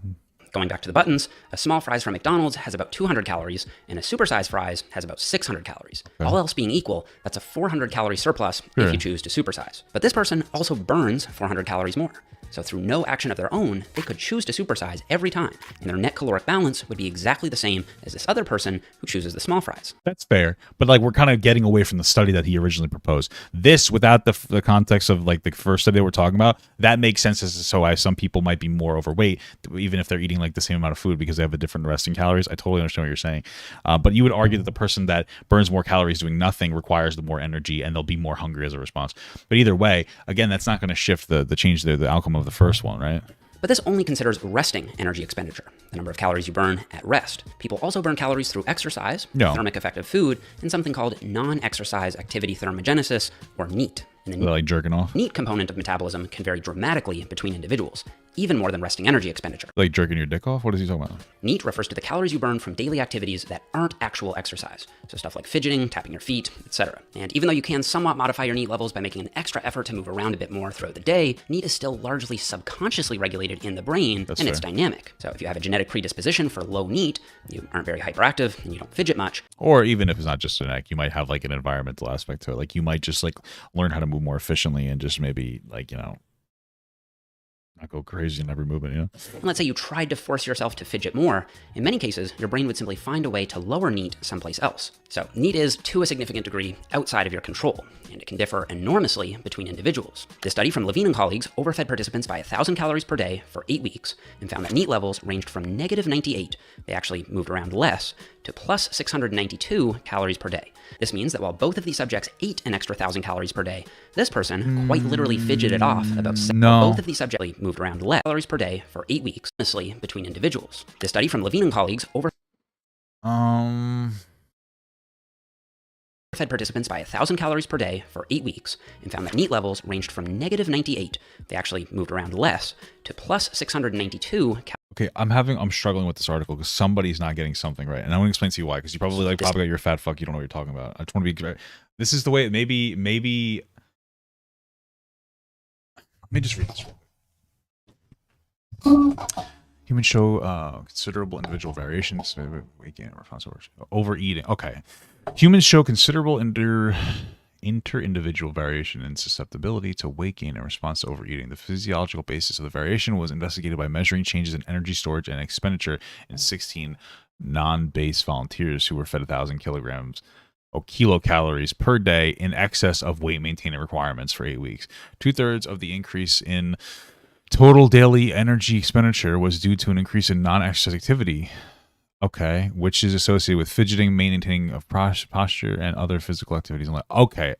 Going back to the buttons, a small fries from McDonald's has about 200 calories, and a supersized fries has about 600 calories. Okay. All else being equal, that's a 400 calorie surplus Sure. if you choose to supersize. But this person also burns 400 calories more. So through no action of their own, they could choose to supersize every time, and their net caloric balance would be exactly the same as this other person who chooses the small fries. That's fair, but like we're kind of getting away from the study that he originally proposed. This, without the context of like the first study that we're talking about, that makes sense as to why some people might be more overweight, even if they're eating like the same amount of food because they have a different resting calories. I totally understand what you're saying, but you would argue that the person that burns more calories doing nothing requires the more energy, and they'll be more hungry as a response. But either way, again, that's not going to shift the change the outcome of the first one, right? But this only considers resting energy expenditure, the number of calories you burn at rest. People also burn calories through exercise, thermic effect of food, and something called non-exercise activity thermogenesis, or NEAT. And the like jerking off. NEAT component of metabolism can vary dramatically between individuals, even more than resting energy expenditure. Like jerking your dick off? What is he talking about? NEAT refers to the calories you burn from daily activities that aren't actual exercise. So stuff like fidgeting, tapping your feet, etc. And even though you can somewhat modify your NEAT levels by making an extra effort to move around a bit more throughout the day, NEAT is still largely subconsciously regulated in the brain, and it's dynamic. So if you have a genetic predisposition for low NEAT, you aren't very hyperactive, and you don't fidget much. Or even if it's not just genetic, you might have like an environmental aspect to it. Like you might just like learn how to move more efficiently and just maybe like, you know, not go crazy in every movement, And let's say you tried to force yourself to fidget more. In many cases, your brain would simply find a way to lower NEAT someplace else. So NEAT is, to a significant degree, outside of your control, and it can differ enormously between individuals. This study from Levine and colleagues overfed participants by 1,000 calories per day for 8 weeks and found that NEAT levels ranged from negative 98, they actually moved around less, to plus 692 calories per day. This means that while both of these subjects ate an extra 1,000 calories per day, this person quite literally fidgeted off about both of these subjects moved around less calories per day for 8 weeks, honestly, between individuals. This study from Levine and colleagues fed participants by 1,000 calories per day for 8 weeks and found that NEAT levels ranged from negative 98, they actually moved around less, to plus 692 Okay, I'm struggling with this article because somebody's not getting something right, and I want to explain to you why. Because you probably like propagate your fat fuck. You don't know what you're talking about. I just want to be. This is the way. Maybe. Let me just read this. Humans show considerable individual variations. Weight gain, response overeating. Okay, humans show considerable inter-individual variation in susceptibility to weight gain in response to overeating. The physiological basis of the variation was investigated by measuring changes in energy storage and expenditure in 16 non-base volunteers who were fed 1,000 kilocalories per day in excess of weight maintaining requirements for 8 weeks. 2/3 of the increase in total daily energy expenditure was due to an increase in non-exercise activity. Okay, which is associated with fidgeting, maintaining of posture, and other physical activities. Okay,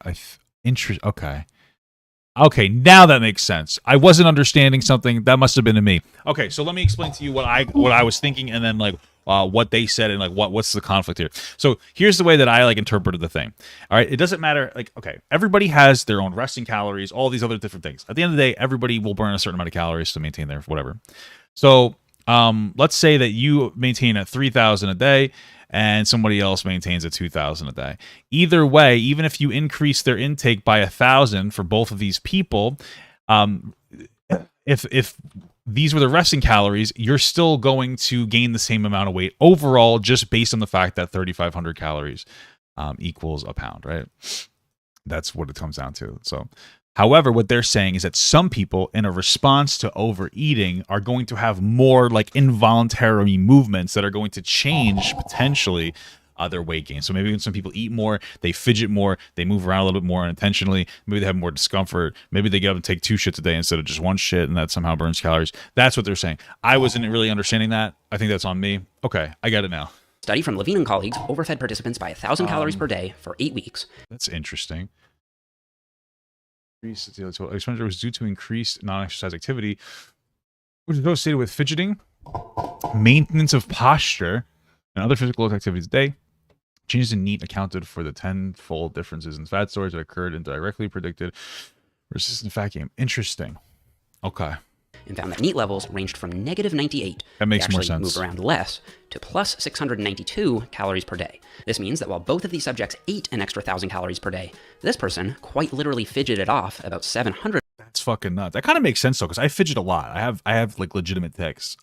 okay, now that makes sense. I wasn't understanding something. That must have been to me. Okay, so let me explain to you what I was thinking, and then like what they said, and like what's the conflict here. So here's the way that I like interpreted the thing. All right, it doesn't matter. Like, okay, everybody has their own resting calories, all these other different things. At the end of the day, everybody will burn a certain amount of calories to maintain their whatever. So let's say that you maintain at 3,000 a day and somebody else maintains at 2,000 a day. Either way, even if you increase their intake by 1,000 for both of these people, if these were the resting calories, you're still going to gain the same amount of weight overall, just based on the fact that 3,500 calories equals a pound, right? That's what it comes down to. So, however, what they're saying is that some people, in a response to overeating, are going to have more like involuntary movements that are going to change potentially their weight gain. So maybe when some people eat more, they fidget more, they move around a little bit more unintentionally, maybe they have more discomfort, maybe they get up and take 2 shits a day instead of just 1 shit, and that somehow burns calories. That's what they're saying. I wasn't really understanding that. I think that's on me. Okay, I get it now. Study from Levine and colleagues overfed participants by 1,000 calories per day for 8 weeks. That's interesting. Total expenditure was due to increased non-exercise activity, which is associated with fidgeting, maintenance of posture, and other physical activities a day. Changes in NEAT accounted for the 10-fold differences in fat storage that occurred and directly predicted resistant fat gain. Interesting. Okay. And found that NEAT levels ranged from negative 98, that makes more sense, moved around less, to plus 692 calories per day. This means that while both of these subjects ate an extra 1,000 calories per day, this person quite literally fidgeted off about 700. That's fucking nuts. That kind of makes sense though, because I fidget a lot. I have like legitimate tics.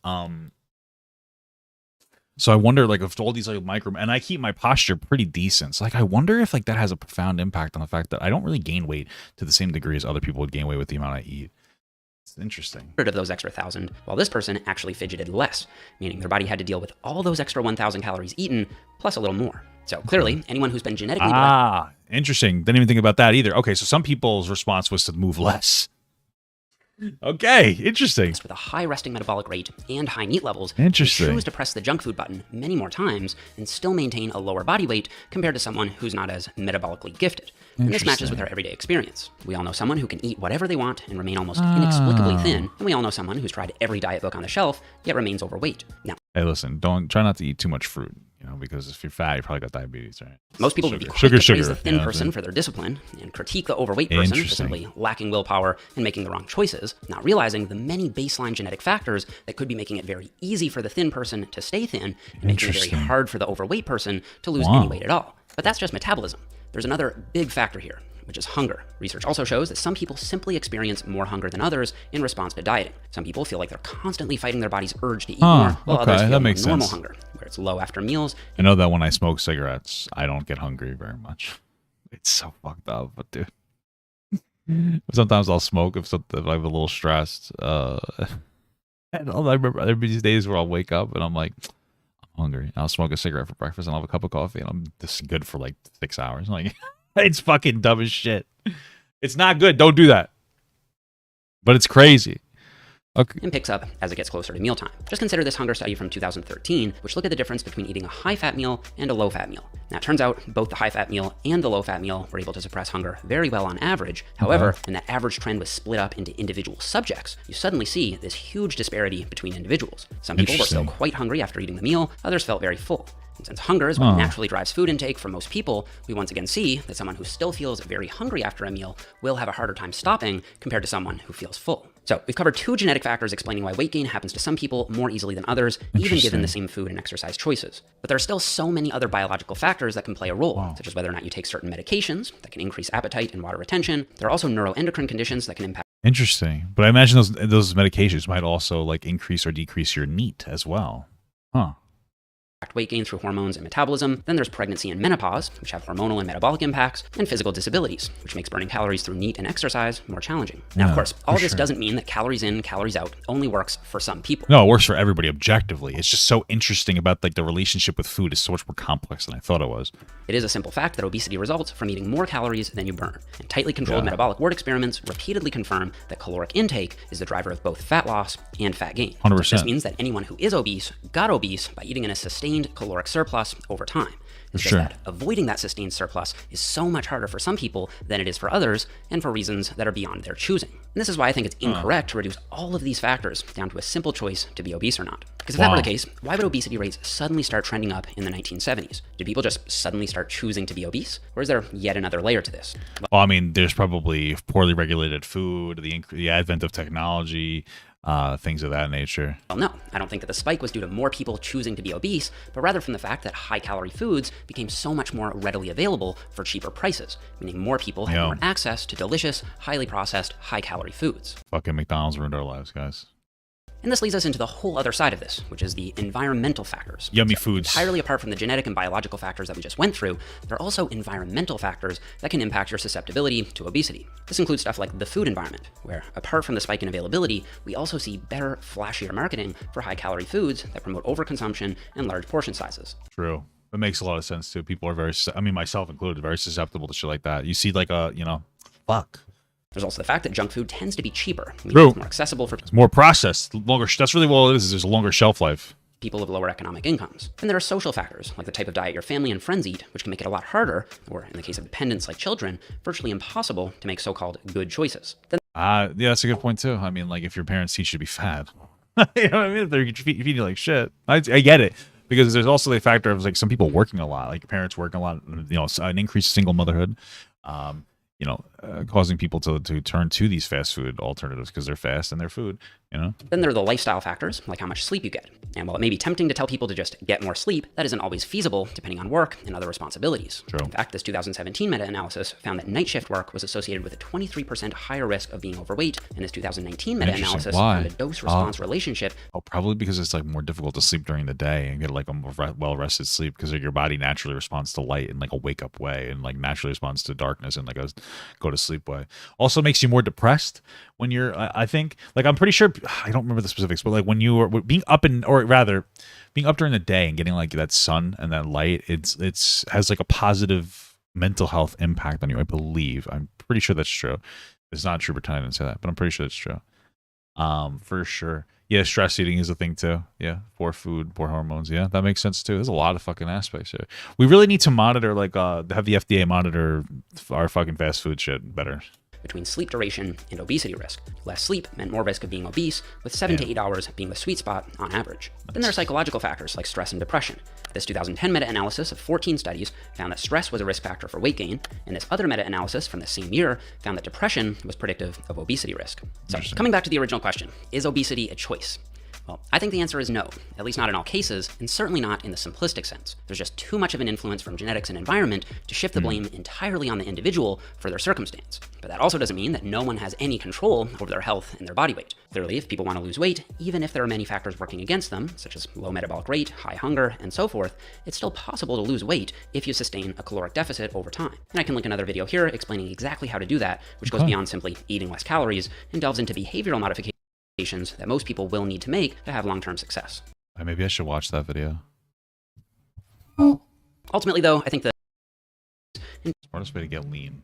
So I wonder, like, if all these like micro, and I keep my posture pretty decent. So like, I wonder if like that has a profound impact on the fact that I don't really gain weight to the same degree as other people would gain weight with the amount I eat. It's interesting. Of those extra 1,000, while this person actually fidgeted less, meaning their body had to deal with all those extra 1,000 calories eaten, plus a little more. So clearly, anyone who's been genetically interesting. Didn't even think about that either. Okay, so some people's response was to move less. Okay, interesting. With a high resting metabolic rate and high NEAT levels, interesting. Choose to press the junk food button many more times and still maintain a lower body weight compared to someone who's not as metabolically gifted. And this matches with our everyday experience. We all know someone who can eat whatever they want and remain almost inexplicably thin, and we all know someone who's tried every diet book on the shelf yet remains overweight. Now, hey, listen, try not to eat too much fruit. You know, because if you're fat, you probably got diabetes, right? Most people would be quick to praise the thin person for their discipline and critique the overweight person for simply lacking willpower and making the wrong choices, not realizing the many baseline genetic factors that could be making it very easy for the thin person to stay thin and making it very hard for the overweight person to lose any weight at all. But that's just metabolism. There's another big factor here, which is hunger. Research also shows that some people simply experience more hunger than others in response to dieting. Some people feel like they're constantly fighting their body's urge to eat more, while others feel more normal hunger, where it's low after meals. I know that when I smoke cigarettes, I don't get hungry very much. It's so fucked up, but dude. Sometimes I'll smoke if I'm a little stressed. And I remember there'll be these days where I'll wake up and I'm like, I'm hungry. I'll smoke a cigarette for breakfast and I'll have a cup of coffee and I'm just good for like 6 hours. Like, it's fucking dumb as shit. It's not good. Don't do that. But it's crazy. Okay. And picks up as it gets closer to mealtime. Just consider this hunger study from 2013, which looked at the difference between eating a high-fat meal and a low-fat meal. Now, it turns out both the high-fat meal and the low-fat meal were able to suppress hunger very well on average. However, when that average trend was split up into individual subjects, you suddenly see this huge disparity between individuals. Some people were still quite hungry after eating the meal, others felt very full. And since hunger is what naturally drives food intake for most people, we once again see that someone who still feels very hungry after a meal will have a harder time stopping compared to someone who feels full. So we've covered 2 genetic factors explaining why weight gain happens to some people more easily than others, even given the same food and exercise choices. But there are still so many other biological factors that can play a role, such as whether or not you take certain medications that can increase appetite and water retention. There are also neuroendocrine conditions that can impact. Interesting. But I imagine those medications might also like increase or decrease your NEAT as well. Huh. Weight gain through hormones and metabolism. Then there's pregnancy and menopause, which have hormonal and metabolic impacts, and physical disabilities, which makes burning calories through NEAT and exercise more challenging. Now, of course, all this doesn't mean that calories in, calories out only works for some people. No, it works for everybody objectively. It's just so interesting about like the relationship with food is so much more complex than I thought it was. It is a simple fact that obesity results from eating more calories than you burn. And tightly controlled metabolic ward experiments repeatedly confirm that caloric intake is the driver of both fat loss and fat gain. 100%. This means that anyone who is obese got obese by eating in a sustained caloric surplus over time. It's just that avoiding that sustained surplus is so much harder for some people than it is for others, and for reasons that are beyond their choosing. And this is why I think it's incorrect to reduce all of these factors down to a simple choice to be obese or not. Because if that were the case, why would obesity rates suddenly start trending up in the 1970s? Did people just suddenly start choosing to be obese? Or is there yet another layer to this? Well, I mean, there's probably poorly regulated food, the advent of technology, things of that nature. Well, no, I don't think that the spike was due to more people choosing to be obese, but rather from the fact that high-calorie foods became so much more readily available for cheaper prices, meaning more people had more access to delicious, highly processed, high-calorie foods. Fucking McDonald's ruined our lives, guys. And this leads us into the whole other side of this, which is the environmental factors. Yummy foods. Entirely apart from the genetic and biological factors that we just went through, there are also environmental factors that can impact your susceptibility to obesity. This includes stuff like the food environment, where apart from the spike in availability, we also see better, flashier marketing for high-calorie foods that promote overconsumption and large portion sizes. True. That makes a lot of sense, too. People are very, I mean, myself included, very susceptible to shit like that. You see like a, fuck. There's also the fact that junk food tends to be cheaper. True. It's more accessible for... It's more processed, longer. That's really what it is. There's a longer shelf life. People of lower economic incomes. And there are social factors, like the type of diet your family and friends eat, which can make it a lot harder, or in the case of dependents like children, virtually impossible to make so-called good choices. Yeah, that's a good point, too. I mean, like, if your parents teach you to be fat, you know what I mean? If they're feeding you like shit. I get it. Because there's also the factor of, like, some people working a lot, like parents working a lot, an increased single motherhood, causing people to turn to these fast food alternatives because they're fast and they're food, Then there are the lifestyle factors, like how much sleep you get. And while it may be tempting to tell people to just get more sleep, that isn't always feasible depending on work and other responsibilities. True. In fact, this 2017 meta-analysis found that night shift work was associated with a 23% higher risk of being overweight, and this 2019 meta-analysis found a dose-response relationship. Oh, probably because it's like more difficult to sleep during the day and get like a more well-rested sleep because your body naturally responds to light in like a wake-up way and like naturally responds to darkness and like a go-to-sleep way. Also makes you more depressed when you're, I think, like I'm pretty sure, I don't remember the specifics, but like when you are being up being up during the day and getting like that sun and that light, it's has like a positive mental health impact on you, I believe. I'm pretty sure that's true. It's not true, pretend I didn't say that, but I'm pretty sure that's true. For sure. Yeah, stress eating is a thing too. Yeah, poor food, poor hormones. Yeah, that makes sense too. There's a lot of fucking aspects here. We really need to monitor, like, have the FDA monitor our fucking fast food shit better. Between sleep duration and obesity risk. Less sleep meant more risk of being obese, with 7 to 8 hours being the sweet spot on average. Then there are psychological factors like stress and depression. This 2010 meta-analysis of 14 studies found that stress was a risk factor for weight gain, and this other meta-analysis from the same year found that depression was predictive of obesity risk. So, coming back to the original question, is obesity a choice? Well, I think the answer is no, at least not in all cases, and certainly not in the simplistic sense. There's just too much of an influence from genetics and environment to shift the blame entirely on the individual for their circumstance. But that also doesn't mean that no one has any control over their health and their body weight. Clearly, if people want to lose weight, even if there are many factors working against them, such as low metabolic rate, high hunger, and so forth, it's still possible to lose weight if you sustain a caloric deficit over time. And I can link another video here explaining exactly how to do that, which goes beyond simply eating less calories and delves into behavioral modifications that most people will need to make to have long-term success. Maybe I should watch that video. Ultimately, though, I think the smartest way to get lean.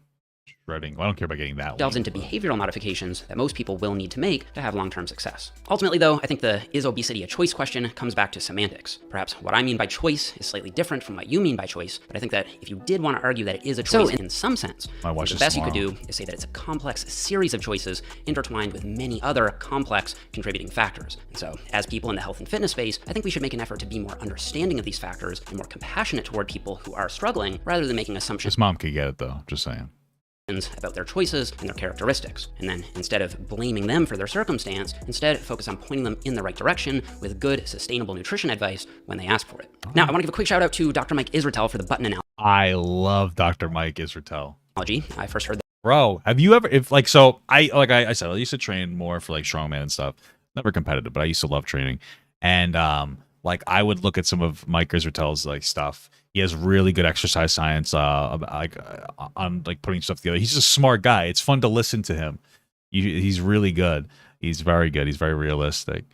Shredding. Well, I don't care about getting that delves lean, into behavioral modifications that most people will need to make to have long-term success. Ultimately, though, I think the is obesity a choice question comes back to semantics. Perhaps what I mean by choice is slightly different from what you mean by choice, but I think that if you did want to argue that it is a choice in some sense, the best you could do is say that it's a complex series of choices intertwined with many other complex contributing factors. And so, as people in the health and fitness space, I think we should make an effort to be more understanding of these factors and more compassionate toward people who are struggling, rather than making assumptions. His mom could get it though, just saying. About their choices and their characteristics. And then instead of blaming them for their circumstance, instead focus on pointing them in the right direction with good, sustainable nutrition advice when they ask for it. Now, I want to give a quick shout out to Dr. Mike Israetel for the button analogy. I love Dr. Mike Israetel. I first heard that. Bro, have you ever, I said, I used to train more for like strongman and stuff. Never competitive, but I used to love training. And like I would look at some of Mike Israetel's like stuff. He has really good exercise science on like putting stuff together. He's just a smart guy. It's fun to listen to him. He's really good. He's very good. He's very realistic.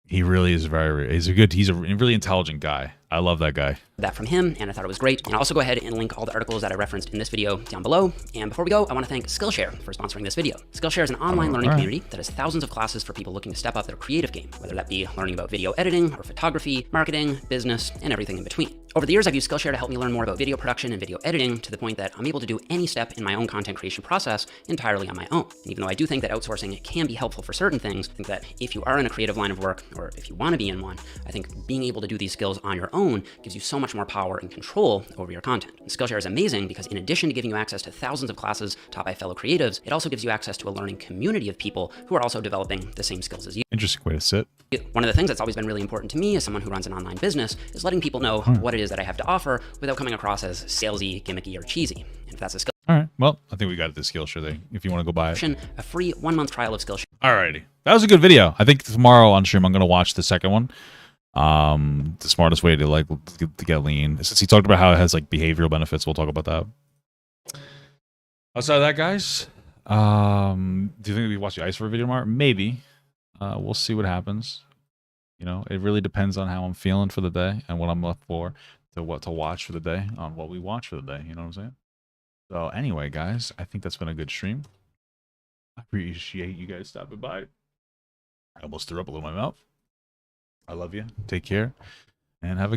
He really is he's a really intelligent guy. I love that guy. That from him, and I thought it was great. And I'll also go ahead and link all the articles that I referenced in this video down below. And before we go, I want to thank Skillshare for sponsoring this video. Skillshare is an online learning community that has thousands of classes for people looking to step up their creative game, whether that be learning about video editing or photography, marketing, business, and everything in between. Over the years, I've used Skillshare to help me learn more about video production and video editing to the point that I'm able to do any step in my own content creation process entirely on my own. And even though I do think that outsourcing can be helpful for certain things, I think that if you are in a creative line of work, or if you want to be in one, I think being able to do these skills on your own gives you so much more power and control over your content. And Skillshare is amazing because in addition to giving you access to thousands of classes taught by fellow creatives, it also gives you access to a learning community of people who are also developing the same skills as you. Interesting way to sit. One of the things that's always been really important to me as someone who runs an online business is letting people know what it is that I have to offer without coming across as salesy, gimmicky, or cheesy. And if that's a skill. All right. Well, I think we got it, the Skillshare thing. If you want to go buy it. A free 1-month trial of Skillshare. Alrighty. That was a good video. I think tomorrow on stream I'm going to watch the second one. The smartest way to get lean. Since he talked about how it has like behavioral benefits, we'll talk about that. Outside of that, guys, do you think we watch the Ice River video tomorrow? Maybe. We'll see what happens. You know, it really depends on how I'm feeling for the day and what I'm left for to what to watch for the day, on what we watch for the day. You know what I'm saying? So anyway, guys, I think that's been a good stream. I appreciate you guys stopping by. I almost threw up a little in my mouth. I love you. Take care and have a good